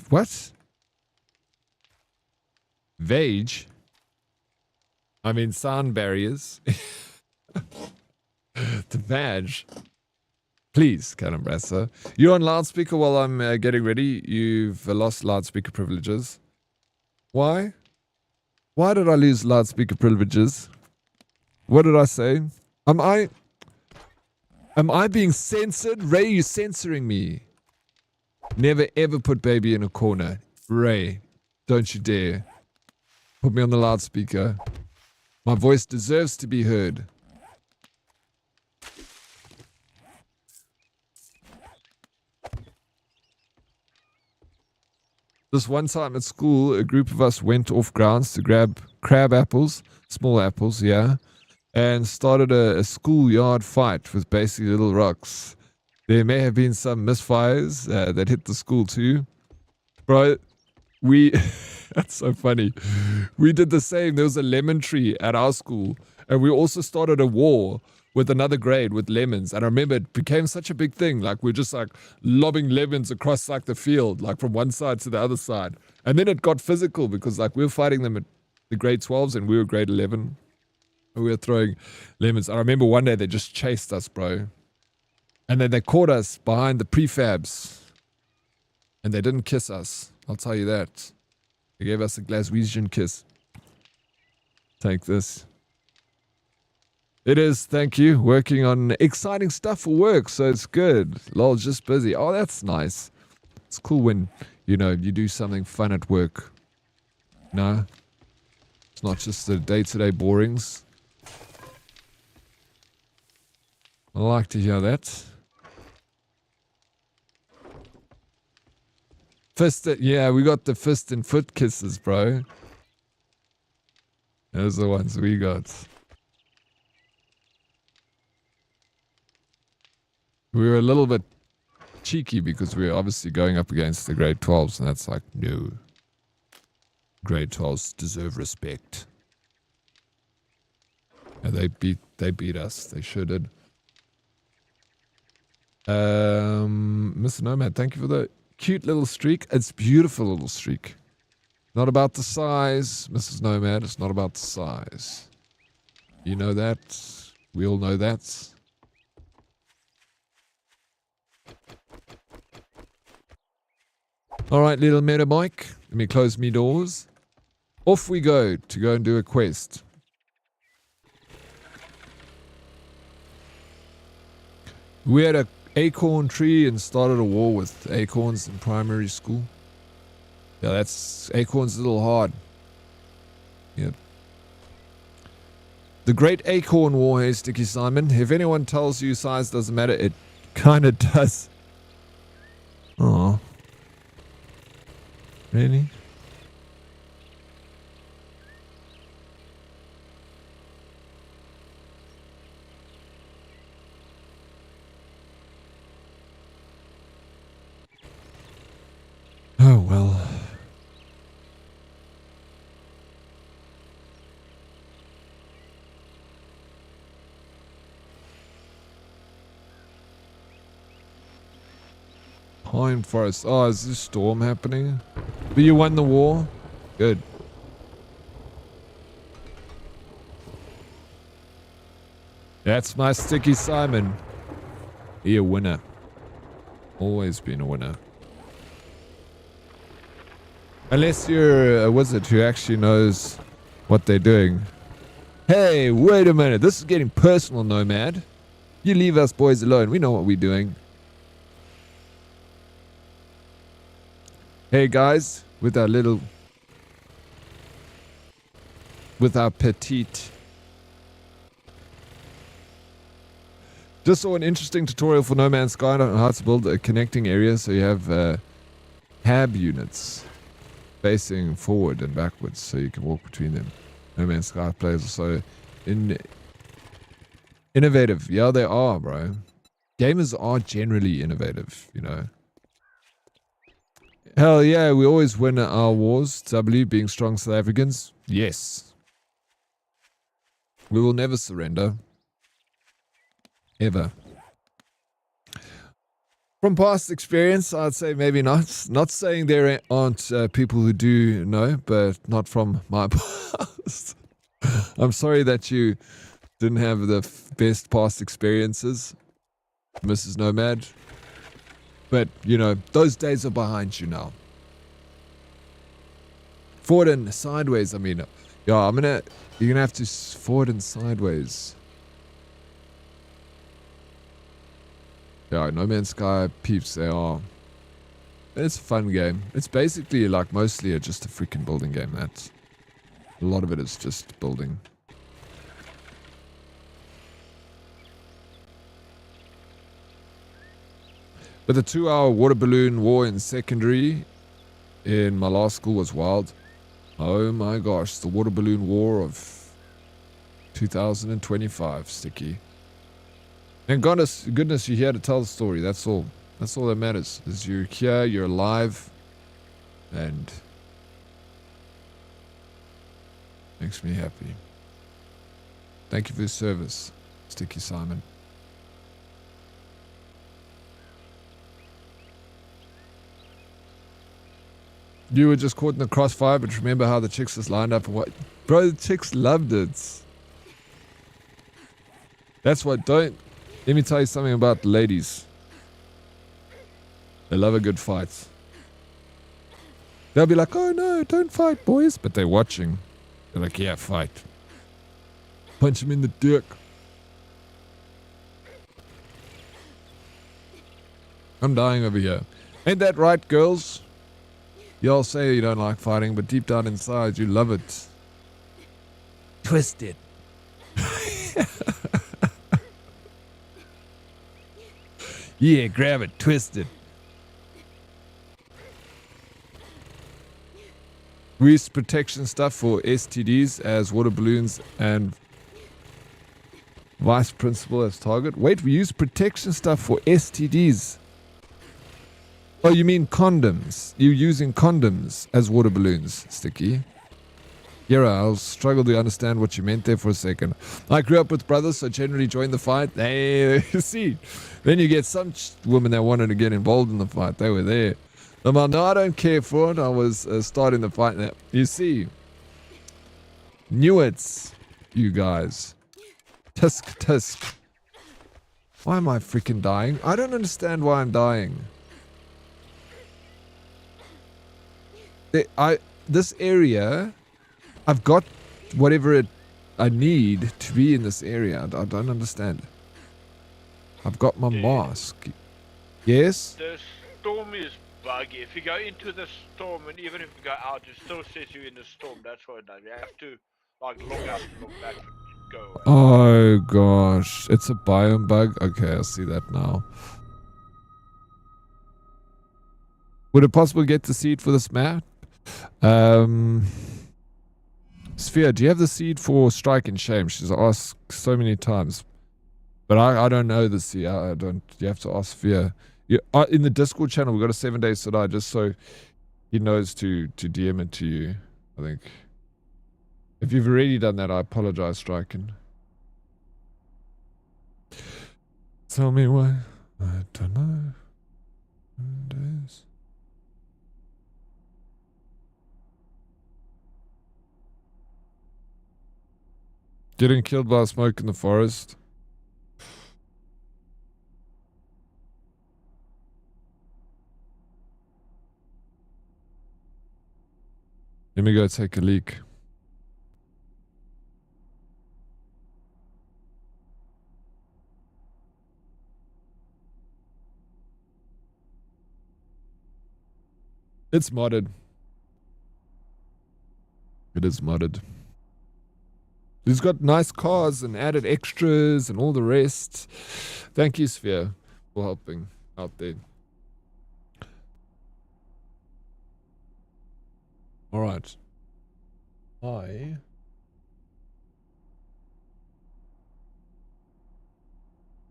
what? Vage? I mean sound barriers. The badge. Please, Calambrassa. You're on loudspeaker while I'm getting ready. You've lost loudspeaker privileges. Why? Why did I lose loudspeaker privileges? What did I say? Am I being censored? Ray, you censoring me. Never ever put baby in a corner. Ray, don't you dare. Put me on the loudspeaker. My voice deserves to be heard. This one time at school, a group of us went off grounds to grab crab apples, small apples, yeah, and started a schoolyard fight with basically little rocks. There may have been some misfires that hit the school too. Bro, that's so funny. We did the same. There was a lemon tree at our school, and we also started a war with another grade with lemons. And I remember it became such a big thing. Like, we're just like lobbing lemons across like the field, like from one side to the other side. And then it got physical because like we were fighting them at the grade 12s and we were grade 11. And we were throwing lemons. I remember one day they just chased us, bro. And then they caught us behind the prefabs. And they didn't kiss us. I'll tell you that. They gave us a Glaswegian kiss. Take this. It is, thank you. Working on exciting stuff for work, so it's good. Lol, just busy. Oh, that's nice. It's cool when, you know, you do something fun at work. No? It's not just the day-to-day borings. I like to hear that. Yeah, we got the fist and foot kisses, bro. Those are the ones we got. We were a little bit cheeky because we were obviously going up against the grade 12s, and that's like, no. Grade 12s deserve respect. And they beat us. They sure did. Mr. Nomad, thank you for the cute little streak. It's beautiful little streak. Not about the size, Mrs. Nomad. It's not about the size. You know that. We all know that. Alright, little meta bike. Let me close me doors. Off we go to go and do a quest. We had a acorn tree and started a war with acorns in primary school. Yeah, that's acorns a little hard. Yep. The Great Acorn War, hey Sticky Simon. If anyone tells you size doesn't matter, it kind of does. Oh. Really? Oh well. Pine Forest. Oh, is this storm happening? But you won the war? Good. That's my Sticky Simon. He a winner. Always been a winner. Unless you're a wizard who actually knows what they're doing. Hey, wait a minute. This is getting personal, Nomad. You leave us boys alone. We know what we're doing. Hey guys, with our petite. Just saw an interesting tutorial for No Man's Sky on how to build a connecting area so you have hab units facing forward and backwards so you can walk between them. No Man's Sky players are so innovative. Yeah, they are, bro. Gamers are generally innovative, you know. Hell yeah, we always win our wars. W being strong South Africans. Yes. We will never surrender. Ever. From past experience, I'd say maybe not. Not saying there aren't people who do know, but not from my past. I'm sorry that you didn't have the best past experiences, Mrs. Nomad. But, you know, those days are behind you now. Forward and sideways, I mean. Yeah, you're gonna have to forward and sideways. Yeah, No Man's Sky peeps, they are. It's a fun game. It's basically like mostly just a freaking building game. That's a lot of it is just building. But the 2-hour water balloon war in secondary in my last school was wild. Oh my gosh, the water balloon war of 2025, Sticky. And goodness, you're here to tell the story. That's all. That's all that matters. Is you're here, you're alive, and makes me happy. Thank you for your service, Sticky Simon. You were just caught in the crossfire, but remember how the chicks just lined up and what? Bro, the chicks loved it. That's what, don't... Let me tell you something about the ladies. They love a good fight. They'll be like, oh no, don't fight, boys. But they're watching. They're like, yeah, fight. Punch him in the dick. I'm dying over here. Ain't that right, girls? Y'all say you don't like fighting, but deep down inside, you love it. Twisted. Yeah, grab it, twist it. We use protection stuff for STDs as water balloons and vice principal as target. Wait, we use protection stuff for STDs. Oh, you mean condoms? You're using condoms as water balloons, Sticky. Yeah, I'll struggle to understand what you meant there for a second. I grew up with brothers, so generally joined the fight. Hey, you see. Then you get some women that wanted to get involved in the fight. They were there. I'm like, no, I don't care for it. I was starting the fight now. You see. Knew it, you guys. Tisk, tisk. Why am I freaking dying? I don't understand why I'm dying. This area... I've got whatever I need to be in this area. I don't understand. I've got my mask. Yes? The storm is buggy. If you go into the storm, and even if you go out, it still says you in the storm. That's what it does. You have to, like, look out and look back and go away. Oh, gosh. It's a biome bug? Okay, I see that now. Would it possible get the seed for this map? Sphere, do you have the seed for Strike and Shame? She's asked so many times. But I don't know the seed. I don't. You have to ask Sphere. In the Discord channel, we've got a 7 days to die just so he knows to DM it to you, I think. If you've already done that, I apologize, Striking. Tell me why. I don't know. 7 days. Getting killed by smoke in the forest. Let me go take a leak. It's modded. It is modded. He's got nice cars and added extras and all the rest. Thank you, Sphere, for helping out there. All right.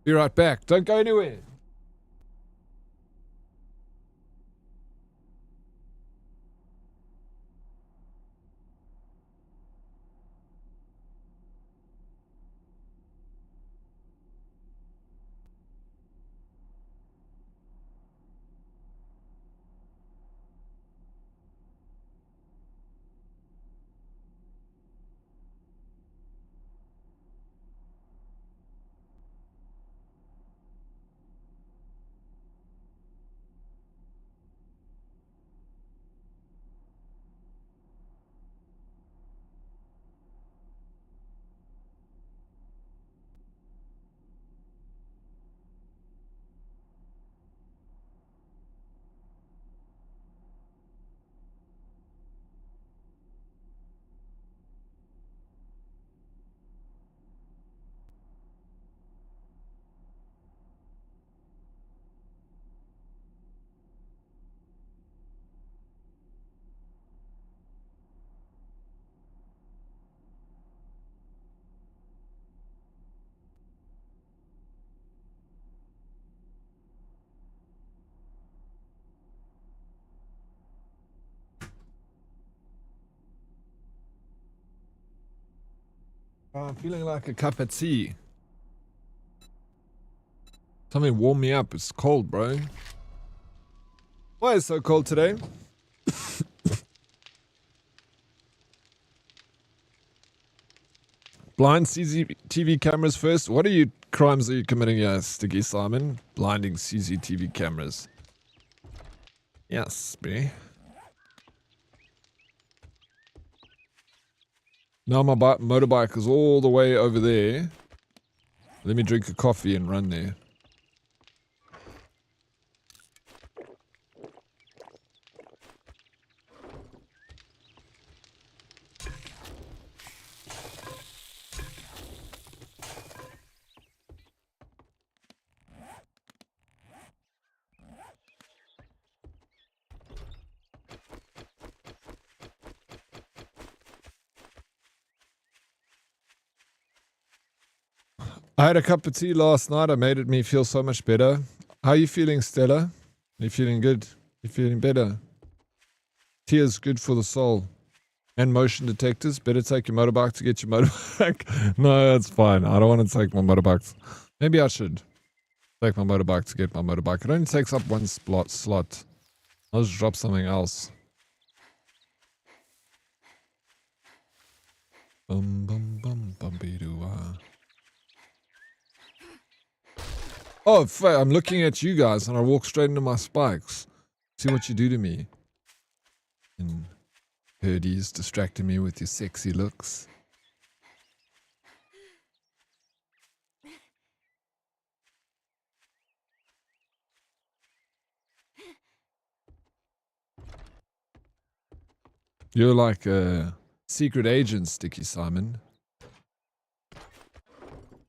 Be right back. Don't go anywhere. Oh, I'm feeling like a cup of tea. Something warm me up. It's cold, bro. Why is it so cold today? Blind CCTV cameras first. What crimes are you committing here, Sticky Simon? Blinding CCTV cameras. Yes, bro. Now my motorbike is all the way over there. Let me drink a coffee and run there. I had a cup of tea last night. I made me feel so much better. How are you feeling, Stella? Are you feeling good? You feeling better? Tea is good for the soul. And motion detectors. Better take your motorbike to get your motorbike. No, that's fine. I don't want to take my motorbike. Maybe I should take my motorbike to get my motorbike. It only takes up one slot. I'll just drop something else. Bum bum bum bumpy doo ah. Oh, I'm looking at you guys and I walk straight into my spikes. See what you do to me. And Herdes distracting me with your sexy looks. You're like a secret agent, Sticky Simon.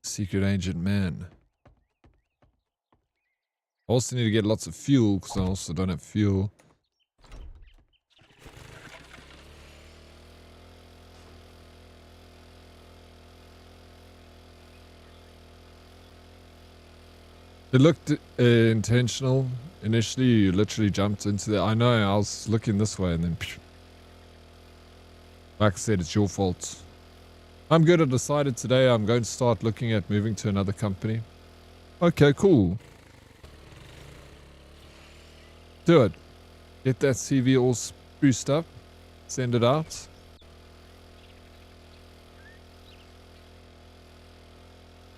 Secret agent man. I also need to get lots of fuel because I also don't have fuel. It looked intentional. Initially, you literally jumped into there. I know, I was looking this way and then... Phew. Like I said, it's your fault. I'm good. I decided today I'm going to start looking at moving to another company. Okay, cool. Do it. Get that CV all spruced up. Send it out.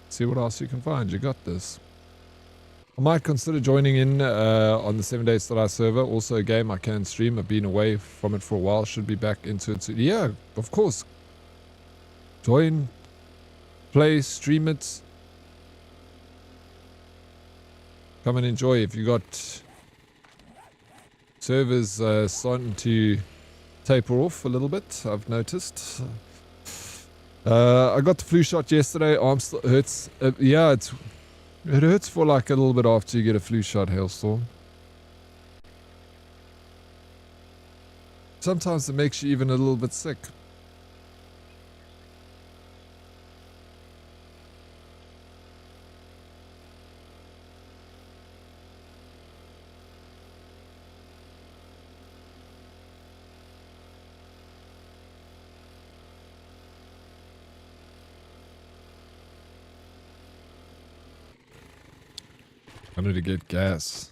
See what else you can find. You got this. I might consider joining in on the 7 Days to Die server. Also a game I can stream. I've been away from it for a while. Should be back into it soon. Yeah, of course. Join. Play. Stream it. Come and enjoy. If you got... servers starting to taper off a little bit, I've noticed. I got the flu shot yesterday. Arm still hurts. Yeah, it hurts for like a little bit after you get a flu shot, Hailstorm. Sometimes it makes you even a little bit sick. I need to get gas.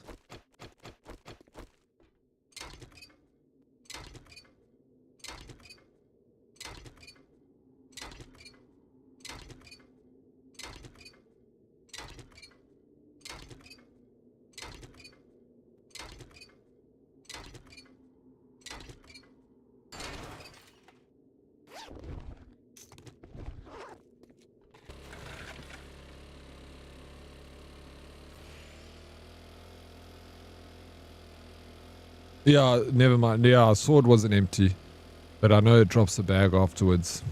Yeah, never mind. Yeah, sword wasn't empty. But I know it drops the bag afterwards.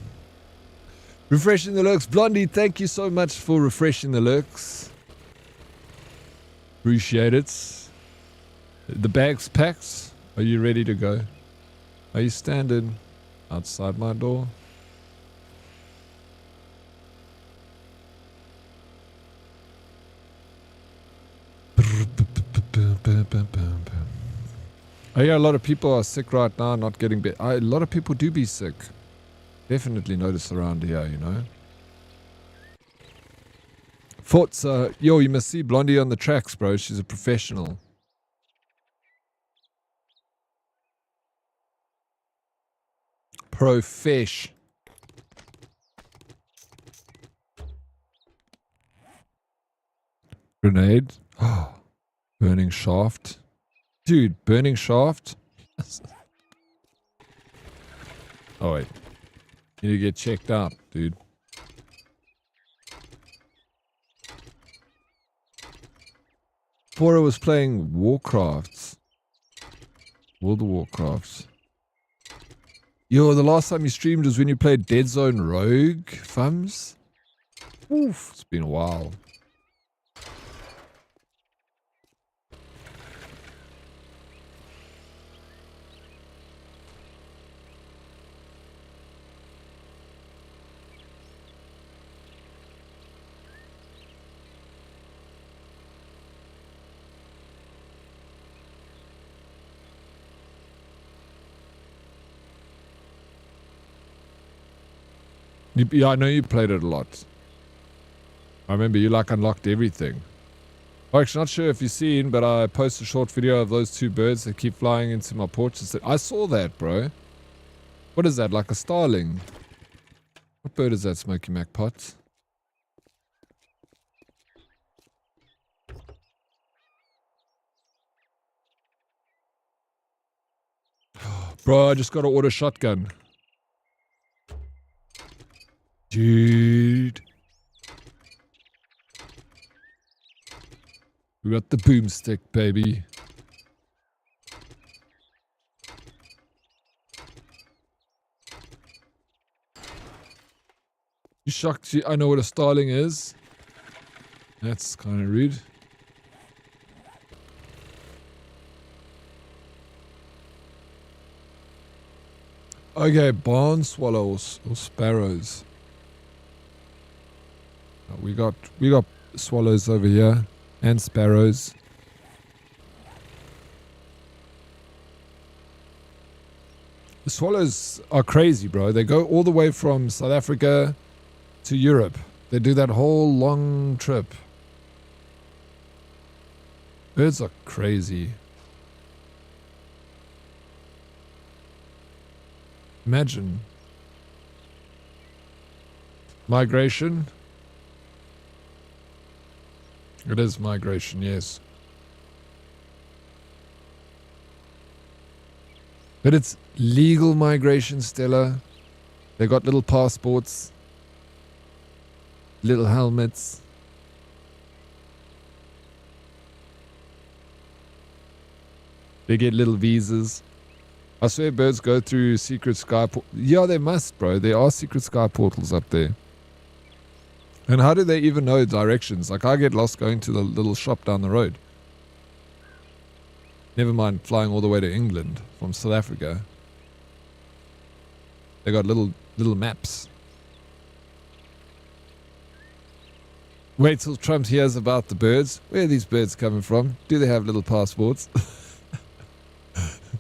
Refreshing the lurks. Blondie, thank you so much for refreshing the lurks. Appreciate it. The bag's packed. Are you ready to go? Are you standing outside my door? Oh yeah, a lot of people are sick right now, not getting better. A lot of people do be sick. Definitely notice around here, you know. Forza, yo, you must see Blondie on the tracks, bro. She's a professional. Profesh. Grenade. Oh, burning shaft. Dude, burning shaft? Oh, wait. You need to get checked out, dude. Before I was playing Warcrafts. World of Warcrafts. Yo, the last time you streamed was when you played Dead Zone Rogue, fams? Oof, it's been a while. Yeah, I know you played it a lot. I remember you like unlocked everything. I'm actually not sure if you've seen, but I posted a short video of those two birds that keep flying into my porch. I saw that, bro. What is that, like a starling? What bird is that, Smoky Mac Pot? Bro, I just got to order shotgun. Dude. We got the boomstick, baby. You shocked I know what a starling is? That's kind of rude. Okay, barn swallows or sparrows. We got swallows over here and sparrows. The swallows are crazy, bro. They go all the way from South Africa to Europe. They do that whole long trip. Birds are crazy. Imagine. Migration. It is migration, yes. But it's legal migration, Stella. They got little passports. Little helmets. They get little visas. I swear birds go through secret sky portals. Yeah, they must, bro. There are secret sky portals up there. And how do they even know directions? Like, I get lost going to the little shop down the road. Never mind flying all the way to England from South Africa. They got little maps. Wait till Trump hears about the birds. Where are these birds coming from? Do they have little passports?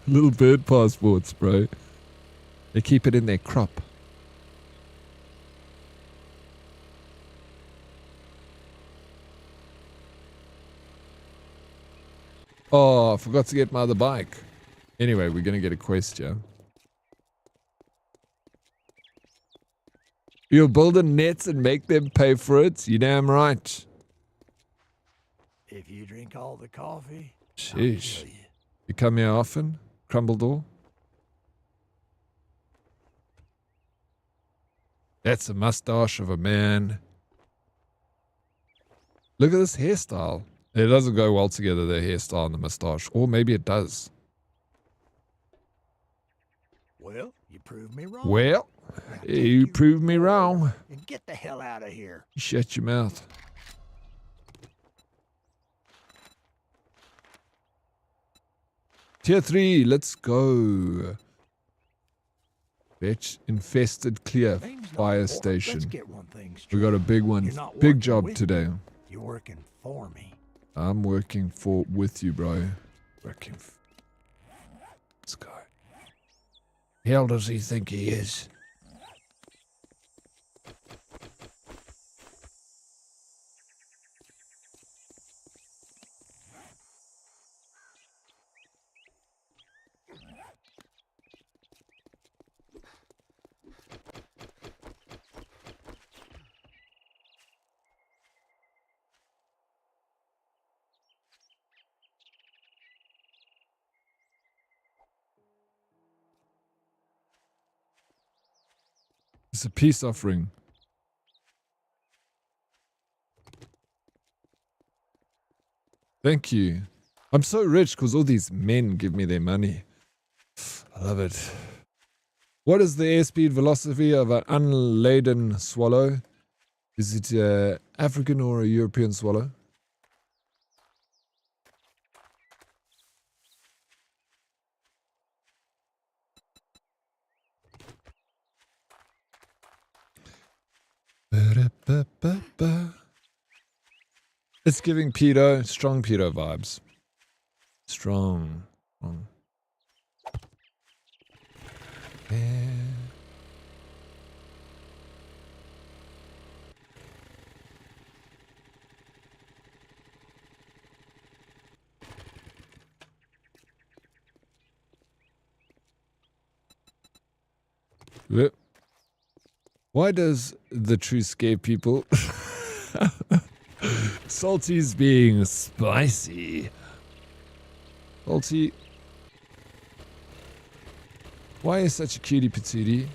Little bird passports, bro. They keep it in their crop. Oh, I forgot to get my other bike. Anyway, we're going to get a quest here. You're building nets and make them pay for it? You damn right. If you drink all the coffee, Sheesh. I'll kill you. You come here often? Crumbledore? That's a mustache of a man. Look at this hairstyle. It doesn't go well together, the hairstyle and the mustache. Or maybe it does. Well, you proved me wrong. Well, you proved me wrong. And get the hell out of here. You shut your mouth. Tier 3, let's go. Bitch, infested clear Things not fire important. station. Let's get one thing We straight. got a big one. You're not Big working job with today. me. You're working for me. I'm working with you, bro. Working. This guy. The hell does he think he is? It's a peace offering. Thank you. I'm so rich because all these men give me their money. I love it. What is the airspeed velocity of an unladen swallow? Is it an African or a European swallow? It's giving pedo, strong pedo vibes. Strong. Yeah. Yep. Why does the truth scare people? Salty's being spicy. Salty. Why is such a cutie patootie?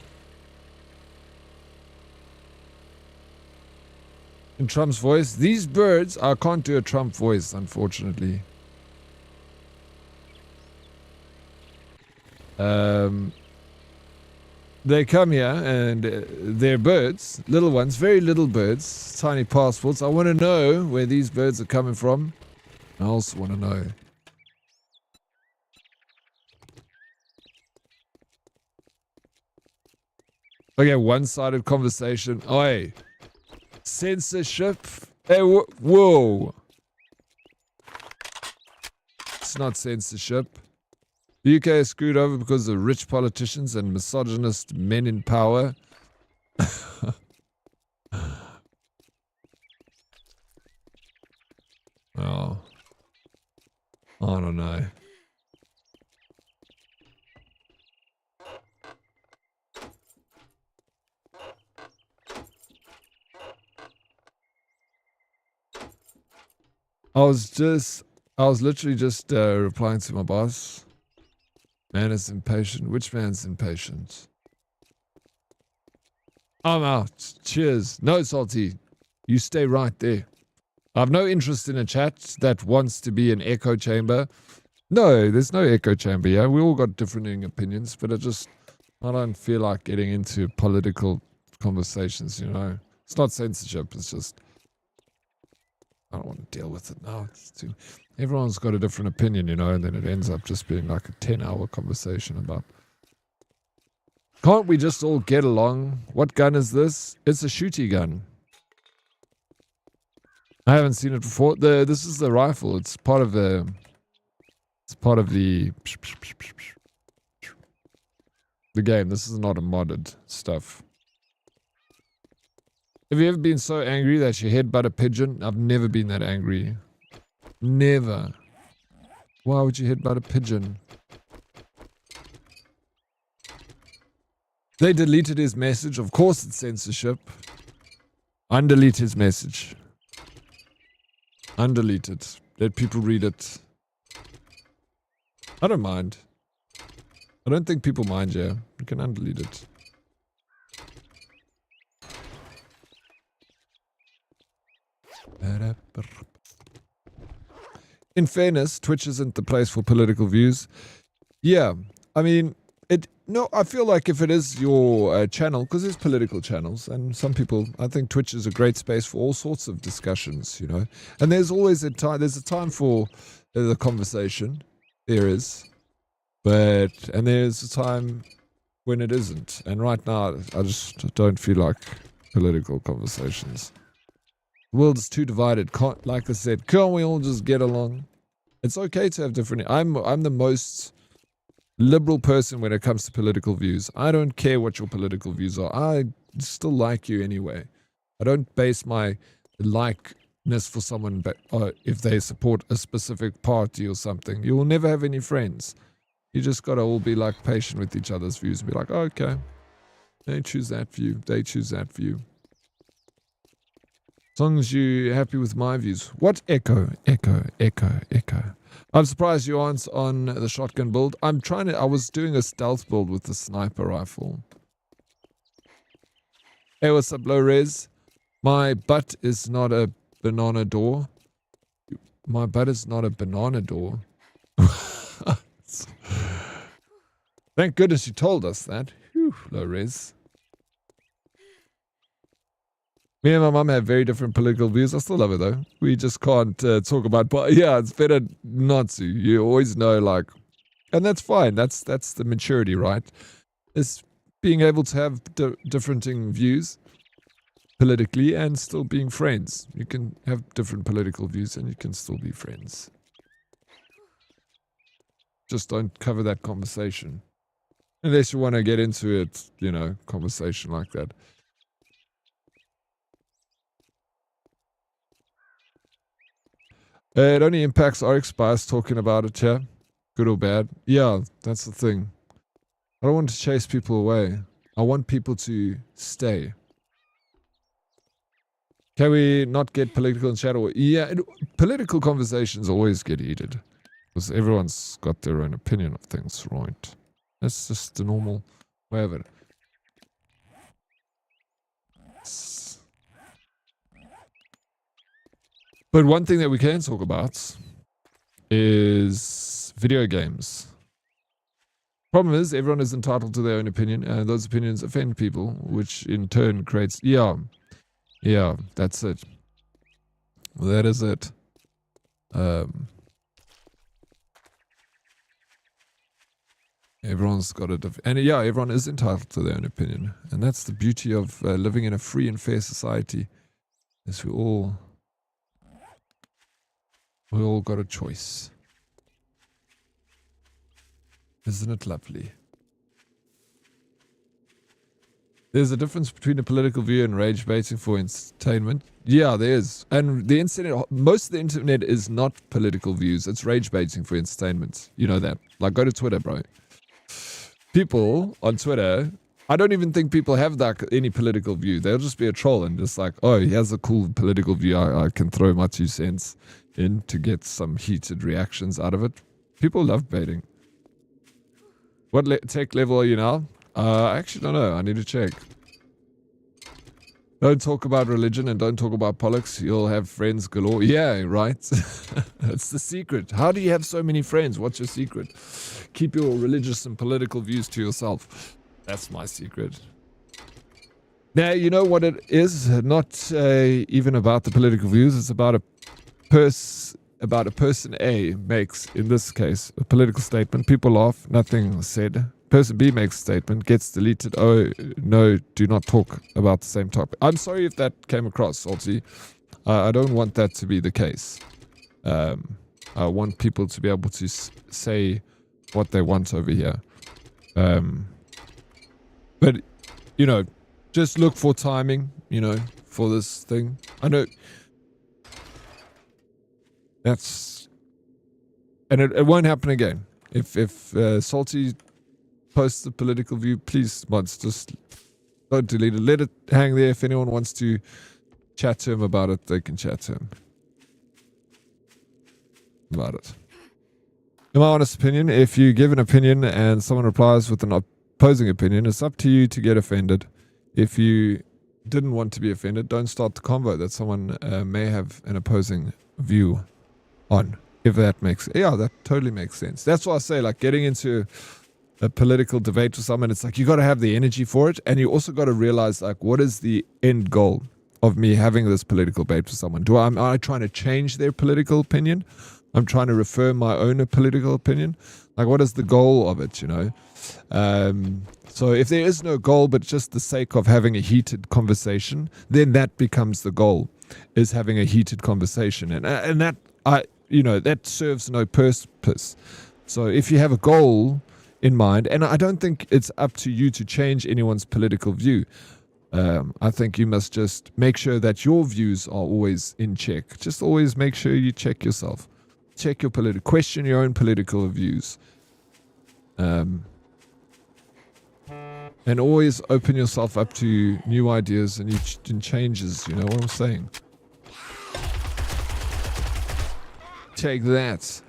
In Trump's voice. These birds, I can't do a Trump voice, unfortunately. They come here and they're birds, little ones, very little birds, tiny passports. I want to know where these birds are coming from. I also want to know. Okay, one-sided conversation. Oi. Censorship. Hey, whoa. It's not censorship. The UK is screwed over because of rich politicians and misogynist men in power. Oh. I don't know. I was literally just replying to my boss. Man is impatient. Which man's impatient? I'm out. Cheers. No, Salty. You stay right there. I have no interest in a chat that wants to be an echo chamber. No, there's no echo chamber, yeah? We all got differing opinions, but I don't feel like getting into political conversations, you know? It's not censorship, it's just... I don't want to deal with it now. Everyone's got a different opinion, you know, and then it ends up just being like a 10-hour conversation about... Can't we just all get along? What gun is this? It's a shooty gun. I haven't seen it before. This is the rifle. It's part of the... the game. This is not a modded stuff. Have you ever been so angry that you headbutt a pigeon? I've never been that angry. Never. Why would you headbutt a pigeon? They deleted his message. Of course it's censorship. Undelete his message. Undelete it. Let people read it. I don't mind. I don't think people mind, yeah. You can undelete it. In fairness, Twitch isn't the place for political views. Yeah, I mean, I feel like if it is your channel, because there's political channels, and some people, I think Twitch is a great space for all sorts of discussions, you know. And there's always there's a time for the conversation. There is. And there's a time when it isn't. And right now, I just don't feel like political conversations. The world is too divided. Like I said, can't we all just get along? It's okay to have different... I'm the most liberal person when it comes to political views. I don't care what your political views are. I still like you anyway. I don't base my likeness for someone if they support a specific party or something. You will never have any friends. You just gotta all be like patient with each other's views. Be like, oh, okay, they choose that view. They choose that view. As long as you're happy with my views. What? Echo. I'm surprised you aren't on the shotgun build. I was doing a stealth build with the sniper rifle. Hey, what's up, low res? My butt is not a banana door. My butt is not a banana door. Thank goodness you told us that. Whew, low res. Me and my mum have very different political views. I still love her though. We just can't talk about. Yeah, it's better not to. You always know, like, and that's fine. That's the maturity, right? It's being able to have differing views politically and still being friends. You can have different political views and you can still be friends. Just don't cover that conversation. Unless you want to get into it, you know, conversation like that. It only impacts Oryx by us talking about it, yeah? Good or bad. Yeah, that's the thing. I don't want to chase people away. I want people to stay. Can we not get political in chat? Or, yeah, political conversations always get heated. Because everyone's got their own opinion of things, right? That's just the normal way of it. But one thing that we can talk about is video games. Problem is, everyone is entitled to their own opinion, and those opinions offend people, which in turn creates... Yeah, that's it. That is it. Everyone's got a and yeah, everyone is entitled to their own opinion, and that's the beauty of living in a free and fair society. Is we all got a choice. Isn't it lovely? There's a difference between a political view and rage baiting for entertainment. Yeah, there is. And the internet, most of the internet is not political views. It's rage baiting for entertainment. You know that. Like, go to Twitter, bro. People on Twitter, I don't even think people have that any political view. They'll just be a troll and just like, oh, he has a cool political view. I can throw my 2 cents in to get some heated reactions out of it. People love baiting. What tech level are you now? I actually don't know. I need to check. Don't talk about religion and don't talk about politics. You'll have friends galore. Yeah, right? That's the secret. How do you have so many friends? What's your secret? Keep your religious and political views to yourself. That's my secret. Now, you know what it is? Not even about the political views. It's about a person A makes, in this case, a political statement. People laugh. Nothing said. Person B makes a statement, gets deleted. Oh, no, do not talk about the same topic. I'm sorry if that came across, Salty. I don't want that to be the case. I want people to be able to say what they want over here. But, you know, just look for timing, you know, for this thing. I know that's... And it won't happen again. If Salty posts the political view, please, mods, just don't delete it. Let it hang there. If anyone wants to chat to him about it, they can chat to him about it. In my honest opinion, if you give an opinion and someone replies with an opposing opinion, it's up to you to get offended. If you didn't want to be offended, don't start the convo that someone may have an opposing view on. If that makes... Yeah, that totally makes sense. That's why I say, like, getting into a political debate with someone, it's like you got to have the energy for it, and you also got to realize, like, what is the end goal of me having this political debate with someone? Am I trying to change their political opinion? I'm trying to refer my own political opinion. Like, what is the goal of it, you know? So if there is no goal but just the sake of having a heated conversation, then that becomes the goal, is having a heated conversation, and that that serves no purpose. So if you have a goal in mind, and I don't think it's up to you to change anyone's political view. I think you must just make sure that your views are always in check. Just always make sure you check yourself. Check your question your own political views. And always open yourself up to new ideas and changes, you know what I'm saying? Take that.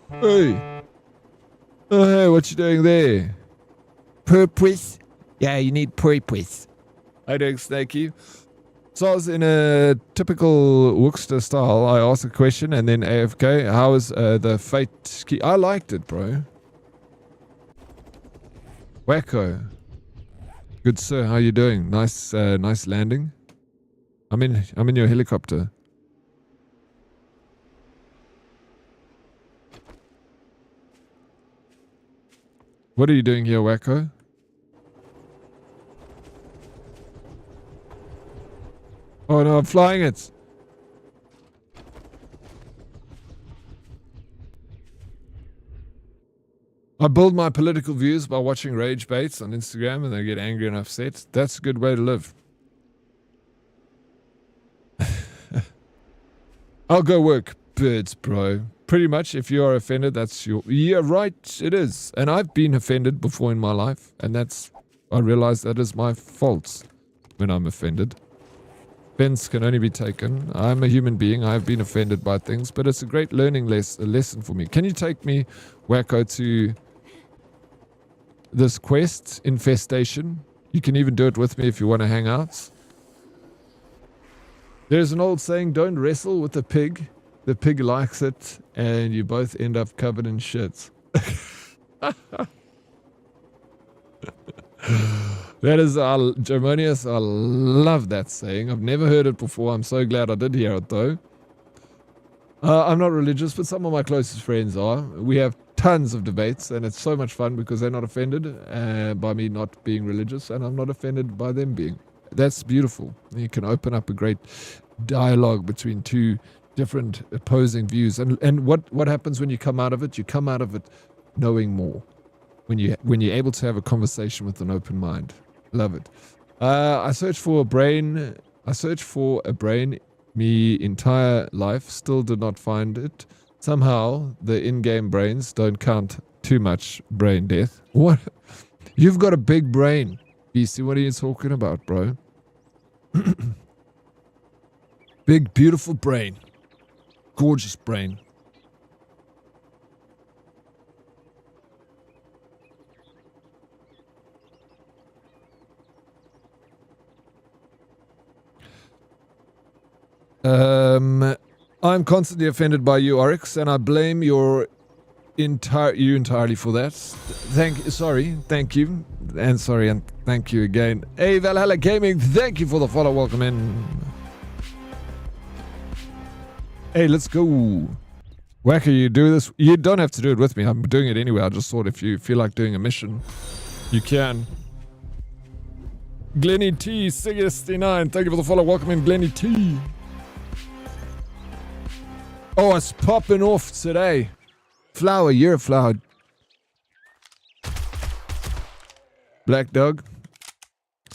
Hey! Oh, hey, what you doing there? Purpose? Yeah, you need purpose. Hi, doing Snakey. So I was in a typical Wookster style. I asked a question and then AFK. How was the Fate ski? I liked it, bro. Wacko. Good sir, how you doing? Nice, nice landing. I'm in your helicopter. What are you doing here, Wacko? Oh no, I'm flying it. I build my political views by watching rage baits on Instagram and they get angry and upset. That's a good way to live. I'll go work birds, bro. Pretty much, if you are offended, that's your... Yeah, right, it is. And I've been offended before in my life. And that's... I realize that is my fault when I'm offended. Offense can only be taken. I'm a human being. I've been offended by things. But it's a great learning lesson for me. Can you take me, Wacko, to this quest, Infestation? You can even do it with me if you want to hang out. There's an old saying, don't wrestle with the pig. The pig likes it, and you both end up covered in shit. That is Germanius. I love that saying. I've never heard it before. I'm so glad I did hear it, though. I'm not religious, but some of my closest friends are. We have tons of debates, and it's so much fun because they're not offended by me not being religious, and I'm not offended by them being. That's beautiful. You can open up a great dialogue between two different opposing views. And what happens when you come out of it? You come out of it knowing more. When you're able to have a conversation with an open mind. Love it. I searched for a brain. Me entire life. Still did not find it. Somehow the in-game brains don't count too much brain death. What? You've got a big brain. BC, what are you talking about, bro? Big, beautiful brain. Gorgeous brain. I'm constantly offended by you, Oryx, and I blame you entirely for that. Thank you, and thank you again. Hey, Valhalla Gaming, thank you for the follow. Welcome in. Hey, let's go. Wacker, you do this. You don't have to do it with me. I'm doing it anyway. I just thought if you feel like doing a mission, you can. Glenny T, 69. Thank you for the follow. Welcome in, Glenny T. Oh, it's popping off today. Flower, you're a flower. Black Dog.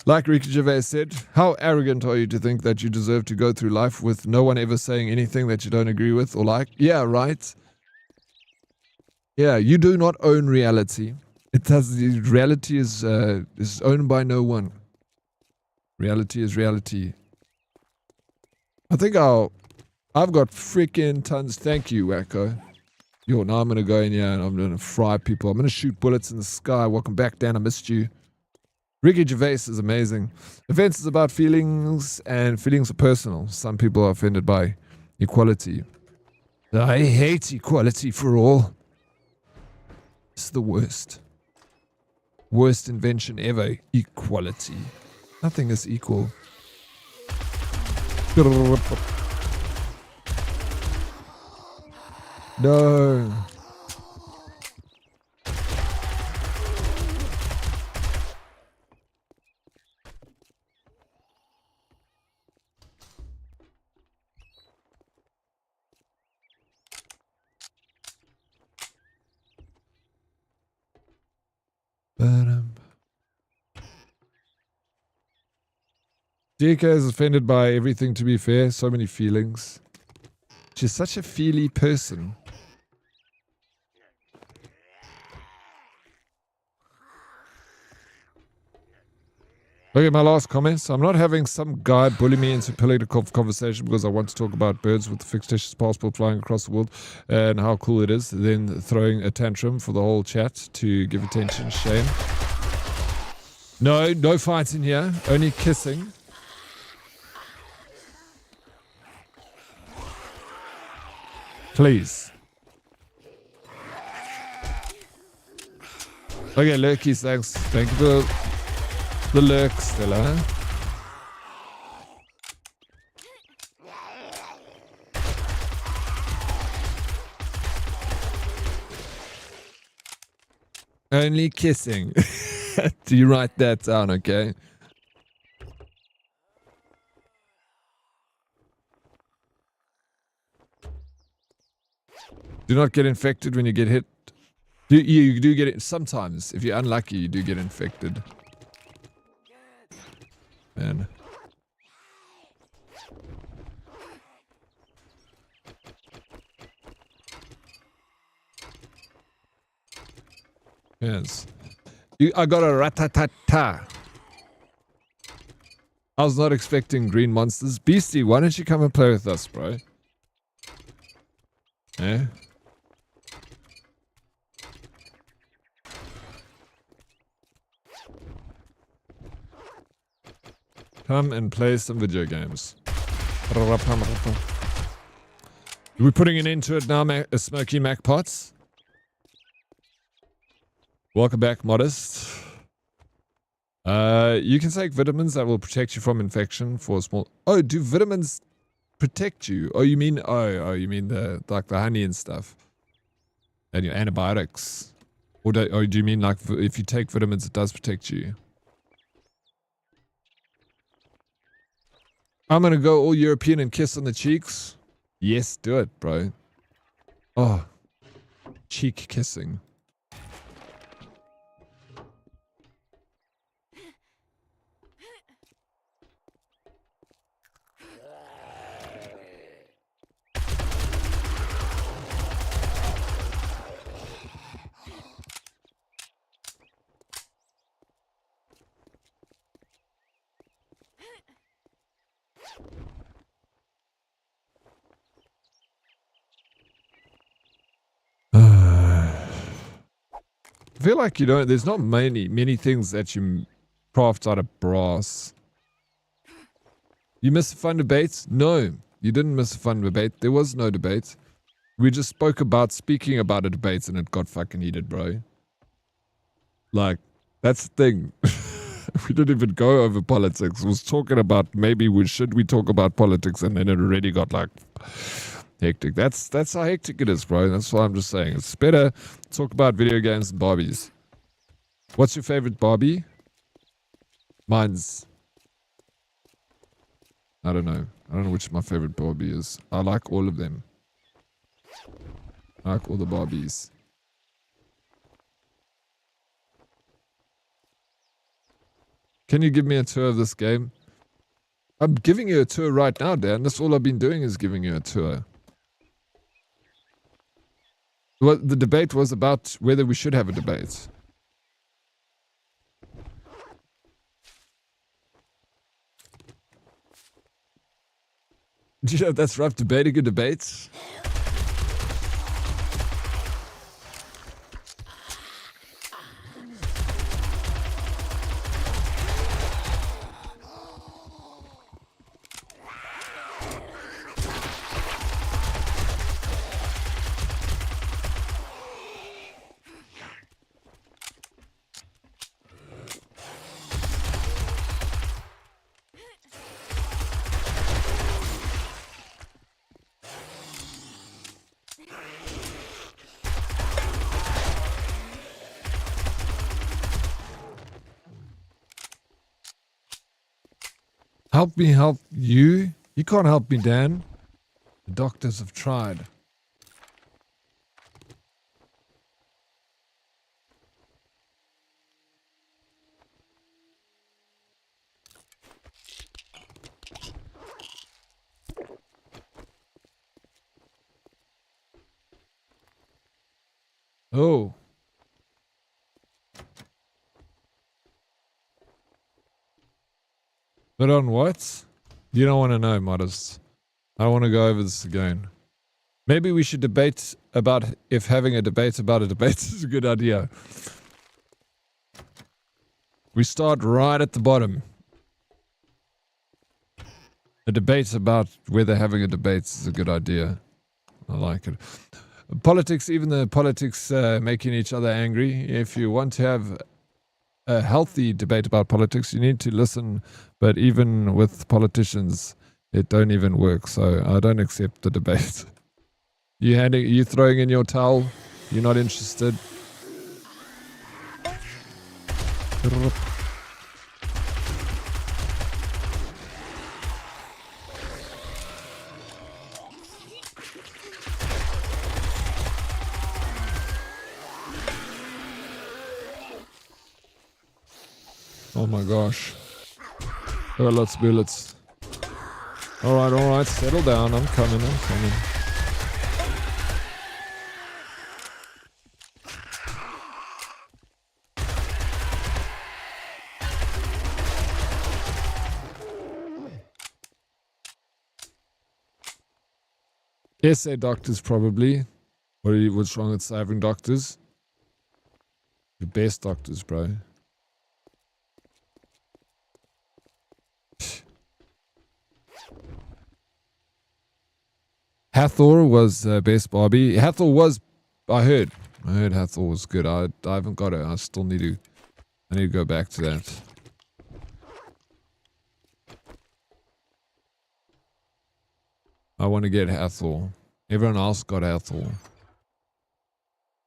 Like Vigi-Verse said, how arrogant are you to think that you deserve to go through life with no one ever saying anything that you don't agree with or like? Yeah, right. Yeah, you do not own reality. Reality is owned by no one. Reality is reality. I think I've got freaking tons. Thank you, Wacko. Yo, now I'm going to go in here and I'm going to fry people. I'm going to shoot bullets in the sky. Welcome back, Dan. I missed you. Vigi-Verse is amazing. Offense is about feelings, and feelings are personal. Some people are offended by equality. I hate equality for all. It's the worst. Worst invention ever. Equality. Nothing is equal. No. DK is offended by everything, to be fair. So many feelings. She's such a feely person. Okay, my last comments. I'm not having some guy bully me into political conversation because I want to talk about birds with a fictitious passport flying across the world and how cool it is, then throwing a tantrum for the whole chat to give attention. Shame. No, no fighting here. Only kissing. Please. Okay, lurkies, thanks. Thank you for the lurks, Stella. Only kissing. Do you write that down, okay? Do not get infected when you get hit. You do get it sometimes. If you're unlucky, you do get infected. Man. Yes. I got a ratatata. I was not expecting green monsters. Beastie, why don't you come and play with us, bro? Eh? Come and play some video games. We're putting an end to it now, Smoky Mac Pots. Welcome back, Modest. You can take vitamins that will protect you from infection for a small... Oh, do vitamins protect you? Oh, you mean... Oh, you mean the honey and stuff. And your antibiotics. Or do you mean like if you take vitamins, it does protect you? I'm gonna go all European and kiss on the cheeks. Yes, do it, bro. Oh. Cheek kissing. I feel like you don't, there's not many things that you craft out of brass. You missed a fun debate? No, you didn't miss a fun debate. There was no debate. We just spoke about speaking about a debate and it got fucking heated, bro. Like, that's the thing. We didn't even go over politics. We was talking about maybe should we talk about politics, and then it already got like hectic. That's how hectic it is, bro. That's why I'm just saying. It's better to talk about video games and Barbies. What's your favorite Barbie? Mine's... I don't know. I don't know which my favorite Barbie is. I like all of them. I like all the Barbies. Can you give me a tour of this game? I'm giving you a tour right now, Dan. That's all I've been doing is giving you a tour. Well, the debate was about whether we should have a debate. Do you know that's rough, debating a debate? Help me help you? You can't help me, Dan. The doctors have tried. Oh. But on what? You don't want to know, Modest. I want to go over this again. Maybe we should debate about if having a debate about a debate is a good idea. We start right at the bottom. A debate about whether having a debate is a good idea. I like it. Politics, even the politics making each other angry. If you want to have a healthy debate about politics, you need to listen. But even with politicians, it don't even work. So I don't accept the debate. You throwing in your towel? You're not interested? Oh my gosh. Oh, lots of bullets. Alright, settle down. I'm coming. SA doctors probably. What's wrong with saving doctors? The best doctors, bro. Hathor was best Barbie. Hathor was, I heard Hathor was good. I haven't got it. I still need to go back to that. I want to get Hathor. Everyone else got Hathor.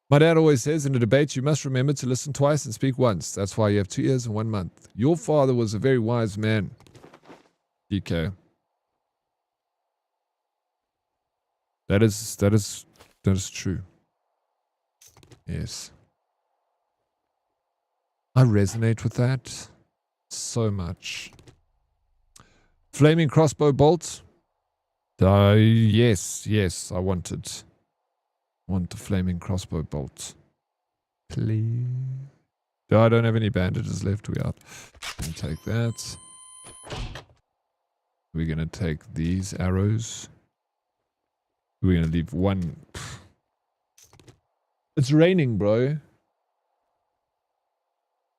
My dad always says in a debate, you must remember to listen twice and speak once. That's why you have 2 years and 1 month. Your father was a very wise man. DK. That is true. Yes. I resonate with that so much. Flaming crossbow bolt. Yes, I want it. Want the flaming crossbow bolt. Please. I don't have any bandages left. We out. Gonna take that. We're gonna take these arrows. We're gonna leave one. It's raining, bro.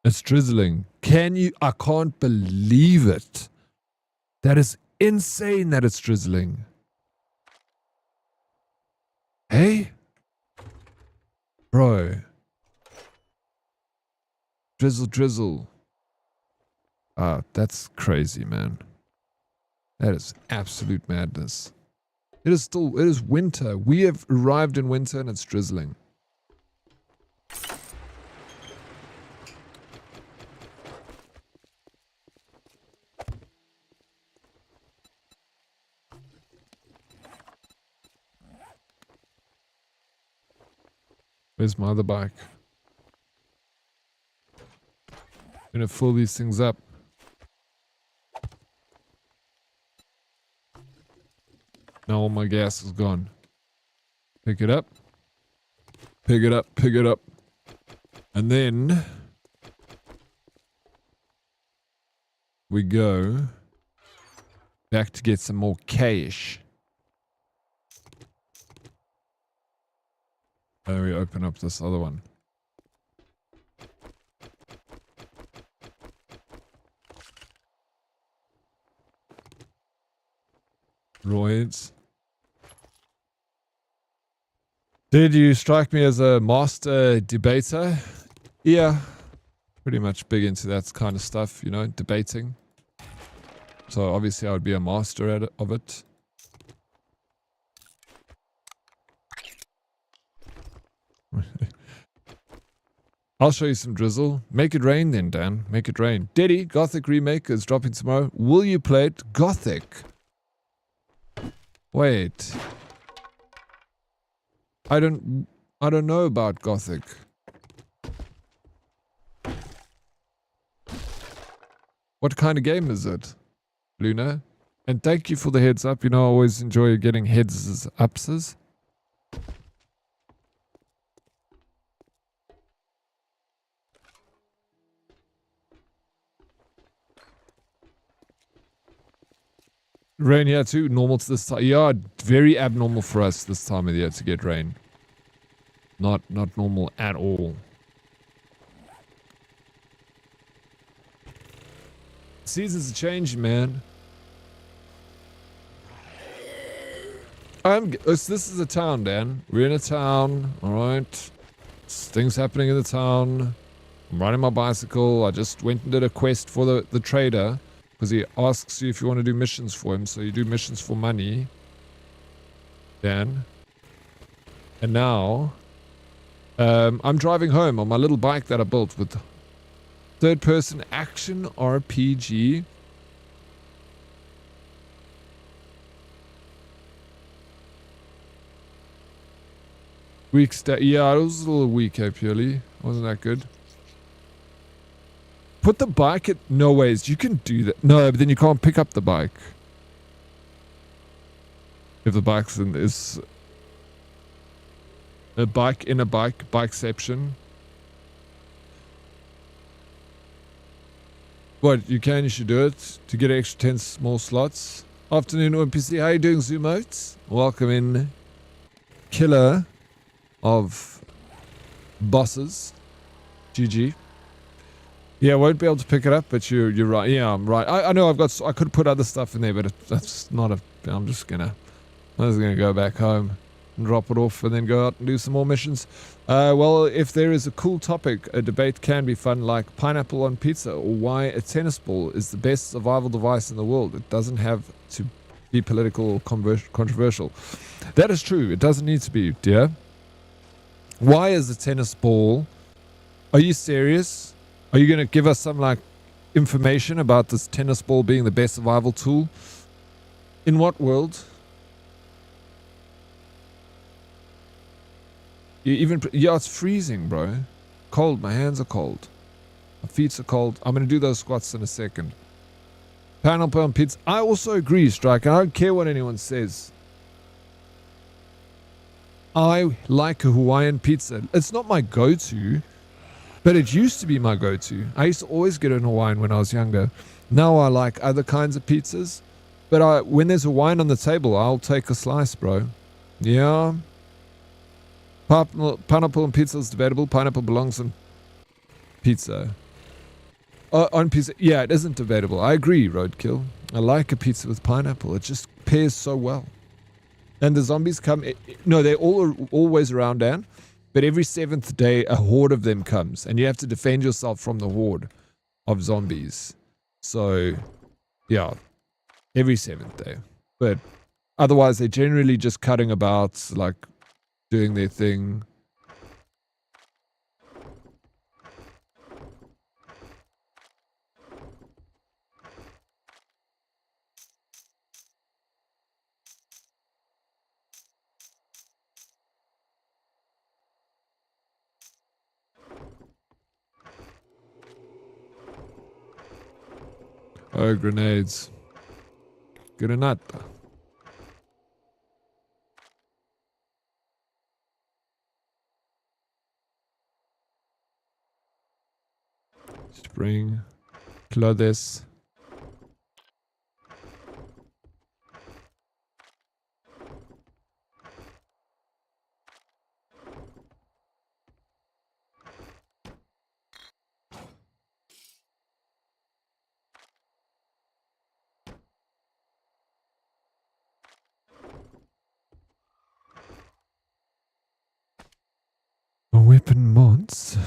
It's drizzling. I can't believe it. That is insane that it's drizzling. Hey? Bro. Drizzle. Ah, that's crazy, man. That is absolute madness. It is winter. We have arrived in winter and it's drizzling. Where's my other bike? I'm gonna fill these things up. Now all my gas is gone. Pick it up. Pick it up. And then we go back to get some more cash. And we open up this other one. Roids. Did you strike me as a master debater? Yeah. Pretty much big into that kind of stuff, you know, debating. So obviously I would be a master of it. I'll show you some drizzle. Make it rain then, Dan. Make it rain. Diddy, Gothic remake is dropping tomorrow. Will you play it? Gothic. Wait. I don't know about Gothic. What kind of game is it, Luna? And thank you for the heads up. You know, I always enjoy getting heads ups. Rain here too, normal to this time. Yeah, very abnormal for us this time of the year to get rain. Not normal at all. Seasons are changing, man. This is a town, Dan. We're in a town, alright? Things happening in the town. I'm riding my bicycle. I just went and did a quest for the trader. Because he asks you if you want to do missions for him. So you do missions for money. Dan. And now, I'm driving home on my little bike that I built with third-person action RPG. Weak stat. Yeah, it was a little weak, purely. Wasn't that good? Put the bike at... No ways. You can do that. No, but then you can't pick up the bike. If the bike's in this... A bike in a bike. Bikeception. What? You can? You should do it. To get extra 10 small slots. Afternoon, NPC. How you doing, Zoomotes? Welcome in. Killer of bosses. GG. Yeah, I won't be able to pick it up, but you're right. Yeah, I'm right. I know I could put other stuff in there, but that's not a... I'm just gonna go back home and drop it off and then go out and do some more missions. Well, if there is a cool topic, a debate can be fun, like pineapple on pizza or why a tennis ball is the best survival device in the world. It doesn't have to be political or controversial. That is true. It doesn't need to be, dear. Why is a tennis ball... Are you serious? Are you going to give us some, like, information about this tennis ball being the best survival tool? In what world? Yeah, it's freezing, bro. Cold. My hands are cold. My feet are cold. I'm going to do those squats in a second. Pineapple on pizza. I also agree, Strike. I don't care what anyone says. I like a Hawaiian pizza. It's not my go-to, but it used to be my go-to. I used to always get an Hawaiian when I was younger. Now I like other kinds of pizzas, but when there's Hawaiian on the table, I'll take a slice, bro. Yeah. Pineapple on pizza is debatable. Pineapple belongs on pizza. On pizza, yeah, it isn't debatable. I agree, Roadkill. I like a pizza with pineapple. It just pairs so well. And the zombies come... No, they're always around, Dan. But every 7th day, a horde of them comes. And you have to defend yourself from the horde of zombies. So, yeah. Every 7th day. But otherwise, they're generally just cutting about, like, doing their thing. Oh, grenades. Granata. Spring. Clothes. Weapon mods.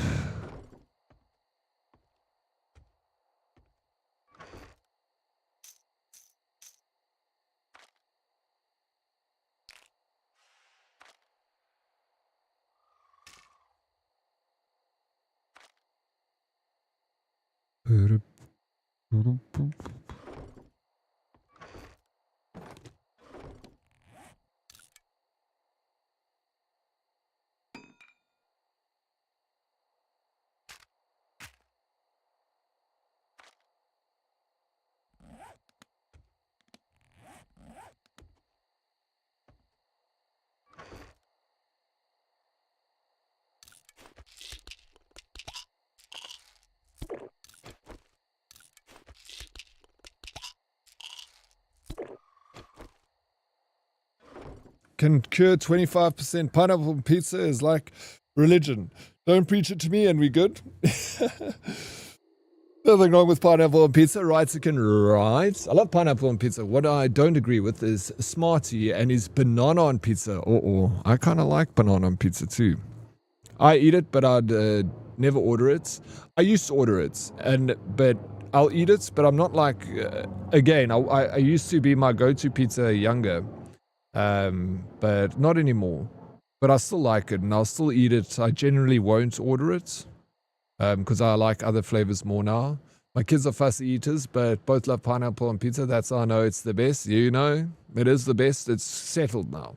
Can cure 25%. Pineapple pizza is like religion. Don't preach it to me and we good. Nothing wrong with pineapple on pizza, right? Right. I love pineapple on pizza. What I don't agree with is Smarty and his banana on pizza. I kind of like banana on pizza too. I eat it, but I'd never order it. I used to order it, but I'll eat it, but I'm not like. Again, I used to be my go-to pizza younger, but not anymore. But I still like it, and I'll still eat it. I generally won't order it, because I like other flavors more now. My kids are fussy eaters, but both love pineapple on pizza. That's how I know it's the best. You know, it is the best. It's settled now.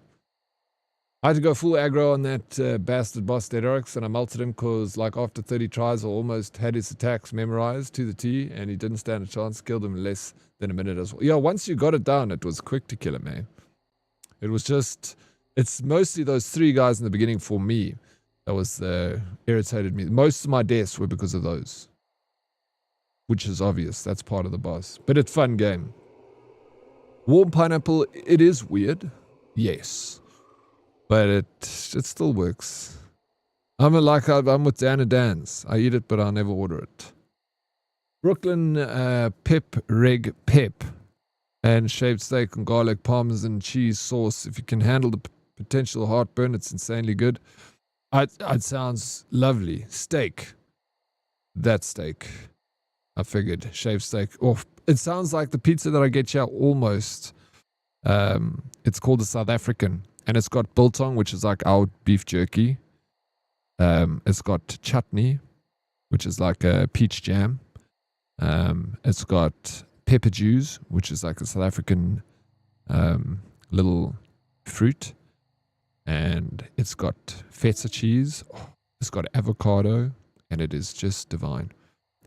I had to go full aggro on that bastard boss Dead Oryx, and I melted him because, like, after 30 tries, I almost had his attacks memorized to the T, and he didn't stand a chance. Killed him in less than a minute as well. Yeah, once you got it down, it was quick to kill him, man. It was just... It's mostly those 3 guys in the beginning for me that was irritated me. Most of my deaths were because of those. Which is obvious. That's part of the boss. But it's a fun game. Warm pineapple, it is weird. Yes. But it still works. I'm with Dan and Dan's. I eat it, but I'll never order it. Brooklyn pep reg pep and shaved steak and garlic parmesan cheese sauce. If you can handle the potential heartburn, it's insanely good. It sounds lovely. Steak. That steak. I figured shaved steak. Oh, it sounds like the pizza that I get here almost. It's called a South African. And it's got biltong, which is like our beef jerky. It's got chutney, which is like a peach jam. It's got pepper juice, which is like a South African little fruit. And it's got feta cheese. It's got avocado. And it is just divine.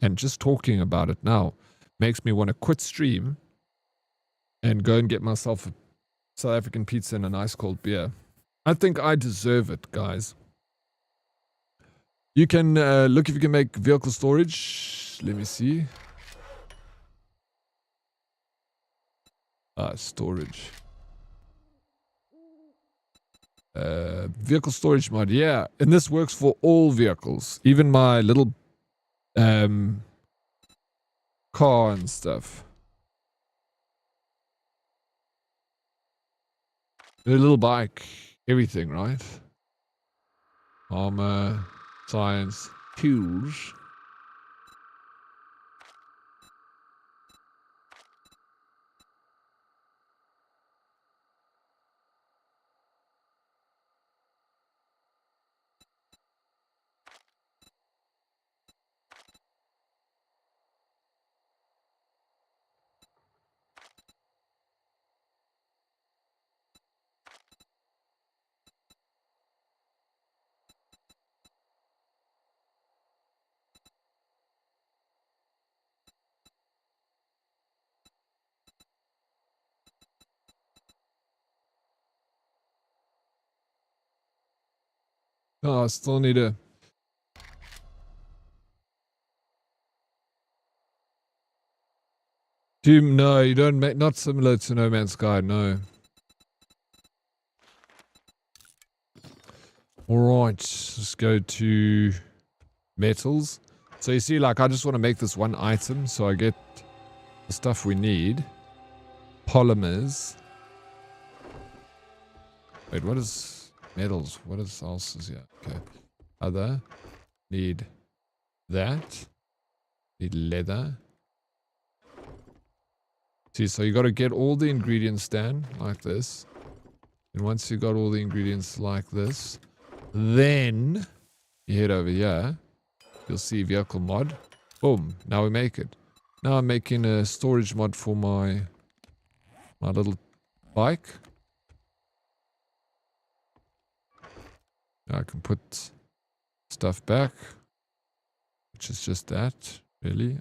And just talking about it now makes me want to quit stream and go and get myself a South African pizza and a nice cold beer. I think I deserve it, guys. You can look if you can make vehicle storage. Let me see. Storage. Vehicle storage mod. Yeah, and this works for all vehicles. Even my little car and stuff. A little bike, everything, right? Armor, science, tools. Oh, I still need a... Doom, no, you don't make... Not similar to No Man's Sky, no. Alright, let's go to metals. So you see, like, I just want to make this one item, so I get the stuff we need. Polymers. Wait, what is... Metals, what else is here? Okay. Other. Need that. Need leather. See, so you got to get all the ingredients down like this. And once you got all the ingredients like this, then you head over here. You'll see vehicle mod. Boom. Now we make it. Now I'm making a storage mod for my little bike. I can put stuff back, which is just that, really.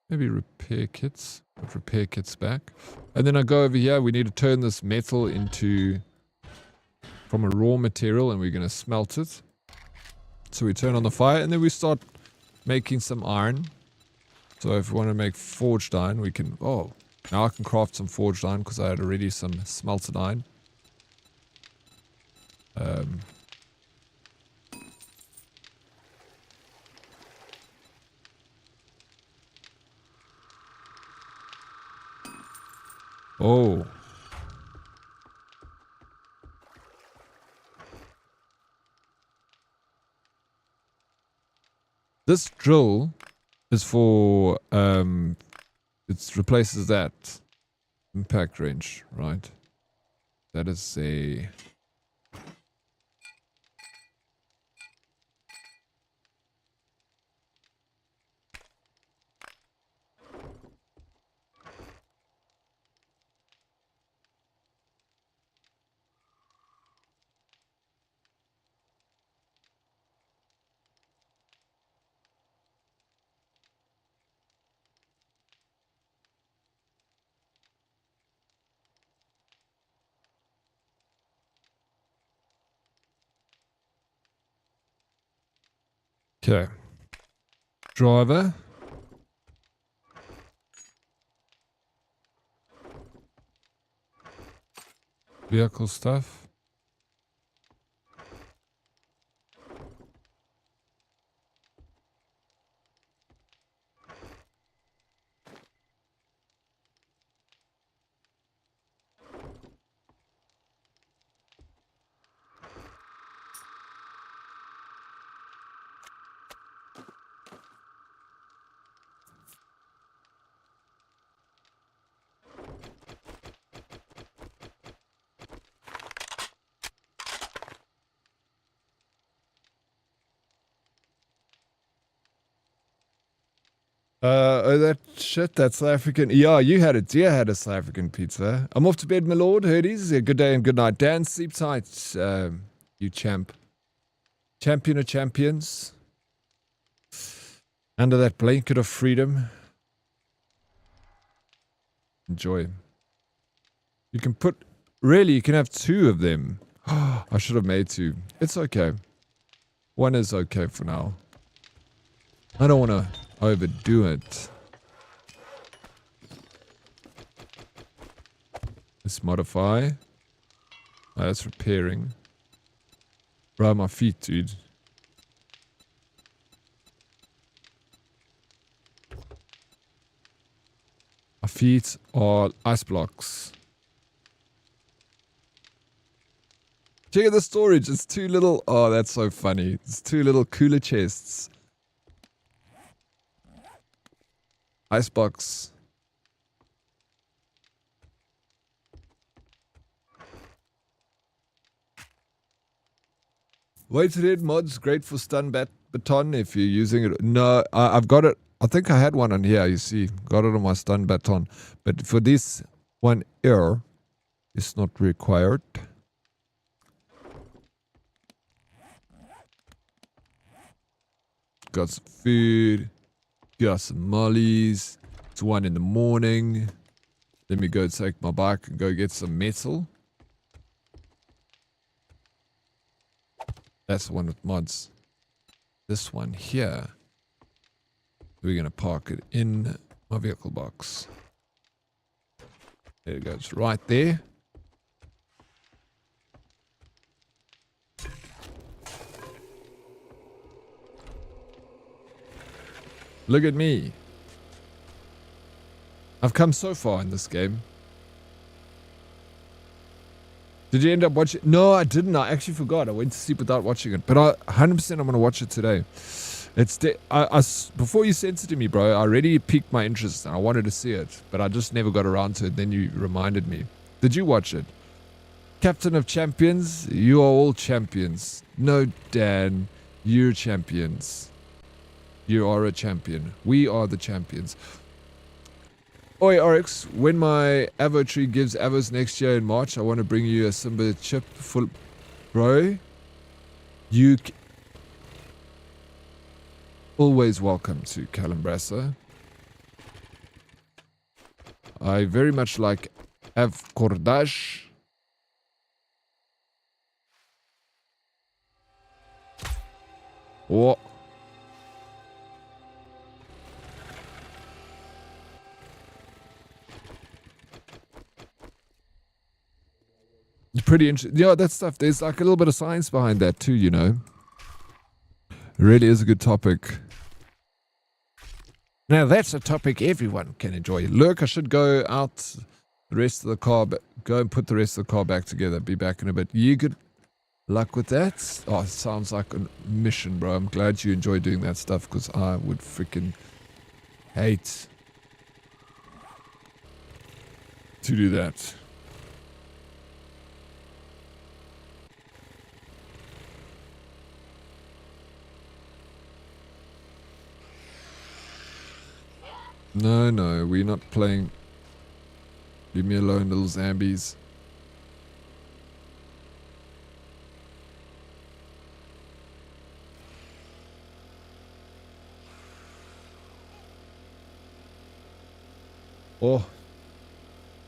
Maybe repair kits. Put repair kits back. And then I go over here. We need to turn this metal into from a raw material, and we're going to smelt it. So we turn on the fire, and then we start making some iron. So if we want to make forged iron, we can... Oh, now I can craft some forged iron because I had already some smelted iron. Oh. This drill is for, it replaces that impact range, right? That is a... Okay. Driver. Vehicle stuff. Oh, that shit, that's South African. Yeah, you had it. You had a South African pizza. I'm off to bed, my lord. Herdies, good day and good night. Dan, sleep tight, you champ. Champion of champions. Under that blanket of freedom. Enjoy. You can put... Really, you can have 2 of them. I should have made 2. It's okay. 1 is okay for now. I don't want to overdo it. Let's modify. Oh, that's repairing. Bro, my feet, dude. My feet are ice blocks. Check out the storage. It's 2 little... Oh, that's so funny. It's 2 little cooler chests. Icebox. Weighted head mods, great for stun baton if you're using it. No, I've got it. I think I had one on here, you see. Got it on my stun baton. But for this one here, it's not required. Got some food. Got some mollies. It's 1 in the morning. Let me go take my bike and go get some metal. That's the one with mods. This one here. We're going to park it in my vehicle box. There it goes. Right there. Look at me. I've come so far in this game. Did you end up watching? No, I didn't. I actually forgot. I went to sleep without watching it. But 100% I'm going to watch it today. It's before you sent it to me, bro, I already piqued my interest. And I wanted to see it. But I just never got around to it. Then you reminded me. Did you watch it? Captain of Champions? You are all champions. No, Dan. You're champions. You are a champion. We are the champions. Oi, Oryx, when my Avo tree gives Avos next year in March, I want to bring you a Simba chip full... Bro, you... Always welcome to Calambrasa. I very much like Av Cordash. Oh. It's pretty interesting. Yeah, that stuff, there's like a little bit of science behind that too, you know. It really is a good topic. Now that's a topic everyone can enjoy. Look, I should go out the rest of the car, go and put the rest of the car back together. Be back in a bit. You good luck with that? Oh, it sounds like a mission, bro. I'm glad you enjoy doing that stuff because I would freaking hate to do that. No, we're not playing. Leave me alone, little zombies. Oh.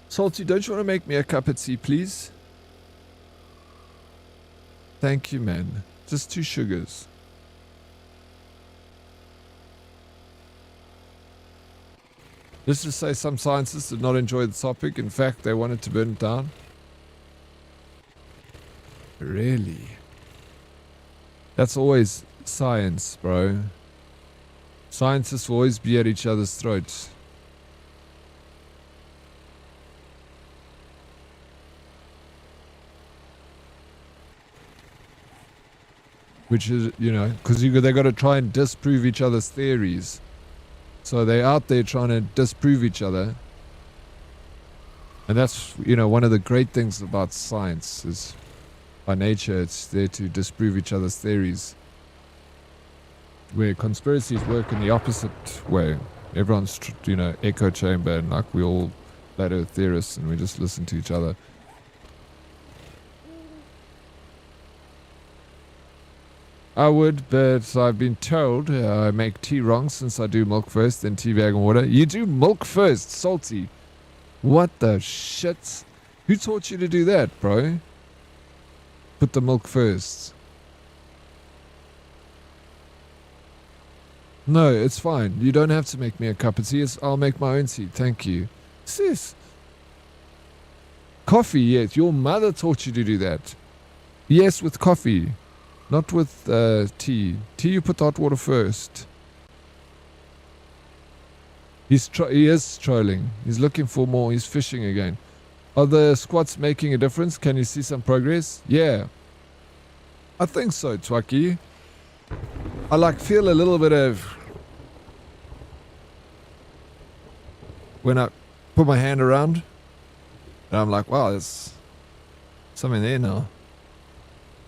Salty, don't you want to make me a cup of tea, please? Thank you, man. Just 2 sugars. Let's just say some scientists did not enjoy the topic. In fact, they wanted to burn it down. Really? That's always science, bro. Scientists will always be at each other's throats. Which is, you know, because they got to try and disprove each other's theories. So they're out there trying to disprove each other. And that's, you know, one of the great things about science is by nature it's there to disprove each other's theories. Where conspiracies work in the opposite way. Everyone's, you know, echo chamber and like we all flat earth theorists and we just listen to each other. I would, but I've been told I make tea wrong since I do milk first, then tea bag and water. You do milk first, Salty. What the shit? Who taught you to do that, bro? Put the milk first. No, it's fine. You don't have to make me a cup of tea. I'll make my own tea. Thank you. Sis. Coffee, yes. Your mother taught you to do that. Yes, with coffee. Not with tea. Tea, you put the hot water first. He is trolling. He's looking for more. He's fishing again. Are the squats making a difference? Can you see some progress? Yeah. I think so, Twaki. I like feel a little bit of... When I put my hand around, and I'm like, wow, there's something there now.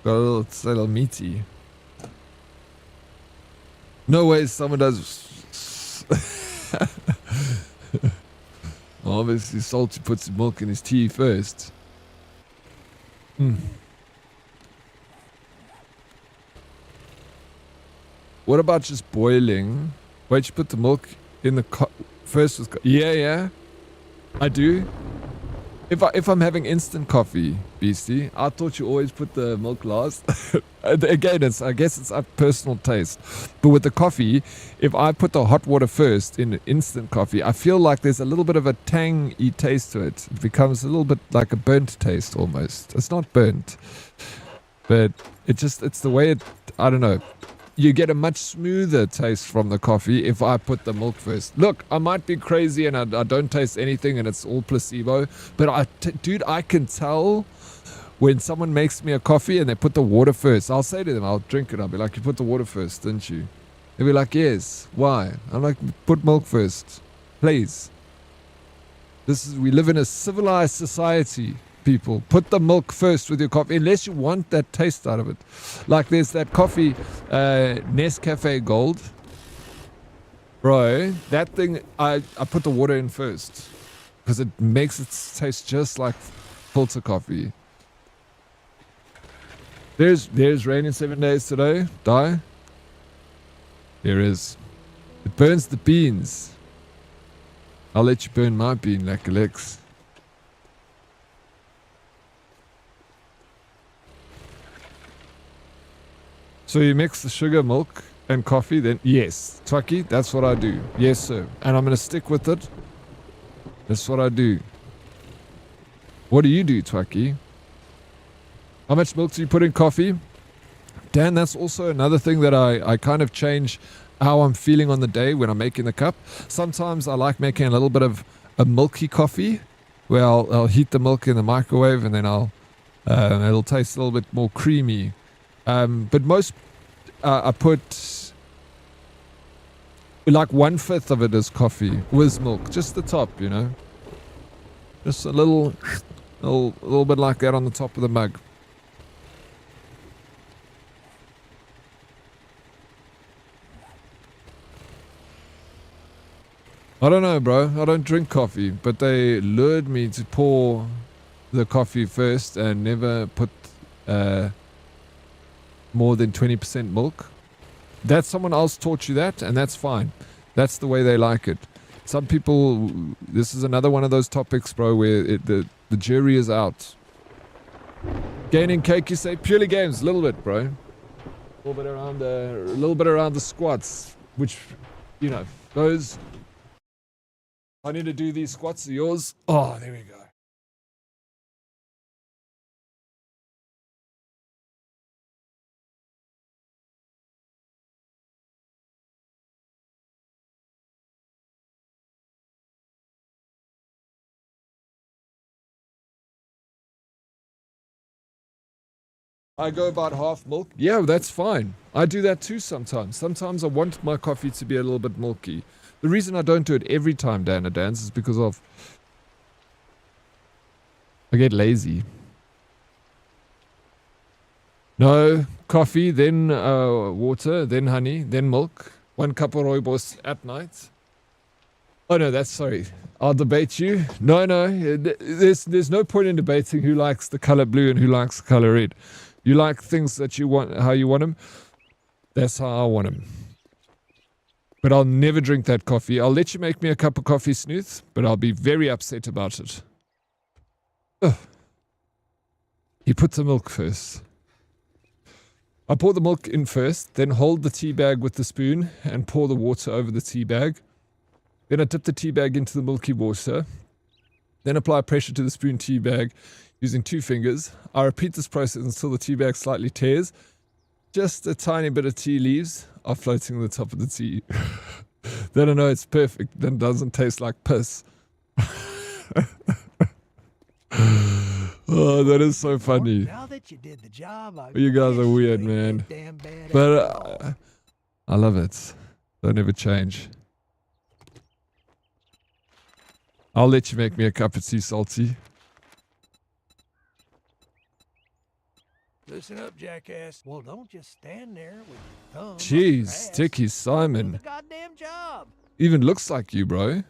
Got it's a little meaty. No way someone does. Obviously, Salty puts milk in his tea first. What about just boiling? Wait, you put the milk in the first with yeah, I do. If I'm having instant coffee, Beastie, I thought you always put the milk last. Again, I guess it's a personal taste. But with the coffee, if I put the hot water first in instant coffee, I feel like there's a little bit of a tangy taste to it. It becomes a little bit like a burnt taste almost. It's not burnt, but it's the way it, I don't know. You get a much smoother taste from the coffee if I put the milk first. Look, I might be crazy and I don't taste anything and it's all placebo. But dude, I can tell when someone makes me a coffee and they put the water first. I'll say to them, I'll drink it. I'll be like, you put the water first, didn't you? They'll be like, yes. Why? I'm like, put milk first. Please. We live in a civilized society. People, put the milk first with your coffee unless you want that taste out of it. Like there's that coffee Nescafe Gold, bro, that thing I put the water in first because it makes it taste just like filter coffee. There's rain in 7 days today. Die. There is. It burns the beans. I'll let you burn my bean like Alex. So you mix the sugar, milk, and coffee, then yes, Twaki, that's what I do. Yes, sir. And I'm going to stick with it. That's what I do. What do you do, Twaki? How much milk do you put in coffee? Dan, that's also another thing that I kind of change how I'm feeling on the day when I'm making the cup. Sometimes I like making a little bit of a milky coffee. where I'll heat the milk in the microwave and then it'll taste a little bit more creamy. But most I put like 1/5 of it is coffee with milk, just the top, you know, just a little bit like that on the top of the mug. I don't know, bro. I don't drink coffee, but they lured me to pour the coffee first and never put more than 20% milk. That someone else taught you that, and that's fine. That's the way they like it. Some people, this is another one of those topics, bro, where the jury is out. Gaining cake, you say? Purely games, a little bit, bro. A little bit around the squats, which, you know, those. I need to do these squats. Are yours? Oh, there we go. I go about half milk. Yeah, that's fine. I do that too sometimes. Sometimes I want my coffee to be a little bit milky. The reason I don't do it every time, Dan Dance, is because of I get lazy. No, coffee, then water, then honey, then milk. 1 cup of rooibos at night. Oh no, that's sorry. I'll debate you. No, there's no point in debating who likes the color blue and who likes the color red. You like things that you want, how you want them. That's how I want them. But I'll never drink that coffee. I'll let you make me a cup of coffee, Snooth, but I'll be very upset about it. Ugh. You put the milk first. I pour the milk in first, then hold the tea bag with the spoon and pour the water over the tea bag. Then I dip the tea bag into the milky water. Then apply pressure to the spoon tea bag using 2 fingers. I repeat this process until the tea bag slightly tears. Just a tiny bit of tea leaves are floating on the top of the tea. Then I know it's perfect. Then it doesn't taste like piss. Oh, that is so funny. Now that you did the job, You guys are weird, man. But I love it. Don't ever change. I'll let you make me a cup of tea, Salty. Listen up, jackass. Well, don't just stand there with your thumb. Jeez, Sticky Simon. The goddamn job. Even looks like you, bro.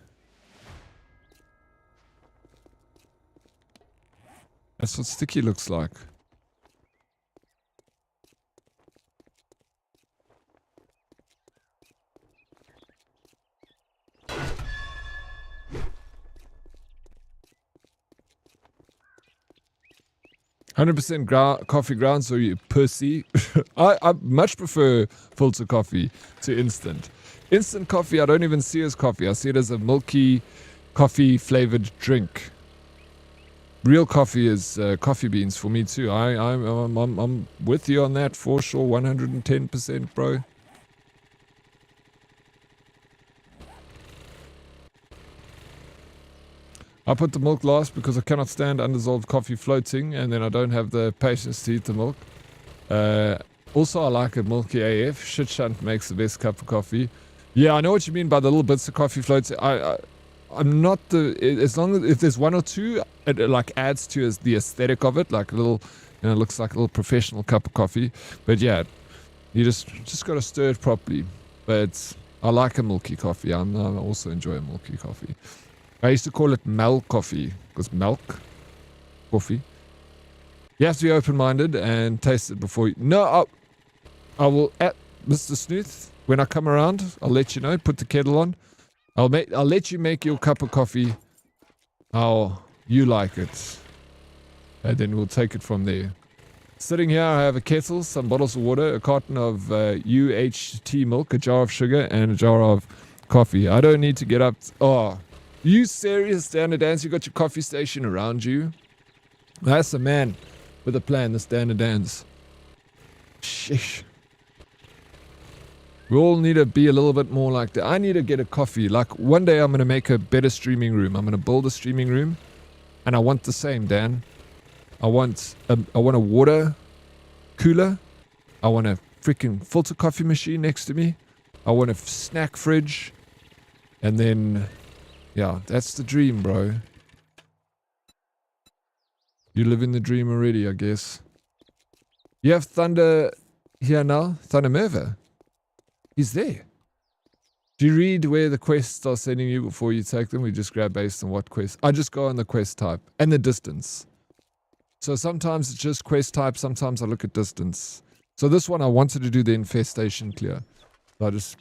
That's what Sticky looks like. Coffee grounds, or you pussy. I much prefer filter coffee to instant. Instant coffee I don't even see as coffee. I see it as a milky coffee flavored drink. Real coffee is coffee beans for me too. I'm with you on that for sure, 110%, bro. I put the milk last because I cannot stand undissolved coffee floating, and then I don't have the patience to eat the milk. Also, I like it milky AF. Shit shunt makes the best cup of coffee. Yeah, I know what you mean by the little bits of coffee floating. I'm not as long as if there's 1 or 2, it like adds to the aesthetic of it, like a little, you know, looks like a little professional cup of coffee. But yeah, you just got to stir it properly. But I like a milky coffee. I also enjoy a milky coffee. I used to call it milk coffee, because milk coffee. You have to be open-minded and taste it before you... No, I will... At Mr. Snooth, when I come around, I'll let you know. Put the kettle on. I'll let you make your cup of coffee how you like it. And then we'll take it from there. Sitting here, I have a kettle, some bottles of water, a carton of UHT milk, a jar of sugar, and a jar of coffee. I don't need to get up... Oh... You serious, Standard Dance? You got your coffee station around you? That's a man with a plan, the Standard Dance. Sheesh. We all need to be a little bit more like that. I need to get a coffee. Like, one day I'm going to make a better streaming room. I'm going to build a streaming room. And I want the same, Dan. I want a water cooler. I want a freaking filter coffee machine next to me. I want a snack fridge. And then, yeah, that's the dream, bro. You live in the dream already, I guess. You have Thunder here now? Thunder Merva. He's there. Do you read where the quests are sending you before you take them? We just grab based on what quest. I just go on the quest type and the distance. So sometimes it's just quest type. Sometimes I look at distance. So this one I wanted to do the infestation clear. So I just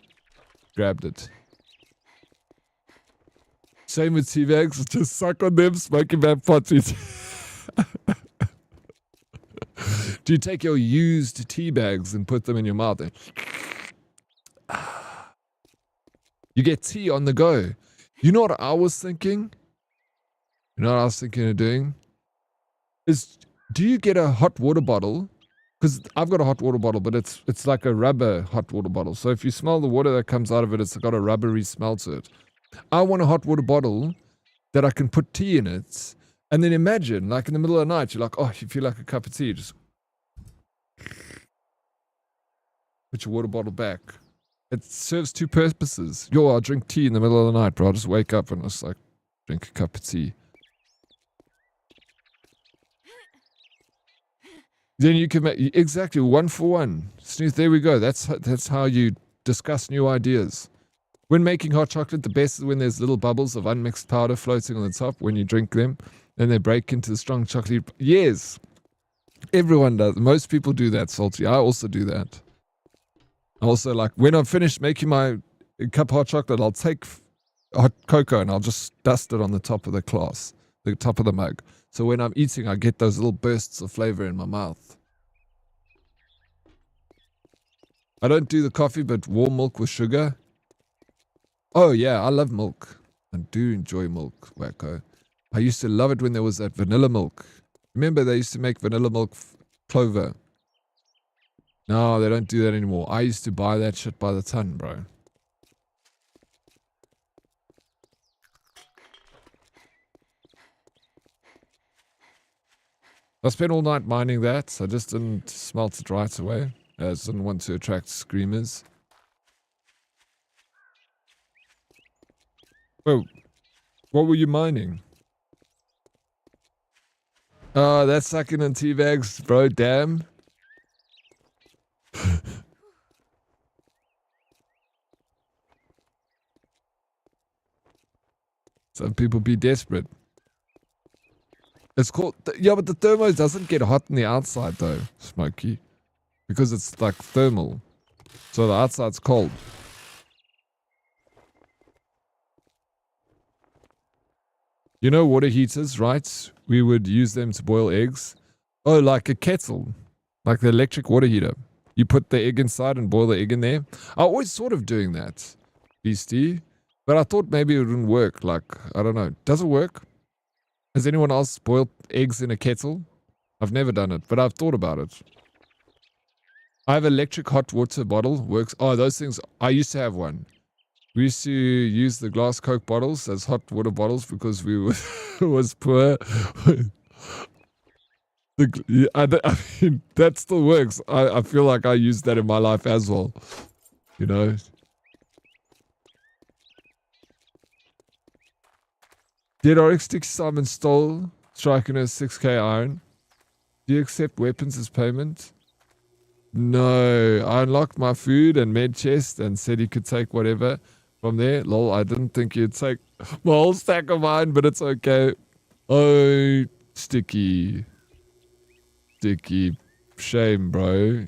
grabbed it. Same with tea bags. Just suck on them, smoking bad potties. Do you take your used tea bags and put them in your mouth? You get tea on the go. You know what I was thinking? You know what I was thinking of doing? Is, do you get a hot water bottle? Because I've got a hot water bottle, but it's like a rubber hot water bottle. So if you smell the water that comes out of it, it's got a rubbery smell to it. I want a hot water bottle that I can put tea in it. And then imagine, like in the middle of the night, you're like, oh, you feel like a cup of tea. Just put your water bottle back. It serves two purposes. Yo, I'll drink tea in the middle of the night, bro. I'll just wake up and just like drink a cup of tea. Then you can make exactly 1 for 1. Snooth, there we go. That's how you discuss new ideas. When making hot chocolate, the best is when there's little bubbles of unmixed powder floating on the top when you drink them. Then they break into the strong chocolate. Yes. Everyone does. Most people do that, Salty. I also do that. Also, like, when I'm finished making my cup of hot chocolate, I'll take hot cocoa and I'll just dust it on the top of the glass, the top of the mug. So when I'm eating, I get those little bursts of flavor in my mouth. I don't do the coffee, but warm milk with sugar. Oh, yeah, I love milk. I do enjoy milk, wacko. I used to love it when there was that vanilla milk. Remember, they used to make vanilla milk clover. No, they don't do that anymore. I used to buy that shit by the ton, bro. I spent all night mining that. I just didn't smelt it right away. I just didn't want to attract screamers. Whoa. What were you mining? Oh, that's sucking in tea bags, bro. Damn. Some people be desperate. It's called... Yeah, but the thermo doesn't get hot on the outside, though, Smokey. Because it's, like, thermal. So the outside's cold. You know water heaters, right? We would use them to boil eggs. Oh, like a kettle. Like the electric water heater. You put the egg inside and boil the egg in there. I always thought of doing that, Beastie. But I thought maybe it wouldn't work. Like, I don't know. Does it work? Has anyone else boiled eggs in a kettle? I've never done it, but I've thought about it. I have an electric hot water bottle. Works. Oh, those things. I used to have one. We used to use the glass Coke bottles as hot water bottles because we was poor. I mean, that still works. I feel like I used that in my life as well. You know? Dead Oryx 6 Simon stole, striking a 6k iron. Do you accept weapons as payment? No. I unlocked my food and med chest and said he could take whatever from there. Lol, I didn't think you'd take my whole stack of iron, but it's okay. Oh, Sticky. Sticky. Shame, bro.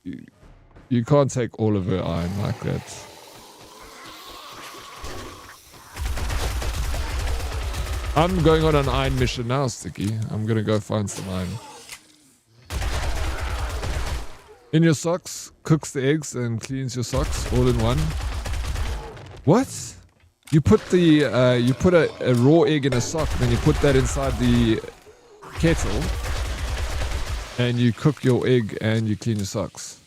You can't take all of her iron like that. I'm going on an iron mission now, Sticky. I'm gonna go find some iron. In your socks, cooks the eggs and cleans your socks all in one. What? You put the you put a raw egg in a sock, and then you put that inside the kettle, and you cook your egg and you clean your socks.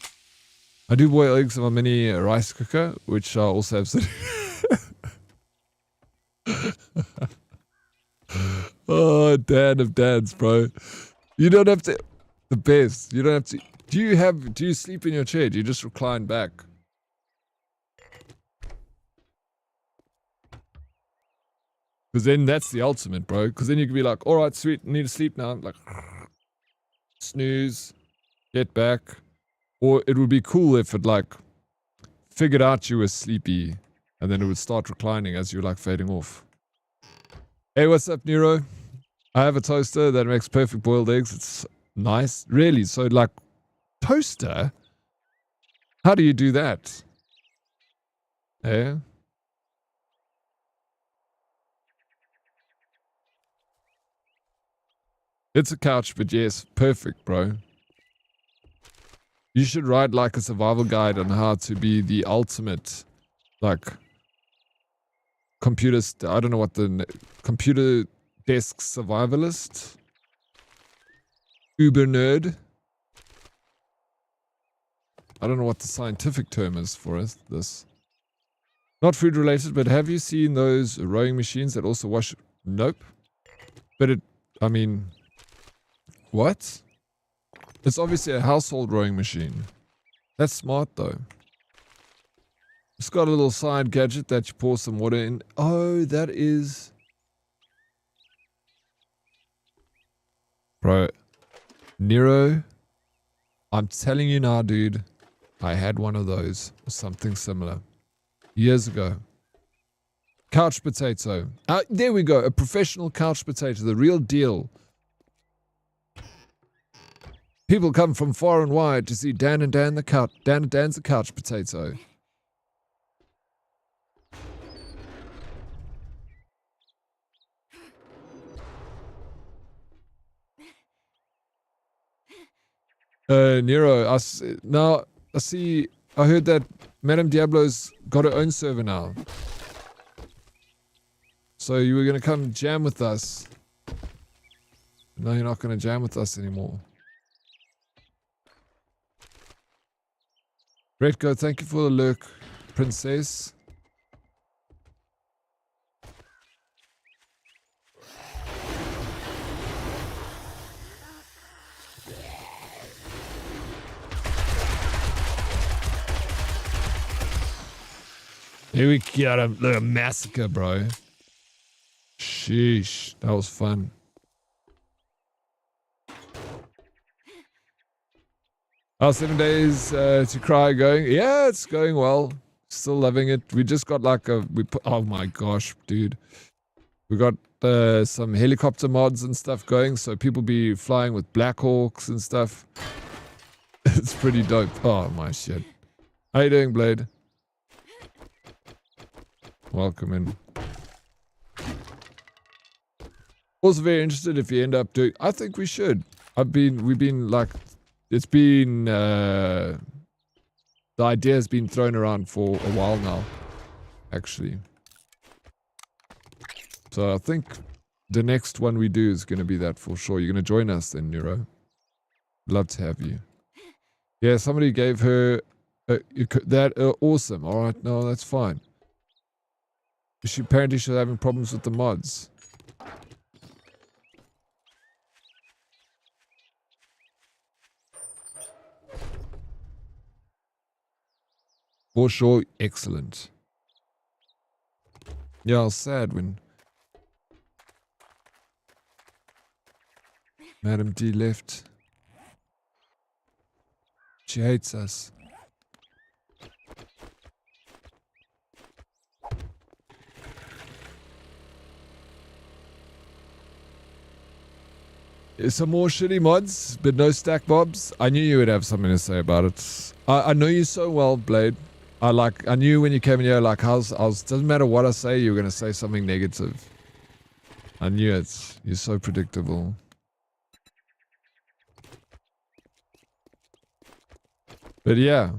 I do boil eggs in my mini rice cooker, which I also have. Oh, Dan of dads, bro. You don't have to. The best. You don't have to. Do you sleep in your chair? Do you just recline back? Because then that's the ultimate, bro. Because then you can be like, all right, sweet, need to sleep now. Like, snooze, get back. Or it would be cool if it like figured out you were sleepy and then it would start reclining as you're like fading off. Hey, what's up, Nero? I have a toaster that makes perfect boiled eggs. It's nice. Really? So like, toaster? How do you do that? Eh? It's a couch, but yes, perfect, bro. You should write like a survival guide on how to be the ultimate, like, I don't know what computer desk survivalist? Uber nerd? I don't know what the scientific term is for this. Not food related, but have you seen those rowing machines that also wash? Nope. But I mean, what? It's obviously a household rowing machine. That's smart though. It's got a little side gadget that you pour some water in. Oh, that is... Bro. Nero. I'm telling you now, dude. I had one of those. Or something similar. Years ago. Couch potato. There we go. A professional couch potato. The real deal. People come from far and wide to see Dan and Dan's the couch potato. Nero, I heard that Madame Diablo's got her own server now. So you were going to come jam with us. No, you're not going to jam with us anymore. Redco, thank you for the lurk, princess. Here we got a massacre, bro. Sheesh, that was fun. How's 7 days to cry going? Yeah, it's going well. Still loving it. We just got like oh my gosh, dude. We got some helicopter mods and stuff going, so people be flying with Black Hawks and stuff. It's pretty dope. Oh my shit. How you doing, Blade? Welcome in. Also very interested if you end up doing... I think we should. We've been like... It's been... the idea has been thrown around for a while now. Actually. So I think the next one we do is going to be that for sure. You're going to join us then, Nero. Love to have you. Yeah, somebody gave her... that awesome. Alright, no, that's fine. Apparently she's having problems with the mods. For sure, excellent. Yeah, I was sad when Madam D left. She hates us. Some more shitty mods, but no stack mobs. I knew you would have something to say about it. I know you so well, Blade. I knew when you came in here, like, doesn't matter what I say, you're going to say something negative. I knew it. You're so predictable. But yeah,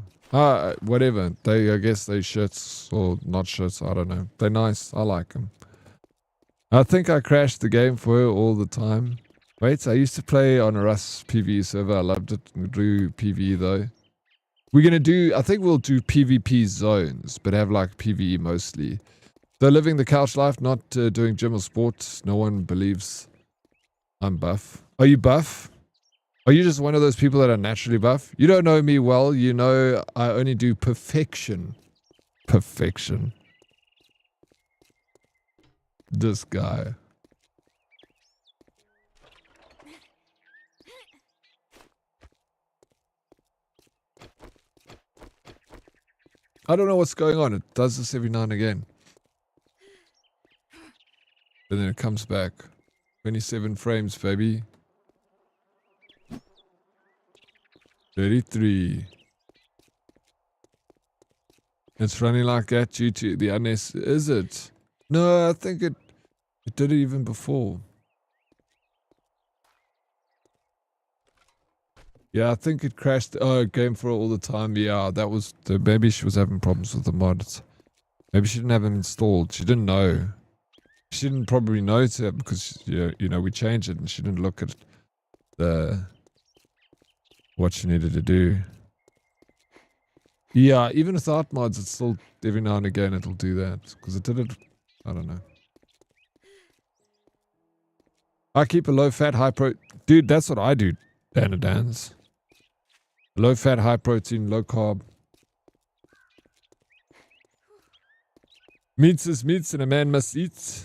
whatever. I guess they shits or not shits. I don't know. They're nice. I like them. I think I crashed the game for her all the time. Wait, I used to play on a Rust PvE server. I loved it. We do PvE though. We're going to do, I think we'll do PvP zones, but have like PvE mostly. So living the couch life, not doing gym or sports. No one believes I'm buff. Are you buff? Are you just one of those people that are naturally buff? You don't know me well. You know I only do perfection. Perfection. This guy. I don't know what's going on. It does this every now and again. But then it comes back. 27 frames, baby. 33. It's running like that due to the unnecessary. Is it? No, I think it did it even before. Yeah, I think it crashed. Oh, it came for it all the time. Yeah, that was. Maybe she was having problems with the mods. Maybe she didn't have them installed. She didn't know. She didn't probably know to because you know we changed it and she didn't look at the what she needed to do. Yeah, even without mods, it's still every now and again it'll do that because it did it. I don't know. I keep a low fat, high pro. Dude, that's what I do. Dana Dans. Low fat, high protein, low carb. Meats is meats and a man must eat.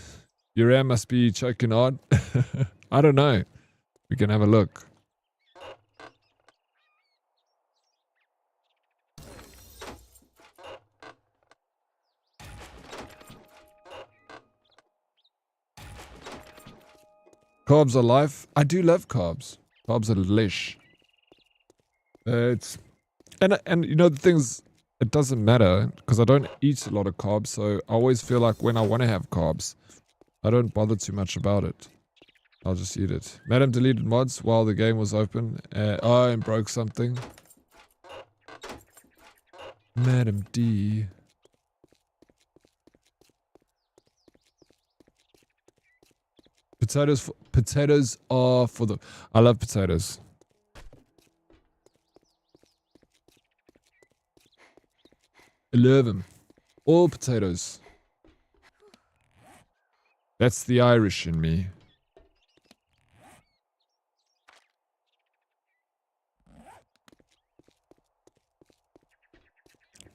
Your ram must be choking hard. I don't know. We can have a look. Carbs are life. I do love carbs. Carbs are delish. It's and you know the things. It doesn't matter because I don't eat a lot of carbs, so I always feel like when I want to have carbs, I don't bother too much about it. I'll just eat it. Madam deleted mods while the game was open. Oh, and broke something. Madam D. Potatoes are for the. I love potatoes. I love them. All potatoes. That's the Irish in me.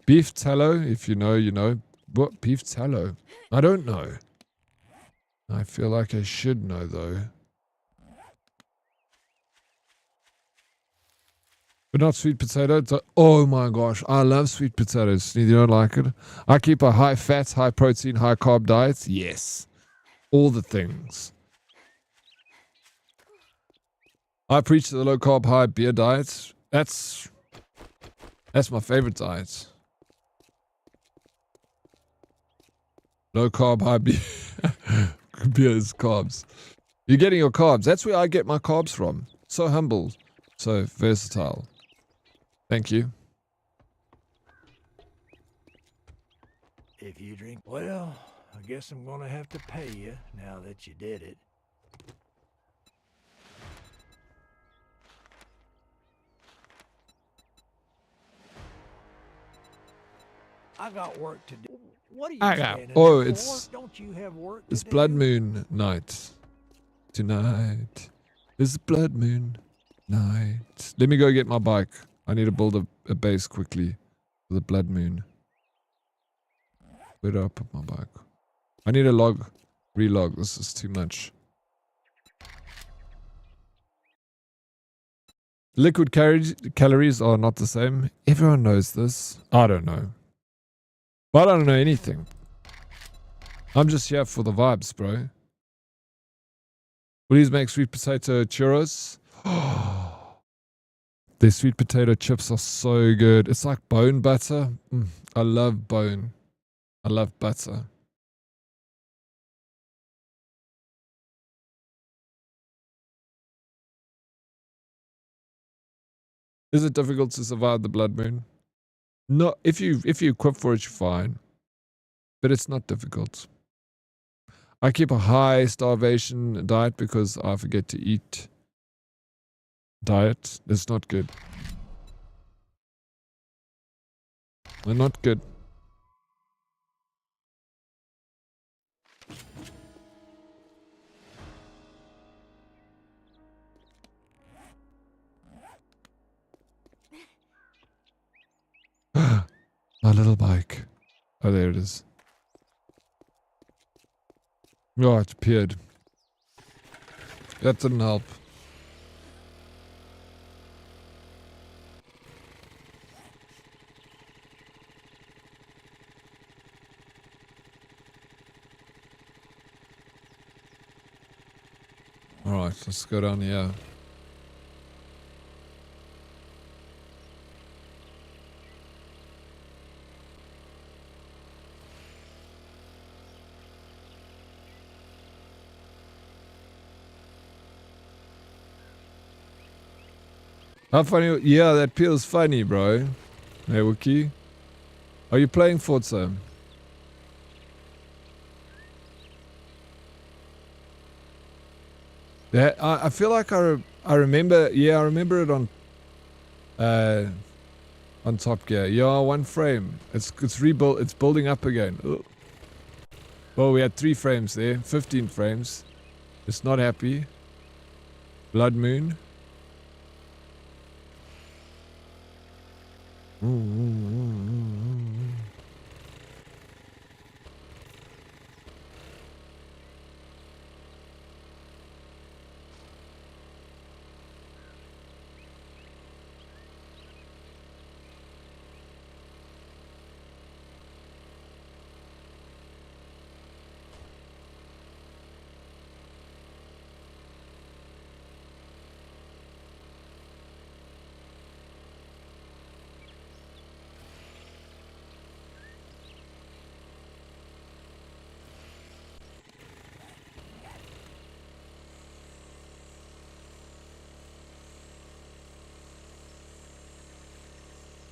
Beef tallow, if you know, you know. What? Beef tallow? I don't know. I feel like I should know, though. But not sweet potato. Oh my gosh, I love sweet potatoes. You don't like it? I keep a high fat, high protein, high carb diet. Yes. All the things. I preach the low carb, high beer diet. That's my favorite diet. Low carb, high beer. Beer is carbs. You're getting your carbs. That's where I get my carbs from. So humble. So versatile. Thank you. If you drink, well, I guess I'm gonna have to pay you now that you did it. I got work to do. What are you standing Oh, there it's for? Don't you have work to it's do? blood moon night. Tonight is blood moon night. Let me go get my bike. I need to build a base quickly for the blood moon. Where do I put my bike? I need a log. Relog. This is too much. Liquid calories are not the same. Everyone knows this. I don't know. But I don't know anything. I'm just here for the vibes, bro. Please make sweet potato churros. Their sweet potato chips are so good. It's like bone butter. I love bone. I love butter. Is it difficult to survive the blood moon? No, if you equip for it, you're fine. But it's not difficult. I keep a high starvation diet because I forget to eat. Diet. It's not good. They're not good. little bike. Oh, there it is. Oh, it appeared. That didn't help. Alright, let's go down here. How funny? Yeah, that feels funny, bro. Hey, Wookie. Are you playing Forza? Yeah, I feel like I remember. Yeah, I remember it on Top Gear. Yeah, 1 frame. It's rebuilt. It's building up again. Ugh. Well, we had 3 frames there. 15 frames. It's not happy. Blood Moon.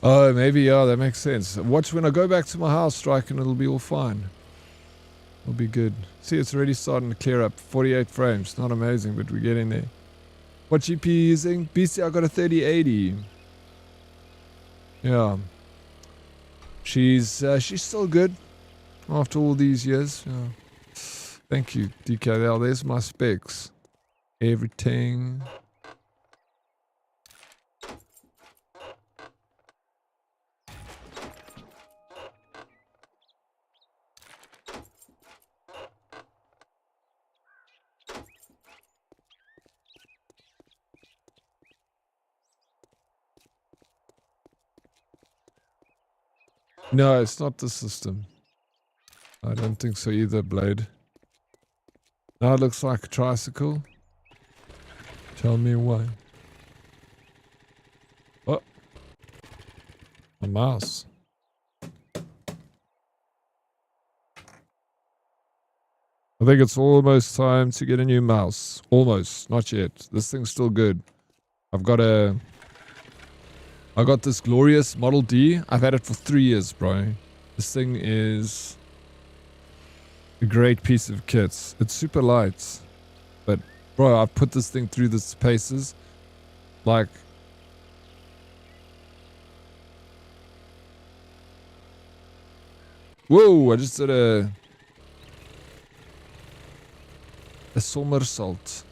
Oh, maybe, yeah, that makes sense. Watch when I go back to my house, Strike, and it'll be all fine. It'll be good. See, it's already starting to clear up. 48 frames. Not amazing, but we're getting there. What GPU you using? BC, I got a 3080. Yeah. She's still good after all these years. Yeah. Thank you, DK. There's my specs. Everything. No, it's not the system. I don't think so either, Blade. Now it looks like a tricycle. Tell me why. Oh. A mouse. I think it's almost time to get a new mouse. Almost. Not yet. This thing's still good. I got this glorious Model D. I've had it for 3 years, bro. This thing is a great piece of kit. It's super light. But, bro, I've put this thing through the paces. Like... Whoa, I just did a somersault.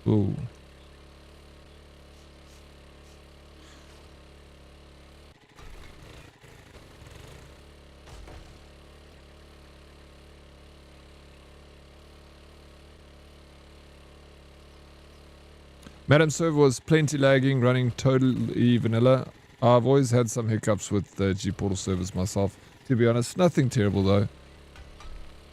Whoa. Madam Server was plenty lagging, running totally vanilla. I've always had some hiccups with the G-Portal servers myself, to be honest. Nothing terrible though.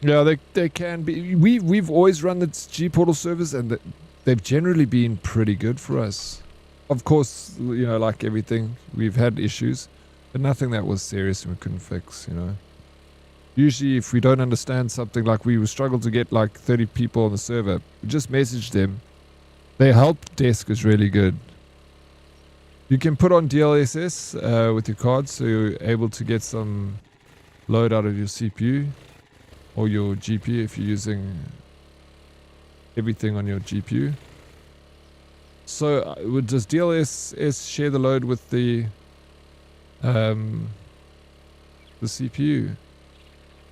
Yeah, they can be. We've always run the G-Portal servers and they've generally been pretty good for us. Of course, you know, like everything, we've had issues, but nothing that was serious and we couldn't fix, you know. Usually if we don't understand something, like we struggle to get like 30 people on the server, we just message them. Their help desk is really good. You can put on DLSS with your card, so you're able to get some load out of your CPU or your GPU if you're using everything on your GPU. So does DLSS share the load with the CPU?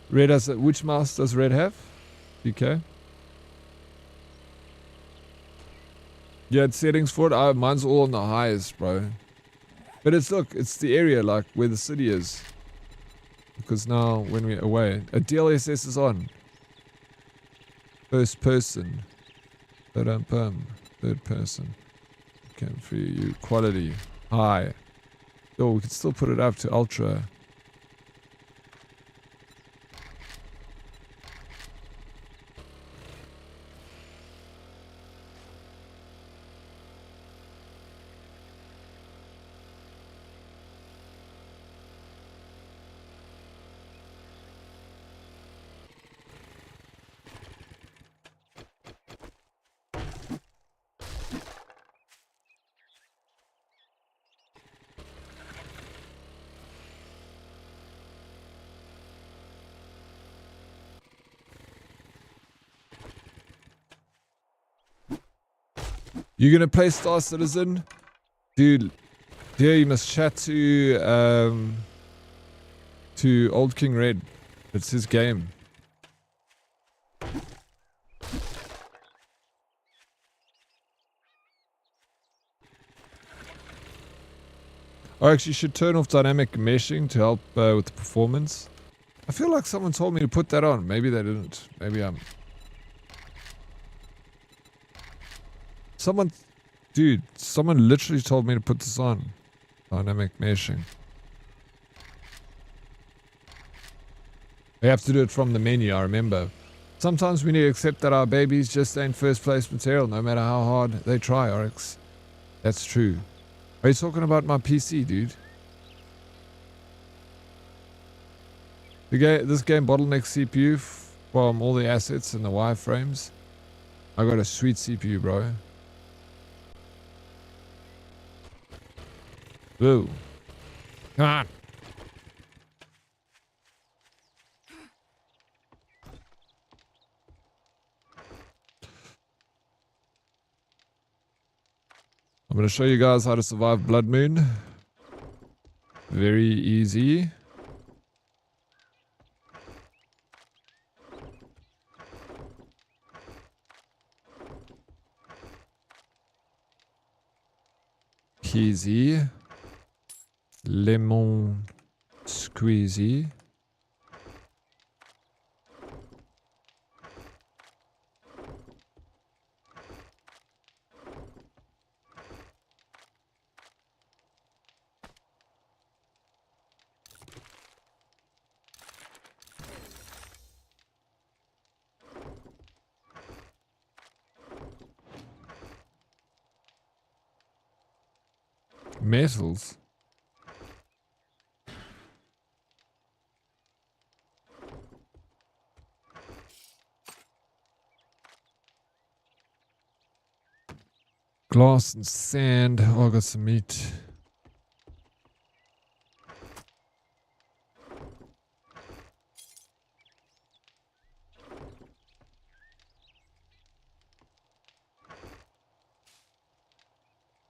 Red has which mouse does Red have? DK? You had settings for it? Mine's all on the highest, bro. But it's, look, it's the area, like, where the city is. Because now, when we're away, a DLSS is on. First person. Third person. Okay, for you. Quality. High. Oh, we can still put it up to ultra. You gonna play Star Citizen? Dude, dear, you must chat to Old King Red. It's his game. I actually should turn off dynamic meshing to help with the performance. I feel like someone told me to put that on. Maybe they didn't. Maybe I'm... Someone literally told me to put this on. Dynamic meshing. I have to do it from the menu, I remember. Sometimes we need to accept that our babies just ain't first place material, no matter how hard they try, Oryx. That's true. Are you talking about my PC, dude? This game bottlenecks CPU from all the assets and the wireframes. I got a sweet CPU, bro. Whoa. Come on. I'm going to show you guys how to survive Blood Moon. Very easy. Easy. Lemon squeezy. Metals. Glass and sand. Oh, I got some meat.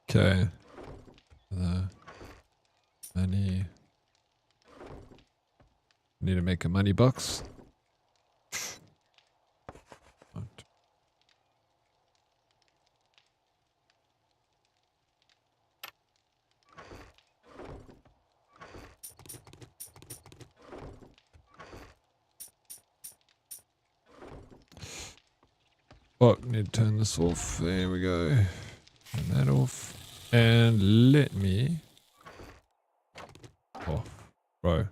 Okay. The money. Need to make a money box. Oh, need to turn this off. There we go. Turn that off. And let me... Oh, bro.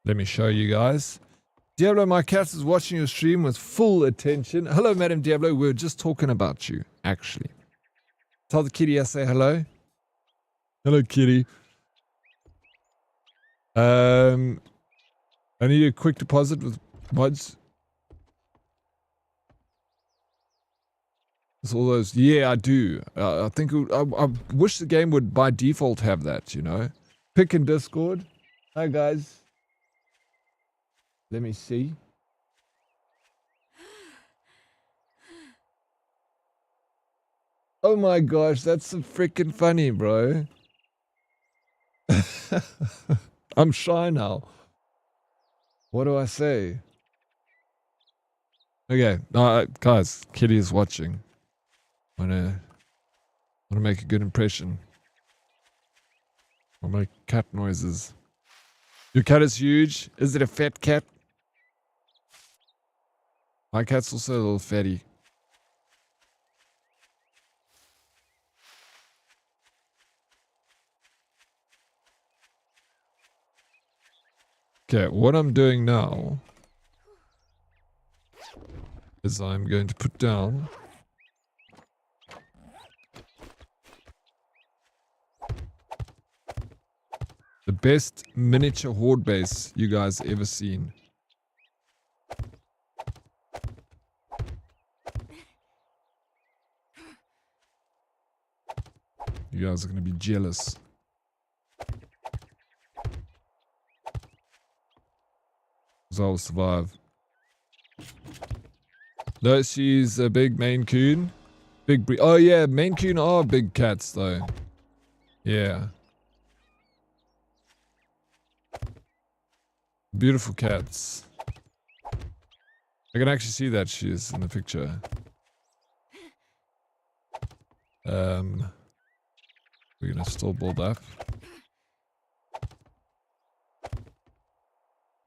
Let me show you guys. Diablo, my cat is watching your stream with full attention. Hello, Madam Diablo. We were just talking about you, actually. Tell the kitty I say hello. Hello, kitty. I need a quick deposit with mods. It's all those. Yeah, I do. I think I wish the game would by default have that, you know. Pick in Discord. Hi, guys. Let me see. Oh my gosh, that's so freaking funny, bro. I'm shy now. What do I say? Okay, guys, Kitty is watching. Wanna make a good impression. I'll make cat noises. Your cat is huge. Is it a fat cat? My cat's also a little fatty. Okay, what I'm doing now is I'm going to put down the best miniature horde base you guys ever seen. You guys are going to be jealous. Because I'll survive. No, she's a big Maine Coon. Big breed. Oh yeah, Maine Coon are big cats though. Yeah. Beautiful cats. I can actually see that she is in the picture. We're gonna still build up.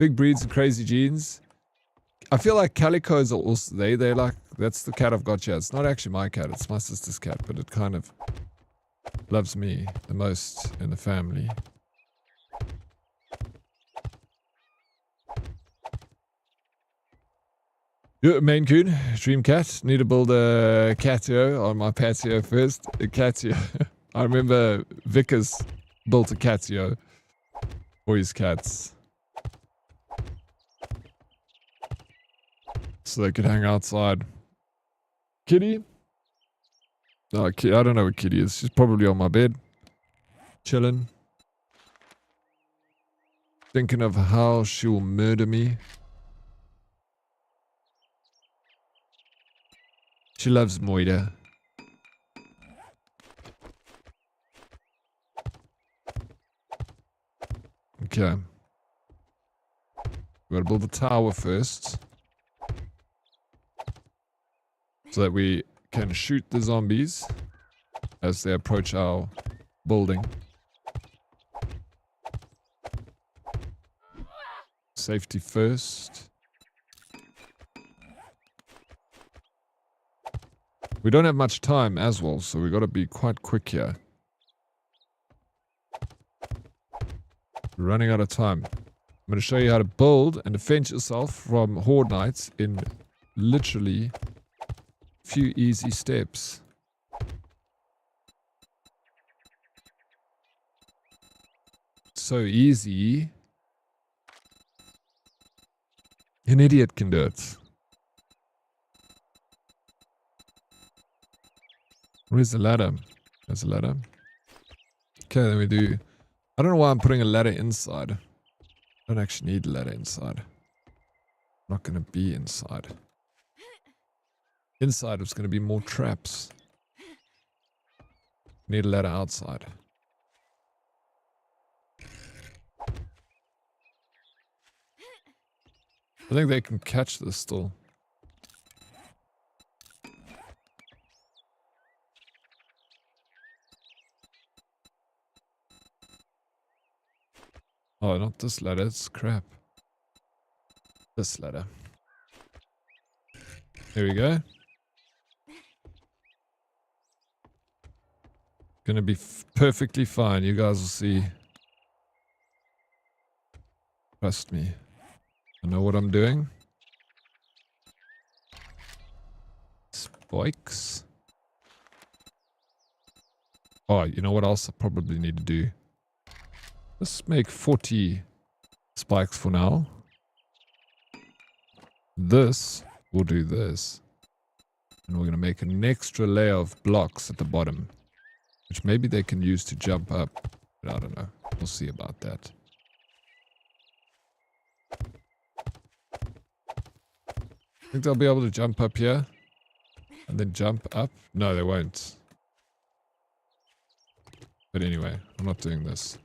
Big breeds and crazy genes. I feel like calicos are also they're like, that's the cat I've got here. It's not actually my cat, it's my sister's cat, but it kind of loves me the most in the family. Maine Coon, dream cat. Need to build a catio on my patio first. A catio. I remember Vickers built a catio for his cats. So they could hang outside. Kitty? No, I don't know what Kitty is. She's probably on my bed. Chilling. Thinking of how she will murder me. She loves Moida. Okay. We gotta build the tower first. So that we can shoot the zombies as they approach our building. Safety first. We don't have much time as well, so we gotta be quite quick here. We're running out of time. I'm gonna show you how to build and defend yourself from Horde Knights in literally few easy steps. So easy. An idiot can do it. Where's the ladder? There's a ladder. Okay, then we do... I don't know why I'm putting a ladder inside. I don't actually need a ladder inside. I'm not going to be inside. Inside there's going to be more traps. Need a ladder outside. I think they can catch this still. Oh, not this ladder, it's crap. This ladder. Here we go. Gonna be perfectly fine, you guys will see. Trust me. I know what I'm doing. Spikes. Oh, you know what else I probably need to do? Let's make 40 spikes for now. This will do this. And we're going to make an extra layer of blocks at the bottom. Which maybe they can use to jump up. But I don't know. We'll see about that. Think they'll be able to jump up here? And then jump up? No, they won't. But anyway, I'm not doing this.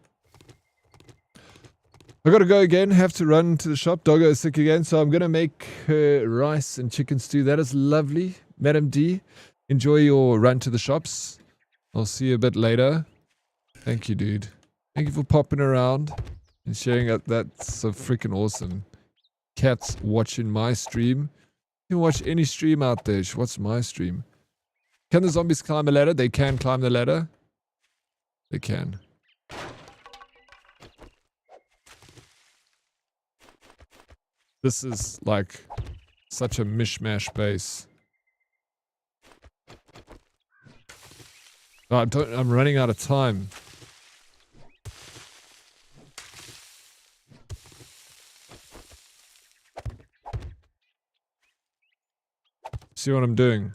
I gotta go again, have to run to the shop. Doggo is sick again, so I'm gonna make rice and chicken stew. That is lovely. Madam D, enjoy your run to the shops. I'll see you a bit later. Thank you, dude. Thank you for popping around and sharing it. That's so freaking awesome. Cat's watching my stream. You can watch any stream out there. She watches my stream. Can the zombies climb a ladder? They can climb the ladder. They can. This is like such a mishmash base. Oh, I'm running out of time. See what I'm doing?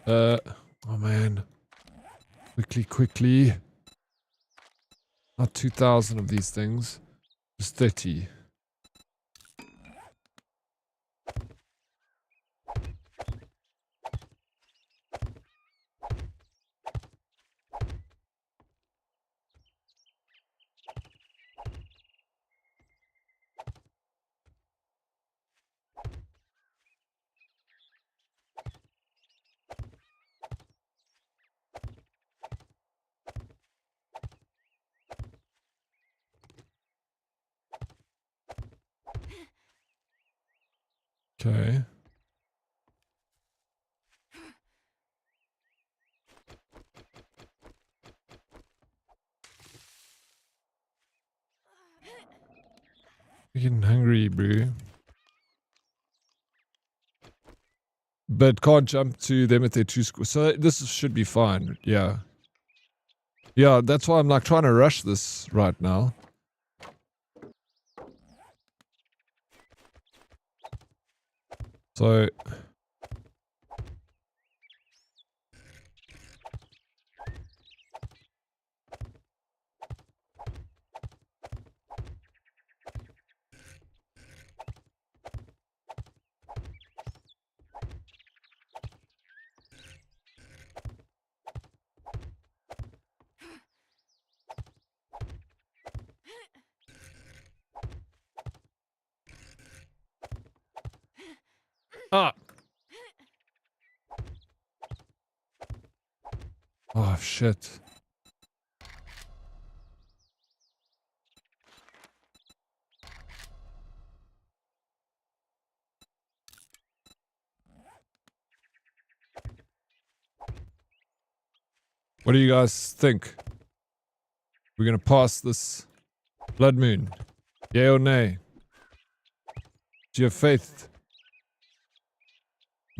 Oh man. Quickly. Not 2,000 of these things. Just 30. Okay. I'm getting hungry, bro. But can't jump to them if they're too squishy. So this should be fine. Yeah. Yeah, that's why I'm like trying to rush this right now. So oh shit. What do you guys think? We're gonna pass this blood moon? Yay or nay? Do you have faith?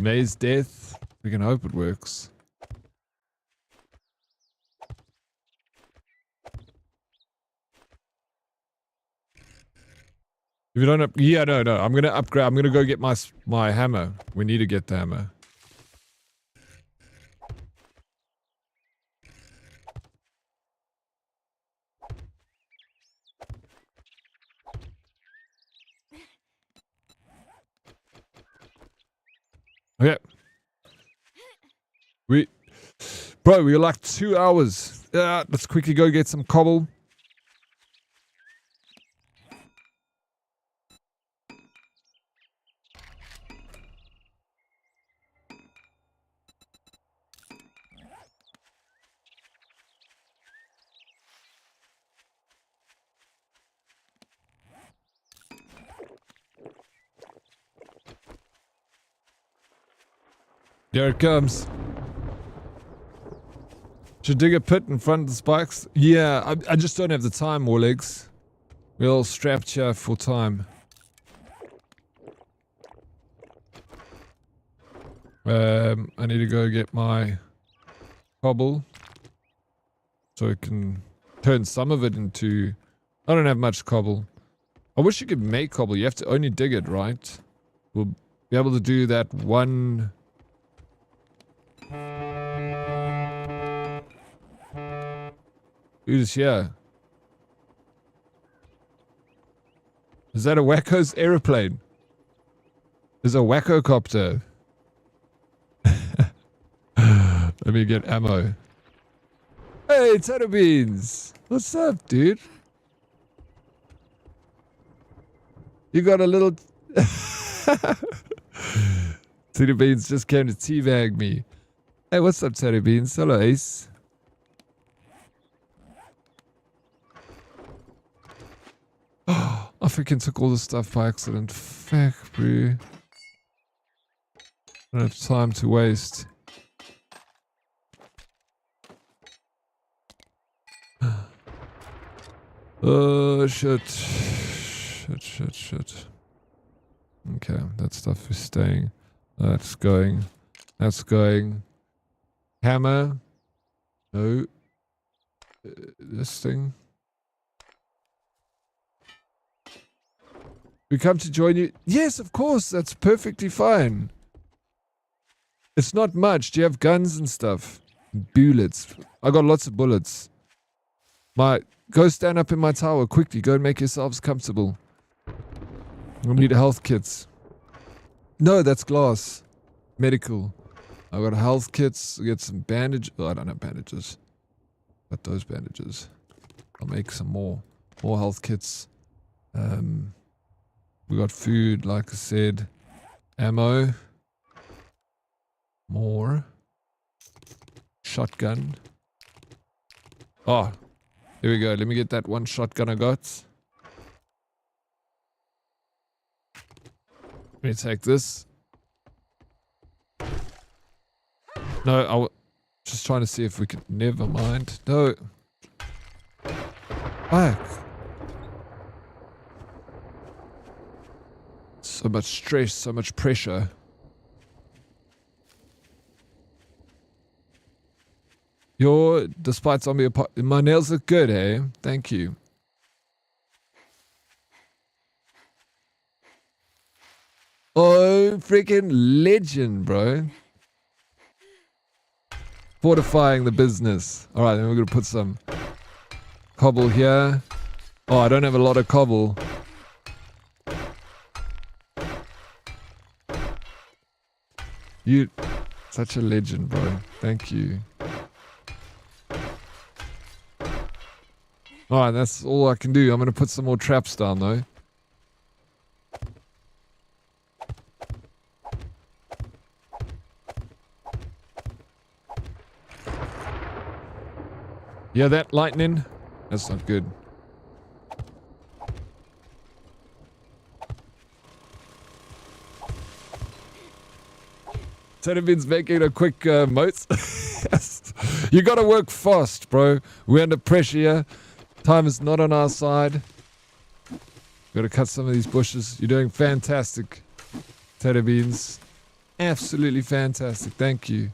May's death? We can hope it works. If you don't yeah, no. I'm gonna upgrade. I'm gonna go get my hammer. We need to get the hammer. Okay. Bro, we're like 2 hours. Let's quickly go get some cobble. There it comes. Should dig a pit in front of the spikes? Yeah, I just don't have the time, Warlegs. We're all strapped here for time. I need to go get my cobble. So I can turn some of it into... I don't have much cobble. I wish you could make cobble. You have to only dig it, right? We'll be able to do that one... Who's here? Is that a Wacko's aeroplane? There's a Wacko copter. Let me get ammo. Hey, Tato Beans! What's up, dude? You got a little... Teddy Beans just came to teabag me. Hey, what's up, Teddy Beans? Hello, Ace. I freaking took all the stuff by accident. Fuck, bro. Don't have time to waste. Oh, shit. Shit. Okay, that stuff is staying. That's going. That's going. Hammer. No. This thing. We come to join you. Yes, of course. That's perfectly fine. It's not much. Do you have guns and stuff? Bullets. I got lots of bullets. Go stand up in my tower quickly. Go and make yourselves comfortable. We'll need health kits. No, that's glass. Medical. I got health kits. Get some bandage. Oh, I don't have bandages. Got those bandages. I'll make some more. More health kits. We got food, like I said. Ammo. More. Shotgun. Oh, here we go. Let me get that one shotgun I got. Let me take this. No, I was just trying to see if we could. Never mind. No. Fuck. So much stress, so much pressure. Despite zombie my nails look good, eh? Thank you. Oh, freaking legend, bro. Fortifying the business. Alright, then we're gonna put some cobble here. Oh, I don't have a lot of cobble. You, such a legend, bro. Thank you. Alright, that's all I can do. I'm gonna put some more traps down, though. Yeah, that lightning? That's not good. Teddybean's making a quick moat. Yes. You gotta work fast, bro. We're under pressure here. Time is not on our side. Gotta cut some of these bushes. You're doing fantastic, Teddybeans. Absolutely fantastic. Thank you.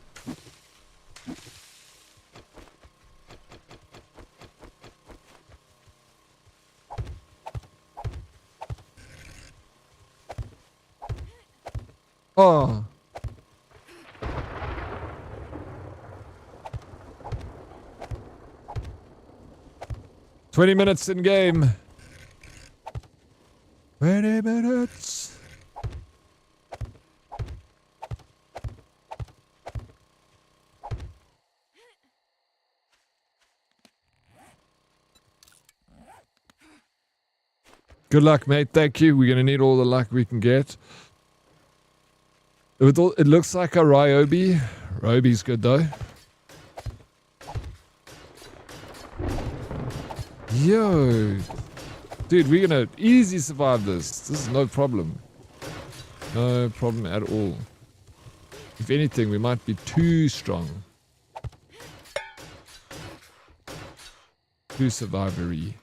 Oh. "20 minutes in game." 20 minutes. Good luck, mate. Thank you. We're gonna need all the luck we can get. It looks like a Ryobi. Ryobi's good though. Yo. Dude, we're gonna easy survive this. This is no problem. No problem at all. If anything, we might be too strong. Too survivory.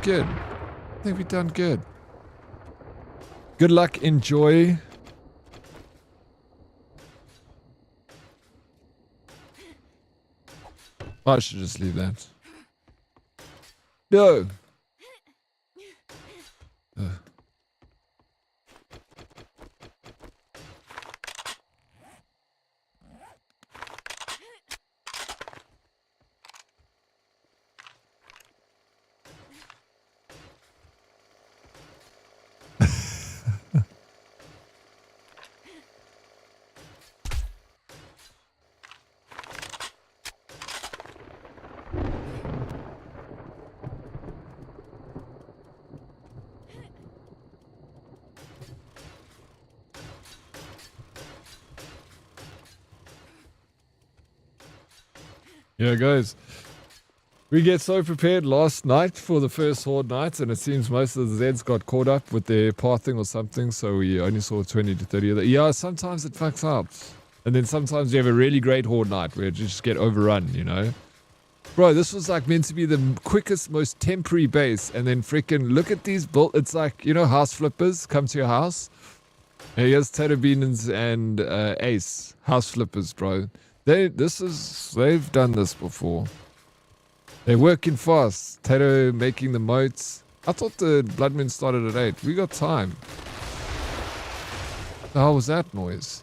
Good. I think we've done good. Good luck, enjoy. I should just leave that. No. Yeah, guys. We get so prepared last night for the first Horde night, and it seems most of the Zeds got caught up with their pathing or something, so we only saw 20 to 30 of them. Yeah, sometimes it fucks up. And then sometimes you have a really great Horde night where you just get overrun, you know? Bro, this was like meant to be the quickest, most temporary base, and then freaking look at these built. It's like, you know, house flippers come to your house. And here's Tato Beans and Ace, house flippers, bro. They've done this before. They're working fast. Tato making the moats. I thought the Blood Moon started at 8. We got time. What the hell was that noise?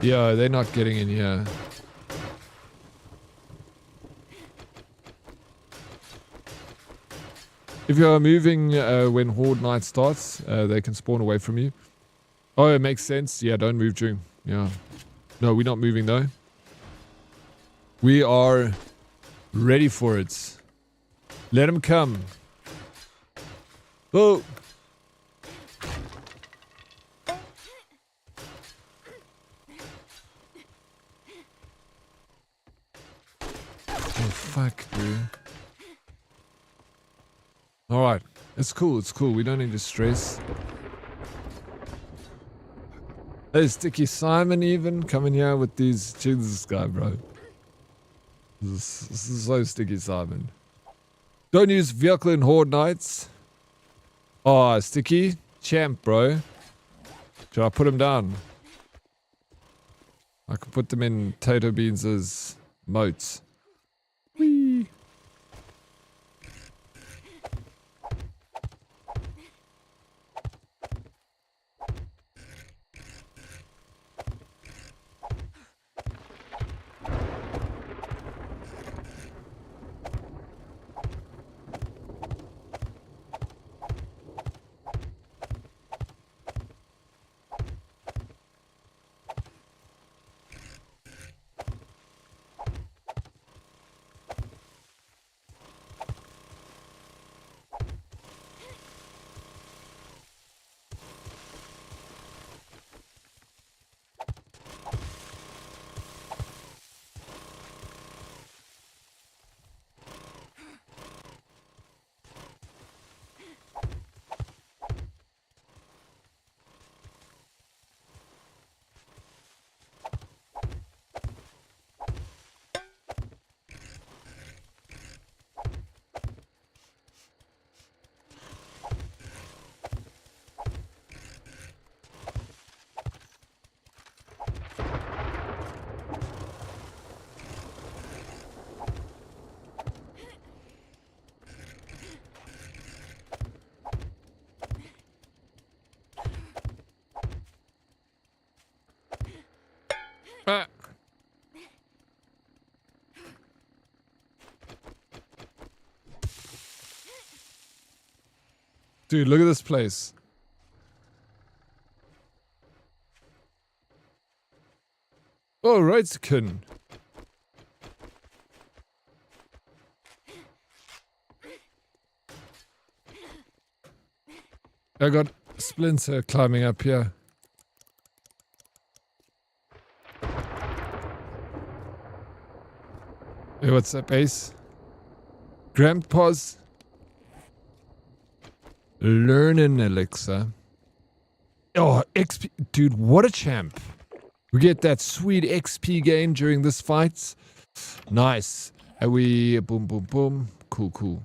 Yeah, they're not getting in here. If you are moving when Horde night starts, they can spawn away from you. Oh, it makes sense. Yeah, don't move during. Yeah. No, we're not moving though. We are ready for it. Let them come. Oh. Oh, fuck, dude. Alright. It's cool, it's cool. We don't need to stress. Hey, Sticky Simon even coming here with these. Check this guy, bro. This is so Sticky Simon. Don't use vehicle in Horde nights. Oh, Sticky. Champ, bro. Should I put him down? I could put them in Tato Beans' moats. Whee! Ah. Dude, look at this place. Oh, Reitskin. I got Splinter climbing up here. Hey, what's up, Ace? Grandpa's learning elixir. Oh, XP. Dude, what a champ. We get that sweet XP gain during this fight. Nice. And we boom, boom, boom. Cool, cool.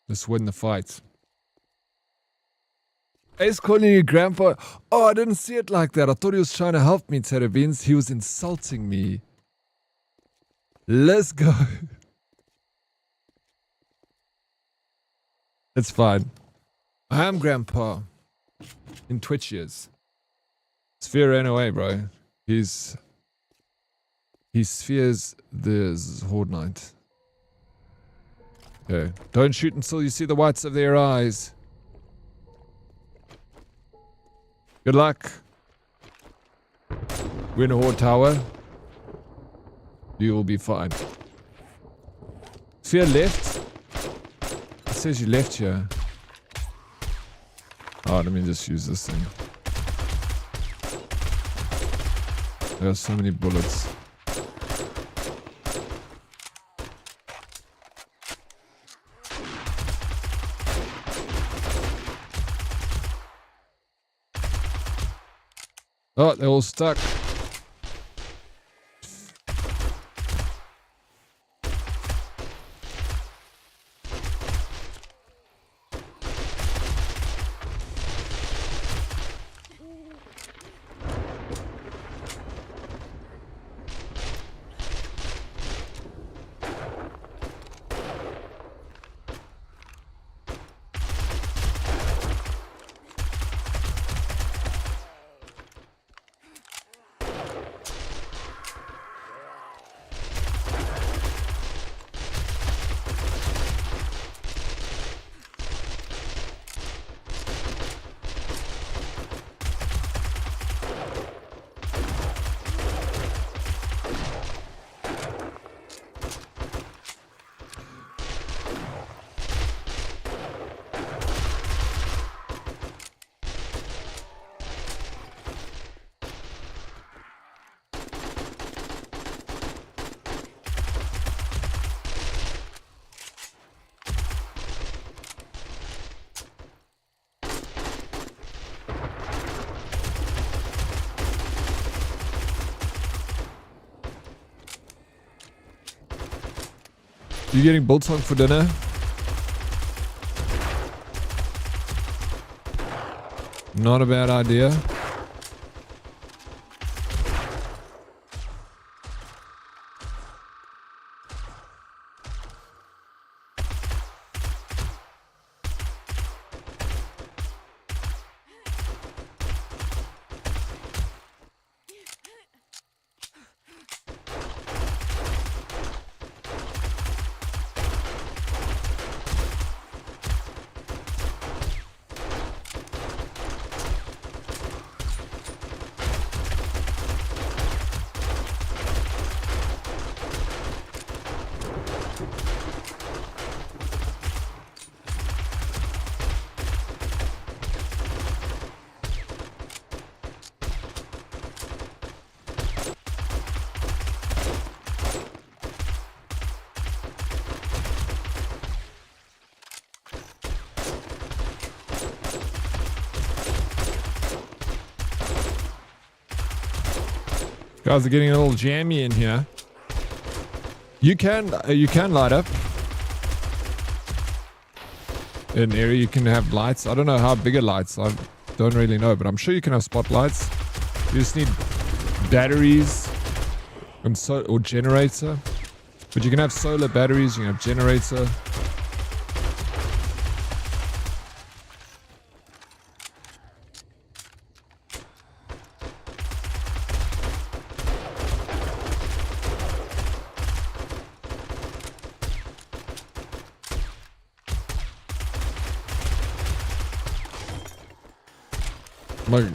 Let's win the fight. Ace calling you grandpa. Oh, I didn't see it like that. I thought he was trying to help me, Tato Beans. He was insulting me. Let's go. It's fine. I am grandpa. In Twitch years. Sphere ran away, bro. He spheres the Horde Knight. Okay. Don't shoot until you see the whites of their eyes. Good luck. We're in a Horde tower. You will be fine. Sphere left. It says you left here. Oh, let me just use this thing. There are so many bullets. Oh, they're all stuck. You getting biltong for dinner? Not a bad idea. Guys are getting a little jammy in here. You can light up an area. You can have lights. I don't know how big are lights. I don't really know, but I'm sure you can have spotlights. You just need batteries and or generator. But you can have solar batteries. You can have generator.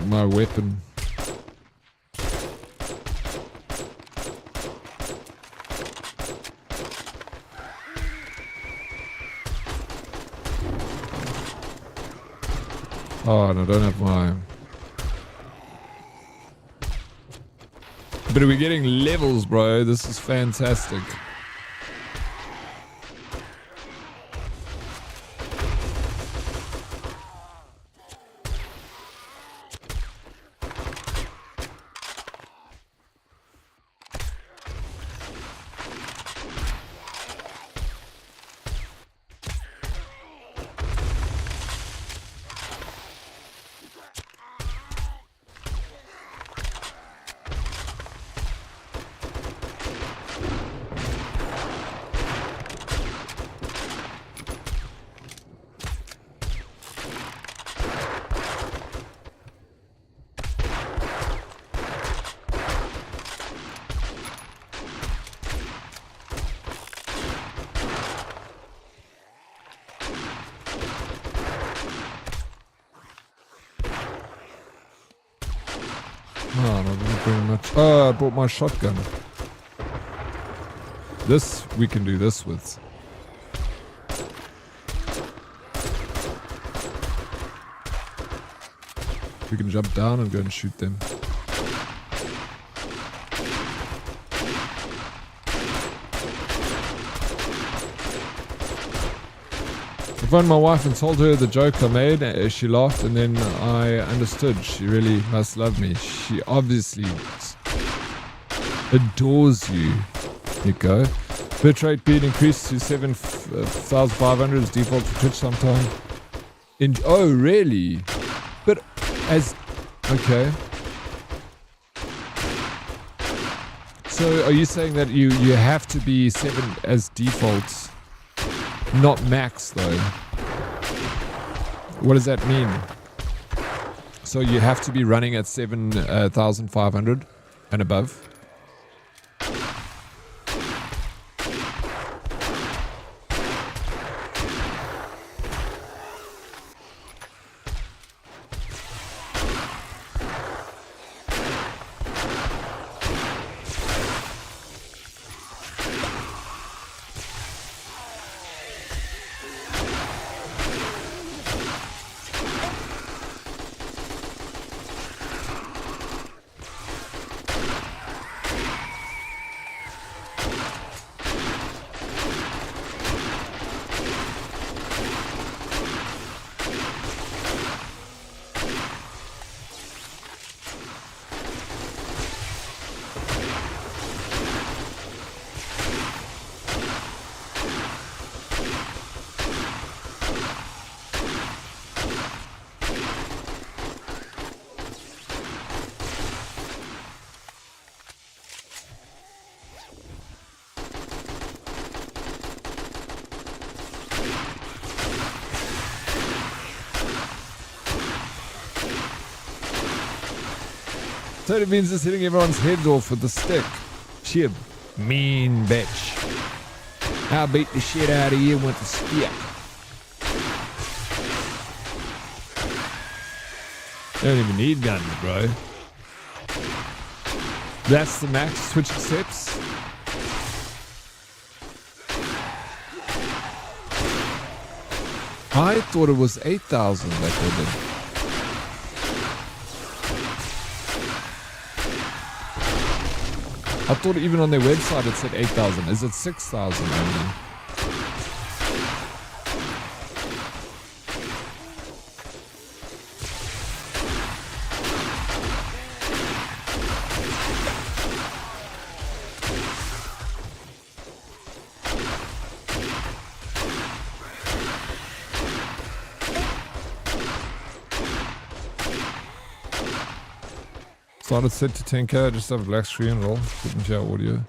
My weapon. Oh, no, I don't have my... But we're getting levels, bro. This is fantastic. Oh, no, not very much. Oh, I brought my shotgun. This, we can do this with. We can jump down and go and shoot them. I phoned my wife and told her the joke I made. She laughed and then I understood. She really must love me. She obviously adores you. Here you go. Bit rate being increased to 7,500 is default for Twitch sometime. Oh, really? But as... Okay. So are you saying that you have to be 7 as default, not max though? What does that mean? So you have to be running at 7,500 and above? Tony Beans is hitting everyone's heads off with the stick. She a mean bitch. I'll beat the shit out of you with the stick. You don't even need guns, bro. That's the max Twitch accepts. I thought it was 8,000 that they did. I thought even on their website it said 8,000. Is it 6,000 only? Started set to 10k, just have a black screen roll, couldn't hear audio.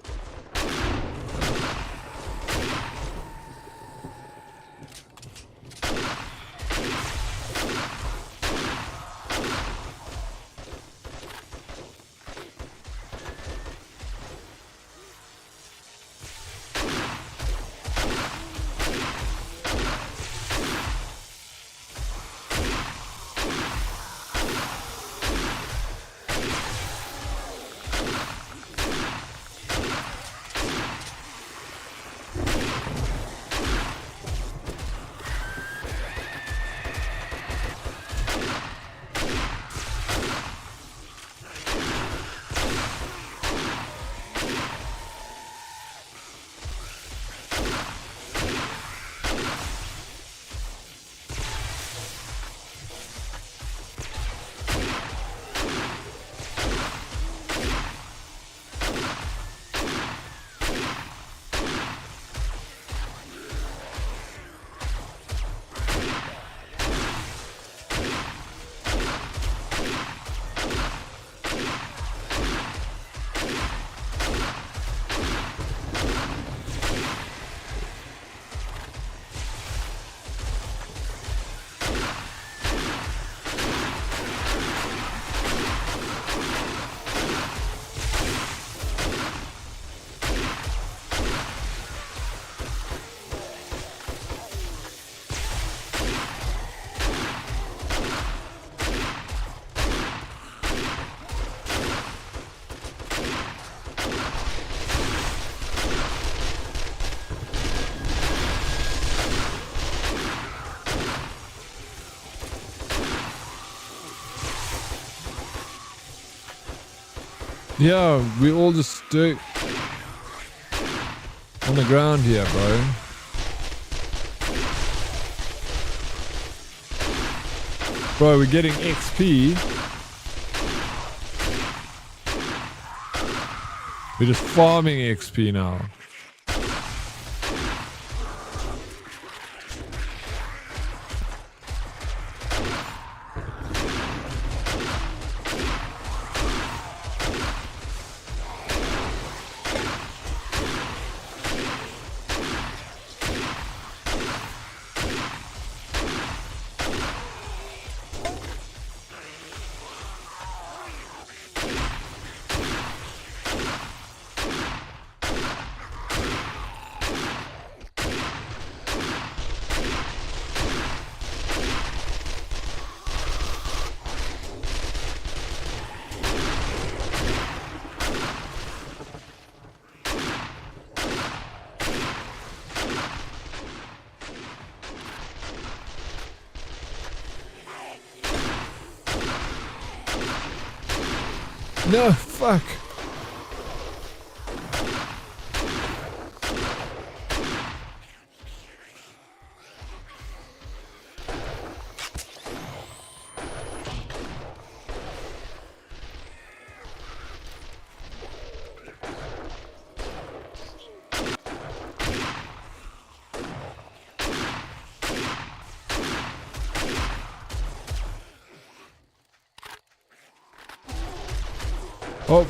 Yeah, we all just do on the ground here, bro. Bro, we're getting XP. We're just farming XP now. No, fuck. Oh.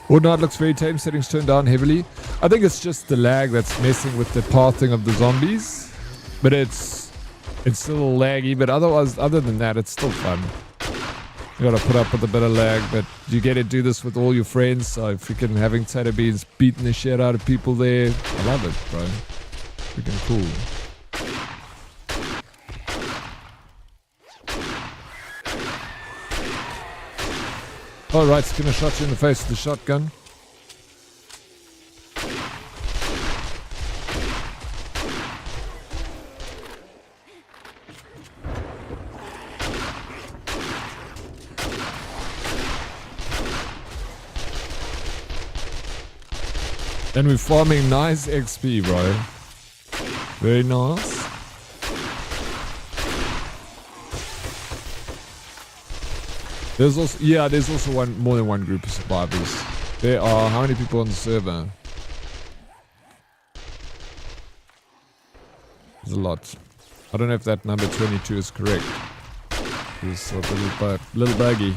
Woodnut looks very tame, settings turned down heavily. I think it's just the lag that's messing with the pathing of the zombies. But it's still laggy, but other than that, it's still fun. You gotta put up with a bit of lag, but you get to do this with all your friends, so freaking having tater beans beating the shit out of people there. I love it, bro. Freaking cool. Alright, it's gonna shot you in the face with the shotgun. And we're farming nice XP, bro. Very nice. There's also more than one group of survivors. There are how many people on the server? There's a lot. I don't know if that number 22 is correct. It's a little buggy.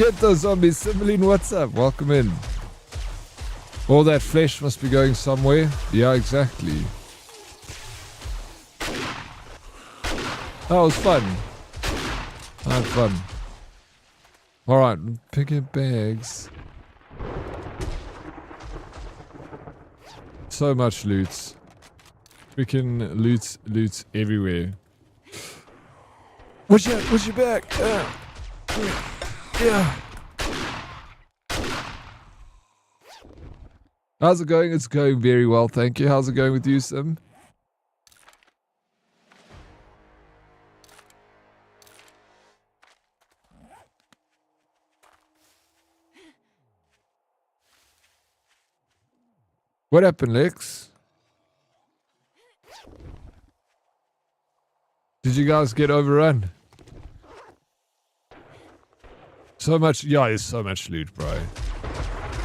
Ghetto Zombie, Cymbeline, what's up? Welcome in. All that flesh must be going somewhere. Yeah, exactly. That was fun. I had fun. Alright, pick up bags. So much loot. Freaking loot everywhere. Watch your back? Yeah. How's it going? It's going very well, thank you. How's it going with you, Sim? What happened, Lex? Did you guys get overrun? So much, yeah, there's so much loot, bro.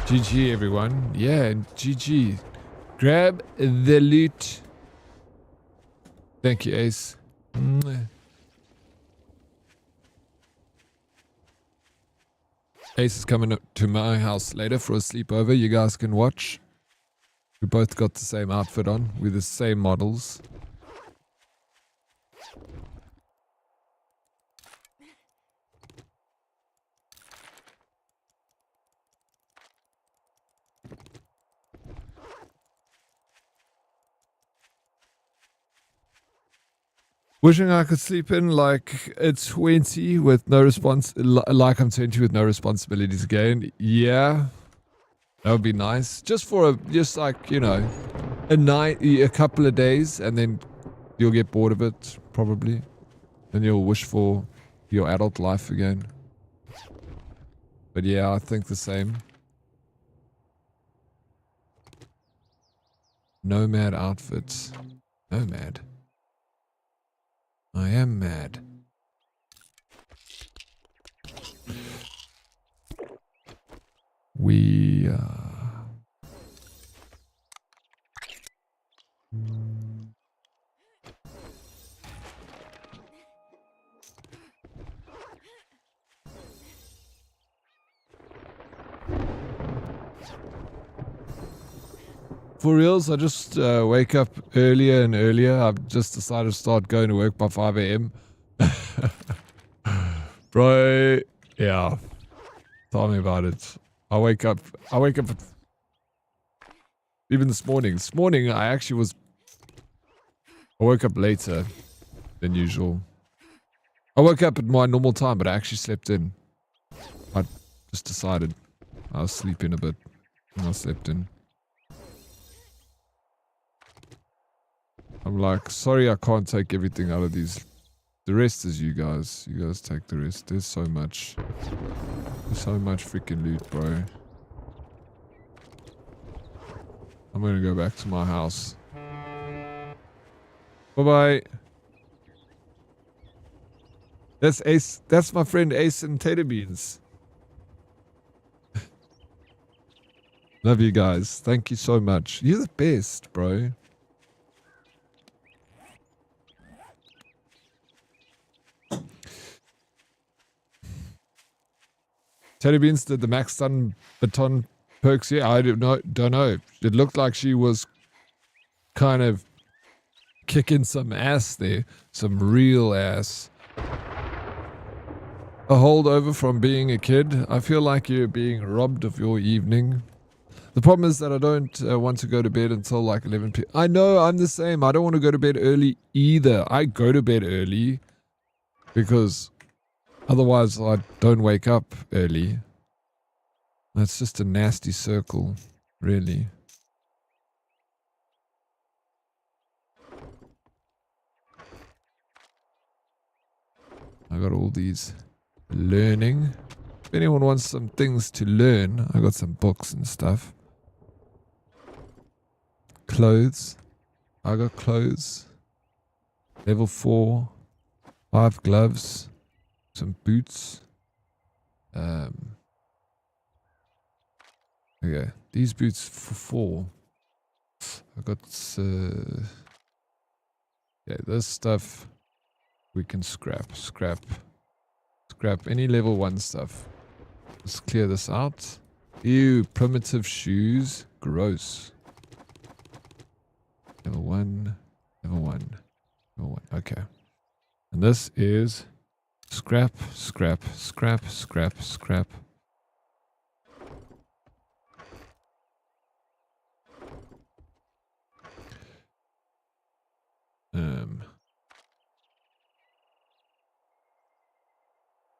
GG, everyone. Yeah, GG. Grab the loot. Thank you, Ace. Ace is coming up to my house later for a sleepover. You guys can watch. We both got the same outfit on with the same models. Wishing I could sleep in like a 20 with no like I'm 20 with no responsibilities again. Yeah, that would be nice. Just like, you know, a night, a couple of days, and then you'll get bored of it, probably. Then you'll wish for your adult life again. But yeah, I think the same. Nomad outfits. Nomad. I am mad. We for reals, I just wake up earlier and earlier. I've just decided to start going to work by 5 a.m. Bro, yeah. Tell me about it. I wake up at, even this morning. This morning I woke up later than usual. I woke up at my normal time, but I actually slept in. I just decided I was sleeping a bit and I slept in. I'm like, sorry I can't take everything out of these. The rest is you guys. You guys take the rest. There's so much. There's so much freaking loot, bro. I'm gonna go back to my house. Bye-bye. That's Ace. That's my friend Ace and Tater Beans. Love you guys. Thank you so much. You're the best, bro. Teddy Beans did the max stun baton perks. Yeah, I don't know. It looked like she was kind of kicking some ass there. Some real ass. A holdover from being a kid. I feel like you're being robbed of your evening. The problem is that I don't want to go to bed until like 11 p.m. I know, I'm the same. I don't want to go to bed early either. I go to bed early because otherwise I don't wake up early. That's just a nasty circle, really. I got all these learning. If anyone wants some things to learn, I got some books and stuff. Clothes. I got clothes. Level 4. 5 gloves. Some boots. Okay, these boots for 4. I got yeah, this stuff we can scrap any level 1 stuff. Let's clear this out. Ew, primitive shoes. Gross. Level 1. Level 1. Level 1. Okay. And this is scrap, scrap, scrap, scrap, scrap.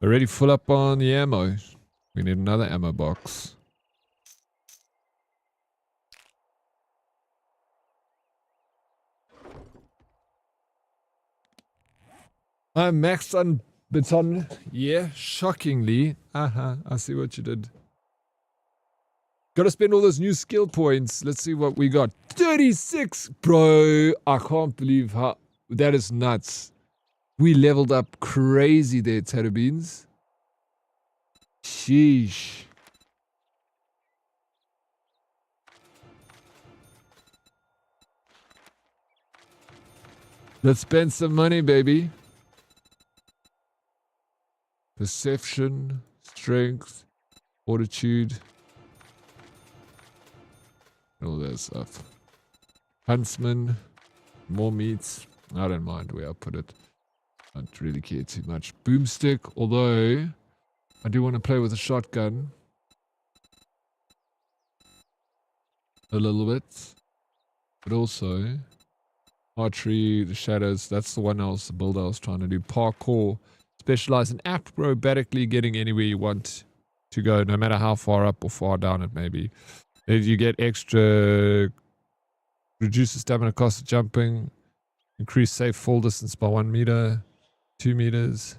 Already full up on the ammo. We need another ammo box. I'm maxed on baton. Yeah, shockingly. Aha, I see what you did. Gotta spend all those new skill points. Let's see what we got. 36! Bro, I can't believe how... That is nuts. We leveled up crazy there, Tater Beans. Sheesh. Let's spend some money, baby. Perception, strength, fortitude. All that stuff. Huntsman, more meats. I don't mind where I put it. I don't really care too much. Boomstick, although I do want to play with a shotgun. A little bit. But also archery, the shadows, that's the one else, the build I was trying to do. Parkour. Specialize in acrobatically getting anywhere you want to go, no matter how far up or far down it may be. If you get extra, reduce the stamina cost of jumping, increase safe fall distance by 1 meter, 2 meters,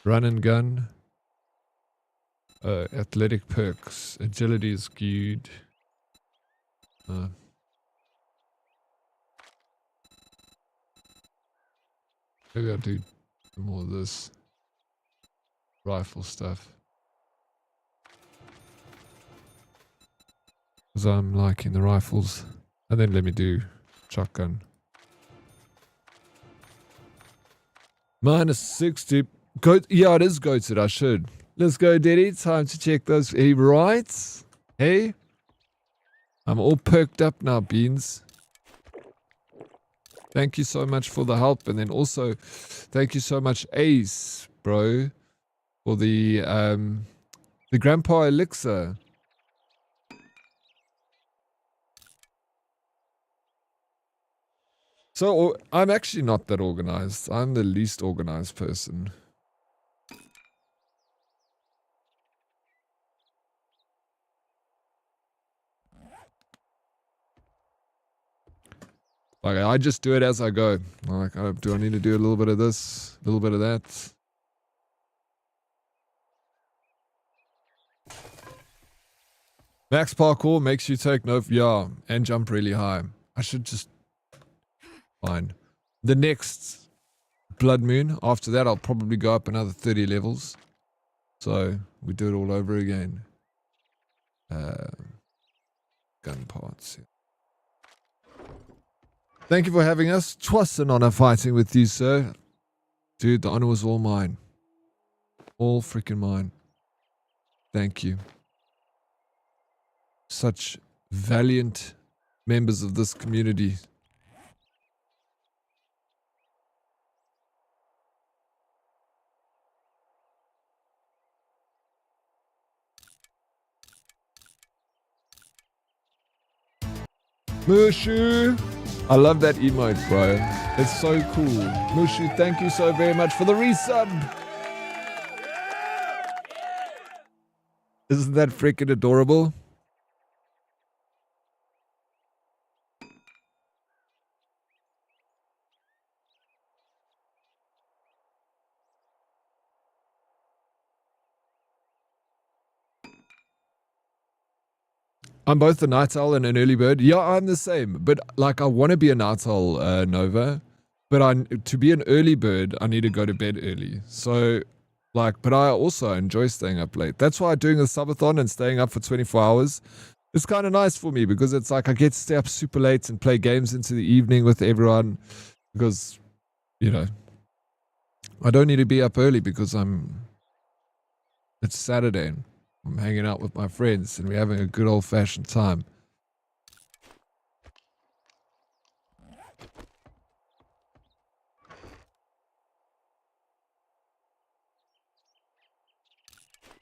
run and gun, athletic perks, agility is skewed. Maybe I'll do more of this rifle stuff. Because I'm liking the rifles. And then let me do shotgun. Minus 60. Yeah, it is goated. I should. Let's go, Diddy. Time to check those. Hey, right? Hey? I'm all perked up now, Beans. Thank you so much for the help. And then also, thank you so much, Ace, bro, for the Grandpa Elixir. So, I'm actually not that organized. I'm the least organized person. Like, I just do it as I go. Like, do I need to do a little bit of this, a little bit of that? Max parkour makes you take no... Yeah, and jump really high. I should just... Fine. The next Blood Moon, after that, I'll probably go up another 30 levels. So, we do it all over again. Gun parts. Thank you for having us. 'Twas an honor fighting with you, sir. Dude, the honor was all mine. All freaking mine. Thank you. Such valiant members of this community. Mushu! I love that emote, bro. It's so cool. Mushu, thank you so very much for the resub. Isn't that freaking adorable? I'm both a night owl and an early bird. Yeah, I'm the same. But like, I want to be a night owl, Nova. But to be an early bird, I need to go to bed early. So, like, but I also enjoy staying up late. That's why doing a subathon and staying up for 24 hours is kind of nice for me, because it's like I get to stay up super late and play games into the evening with everyone. Because, you know, I don't need to be up early because I'm It's Saturday and I'm hanging out with my friends and we're having a good old-fashioned time.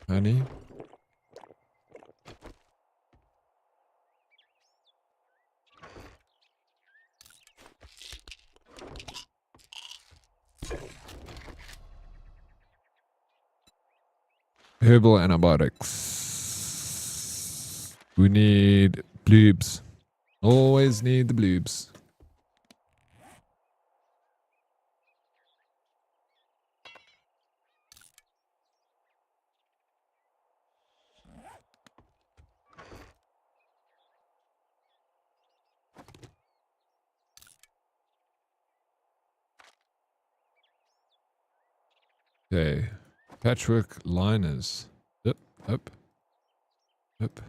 Honey? Herbal antibiotics. We need bloobs. Always need the bloobs. Okay. Patchwork liners. Up, up, up.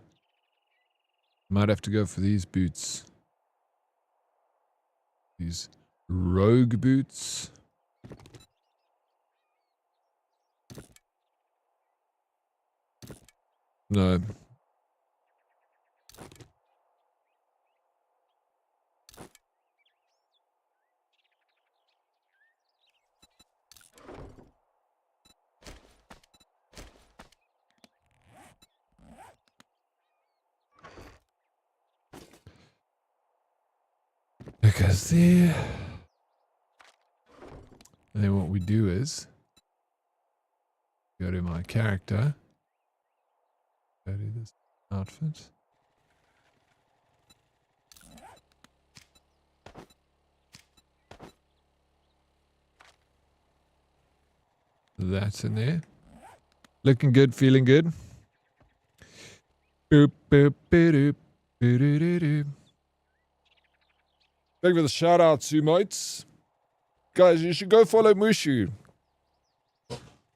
Might have to go for these boots. These rogue boots. No. Because there. And then what we do is go to my character. Go to this outfit. That's in there. Looking good, feeling good. Boop, boop, boop, boop, boop, boop. Thank you for the shout out to mates. Guys, you should go follow Mushu.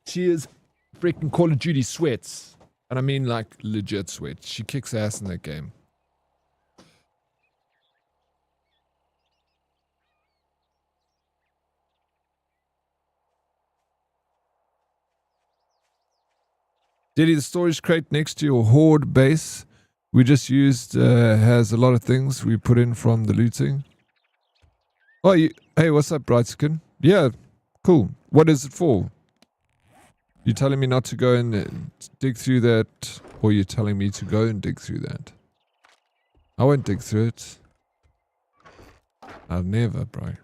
She is freaking Call of Duty sweats. And I mean like legit sweats. She kicks ass in that game. Diddy, the storage crate next to your Horde base we just used has a lot of things we put in from the looting. Oh, hey, what's up, Brightskin? Yeah, cool. What is it for? You telling me not to go and dig through that, or you telling me to go and dig through that? I won't dig through it. I'll never, bro.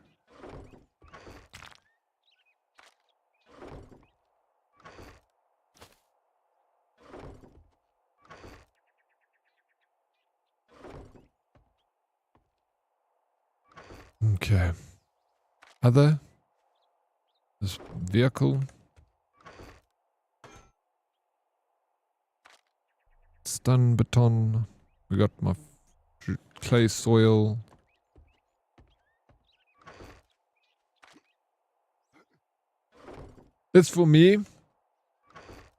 Okay. Other. This vehicle. Stun baton. We got my clay soil. It's for me.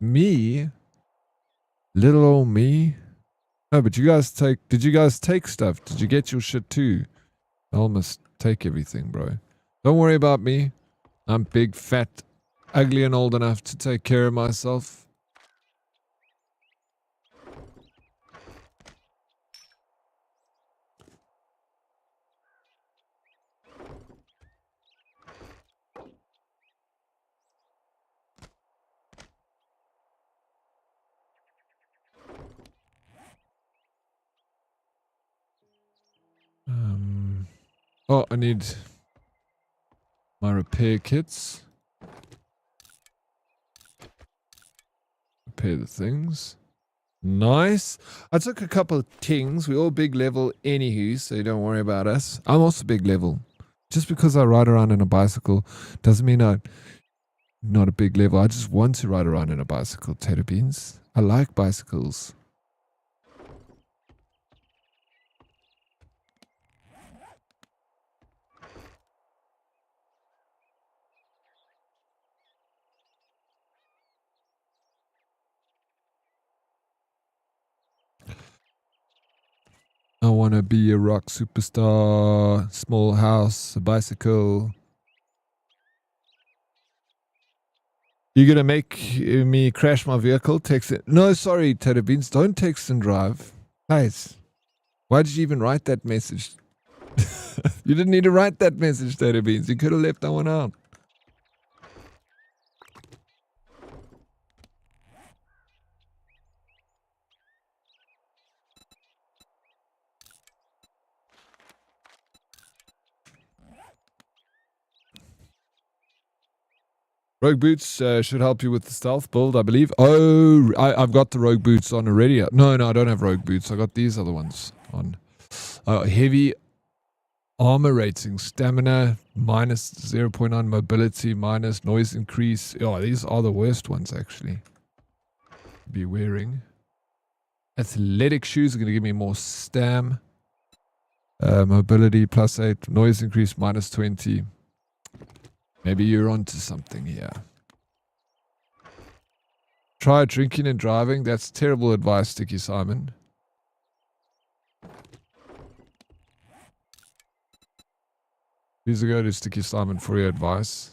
Me? Little old me? No, but you guys did you guys take stuff? Did you get your shit too? I almost take everything, bro. Don't worry about me. I'm big, fat, ugly, and old enough to take care of myself. Oh, I need my repair kits. Repair the things. Nice. I took a couple of things. We're all big level anywho, so don't worry about us. I'm also big level. Just because I ride around in a bicycle doesn't mean I'm not a big level. I just want to ride around in a bicycle, tater beans. I like bicycles. I want to be a rock superstar, small house, a bicycle. You're gonna make me crash my vehicle? Text it. No, sorry, Tater Beans. Don't text and drive. Guys, why did you even write that message? You didn't need to write that message, Tater Beans. You could have left that one out. Rogue boots should help you with the stealth build, I believe. Oh, I've got the rogue boots on already. No, I don't have rogue boots. I got these other ones on. Heavy armor rating, stamina minus 0.9, mobility minus, noise increase. Oh, these are the worst ones actually. Be wearing. Athletic shoes are going to give me more stam. Mobility plus 8, noise increase minus 20. Maybe you're onto something here. Try drinking and driving. That's terrible advice, Sticky Simon. Please go to Sticky Simon for your advice.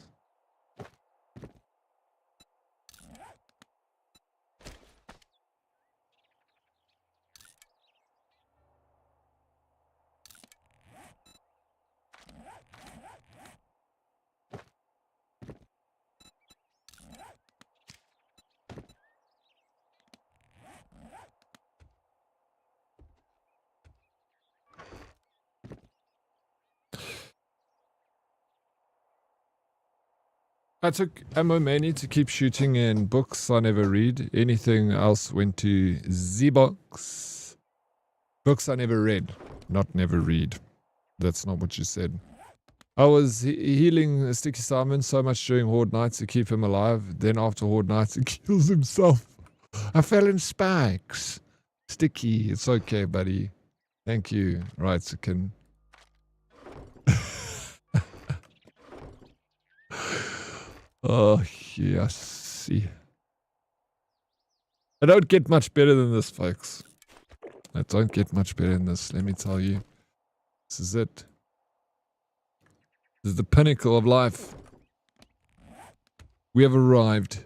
I took ammo mainly to keep shooting, and books I never read. Anything else went to Z-Box. Books I never read. Not never read. That's not what you said. I was healing Sticky Simon so much during Horde nights to keep him alive. Then after Horde nights he kills himself. I fell in spikes. Sticky, it's okay, buddy. Thank you, Rightsakin. Oh, yes. I don't get much better than this, folks. I don't get much better than this, let me tell you. This is it. This is the pinnacle of life. We have arrived.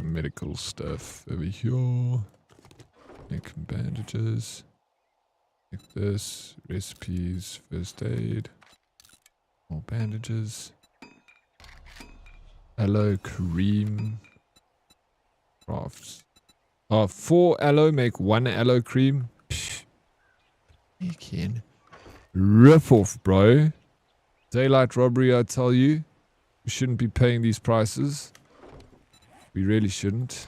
Medical stuff over here. Make bandages. Like this. Recipes. First aid. More bandages. Aloe cream. Crafts. 4 aloe make 1 aloe cream. Psh. You can rip off, bro. Daylight robbery, I tell you. We shouldn't be paying these prices. We really shouldn't.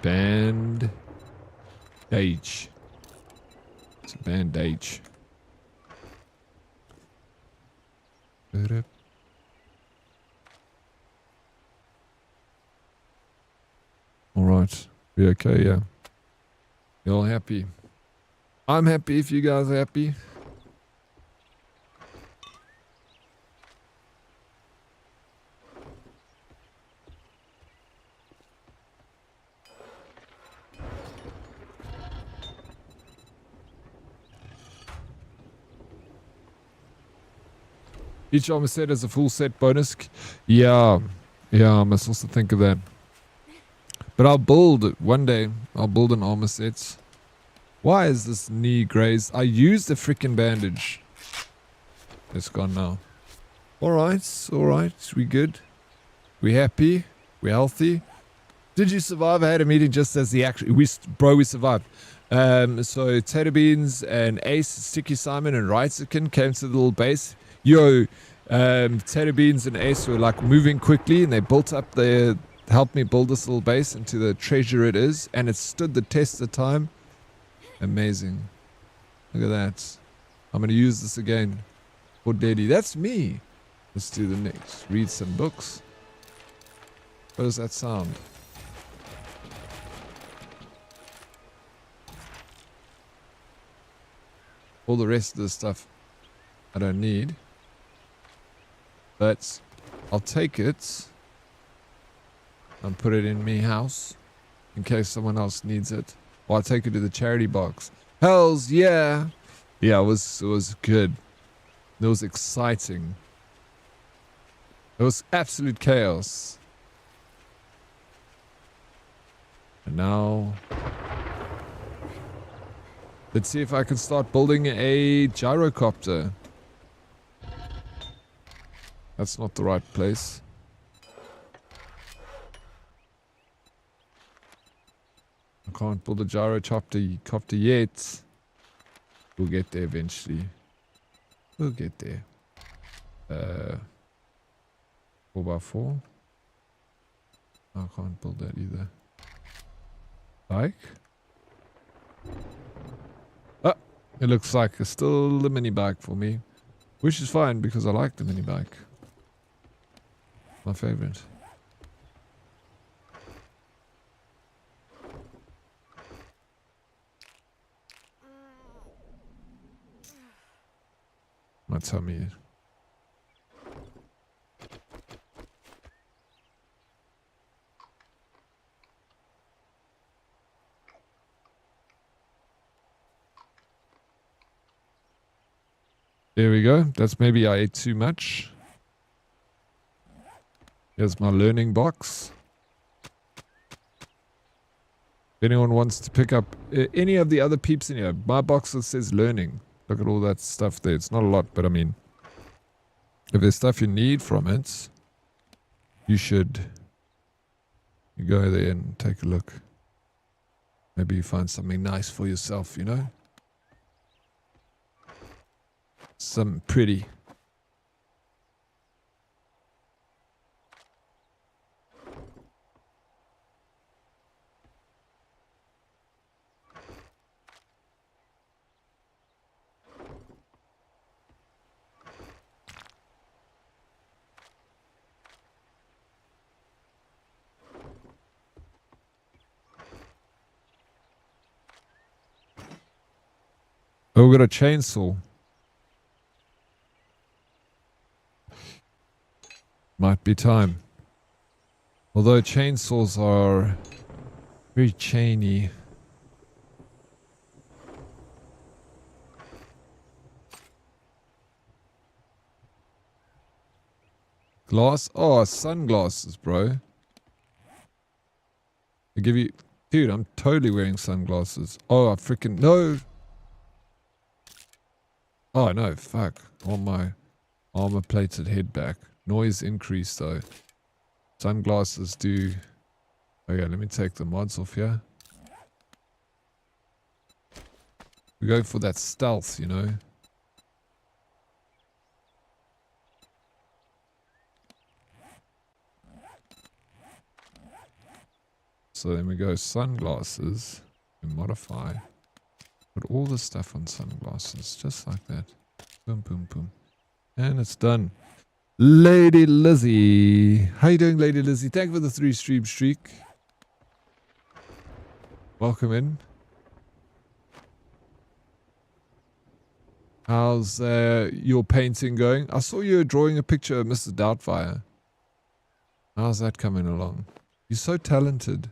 Bandage. It's a bandage. Alright. We okay, yeah. You all happy? I'm happy if you guys are happy. Each armor set has a full set bonus. Yeah, I must also think of that. But I'll build one day. I'll build an armor set. Why is this knee grazed? I used the freaking bandage. It's gone now. Alright. We good? We happy? We healthy? Did you survive? I had a meeting just as the action. We survived. So Tater Beans and Ace, Sticky Simon and Rightsakin came to the little base. Yo, Tater Beans and Ace were like moving quickly, and they helped me build this little base into the treasure it is, and it stood the test of time. Amazing. Look at that. I'm going to use this again. For Daddy. That's me. Let's do the next. Read some books. What does that sound? All the rest of the stuff. I don't need. But I'll take it and put it in me house in case someone else needs it. Or I'll take it to the charity box. Hells yeah. Yeah, it was good. It was exciting. It was absolute chaos. And now let's see if I can start building a gyrocopter. That's not the right place. I can't build a gyrocopter yet. We'll get there eventually. We'll get there. 4x4. I can't build that either. Bike. Ah, it looks like it's still the mini bike for me. Which is fine because I like the mini bike. My favorite. My tummy. There we go. That's maybe I ate too much. Here's my learning box. If anyone wants to pick up any of the other peeps in here, my box that says learning. Look at all that stuff there. It's not a lot, but I mean, if there's stuff you need from it, you should go there and take a look. Maybe you find something nice for yourself, you know? Something pretty. Oh, we got a chainsaw. Might be time. Although chainsaws are very chainy. Glass? Oh, sunglasses, bro. They give you... Dude, I'm totally wearing sunglasses. Oh, I freaking... No! Oh, no, fuck. On my armor-plated head back. Noise increase, though. Sunglasses do... Okay, let me take the mods off here. We go for that stealth, you know. So then we go sunglasses and modify. Put all the stuff on sunglasses, just like that. Boom, boom, boom. And it's done. Lady Lizzie. How you doing, Lady Lizzie? Thank you for the 3 stream streak. Welcome in. How's your painting going? I saw you drawing a picture of Mr. Doubtfire. How's that coming along? You're so talented.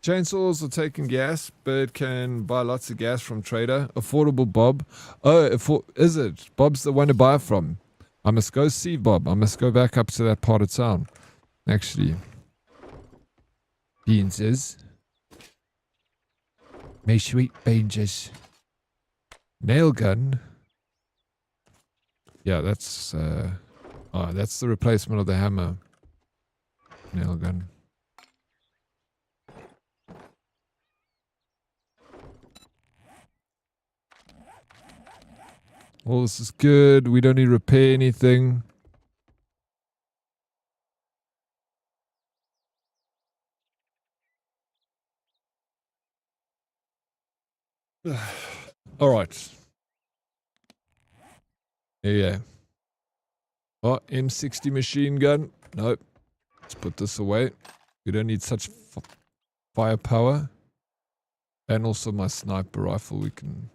Chainsaws are taking gas, but can buy lots of gas from trader. Affordable Bob. Oh, is it? Bob's the one to buy from. I must go see Bob. I must go back up to that part of town. Actually. Beanses. My sweet beanses. Nail gun. Yeah, that's that's the replacement of the hammer. Nail gun. All this is good. We don't need to repair anything. All right. Yeah. Oh, M60 machine gun. Nope. Let's put this away. We don't need such firepower. And also my sniper rifle. We can...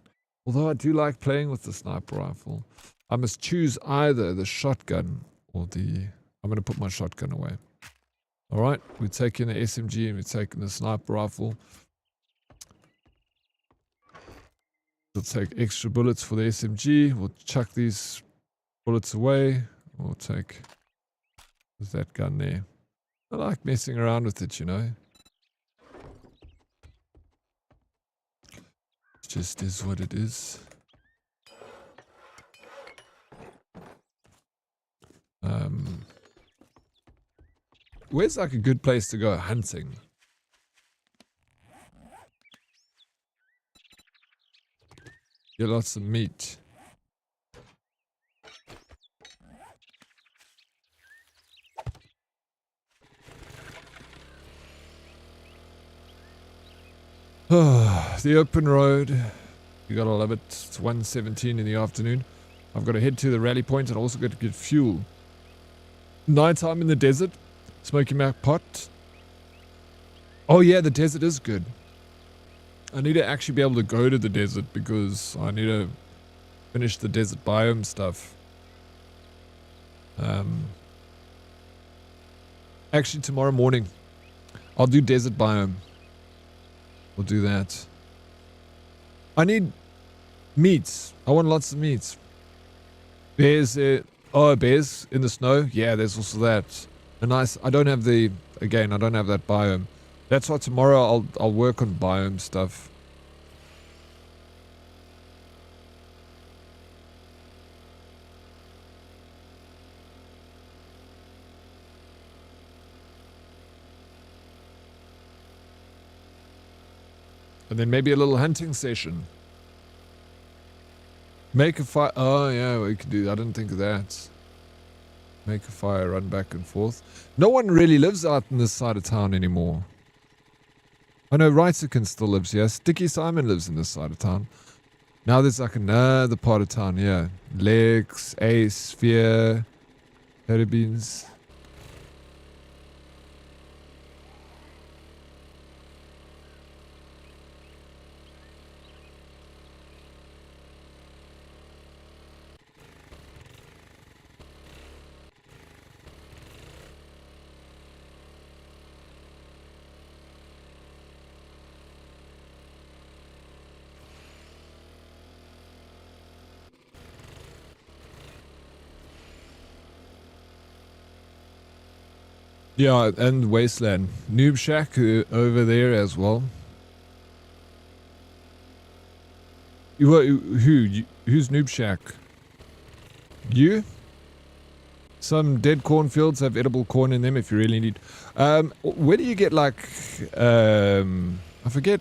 Although I do like playing with the sniper rifle. I must choose either the shotgun or the... I'm going to put my shotgun away. Alright, we're taking the SMG and we're taking the sniper rifle. We'll take extra bullets for the SMG. We'll chuck these bullets away. We'll take that gun there. I like messing around with it, you know. It just is what it is. Where's like a good place to go hunting? Get lots of meat. The open road. You gotta love it. It's 1:17 in the afternoon. I've got to head to the rally point and also got to get fuel. Nighttime in the desert. Smoky Mac pot. Oh yeah, the desert is good. I need to actually be able to go to the desert because I need to finish the desert biome stuff. Actually tomorrow morning I'll do desert biome. We'll do that. I need meats. I want lots of meats. Bears, bears in the snow. Yeah, there's also that. A nice. I don't have the. Again, I don't have that biome. That's why tomorrow I'll work on biome stuff. And then maybe a little hunting session. Make a fire. Oh yeah, we can do that. I didn't think of that. Make a fire, run back and forth. No one really lives out in this side of town anymore. I know Reitzikin still lives here. Sticky Simon lives in this side of town. Now there's like another part of town here. Lex, Ace, Sphere, Herbeans. Yeah, and Wasteland. Noob Shack over there as well. Who's Noob Shack? You? Some dead cornfields have edible corn in them if you really need. Where do you get like, I forget.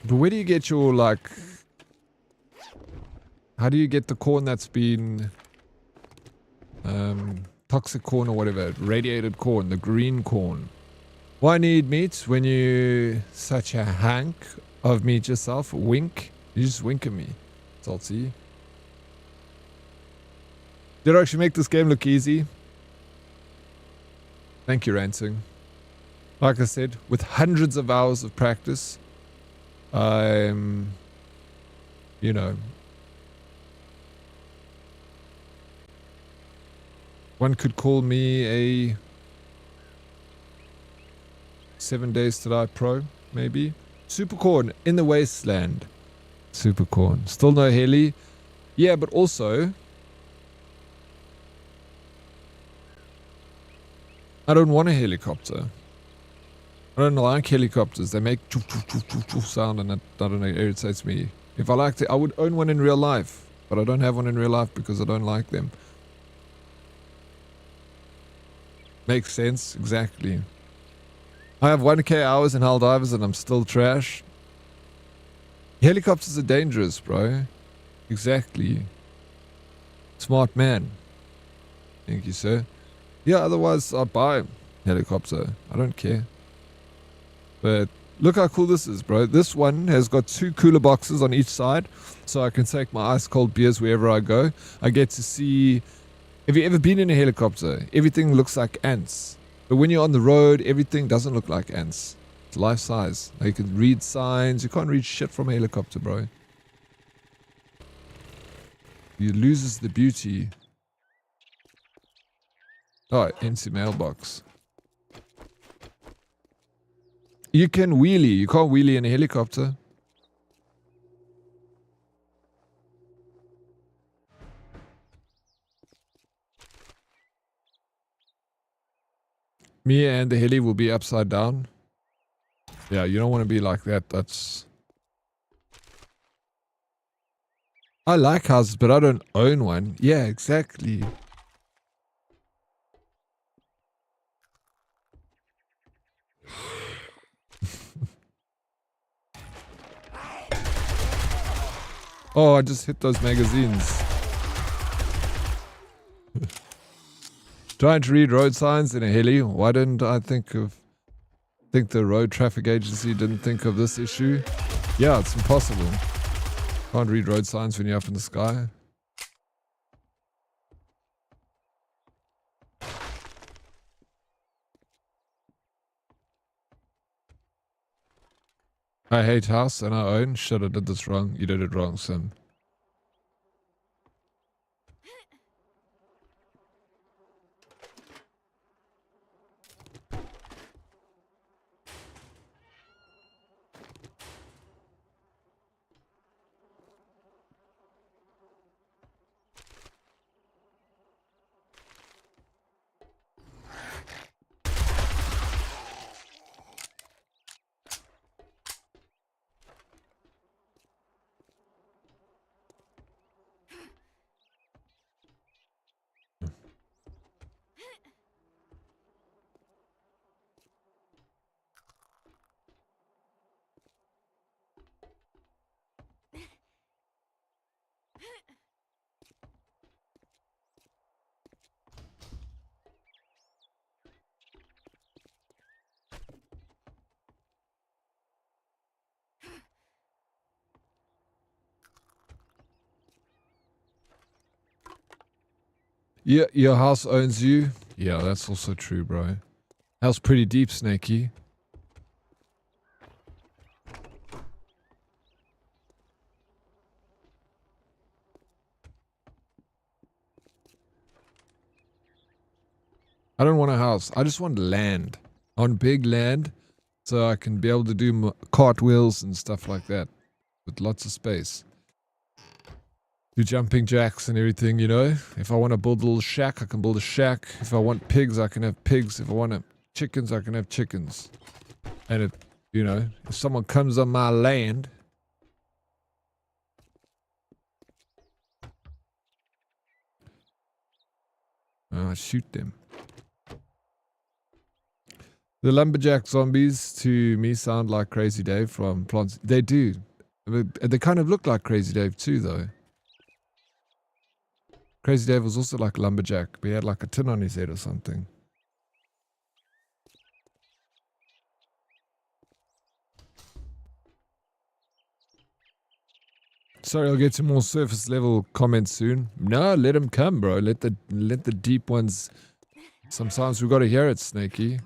But where do you get your like, how do you get the corn that's been, toxic corn or whatever, radiated corn, the green corn? Why need meat when you such a hank of meat yourself? Wink. You just wink at me. Salty. Did I actually make this game look easy? Thank you, Ransing. Like I said, with hundreds of hours of practice, I'm, you know, one could call me a 7 Days to Die pro, maybe. Supercorn in the wasteland. Supercorn. Still no heli. Yeah, but also, I don't want a helicopter. I don't like helicopters. They make choof, choof, choof, choof, choof sound and that, I don't know, irritates me. If I liked it, I would own one in real life. But I don't have one in real life because I don't like them. Makes sense, exactly. I have 1k hours in Helldivers and I'm still trash. Helicopters are dangerous, bro. Exactly. Smart man. Thank you, sir. Yeah, otherwise I'd buy a helicopter. I don't care. But look how cool this is, bro. This one has got 2 cooler boxes on each side, so I can take my ice cold beers wherever I go. I get to see Have you ever been in a helicopter? Everything looks like ants. But when you're on the road, everything doesn't look like ants. It's life size. You can read signs. You can't read shit from a helicopter, bro. It loses the beauty. Oh, empty mailbox. You can wheelie. You can't wheelie in a helicopter. Me and the heli will be upside down. Yeah, you don't want to be like that. That's... I like houses, but I don't own one. Yeah, exactly. Oh, I just hit those magazines. Trying to read road signs in a heli. Why didn't I think the road traffic agency didn't think of this issue? Yeah, it's impossible. Can't read road signs when you're up in the sky. I hate house and I own. Shit, I did this wrong. You did it wrong, Sim. Yeah, your house owns you. Yeah, that's also true, bro. House pretty deep, Snakey. I don't want a house. I just want land. I want big land so I can be able to do cartwheels and stuff like that with lots of space. Do jumping jacks and everything, you know. If I want to build a little shack, I can build a shack. If I want pigs, I can have pigs. If I want chickens, I can have chickens. And it, you know, if someone comes on my land, I'll shoot them. The lumberjack zombies to me sound like Crazy Dave from Plants. They do. They kind of look like Crazy Dave too, though. Crazy Dave was also like lumberjack, but he had like a tin on his head or something. Sorry, I'll get to more surface level comments soon. No, let them come, bro. Let the deep ones. Sometimes we gotta hear it, Snakey.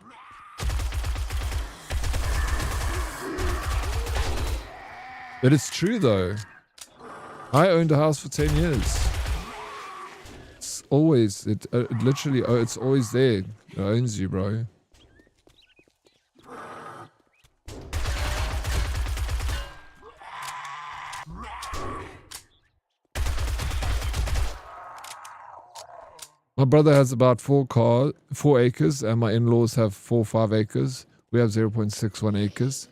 But it's true though. I owned a house for 10 years. It's always, it literally, it's always there. It owns you, bro. My brother has about 4 acres, and my in-laws have 4 or 5 acres. We have 0.61 acres.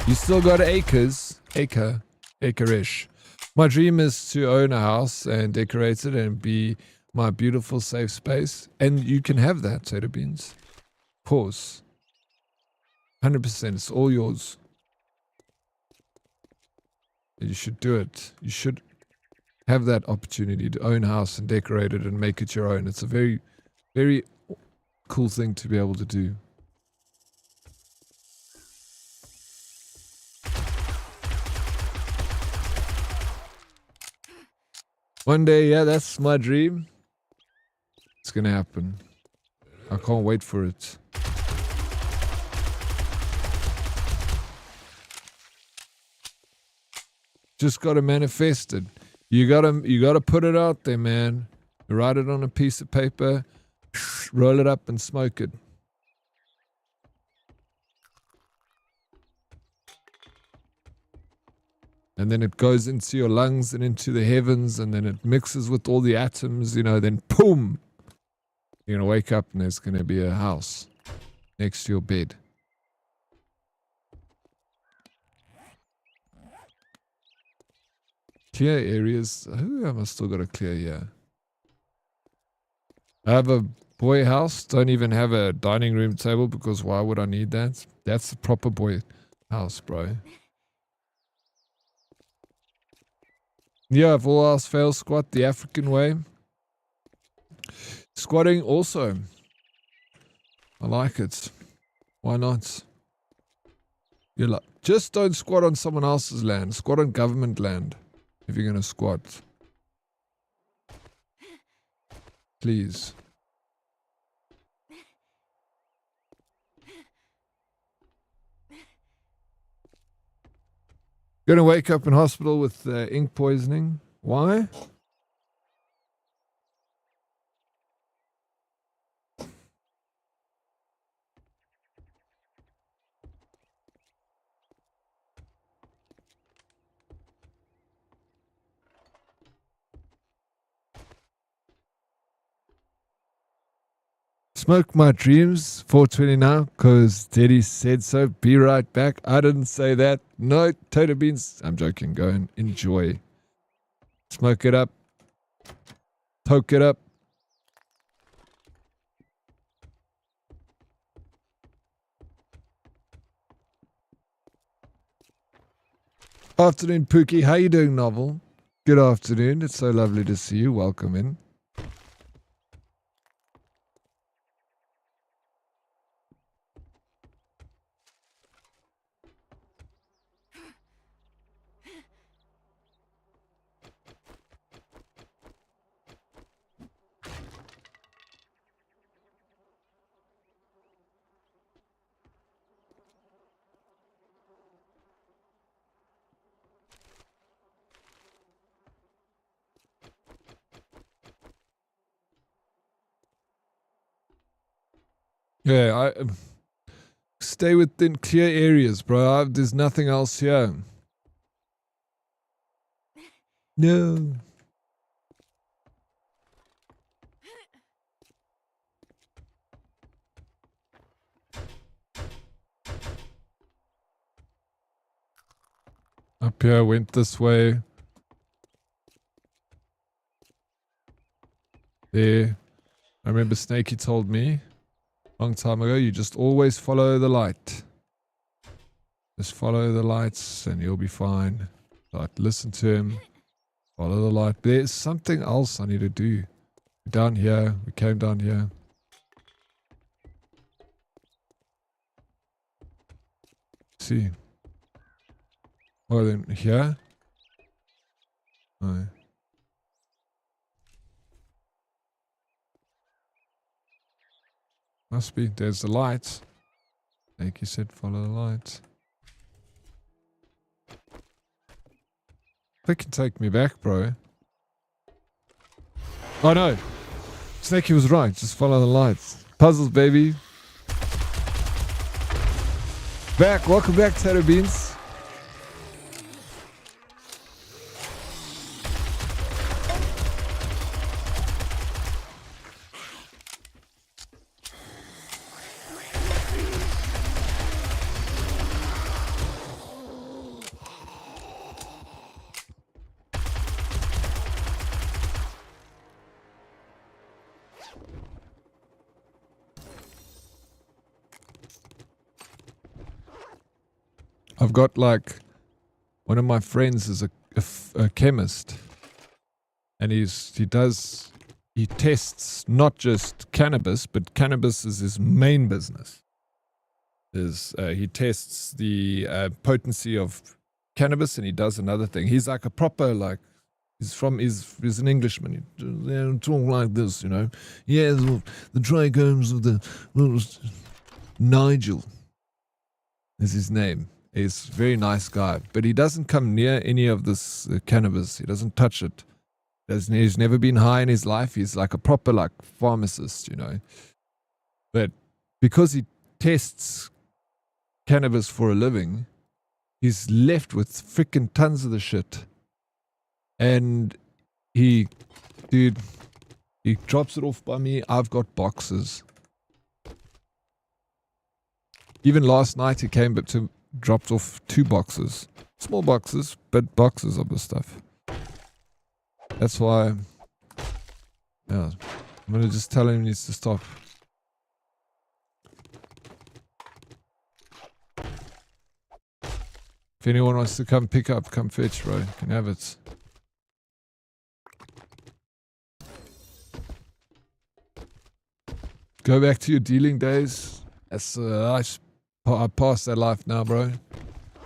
You still got acres, acre-ish. My dream is to own a house and decorate it and be my beautiful safe space. And you can have that, Tater Beans. Of course. 100%, it's all yours. You should do it. You should have that opportunity to own a house and decorate it and make it your own. It's a very, very cool thing to be able to do. One day, yeah, that's my dream. It's gonna happen. I can't wait for it. Just gotta manifest it. You gotta put it out there, man. Write it on a piece of paper, roll it up and smoke it. And then it goes into your lungs and into the heavens, and then it mixes with all the atoms, you know, then boom! You're gonna wake up and there's gonna be a house next to your bed. Clear areas. Who am I still got to clear here? I have a boy house. Don't even have a dining room table because why would I need that? That's the proper boy house, bro. Yeah, if all else fails, squat the African way. Squatting also. I like it. Why not? You're like, just don't squat on someone else's land. Squat on government land if you're going to squat. Please. Gonna wake up in hospital with ink poisoning. Why? Smoke my dreams, 420 now, because Teddy said so. Be right back. I didn't say that. No, Tater Beans. I'm joking. Go and enjoy. Smoke it up. Toke it up. Afternoon, Pookie. How you doing, Novel? Good afternoon. It's so lovely to see you. Welcome in. Yeah, I stay within clear areas, bro. There's nothing else here. No. Up here, went this way. There. I remember Snakey told me long time ago, you just always follow the light. Just follow the lights and you'll be fine. Like, listen to him. Follow the light. There's something else I need to do. Down here. We came down here. See. Oh, then here? Oh. Must be. There's the lights. Like you said, follow the lights. They can take me back, bro. Oh no. Snakey was right. Just follow the lights. Puzzles, baby. Back. Welcome back, Tater Beans. I've got like one of my friends is a chemist, and he tests not just cannabis, but cannabis is his main business. He tests the potency of cannabis, and he does another thing. He's like a proper like He's an Englishman. They talk like this, you know. Yeah, the trichomes of the Nigel is his name. He's a very nice guy, but he doesn't come near any of this cannabis. He doesn't touch it. He's never been high in his life. He's like a proper like pharmacist, you know. But because he tests cannabis for a living, he's left with freaking tons of the shit. And he drops it off by me. I've got boxes. Even last night he came dropped off 2 boxes. Small boxes, but boxes of the stuff. That's why, yeah, I'm going to just tell him he needs to stop. If anyone wants to come pick up, come fetch, bro. You can have it. Go back to your dealing days. That's I passed that life now, bro.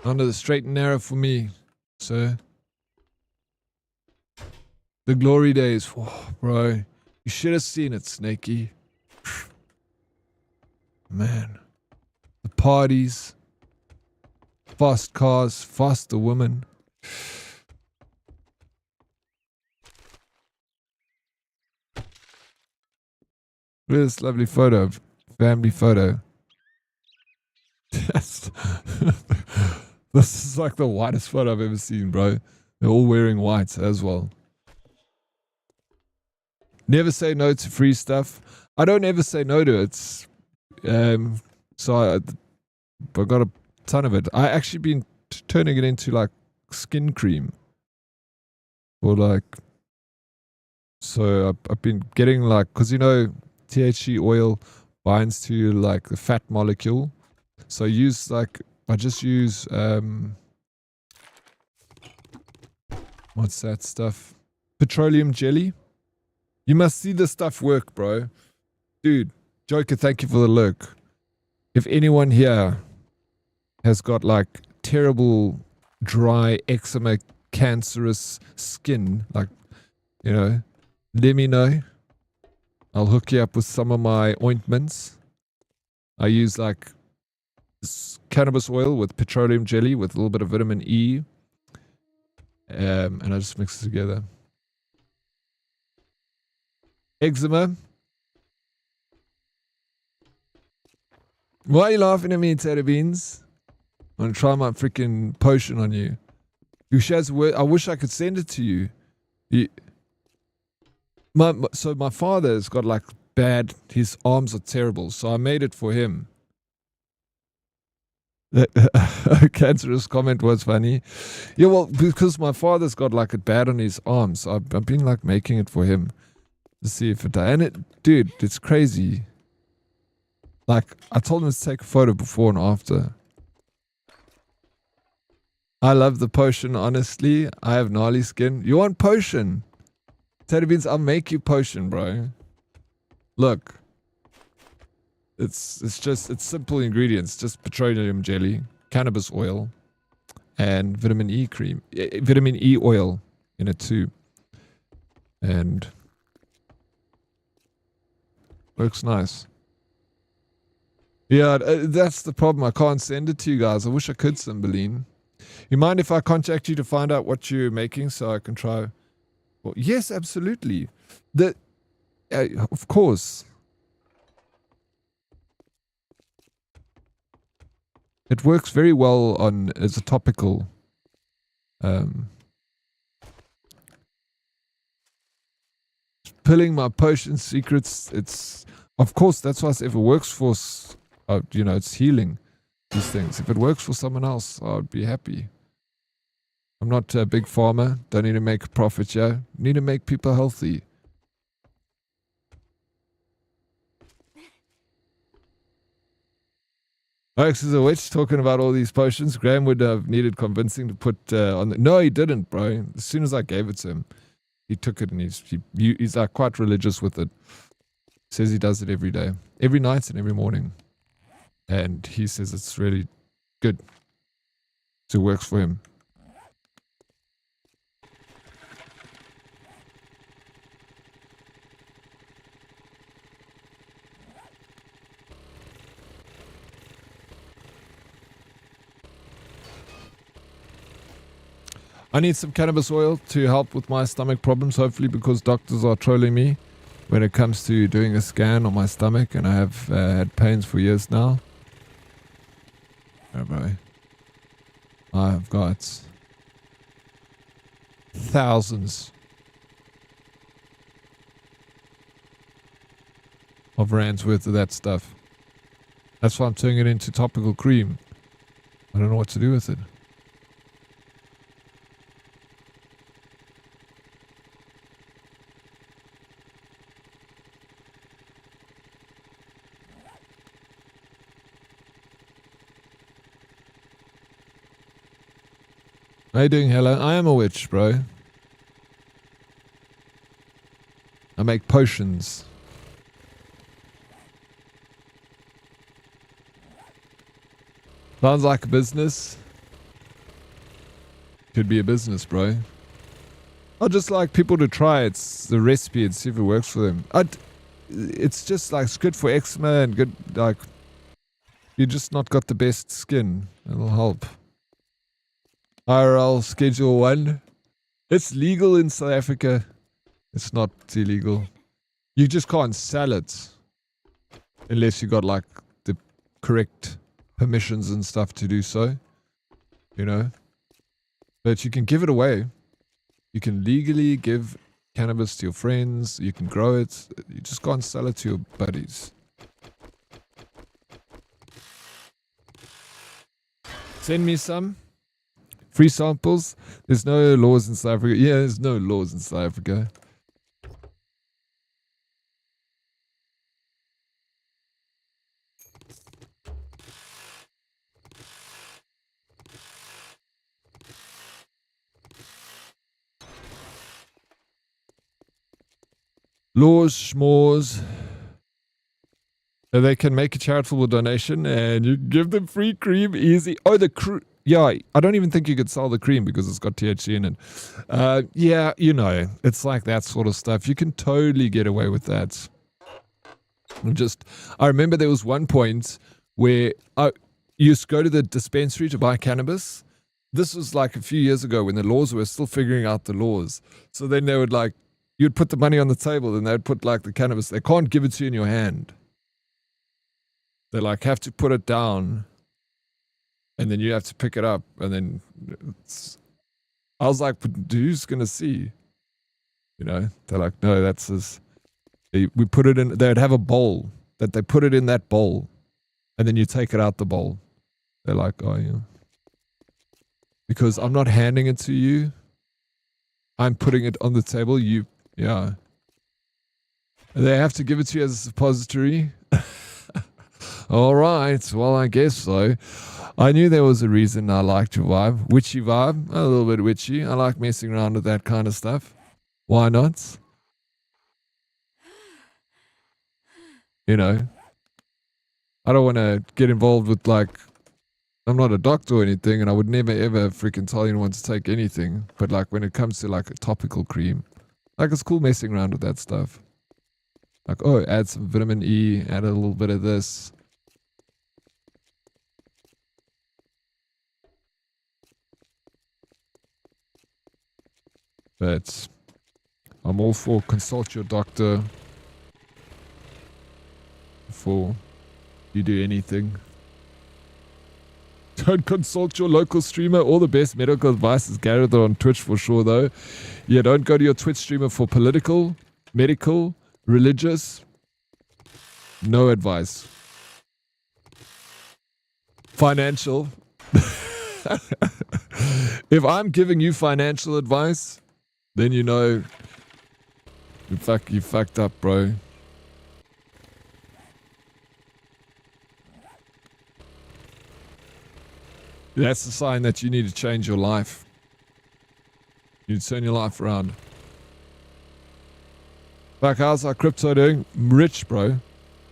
Under the straight and narrow for me, sir. The glory days. Oh, bro. You should have seen it, Snakey. Man. The parties. Fast cars. Faster women. Look at this lovely photo. Family photo. This is like the whitest photo I've ever seen, bro. They're all wearing white as well. Never say no to free stuff. I don't ever say no to it. So I got a ton of it. I actually been turning it into like skin cream. Or like, so I've been getting like, because you know, THC oil binds to like the fat molecule. So I just use, what's that stuff? Petroleum jelly. You must see this stuff work, bro. Dude, Joker, thank you for the look. If anyone here has got like terrible, dry, eczema, cancerous skin, like, you know, let me know. I'll hook you up with some of my ointments. I use like cannabis oil with petroleum jelly with a little bit of vitamin E. And I just mix it together. Eczema. Why are you laughing at me, Tater Beans? I'm gonna try my freaking potion on you. I wish I could send it to you. So my father's got like bad, his arms are terrible, so I made it for him. A cancerous comment was funny. Yeah, well, because my father's got like it bad on his arms, I've been like making it for him to see if it does. And it, dude, it's crazy. Like, I told him to take a photo before and after. I love the potion, honestly. I have gnarly skin. You want potion? Tater Beans, I'll make you potion, bro. Look. It's simple ingredients. Just petroleum jelly, cannabis oil, and vitamin E cream. Vitamin E oil in it too. And works nice. Yeah, that's the problem. I can't send it to you guys. I wish I could, Cymbeline. You mind if I contact you to find out what you're making so I can try? Well, yes, absolutely. Of course. It works very well as a topical. Pilling my potion secrets. It's, of course, that's why if it works for, it's healing these things. If it works for someone else, I'd be happy. I'm not a big pharma. Don't need to make a profit, yeah. Need to make people healthy. Oryx is a witch talking about all these potions. Graham would have needed convincing to put on the... No, he didn't, bro. As soon as I gave it to him, he took it and he's like quite religious with it. Says he does it every day. Every night and every morning. And he says it's really good. So it works for him. I need some cannabis oil to help with my stomach problems, hopefully, because doctors are trolling me when it comes to doing a scan on my stomach, and I have had pains for years now. Oh, bro. I've got thousands of rands worth of that stuff. That's why I'm turning it into topical cream. I don't know what to do with it. How you doing, Hella? I am a witch, bro. I make potions. Sounds like a business. Could be a business, bro. I just like people to try it's the recipe and see if it works for them. It's just like it's good for eczema and good, like, you just not got the best skin. It'll help. IRL Schedule 1. It's legal in South Africa. It's not illegal. You just can't sell it unless you got like the correct permissions and stuff to do so. You know? But you can give it away. You can legally give cannabis to your friends. You can grow it. You just can't sell it to your buddies. Send me some. Free samples. There's no laws in South Africa. Yeah, there's no laws in South Africa. Laws, schmores. They can make a charitable donation and you give them free cream easy. Oh, the crew. Yeah, I don't even think you could sell the cream because it's got THC in it. Yeah, you know, it's like that sort of stuff. You can totally get away with that. I remember there was one point where you used to go to the dispensary to buy cannabis. This was like a few years ago when the laws were still figuring out the laws. So then they would like, you'd put the money on the table and they'd put like the cannabis. They can't give it to you in your hand. They like have to put it down. And then you have to pick it up, and then I was like, but who's gonna see? You know, they're like, no, that's this. We put it in. They'd have a bowl that they put it in that bowl, and then you take it out the bowl. They're like, oh yeah, because I'm not handing it to you. I'm putting it on the table. Yeah. They have to give it to you as a suppository. All right, well, I guess so. I knew there was a reason I liked your vibe. Witchy vibe. A little bit witchy. I like messing around with that kind of stuff. Why not? You know. I don't want to get involved with like... I'm not a doctor or anything, and I would never ever freaking tell anyone to take anything. But like when it comes to like a topical cream, like it's cool messing around with that stuff. Like, oh, add some vitamin E, add a little bit of this. But I'm all for consult your doctor before you do anything. Don't consult your local streamer. All the best medical advice is gathered on Twitch for sure, though. Yeah, don't go to your Twitch streamer for political, medical, religious. No advice. Financial. If I'm giving you financial advice, then you know you fucked up, bro. That's the sign that you need to change your life. You need to turn your life around. Fuck, how's our crypto doing? Rich, bro.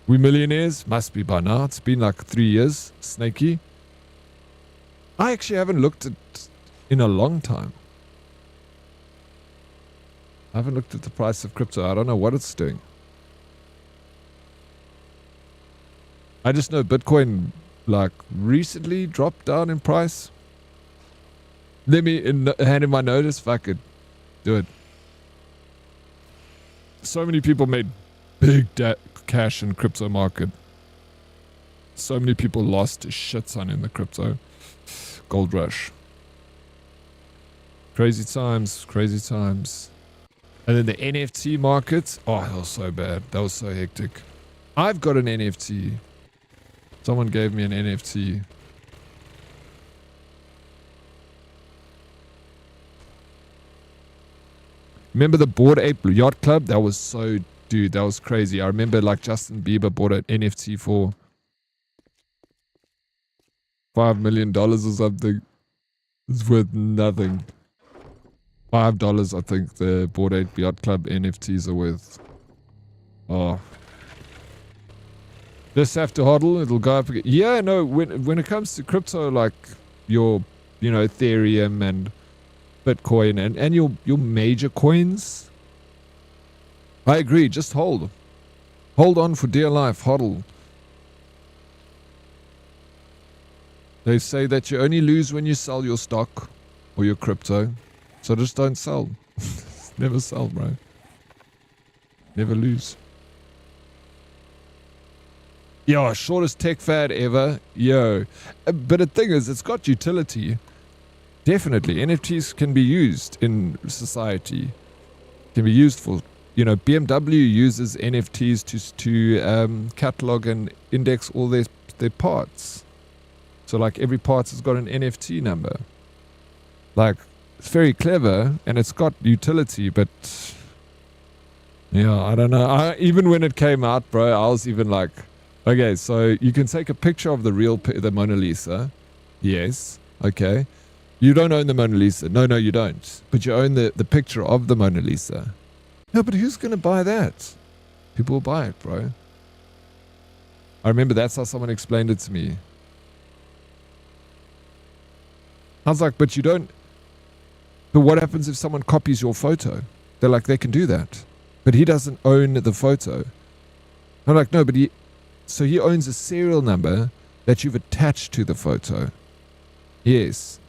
We millionaires? Must be by now. It's been like 3 years. Snaky. I actually haven't looked at in a long time. I haven't looked at the price of crypto. I don't know what it's doing. I just know Bitcoin like recently dropped down in price. Let me hand in my notice. Fuck it. Do it. So many people made big cash in crypto market. So many people lost a shit ton in the crypto gold rush. Crazy times, crazy times. And then the NFT market. Oh, that was so bad. That was so hectic. I've got an NFT. Someone gave me an NFT. Remember the Bored Ape Yacht Club? That was so, dude, that was crazy. I remember like Justin Bieber bought an NFT for $5 million or something. It's worth nothing. $5, I think the Bored Ape Yacht Club NFTs are worth. Oh. Just have to hodl, it'll go up again. Yeah, no, when it comes to crypto, like your, you know, Ethereum and Bitcoin and your major coins, I agree, just hold. Hold on for dear life, hodl. They say that you only lose when you sell your stock or your crypto. So just don't sell. Never sell, bro. Never lose. Yo, shortest tech fad ever. Yo. But the thing is, it's got utility. Definitely. NFTs can be used in society. Can be used for, you know, BMW uses NFTs to catalog and index all their parts. So like every part has got an NFT number. Like, it's very clever and it's got utility, but yeah, I don't know. Even when it came out, bro, I was even like, okay, so you can take a picture of the Mona Lisa. Yes. Okay. You don't own the Mona Lisa. No, you don't. But you own the picture of the Mona Lisa. No, but who's going to buy that? People will buy it, bro. I remember that's how someone explained it to me. I was like, but you don't. But what happens if someone copies your photo? They're like, they can do that. But he doesn't own the photo. I'm like, no, but he owns a serial number that you've attached to the photo. Yes.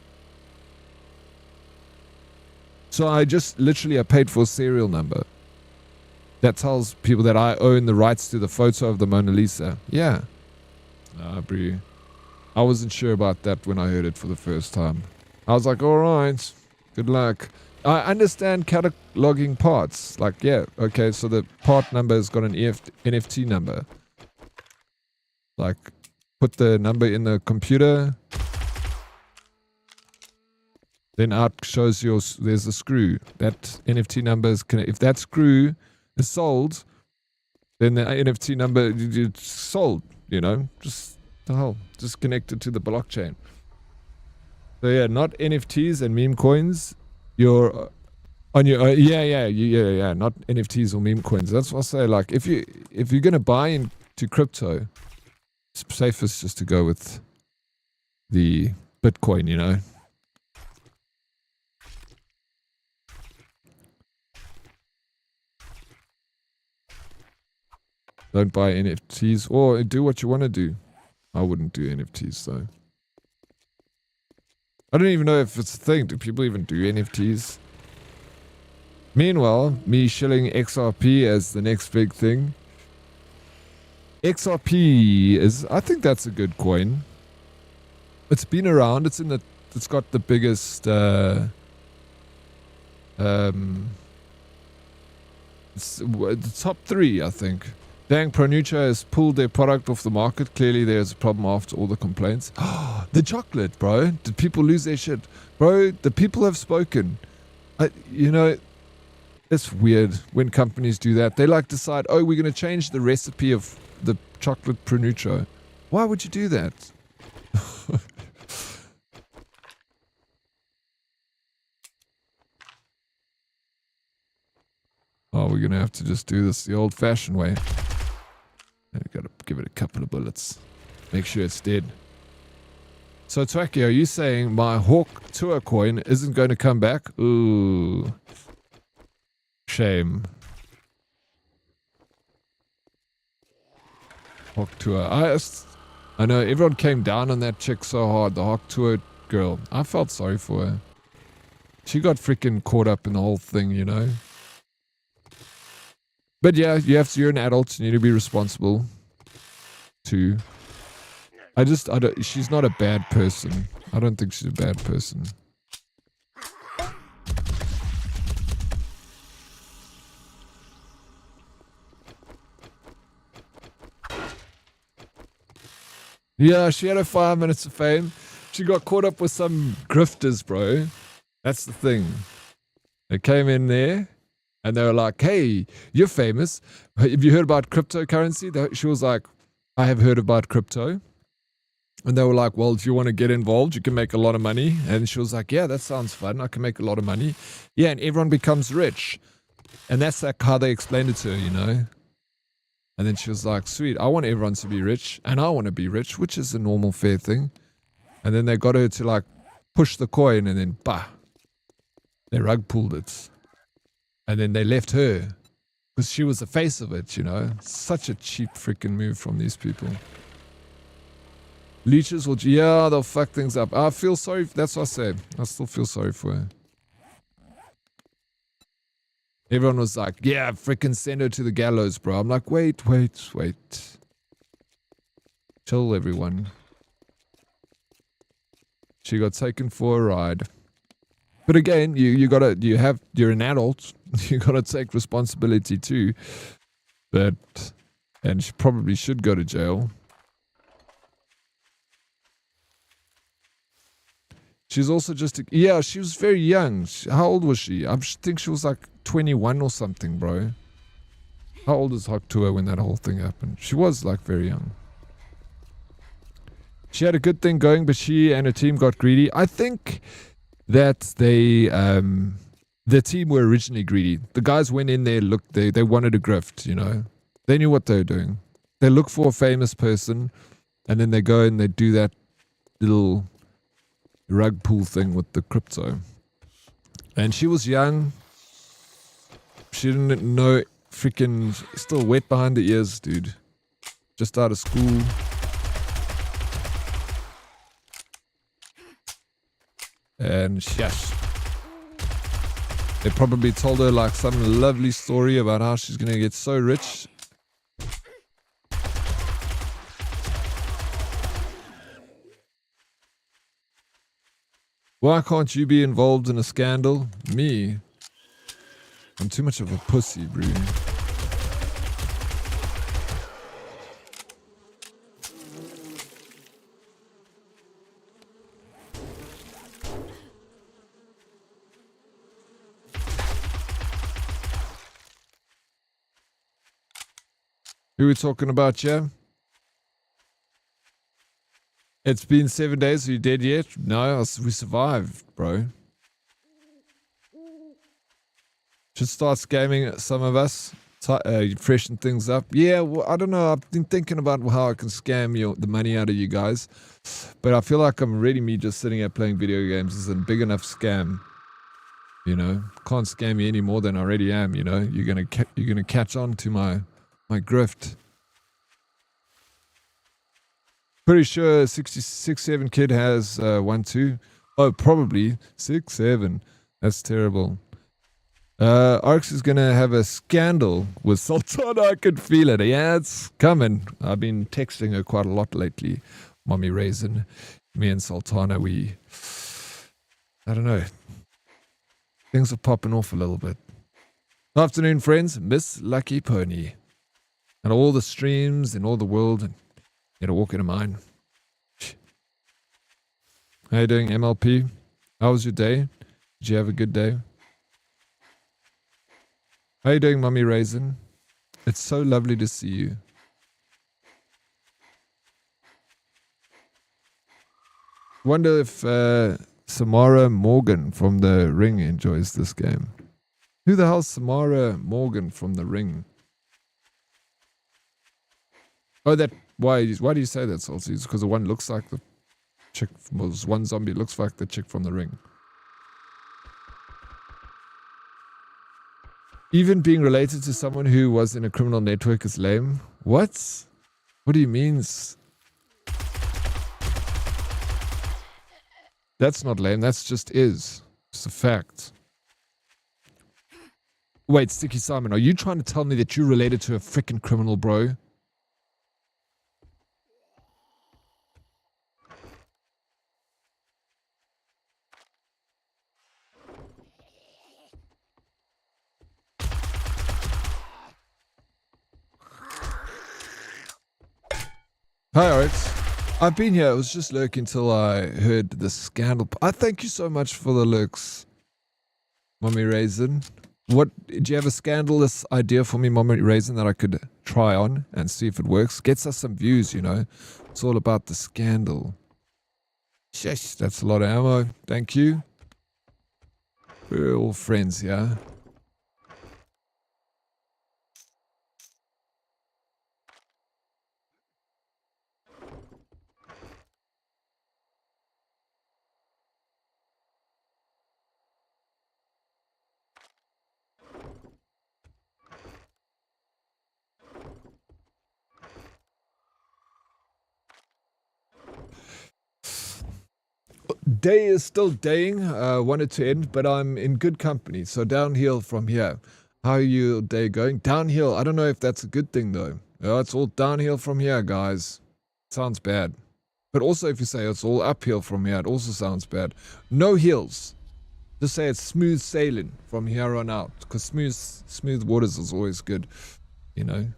So I paid for a serial number. That tells people that I own the rights to the photo of the Mona Lisa. Yeah. Bro. I wasn't sure about that when I heard it for the first time. I was like, alright, good luck. I understand cataloging parts. Like, yeah, okay, so the part number has got an NFT number. Like, put the number in the computer. Then out shows there's a screw. That NFT number is if that screw is sold, then the NFT number it's sold, you know? Just the hell. Just connected to the blockchain. So yeah, not NFTs and meme coins. You're on your yeah, not NFTs or meme coins. That's what I say. Like if you're gonna buy into crypto, it's safest just to go with the Bitcoin, you know. Don't buy NFTs or do what you want to do. I wouldn't do NFTs though. I don't even know if it's a thing. Do people even do NFTs? Meanwhile, me shilling XRP as the next big thing. XRP is, I think that's a good coin. It's been around. It's got the biggest it's the top 3, I think. Dang, Pronucha has pulled their product off the market. Clearly there's a problem after all the complaints. The chocolate, bro. Did people lose their shit? Bro, the people have spoken. You know, it's weird when companies do that. They like decide, oh, we're going to change the recipe of the chocolate Pronucha. Why would you do that? Oh, we're going to have to just do this the old-fashioned way. We've got to give it a couple of bullets. Make sure it's dead. So, Twaki, are you saying my Hawk Tour coin isn't going to come back? Ooh. Shame. Hawk Tour. I know everyone came down on that chick so hard, the Hawk Tour girl. I felt sorry for her. She got freaking caught up in the whole thing, you know. But yeah, you're an adult. You need to be responsible too. She's not a bad person. I don't think she's a bad person. Yeah, she had her 5 minutes of fame. She got caught up with some grifters, bro. That's the thing. They came in there and they were like, hey, you're famous. Have you heard about cryptocurrency? She was like, I have heard about crypto. And they were like, well, if you want to get involved, you can make a lot of money. And she was like, yeah, that sounds fun. I can make a lot of money. Yeah, and everyone becomes rich. And that's like how they explained it to her, you know. And then she was like, sweet, I want everyone to be rich. And I want to be rich, which is a normal, fair thing. And then they got her to like push the coin and then, bah, they rug pulled it. And then they left her because she was the face of it, you know. Such a cheap freaking move from these people. Leeches will, yeah, they'll fuck things up. I feel sorry. That's what I say. I still feel sorry for her. Everyone was like, yeah, freaking send her to the gallows, bro. I'm like, wait. Chill, everyone. She got taken for a ride. But again, you're an adult. You gotta take responsibility too. And she probably should go to jail. She's also she was very young. How old was she? I think she was like 21 or something, bro. How old is Hoktua when that whole thing happened? She was like very young. She had a good thing going, but she and her team got greedy. I think that the team were originally greedy. The guys went in there, they wanted a grift, you know. They knew what they were doing. They look for a famous person, and then they go and they do that little rug pull thing with the crypto. And she was young. She didn't know, freaking still wet behind the ears, dude. Just out of school. And yes, they probably told her like some lovely story about how she's gonna get so rich. Why can't you be involved in a scandal? Me? I'm too much of a pussy, bro. Who are we talking about, yeah? It's been 7 days. Are you dead yet? No, we survived, bro. Should start scamming some of us. Freshen things up. Yeah, well, I don't know. I've been thinking about how I can scam the money out of you guys. But I feel like me just sitting here playing video games is a big enough scam. You know? Can't scam me any more than I already am, you know? You're gonna catch on to my grift. Pretty sure 66-7 kid has 1-2. Oh, probably 6-7. That's terrible. Oryx is gonna have a scandal with Sultana. I could feel it. Yeah, it's coming. I've been texting her quite a lot lately. Mommy Raisin. Me and Sultana, I don't know. Things are popping off a little bit. Afternoon, friends. Miss Lucky Pony. And all the streams in all the world, and walk into mine. How you doing, MLP? How was your day? Did you have a good day? How you doing, Mummy Raisin? It's so lovely to see you. Wonder if Samara Morgan from The Ring enjoys this game. Who the hell's Samara Morgan from The Ring? Oh, why do you say that, Salty? It's because the one looks like the chick. One zombie looks like the chick from The Ring. Even being related to someone who was in a criminal network is lame. What? What do you mean? That's not lame. That's just is. It's a fact. Wait, Sticky Simon, are you trying to tell me that you're related to a freaking criminal, bro? Hi, Oryx. I've been here. I was just lurking till I heard the scandal. I thank you so much for the lurks, Mommy Raisin. What, do you have a scandalous idea for me, Mommy Raisin, that I could try on and see if it works? Gets us some views, you know. It's all about the scandal. Sheesh, that's a lot of ammo. Thank you. We're all friends, yeah? Day is still daying, wanted to end, but I'm in good company. So downhill from here. How are your day going? Downhill. I don't know if that's a good thing though. It's all downhill from here, guys. Sounds bad. But also if you say it's all uphill from here, it also sounds bad. No hills. Just say it's smooth sailing from here on out. Because smooth waters is always good, you know.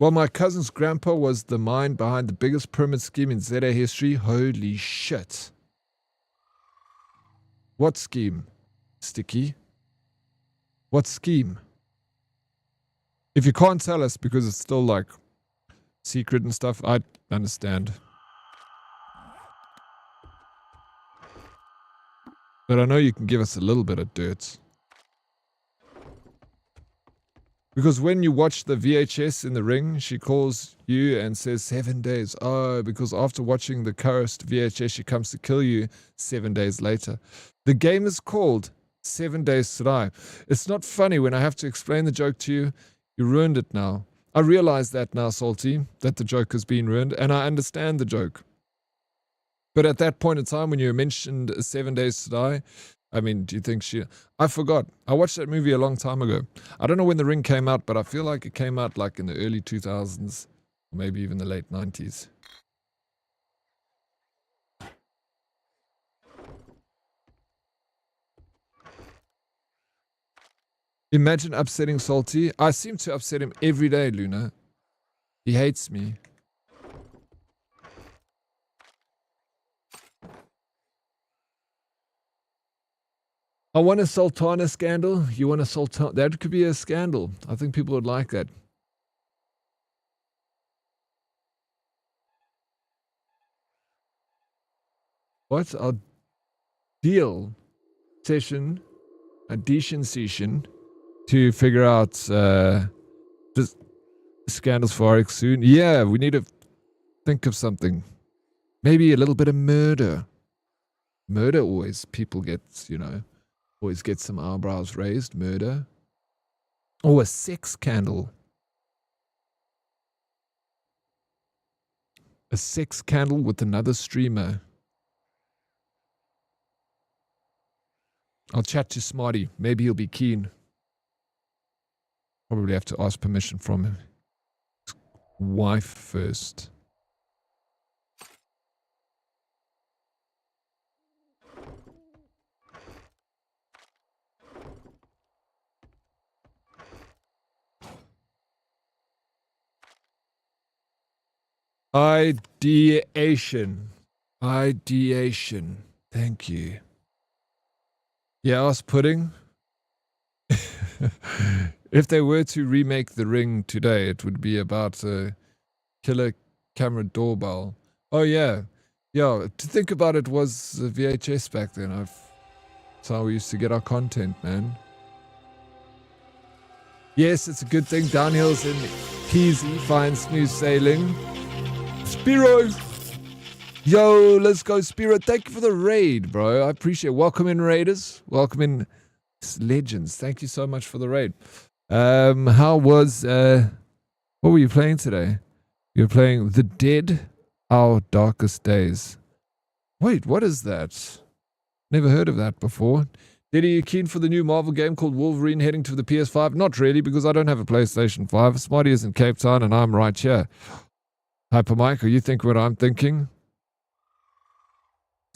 Well, my cousin's grandpa was the mind behind the biggest pyramid scheme in ZA history. Holy shit. What scheme, Sticky? What scheme? If you can't tell us because it's still like secret and stuff, I understand. But I know you can give us a little bit of dirt. Because when you watch the VHS in the ring, she calls you and says 7 days. Oh, because after watching the cursed VHS, she comes to kill you 7 days later. The game is called 7 Days to Die. It's not funny when I have to explain the joke to you. You ruined it now. I realize that now, Salty, that the joke has been ruined, and I understand the joke. But at that point in time, when you mentioned 7 Days to Die, I mean, do you think she... I forgot. I watched that movie a long time ago. I don't know when The Ring came out, but I feel like it came out like in the early 2000s. Or maybe even the late 90s. Imagine upsetting Salty. I seem to upset him every day, Luna. He hates me. I want a Sultana scandal. You want a Sultana? That could be a scandal. I think people would like that. What? A deal session, addition session to figure out just scandals for Oryx soon. Yeah, we need to think of something. Maybe a little bit of murder. Murder always people get, you know. Always get some eyebrows raised. Murder. Oh, a sex candle. A sex candle with another streamer. I'll chat to Smarty. Maybe he'll be keen. Probably have to ask permission from his wife first. Ideation. Ideation. Thank you. Yeah, ask Pudding. If they were to remake The Ring today, it would be about a killer camera doorbell. Oh, yeah. Yeah, to think about it was a VHS back then. That's how we used to get our content, man. Yes, it's a good thing. Downhill's in easy, fine, smooth sailing. Spiro! Yo, let's go, Spirit. Thank you for the raid, bro. I appreciate it. Welcome in, Raiders. Welcome in, Legends. Thank you so much for the raid. How was, what were you playing today? You were playing The Dead, Our Darkest Days. Wait, what is that? Never heard of that before. Did you keen for the new Marvel game called Wolverine heading to the PS5? Not really, because I don't have a PlayStation 5. Smarty is in Cape Town and I'm right here. Hyper Mike, are you thinking what I'm thinking?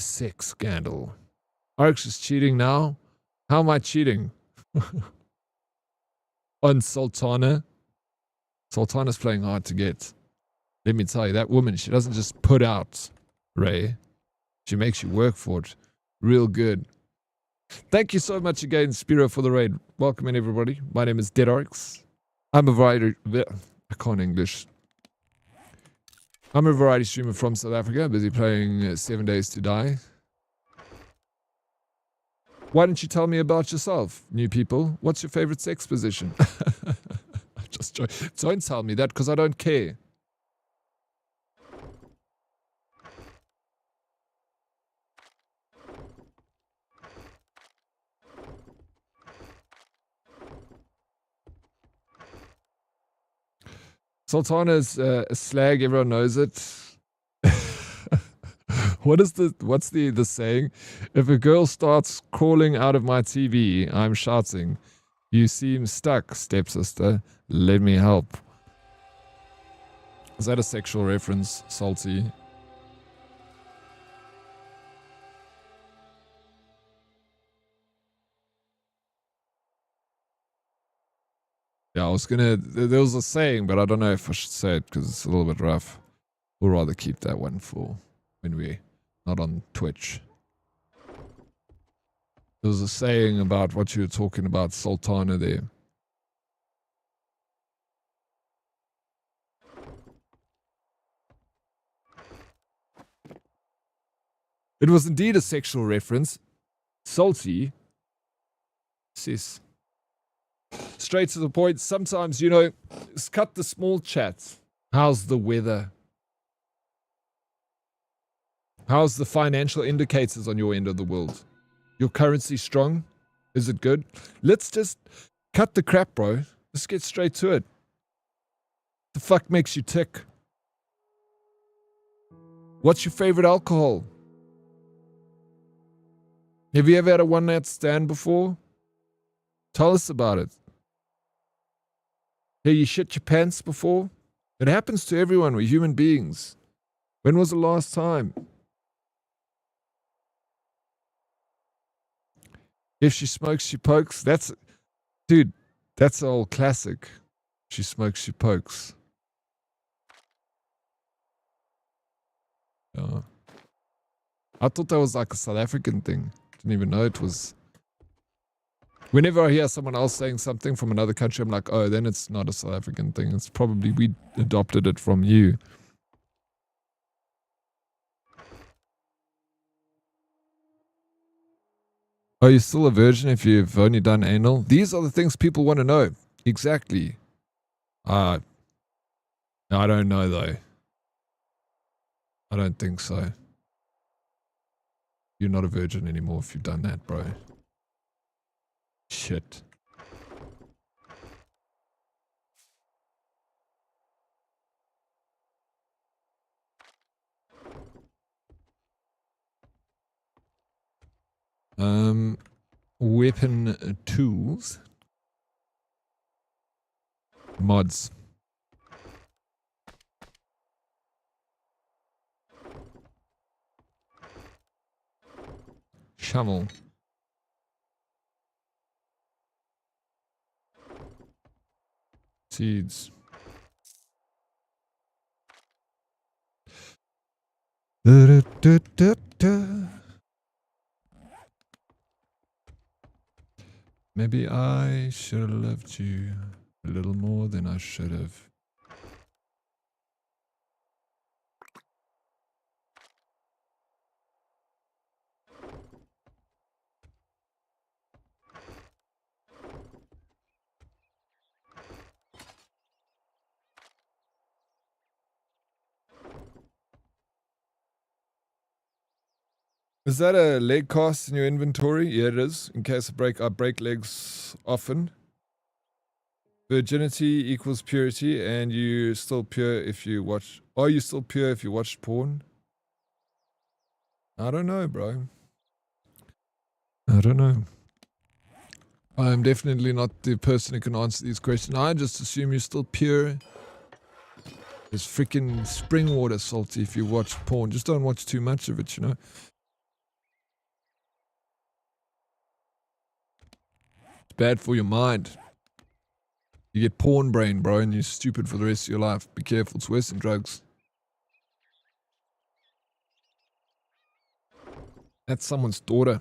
Sex scandal. Oryx is cheating now? How am I cheating? On Sultana. Sultana's playing hard to get. Let me tell you, that woman, she doesn't just put out, Ray. She makes you work for it. Real good. Thank you so much again, Spiro, for the raid. Welcome in, everybody. My name is Dead Oryx. I'm a variety... I can't English. I'm a variety streamer from South Africa, busy playing 7 Days to Die. Why don't you tell me about yourself, new people? What's your favorite sex position? Just don't tell me that, because I don't care. Sultana's a slag, everyone knows it. What's the saying? If a girl starts crawling out of my TV, I'm shouting, "You seem stuck, stepsister. Let me help." Is that a sexual reference, Salty? Yeah, I was gonna... There was a saying, but I don't know if I should say it because it's a little bit rough. We'll rather keep that one for when we're not on Twitch. There was a saying about what you were talking about, Sultana, there. It was indeed a sexual reference. Salty. Sis. Straight to the point. Sometimes, you know, just cut the small chats. How's the weather? How's the financial indicators on your end of the world? Your currency strong? Is it good? Let's just cut the crap, bro. Let's get straight to it. The fuck makes you tick? What's your favorite alcohol? Have you ever had a one-night stand before? Tell us about it. Hey, you shit your pants before? It happens to everyone. We're human beings. When was the last time? If she smokes, she pokes. That's... Dude, that's an old classic. She smokes, she pokes. I thought that was like a South African thing. Didn't even know it was... Whenever I hear someone else saying something from another country, I'm like, oh, then it's not a South African thing. It's probably we adopted it from you. Are you still a virgin if you've only done anal? These are the things people want to know. Exactly. I don't know, though. I don't think so. You're not a virgin anymore if you've done that, bro. Shit. Weapon tools. Mods. Shovel. Seeds. Maybe I should have loved you a little more than I should have. Is that a leg cast in your inventory? Yeah, it is. In case I break legs often. Virginity equals purity, and you still pure if you watch. Are you still pure if you watch porn? I don't know, bro. I don't know. I'm definitely not the person who can answer these questions. I just assume you're still pure. There's freaking spring water salty if you watch porn. Just don't watch too much of it, you know. It's bad for your mind. You get porn brain, bro, and you're stupid for the rest of your life. Be careful, it's worse than drugs. That's someone's daughter.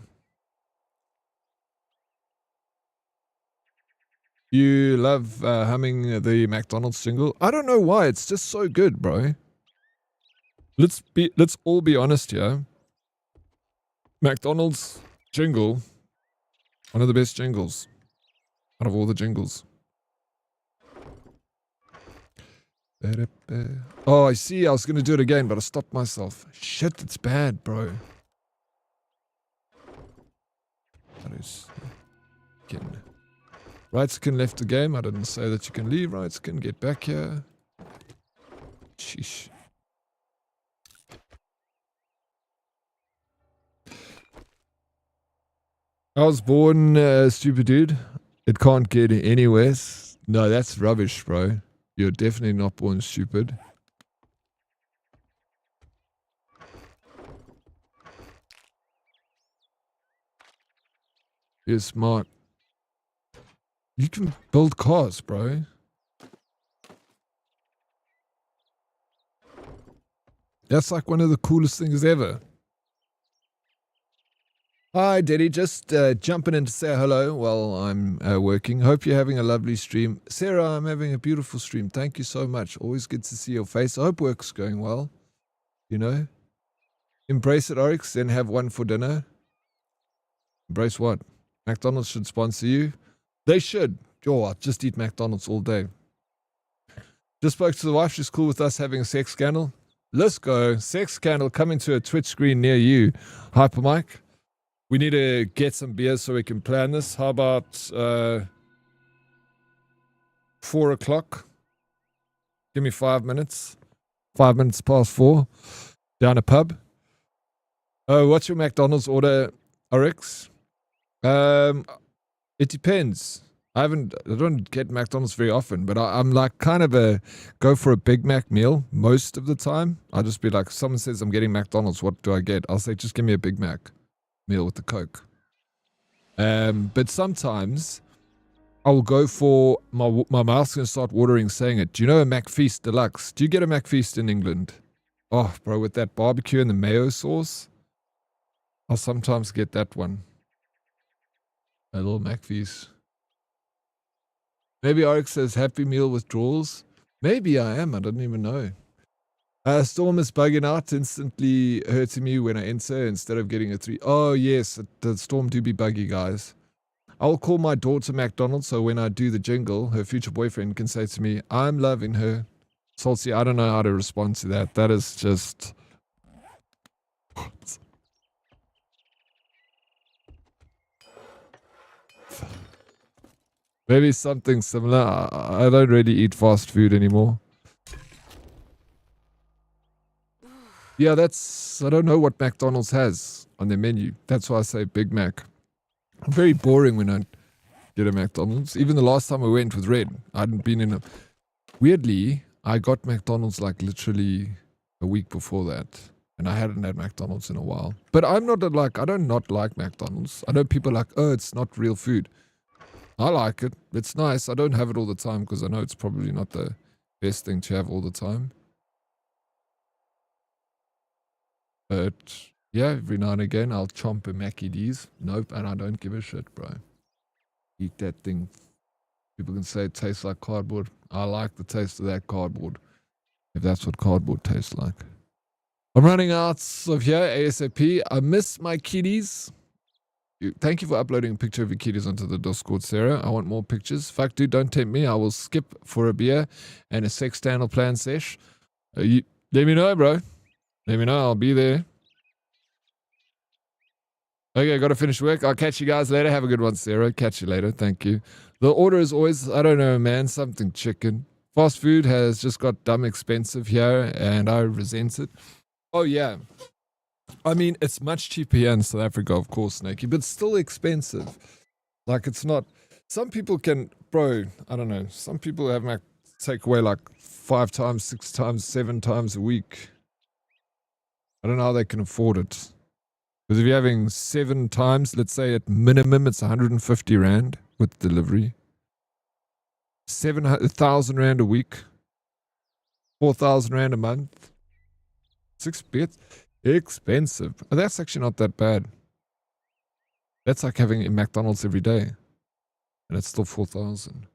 You love humming the McDonald's jingle? I don't know why. It's just so good, bro. Let's all be honest here. McDonald's jingle, one of the best jingles out of all the jingles. Oh, I see. I was going to do it again, but I stopped myself. Shit, it's bad, bro. That is... Right skin left the game. I didn't say that you can leave. Right skin, get back here. Sheesh. I was born stupid dude. It can't get anywhere. No, that's rubbish, bro. You're definitely not born stupid. You're smart. You can build cars, bro. That's like one of the coolest things ever. Hi, Daddy. Just jumping in to say hello while I'm working. Hope you're having a lovely stream. Sarah, I'm having a beautiful stream. Thank you so much. Always good to see your face. I hope work's going well. You know? Embrace it, Oryx, then have one for dinner. Embrace what? McDonald's should sponsor you. They should. Yo, I'll just eat McDonald's all day. Just spoke to the wife. She's cool with us having a sex scandal. Let's go. Sex scandal coming to a Twitch screen near you. Hyper Mike. We need to get some beers so we can plan this. How about 4 o'clock? Give me 5 minutes. 5 minutes past 4. Down a pub. Oh, what's your McDonald's order, Oryx? It depends. I don't get McDonald's very often, but I'm like kind of a go for a Big Mac meal most of the time. I'll just be like, if someone says I'm getting McDonald's, what do I get? I'll say, just give me a Big Mac meal with the Coke. But sometimes I will go for my mouth's gonna start watering saying it. Do you know a McFeast Deluxe? Do you get a McFeast in England? Oh, bro, with that barbecue and the mayo sauce, I'll sometimes get that one. A little McFeast. Maybe Oryx says Happy Meal withdrawals. Maybe I am. I don't even know. Storm is bugging out, instantly hurting me when I enter instead of getting a 3. Oh, yes. The Storm do be buggy, guys. I'll call my daughter McDonald's so when I do the jingle, her future boyfriend can say to me, I'm loving her. Salty, I don't know how to respond to that. That is just... What? Maybe something similar. I don't really eat fast food anymore. Yeah, I don't know what McDonald's has on their menu. That's why I say Big Mac. I'm very boring when I get a McDonald's. Even the last time I went with Red, I hadn't been in a... Weirdly, I got McDonald's like literally a week before that. And I hadn't had McDonald's in a while. But I'm not like, I don't not like McDonald's. I know people are like, oh, it's not real food. I like it. It's nice. I don't have it all the time because I know it's probably not the best thing to have all the time. But yeah, every now and again I'll chomp a Mackie D's. Nope, and I don't give a shit, bro. Eat that thing. People can say it tastes like cardboard. I like the taste of that cardboard. If that's what cardboard tastes like. I'm running out of here ASAP. I miss my kitties. Thank you for uploading a picture of your kitties onto the Discord, Sarah. I want more pictures. Fuck, dude, don't tempt me. I will skip for a beer and a sex scandal plan sesh. Let me know, bro. Let me know. I'll be there. Okay, got to finish work. I'll catch you guys later. Have a good one, Sarah. Catch you later. Thank you. The order is always, I don't know, man, something chicken. Fast food has just got dumb expensive here, and I resent it. Oh, yeah. I mean, it's much cheaper here in South Africa, of course, Snakey, but still expensive. Like, it's not... Some people can... Bro, I don't know. Some people have my takeaway like 5 times, 6 times, 7 times a week. I don't know how they can afford it. Because if you're having 7 times, let's say at minimum it's 150 Rand with delivery. 7,000 Rand a week. 4,000 Rand a month. 6 bits. Expensive. Oh, that's actually not that bad. That's like having a McDonald's every day. And it's still 4,000.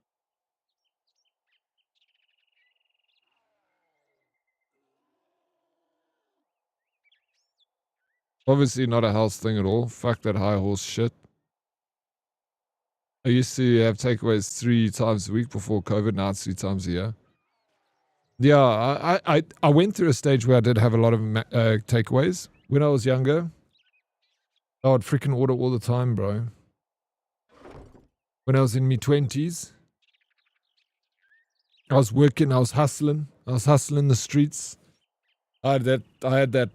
Obviously not a house thing at all. Fuck that high horse shit. I used to have takeaways 3 times a week before COVID. Now it's 3 times a year. Yeah, I went through a stage where I did have a lot of takeaways. When I was younger, I would freaking order all the time, bro. When I was in my 20s, I was working, I was hustling the streets. I had that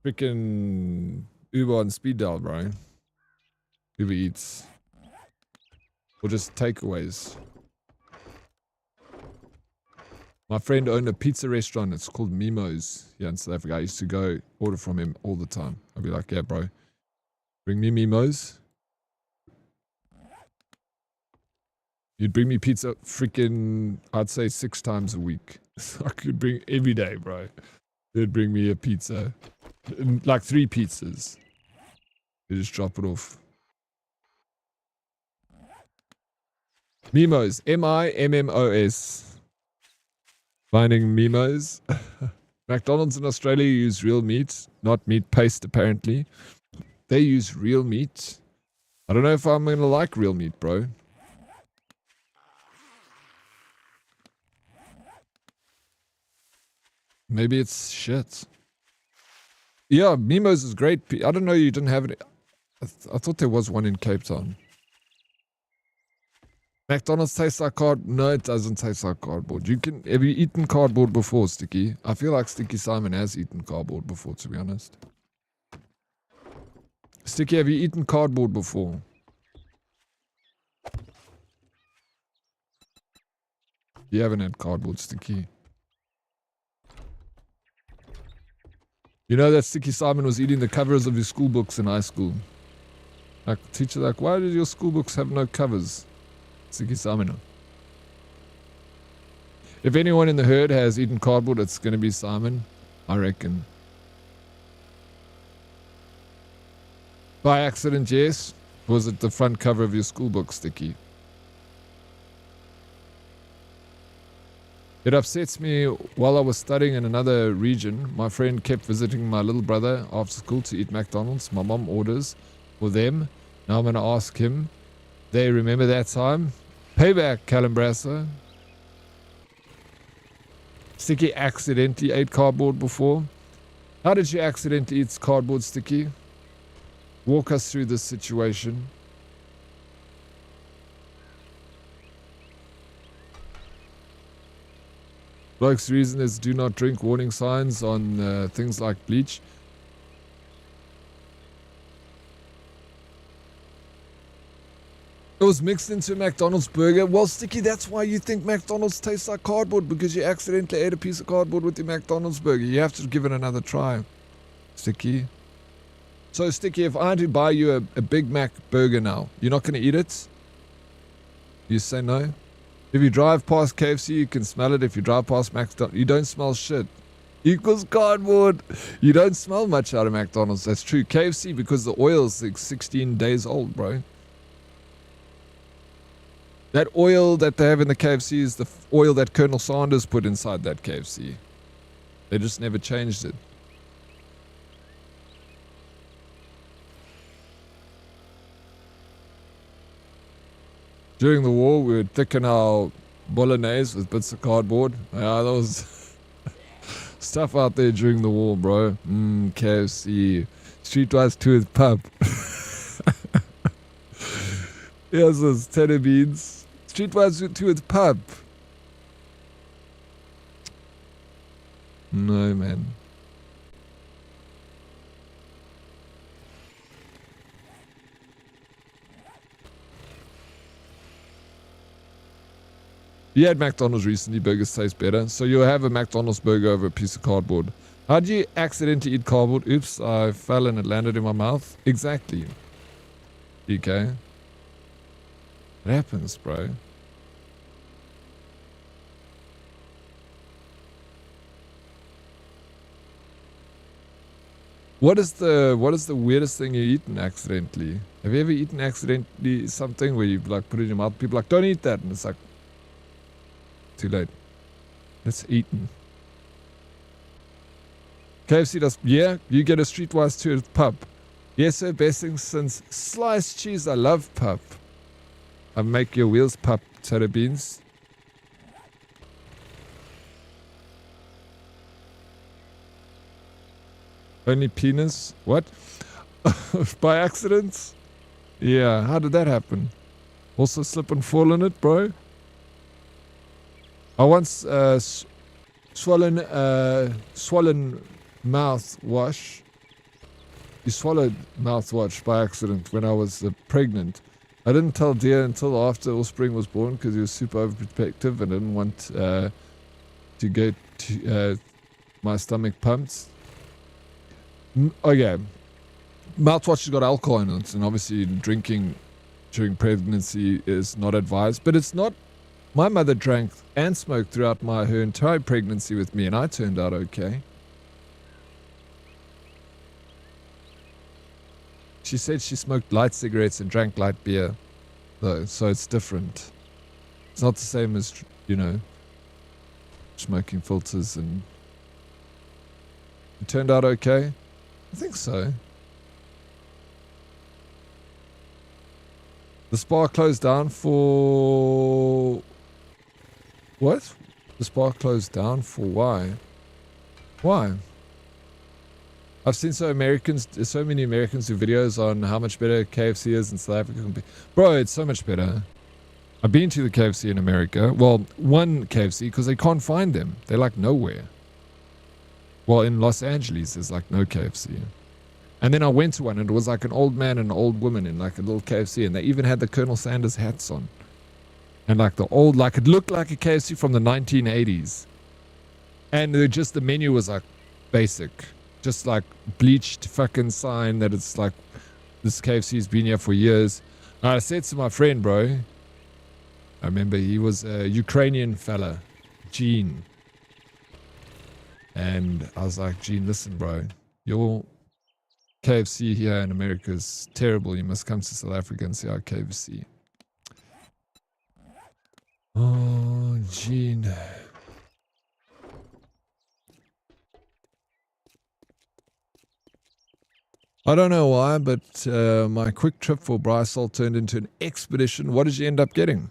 freaking Uber and speed dial, bro. Uber Eats. Or just takeaways. My friend owned a pizza restaurant. It's called Mimo's here in South Africa. I used to go order from him all the time. I'd be like, yeah, bro, bring me Mimo's. You'd bring me pizza freaking, I'd say 6 times a week. I could bring every day, bro. They'd bring me a pizza. Like 3 pizzas. They just drop it off. Mimo's. Mimmos. Finding Mimo's. McDonald's in Australia use real meat, not meat paste apparently. They use real meat. I don't know if I'm gonna like real meat, bro. Maybe it's shit. Yeah, Mimo's is great. I don't know you didn't have it. I thought there was one in Cape Town. McDonald's tastes like cardboard. No, it doesn't taste like cardboard. Have you eaten cardboard before, Sticky? I feel like Sticky Simon has eaten cardboard before, to be honest. Sticky, have you eaten cardboard before? You haven't had cardboard, Sticky. You know that Sticky Simon was eating the covers of his school books in high school. Like, teacher, like, why did your school books have no covers? Sticky Simon. If anyone in the herd has eaten cardboard, it's going to be Simon, I reckon. By accident, yes. Was it the front cover of your school book, Sticky? It upsets me. While I was studying in another region, my friend kept visiting my little brother after school to eat McDonald's. My mom orders for them. Now I'm going to ask him. They remember that time? Payback, Calambrasa. Sticky accidentally ate cardboard before. How did you accidentally eat cardboard, Sticky? Walk us through this situation. Bloke's reason is do not drink warning signs on things like bleach. It was mixed into a McDonald's burger. Well, Sticky, that's why you think McDonald's tastes like cardboard, because you accidentally ate a piece of cardboard with your McDonald's burger. You have to give it another try, Sticky. So, Sticky, if I had to buy you a Big Mac burger now, you're not going to eat it? You say no? If you drive past KFC, you can smell it. If you drive past McDonald's, you don't smell shit. Equals cardboard. You don't smell much out of McDonald's. That's true. KFC, because the oil's like 16 days old, bro. That oil that they have in the KFC is the oil that Colonel Sanders put inside that KFC. They just never changed it. During the war, we would thicken our bolognese with bits of cardboard. Yeah, that was stuff out there during the war, bro. KFC. Streetwise to his pub. Here's those tenor beans. Streetwise to its pub. No, man. You had McDonald's recently, burgers taste better. So you'll have a McDonald's burger over a piece of cardboard. How'd you accidentally eat cardboard? Oops, I fell and it landed in my mouth. Exactly. Okay. It happens, bro. What is the weirdest thing you eaten accidentally? Have you ever eaten accidentally something where you like put it in your mouth? People are like, don't eat that, and it's like too late. It's eaten. KFC does, yeah, you get a streetwise to a pub. Yes, sir, best thing since sliced cheese. I love pub. I make your wheels pop, soda beans. Only penis? What? By accident? Yeah, how did that happen? Also slip and fall in it, bro? I once swollen mouthwash. You swallowed mouthwash by accident when I was pregnant. I didn't tell Dear until after Offspring was born because he was super overprotective and didn't want to get my stomach pumped. Okay. Mouthwash has got alcohol in it, and obviously drinking during pregnancy is not advised, but it's not. My mother drank and smoked throughout her entire pregnancy with me, and I turned out okay. She said she smoked light cigarettes and drank light beer, though, so it's different. It's not the same as, you know, smoking filters, and it turned out okay. I think so. The spa closed down for... What? The spa closed down for why? Why? I've seen so many Americans do videos on how much better KFC is in South Africa. Bro, it's so much better. I've been to the KFC in America. Well, one KFC, because they can't find them. They're like nowhere. Well, in Los Angeles, there's like no KFC. And then I went to one and it was like an old man and an old woman in like a little KFC. And they even had the Colonel Sanders hats on. And like the old, like it looked like a KFC from the 1980s. And the menu was like basic. Just like bleached fucking sign that it's like this KFC's been here for years. And I said to my friend, bro, I remember he was a Ukrainian fella, Gene. And I was like, Gene, listen, bro, your KFC here in America is terrible. You must come to South Africa and see our KFC. Oh, Gene. I don't know why, but my quick trip for Brysol turned into an expedition. What did you end up getting?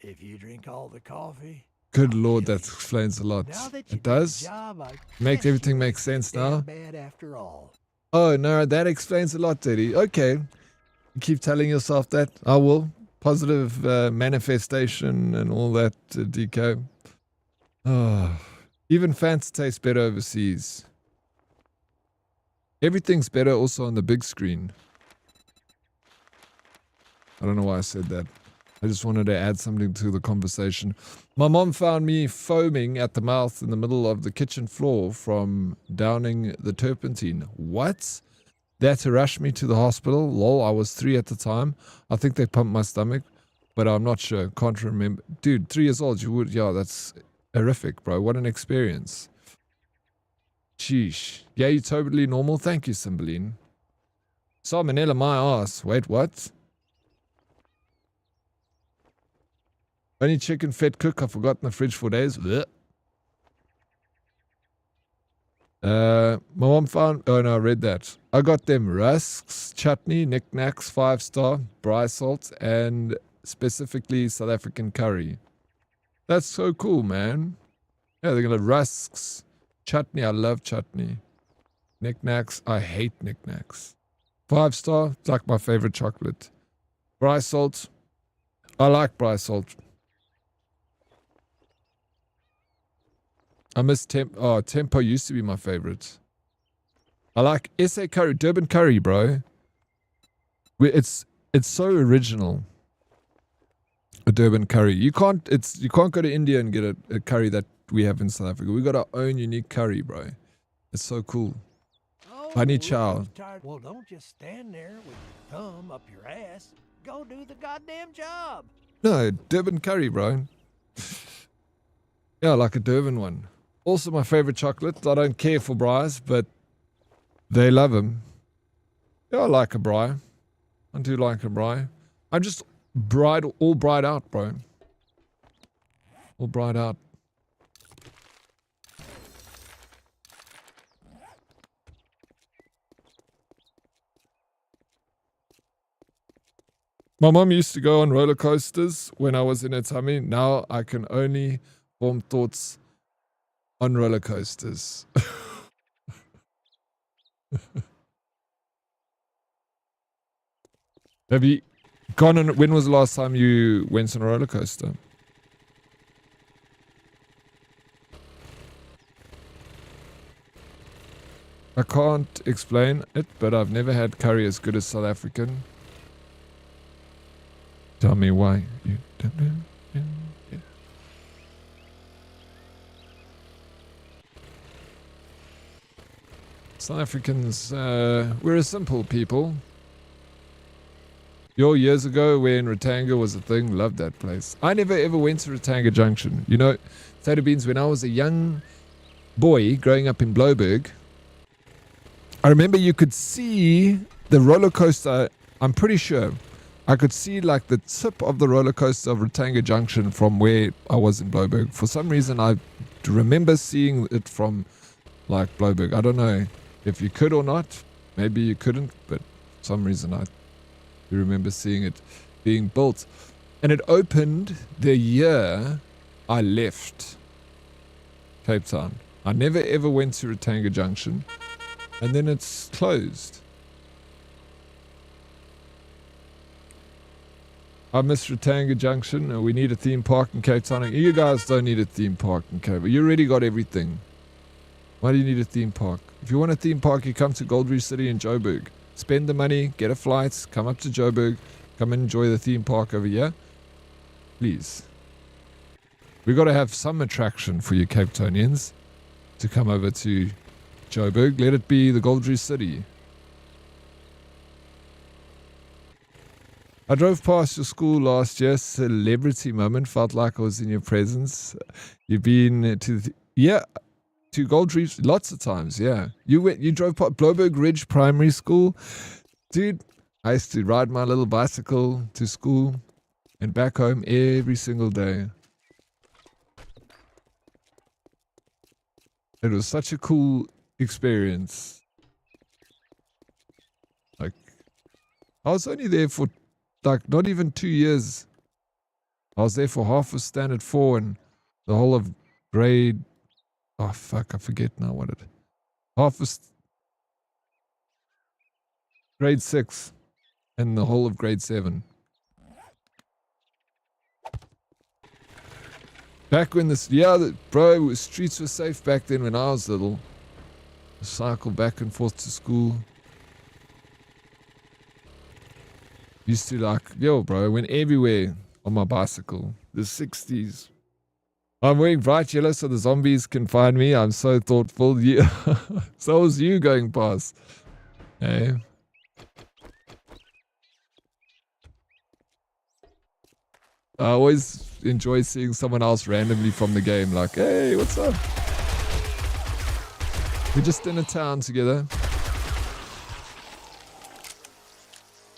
If you drink all the coffee. Good Lord, that explains a lot. It does? Makes everything make sense now? Bad after all. Oh, no, that explains a lot, Diddy. Okay. You keep telling yourself that. I will. Positive manifestation and all that, DK. Oh. Even fans taste better overseas. Everything's better also on the big screen. I don't know why I said that. I just wanted to add something to the conversation. My mom found me foaming at the mouth in the middle of the kitchen floor from downing the turpentine. What? They had to rush me to the hospital. Lol, I was 3 at the time. I think they pumped my stomach, but I'm not sure. Can't remember. Dude, 3 years old, you would... Yeah, that's horrific, bro. What an experience. Sheesh. Yeah, you're totally normal. Thank you, Cymbeline. Salmonella, my ass. Wait, what? Only chicken fed cook. I forgot in the fridge for days. Blech. My mom found... Oh, no, I read that. I got them rusks, chutney, knickknacks, 5-star, bry salt, and specifically South African curry. That's so cool, man. Yeah, they're gonna rusks, chutney. I love chutney. Knickknacks. I hate knickknacks. 5-star. It's like my favorite chocolate. Bry salt. I like bry salt. I miss Tempo used to be my favorite. I like SA curry, Durban curry, bro. It's so original. A Durban curry. You can't go to India and get a curry that we have in South Africa. We got our own unique curry, bro. It's so cool. Honey chow. Look, tired. Well, don't just stand there with your thumb up your ass. Go do the goddamn job. No, Durban curry, bro. Yeah, like a Durban one. Also my favorite chocolate. I don't care for Bry's, but they love them. Yeah, I like a Bry. I do like a Bry. I'm just all bright out, bro. All bright out. My mom used to go on roller coasters when I was in her tummy. Now I can only form thoughts on roller coasters. Have you gone on? When was the last time you went on a roller coaster? I can't explain it, but I've never had curry as good as South African. Tell me why you don't know. Yeah. South Africans, we're a simple people. Years ago when Ratanga was a thing, loved that place. I never ever went to Ratanga Junction. You know, Tater Beans, when I was a young boy growing up in Bloberg, I remember you could see the roller coaster, I'm pretty sure. I could see like the tip of the roller coaster of Ratanga Junction from where I was in Bloberg. For some reason, I remember seeing it from like Bloberg. I don't know if you could or not. Maybe you couldn't, but for some reason I remember seeing it being built. And it opened the year I left Cape Town. I never ever went to Ratanga Junction. And then it's closed. I miss Ratanga Junction, and we need a theme park in Cape Town. You guys don't need a theme park in Cape Town. You already got everything. Why do you need a theme park? If you want a theme park, you come to Gold Reef City in Joburg. Spend the money, get a flight, come up to Joburg, come and enjoy the theme park over here. Please. We got to have some attraction for you Cape Townians to come over to Joburg. Let it be the Gold Reef City. I drove past your school last year. Celebrity moment. Felt like I was in your presence. You've been to Gold Reef lots of times. Yeah, you drove past Bloberg Ridge Primary School, dude. I used to ride my little bicycle to school and back home every single day. It was such a cool experience. Like, I was only there for like not even 2 years. I was there for half of standard 4 and the whole of grade. Oh fuck, I forget now what it. Half of grade 6 and the whole of grade 7. Back when bro, streets were safe back then when I was little. I cycled back and forth to school. Used to like, bro, went everywhere on my bicycle. The 60s. I'm wearing bright yellow so the zombies can find me. I'm so thoughtful. Yeah. So was you going past. Hey. I always enjoy seeing someone else randomly from the game. Like, hey, what's up? We're just in a town together.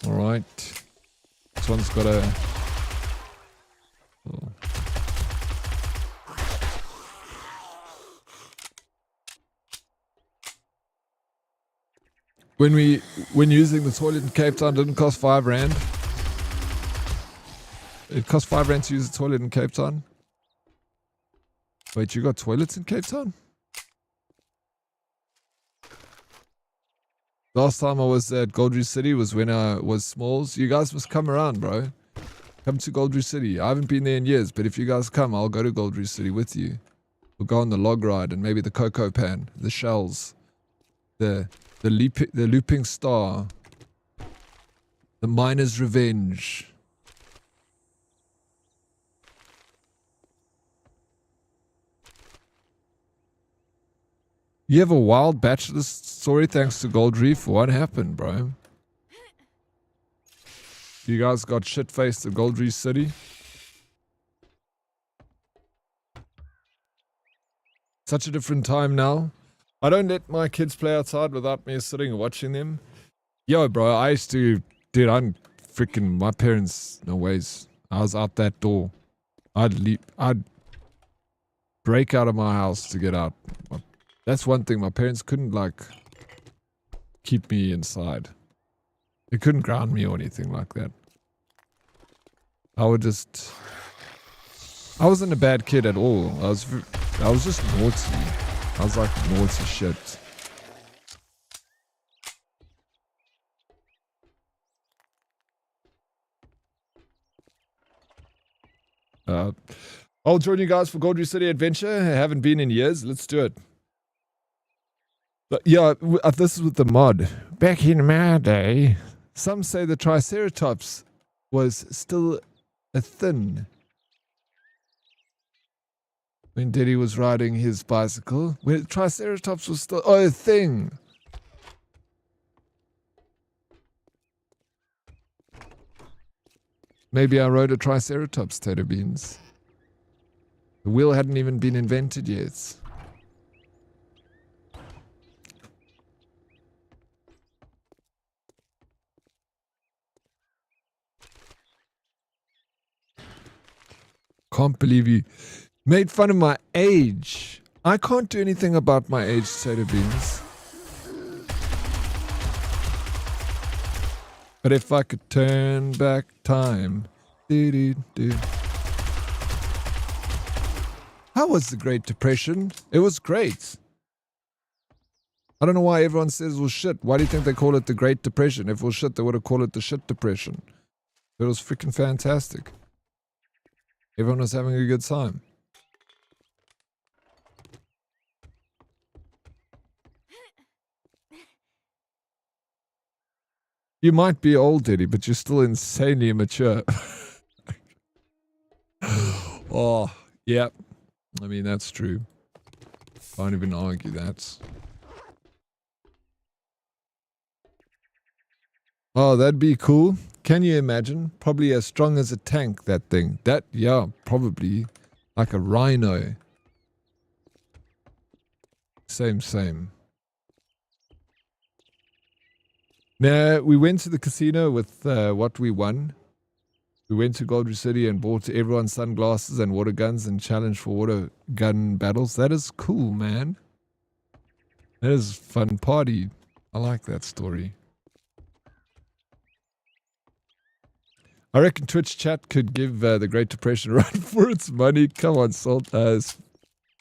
Alright. This one's got a... Oh. When using the toilet in Cape Town, it didn't cost 5 rand. It cost 5 rand to use the toilet in Cape Town. Wait, you got toilets in Cape Town? Last time I was at Goldry City was when I was smalls. You guys must come around, bro. Come to Goldry City. I haven't been there in years, but if you guys come, I'll go to Goldry City with you. We'll go on the log ride and maybe the cocoa pan, the shells, the looping star, the miner's revenge. You have a wild bachelor story thanks to Gold Reef. What happened, bro? You guys got shit-faced at Gold Reef City? Such a different time now. I don't let my kids play outside without me sitting and watching them. Yo, bro, I used to... Dude, I'm freaking... My parents... No ways. I was out that door. I'd break out of my house to get out. That's one thing. My parents couldn't, like, keep me inside. They couldn't ground me or anything like that. I would just... I wasn't a bad kid at all. I was just naughty. I was like naughty shit. I'll join you guys for Goldry City Adventure. I haven't been in years. Let's do it. But yeah, this is with the mod. Back in my day, some say the Triceratops was still a thin when Diddy was riding his bicycle. When Triceratops was still a thing. Maybe I rode a Triceratops, Tater Beans. The wheel hadn't even been invented yet. Can't believe you made fun of my age. I can't do anything about my age, Tater Beans. But if I could turn back time. How was the Great Depression? It was great. I don't know why everyone says it was shit. Why do you think they call it the Great Depression? If it was shit, they would have called it the Shit Depression. It was freaking fantastic. Everyone was having a good time. You might be old, Diddy, but you're still insanely immature. Oh, yeah. I mean, that's true. Can't even argue that. Oh, that'd be cool. Can you imagine? Probably as strong as a tank, that thing. That, yeah, probably. Like a rhino. Same. Now, we went to the casino with what we won. We went to Goldry City and bought everyone sunglasses and water guns and challenged for water gun battles. That is cool, man. That is a fun party. I like that story. I reckon Twitch chat could give the Great Depression a run for its money. Come on, Salt.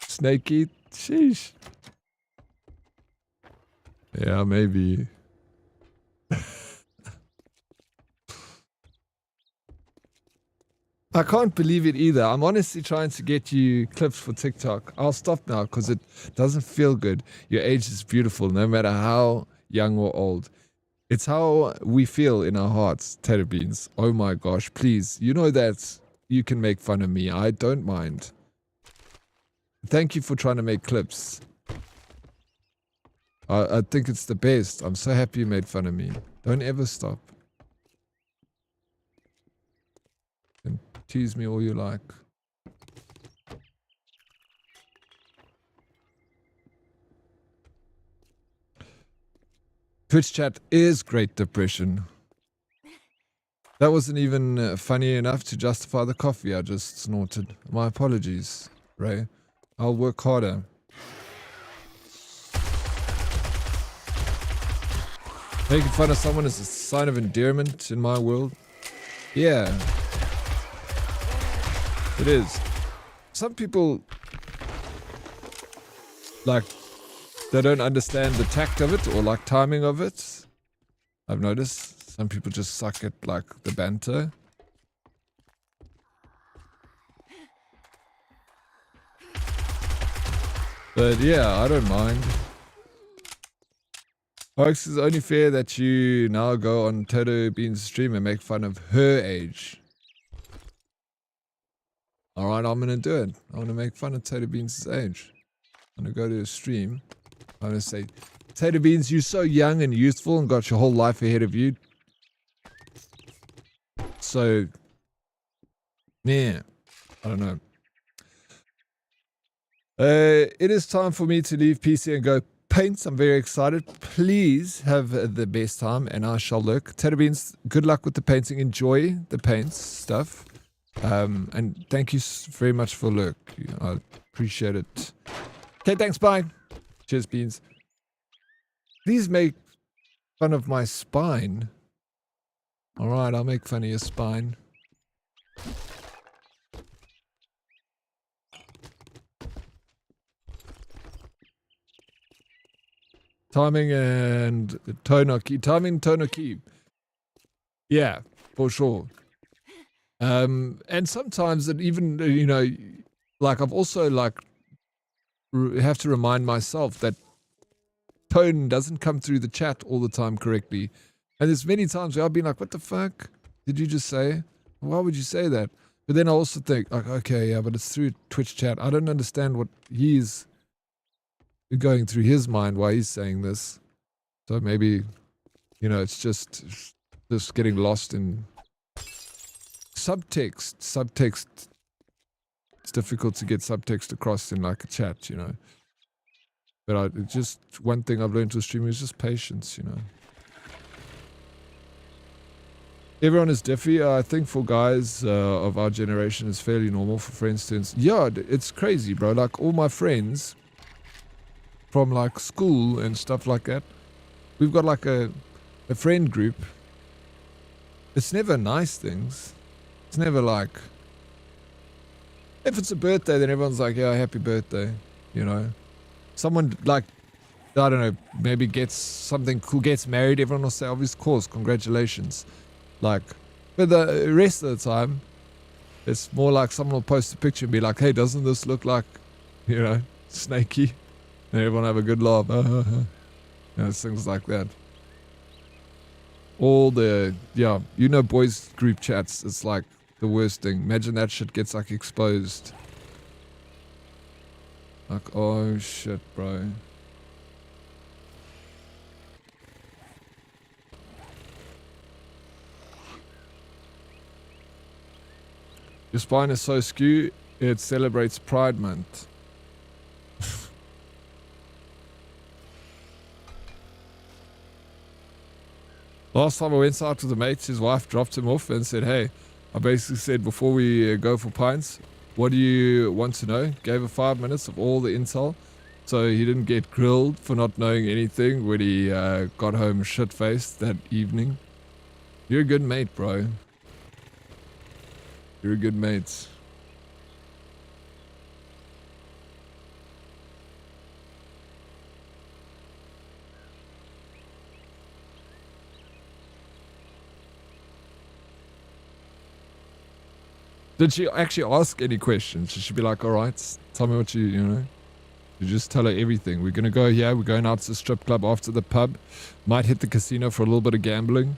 Snakey. Sheesh. Yeah, maybe. I can't believe it either. I'm honestly trying to get you clips for TikTok. I'll stop now because it doesn't feel good. Your age is beautiful no matter how young or old. It's how we feel in our hearts, Tater Beans. Oh my gosh, please. You know that you can make fun of me. I don't mind. Thank you for trying to make clips. I think it's the best. I'm so happy you made fun of me. Don't ever stop. And tease me all you like. Twitch chat is Great Depression. That wasn't even funny enough to justify the coffee I just snorted. My apologies, Ray. I'll work harder. Making fun of someone is a sign of endearment in my world. Yeah. It is. Some people, like, they don't understand the tact of it or like timing of it. I've noticed some people just suck at like the banter. But yeah, I don't mind. Oryx, is only fair that you now go on Toto Bean's stream and make fun of her age. Alright, I'm gonna do it. I'm gonna make fun of Toto Beans' age. I'm gonna go to a stream. I'm gonna say, Toto Beans, you're so young and youthful and got your whole life ahead of you. So, yeah, I don't know. It is time for me to leave PC and go paint. I'm very excited. Please have the best time and I shall look. Tater Beans, good luck with the painting. Enjoy the paints stuff. And thank you very much for look. I appreciate it. Okay, thanks. Bye. Cheers, Beans. Please make fun of my spine. Alright, I'll make fun of your spine. Timing and tone or key. Timing, tone or key. Yeah, for sure. And sometimes it even, you know, like I've also like have to remind myself that tone doesn't come through the chat all the time correctly. And there's many times where I've been like, what the fuck did you just say? Why would you say that? But then I also think, like, okay, yeah, but it's through Twitch chat. I don't understand what he's going through his mind why he's saying this. So maybe, you know, it's just getting lost in subtext. It's difficult to get subtext across in like a chat, you know. But just one thing I've learned to stream is just patience, you know. Everyone is diffy. I think for guys of our generation, it's fairly normal. For instance, yeah, it's crazy, bro. Like all my friends from like school and stuff like that, we've got like a friend group. It's never nice things. It's never like, if it's a birthday, then everyone's like, yeah, happy birthday, you know. Someone like, I don't know, maybe gets something cool, gets married, everyone will say, of course, congratulations. Like, but the rest of the time, it's more like someone will post a picture and be like, hey, doesn't this look like, you know, snaky? And everyone have a good laugh. You know, things like that. All the, yeah, you know, boys group chats, it's like the worst thing. Imagine that shit gets like exposed. Like, oh shit, bro. Your spine is so skew, it celebrates Pride Month. Last time I went out with a mate, his wife dropped him off and said, hey, I basically said, before we go for pints, what do you want to know? Gave her 5 minutes of all the intel. So he didn't get grilled for not knowing anything when he got home shit-faced that evening. You're a good mate, bro. You're a good mate. Did she actually ask any questions? She should be like, all right, tell me what you know. You just tell her everything. We're going to go here. We're going out to the strip club after the pub. Might hit the casino for a little bit of gambling.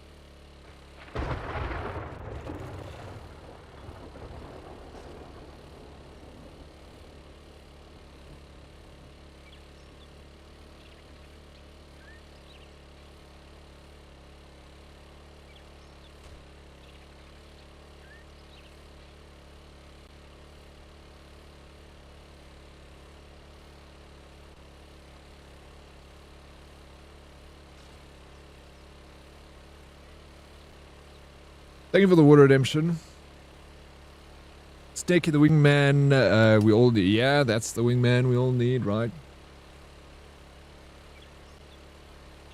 Thank you for the water redemption. Snakey the wingman, we all need. Yeah, that's the wingman we all need, right?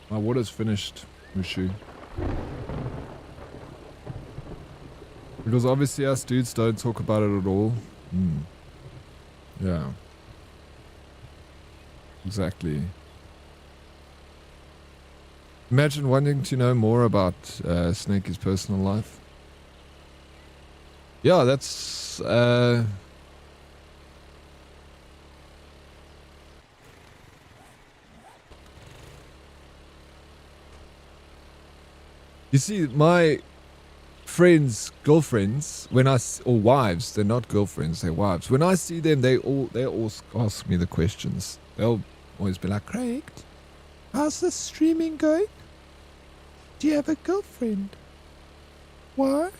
My water's finished, Mushu. Because obviously us dudes don't talk about it at all. Yeah. Exactly. Imagine wanting to know more about Snaky's personal life. Yeah, that's you see, my friends' girlfriends, or wives, they're not girlfriends, they're wives. When I see them, they all ask me the questions. They'll always be like, Craig, how's the streaming going? Do you have a girlfriend? Why?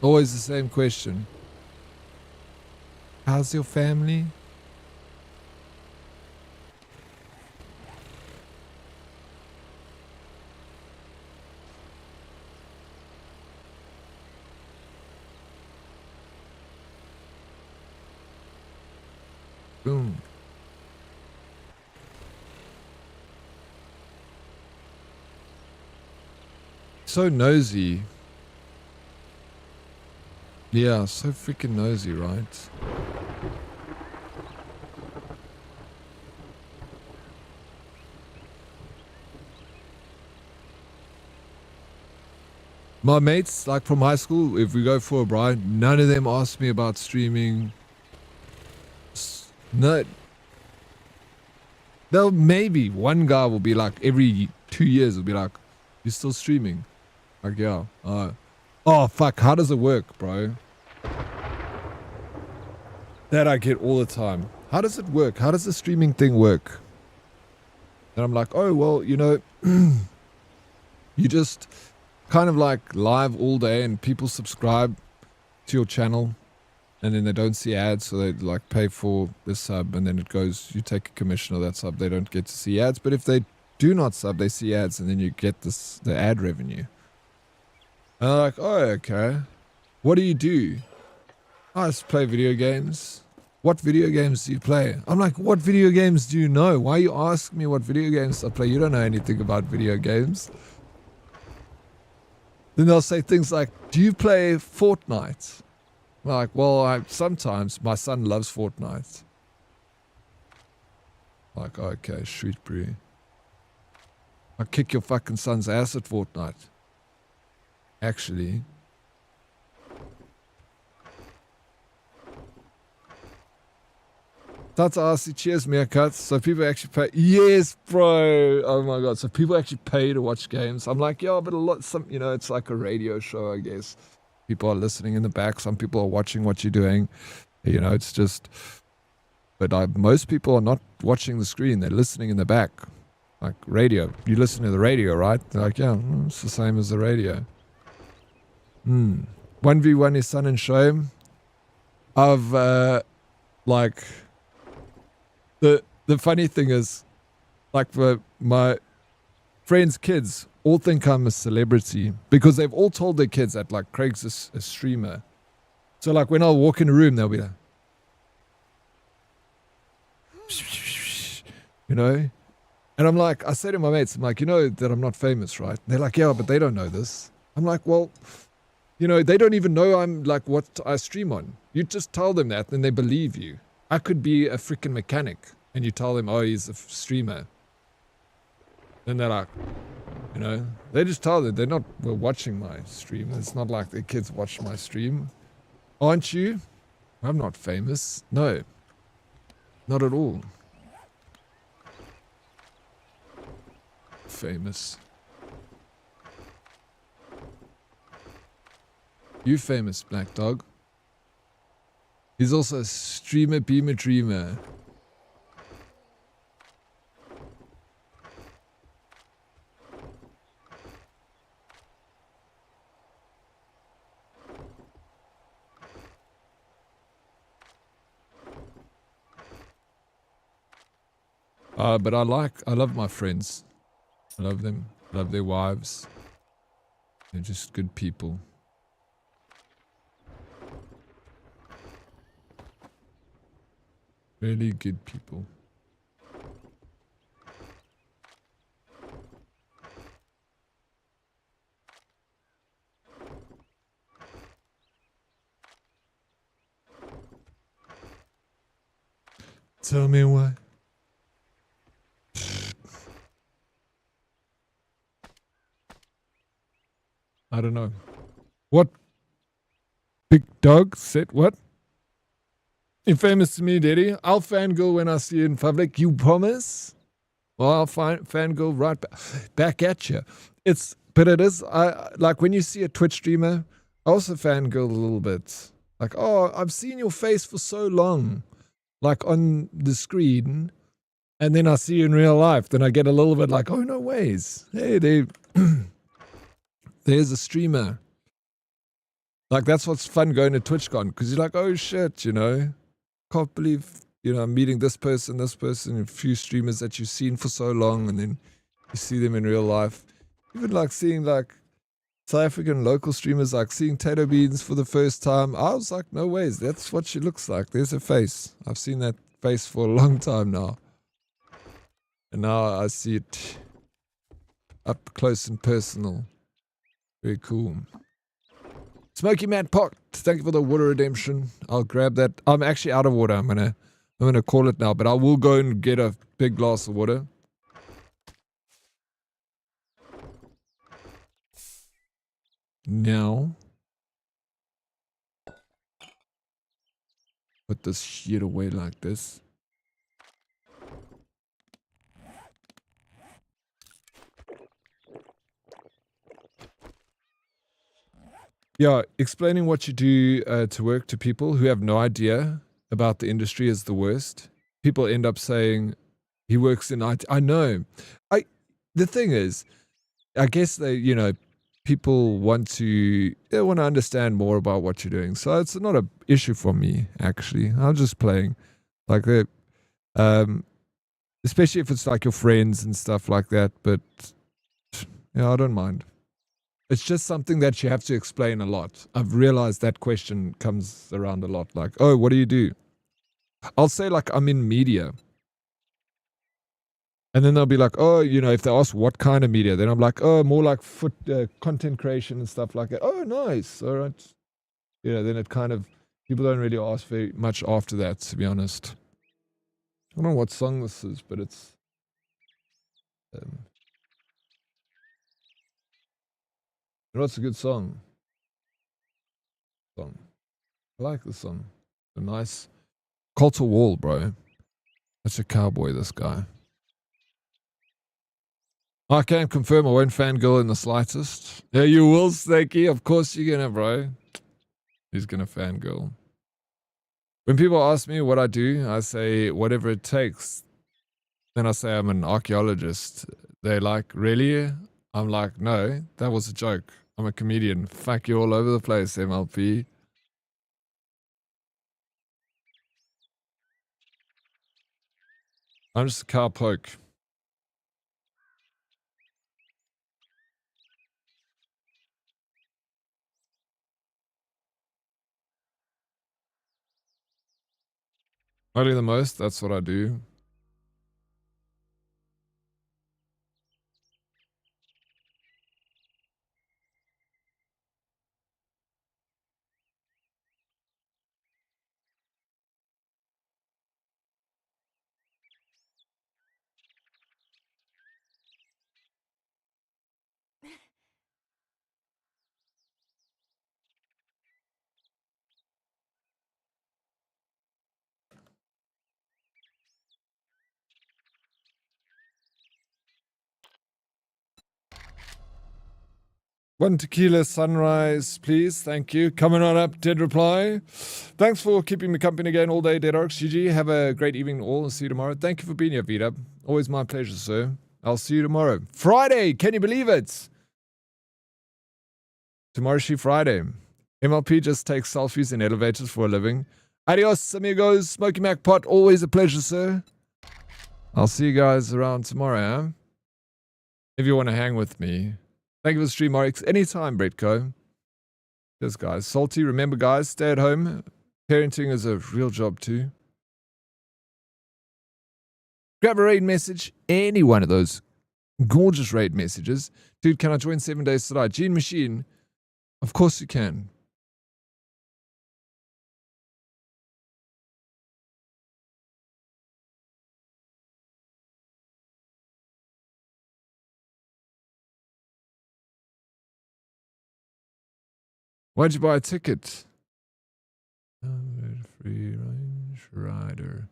Always the same question. How's your family? Boom. So nosy. Yeah, so freaking nosy, right? My mates, like from high school, if we go for a ride, none of them ask me about streaming. No. They'll maybe one guy will be like every 2 years will be like, "You still streaming?" Like, yeah. Oh fuck, how does it work, bro? That I get all the time. How does it work? How does the streaming thing work? And I'm like, oh well, you know, you just kind of like live all day and people subscribe to your channel and then they don't see ads, so they like pay for the sub and then it goes, you take a commission of that sub, they don't get to see ads. But if they do not sub, they see ads and then you get the ad revenue. And I'm like, oh, okay. What do you do? I just play video games. What video games do you play? I'm like, what video games do you know? Why are you asking me what video games I play? You don't know anything about video games. Then they'll say things like, do you play Fortnite? I'm like, well, sometimes my son loves Fortnite. Like, okay, shoot, bro. I'll kick your fucking son's ass at Fortnite. Actually. That's RC, cheers, meerkats. So people actually pay. Yes, bro. Oh my god. So people actually pay to watch games. I'm like, yeah, but it's like a radio show, I guess. People are listening in the back. Some people are watching what you're doing. You know, it's just. But most people are not watching the screen. They're listening in the back. Like radio. You listen to the radio, right? They're like, yeah, it's the same as the radio. 1v1 is Sun and Shame. I've, like... The funny thing is, like, for my friends' kids all think I'm a celebrity because they've all told their kids that, like, Craig's a streamer. So, like, when I walk in a room, they'll be like... You know? And I'm like, I say to my mates, I'm like, you know that I'm not famous, right? They're like, yeah, but they don't know this. I'm like, well... You know, they don't even know I'm like what I stream on. You just tell them that and they believe you. I could be a freaking mechanic and you tell them, oh, he's a streamer. Then they're like, you know, they just tell them they're not watching my stream. It's not like their kids watch my stream. Aren't you? I'm not famous. No, not at all. Famous. You famous, Black Dog. He's also a streamer, beamer, dreamer. But I love my friends. I love them. I love their wives. They're just good people. Really good people. Tell me why. I don't know. What? Big dog said what? Infamous to me, Daddy. I'll fangirl when I see you in public. You promise? Well, I'll fangirl right back at you. But it is, like when you see a Twitch streamer, I also fangirl a little bit. Like, oh, I've seen your face for so long, like on the screen, and then I see you in real life. Then I get a little bit like, oh, no ways. Hey, there's a streamer. Like, that's what's fun going to TwitchCon, because you're like, oh shit, you know, can't believe, you know, I'm meeting this person, a few streamers that you've seen for so long, and then you see them in real life. Even like seeing like South African local streamers, like seeing Tato Beans for the first time. I was like, no ways, that's what she looks like. There's her face. I've seen that face for a long time now. And now I see it up close and personal. Very cool. Smoky Matt Pot, thank you for the water redemption. I'll grab that. I'm actually out of water. I'm gonna call it now, but I will go and get a big glass of water. Now, put this shit away like this. Yeah, explaining what you do to work to people who have no idea about the industry is the worst. People end up saying, he works in IT. I know. The thing is, I guess people want to understand more about what you're doing. So it's not an issue for me, actually. I'm just playing. Like, especially if it's like your friends and stuff like that. But, yeah, I don't mind. It's just something that you have to explain a lot. I've realized that question comes around a lot. Like, oh, what do you do? I'll say like, I'm in media. And then they'll be like, oh, you know, if they ask what kind of media, then I'm like, oh, more like content creation and stuff like that. Oh, nice. All right. You know, then it kind of, people don't really ask very much after that, to be honest. I don't know what song this is, but it's... You know, it's a good song. I like the song. A nice Coulter Wall, bro. That's a cowboy, this guy. I can confirm I won't fangirl in the slightest. Yeah, you will, Snakey. Of course you're gonna, bro. He's gonna fangirl. When people ask me what I do, I say whatever it takes. Then I say I'm an archaeologist. They're like, really? I'm like, no, that was a joke. I'm a comedian. Fuck you all over the place, MLP. I'm just a cowpoke. I do the most, that's what I do. One tequila sunrise, please. Thank you. Coming on up, Dead Reply. Thanks for keeping me company again all day, Dead Oryx. GG. Have a great evening all and see you tomorrow. Thank you for being here, V-Dub. Always my pleasure, sir. I'll see you tomorrow. Friday! Can you believe it? Tomorrow's She Friday. MLP just takes selfies in elevators for a living. Adios, amigos. Smoky Mac Pot. Always a pleasure, sir. I'll see you guys around tomorrow, huh? If you want to hang with me. Thank you for the stream, Oryx. Anytime, Bretco. Cheers, guys. Salty, remember, guys, stay at home. Parenting is a real job, too. Grab a raid message. Any one of those gorgeous raid messages. Dude, can I join 7 days tonight? Gene Machine. Of course you can. Why'd you buy a ticket? Free range rider.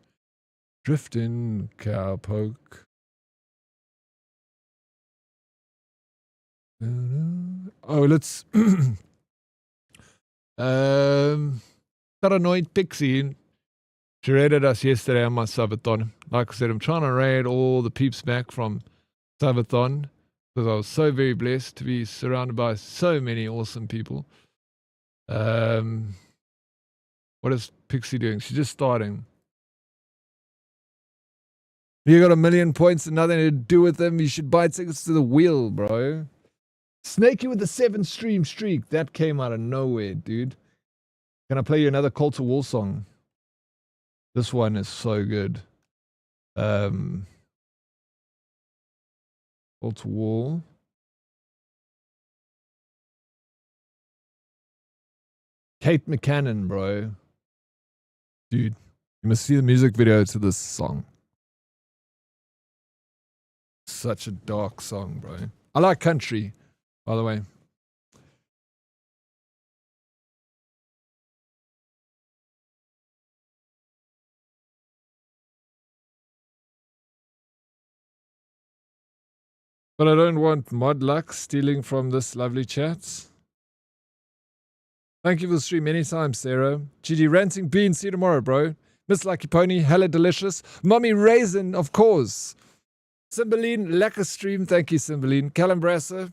Drifting cowpoke. Oh, let's got annoyed Pixie. She raided us yesterday on my subathon. Like I said, I'm trying to raid all the peeps back from subathon because I was so very blessed to be surrounded by so many awesome people. What is Pixie doing? She's just starting. You got 1 million points and nothing to do with them. You should buy tickets to the wheel, bro. Snakey with the 7-stream streak. That came out of nowhere, dude. Can I play you another Call to War song? This one is so good. Call to War. Kate McCannon, bro. Dude, you must see the music video to this song. Such a dark song, bro. I like country, by the way. But I don't want mod luck stealing from this lovely chat. Thank you for the stream many times, Sarah. GG Ranting Bean, see you tomorrow, bro. Miss Lucky Pony, hella delicious. Mommy Raisin, of course. Cymbeline, lekker stream. Thank you, Cymbeline. Calambrassa,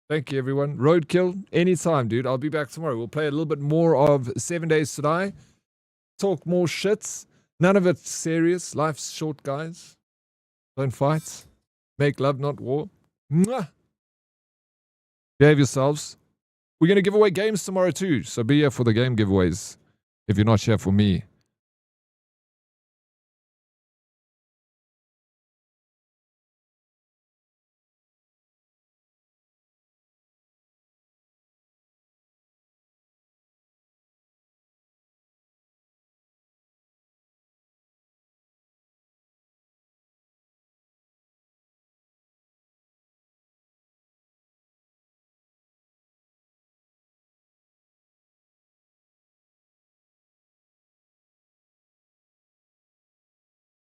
thank you, everyone. Roadkill, anytime, dude. I'll be back tomorrow. We'll play a little bit more of 7 Days to Die. Talk more shits. None of it serious. Life's short, guys. Don't fight. Make love, not war. Mwah. Behave yourselves. We're going to give away games tomorrow too, so be here for the game giveaways if you're not here for me.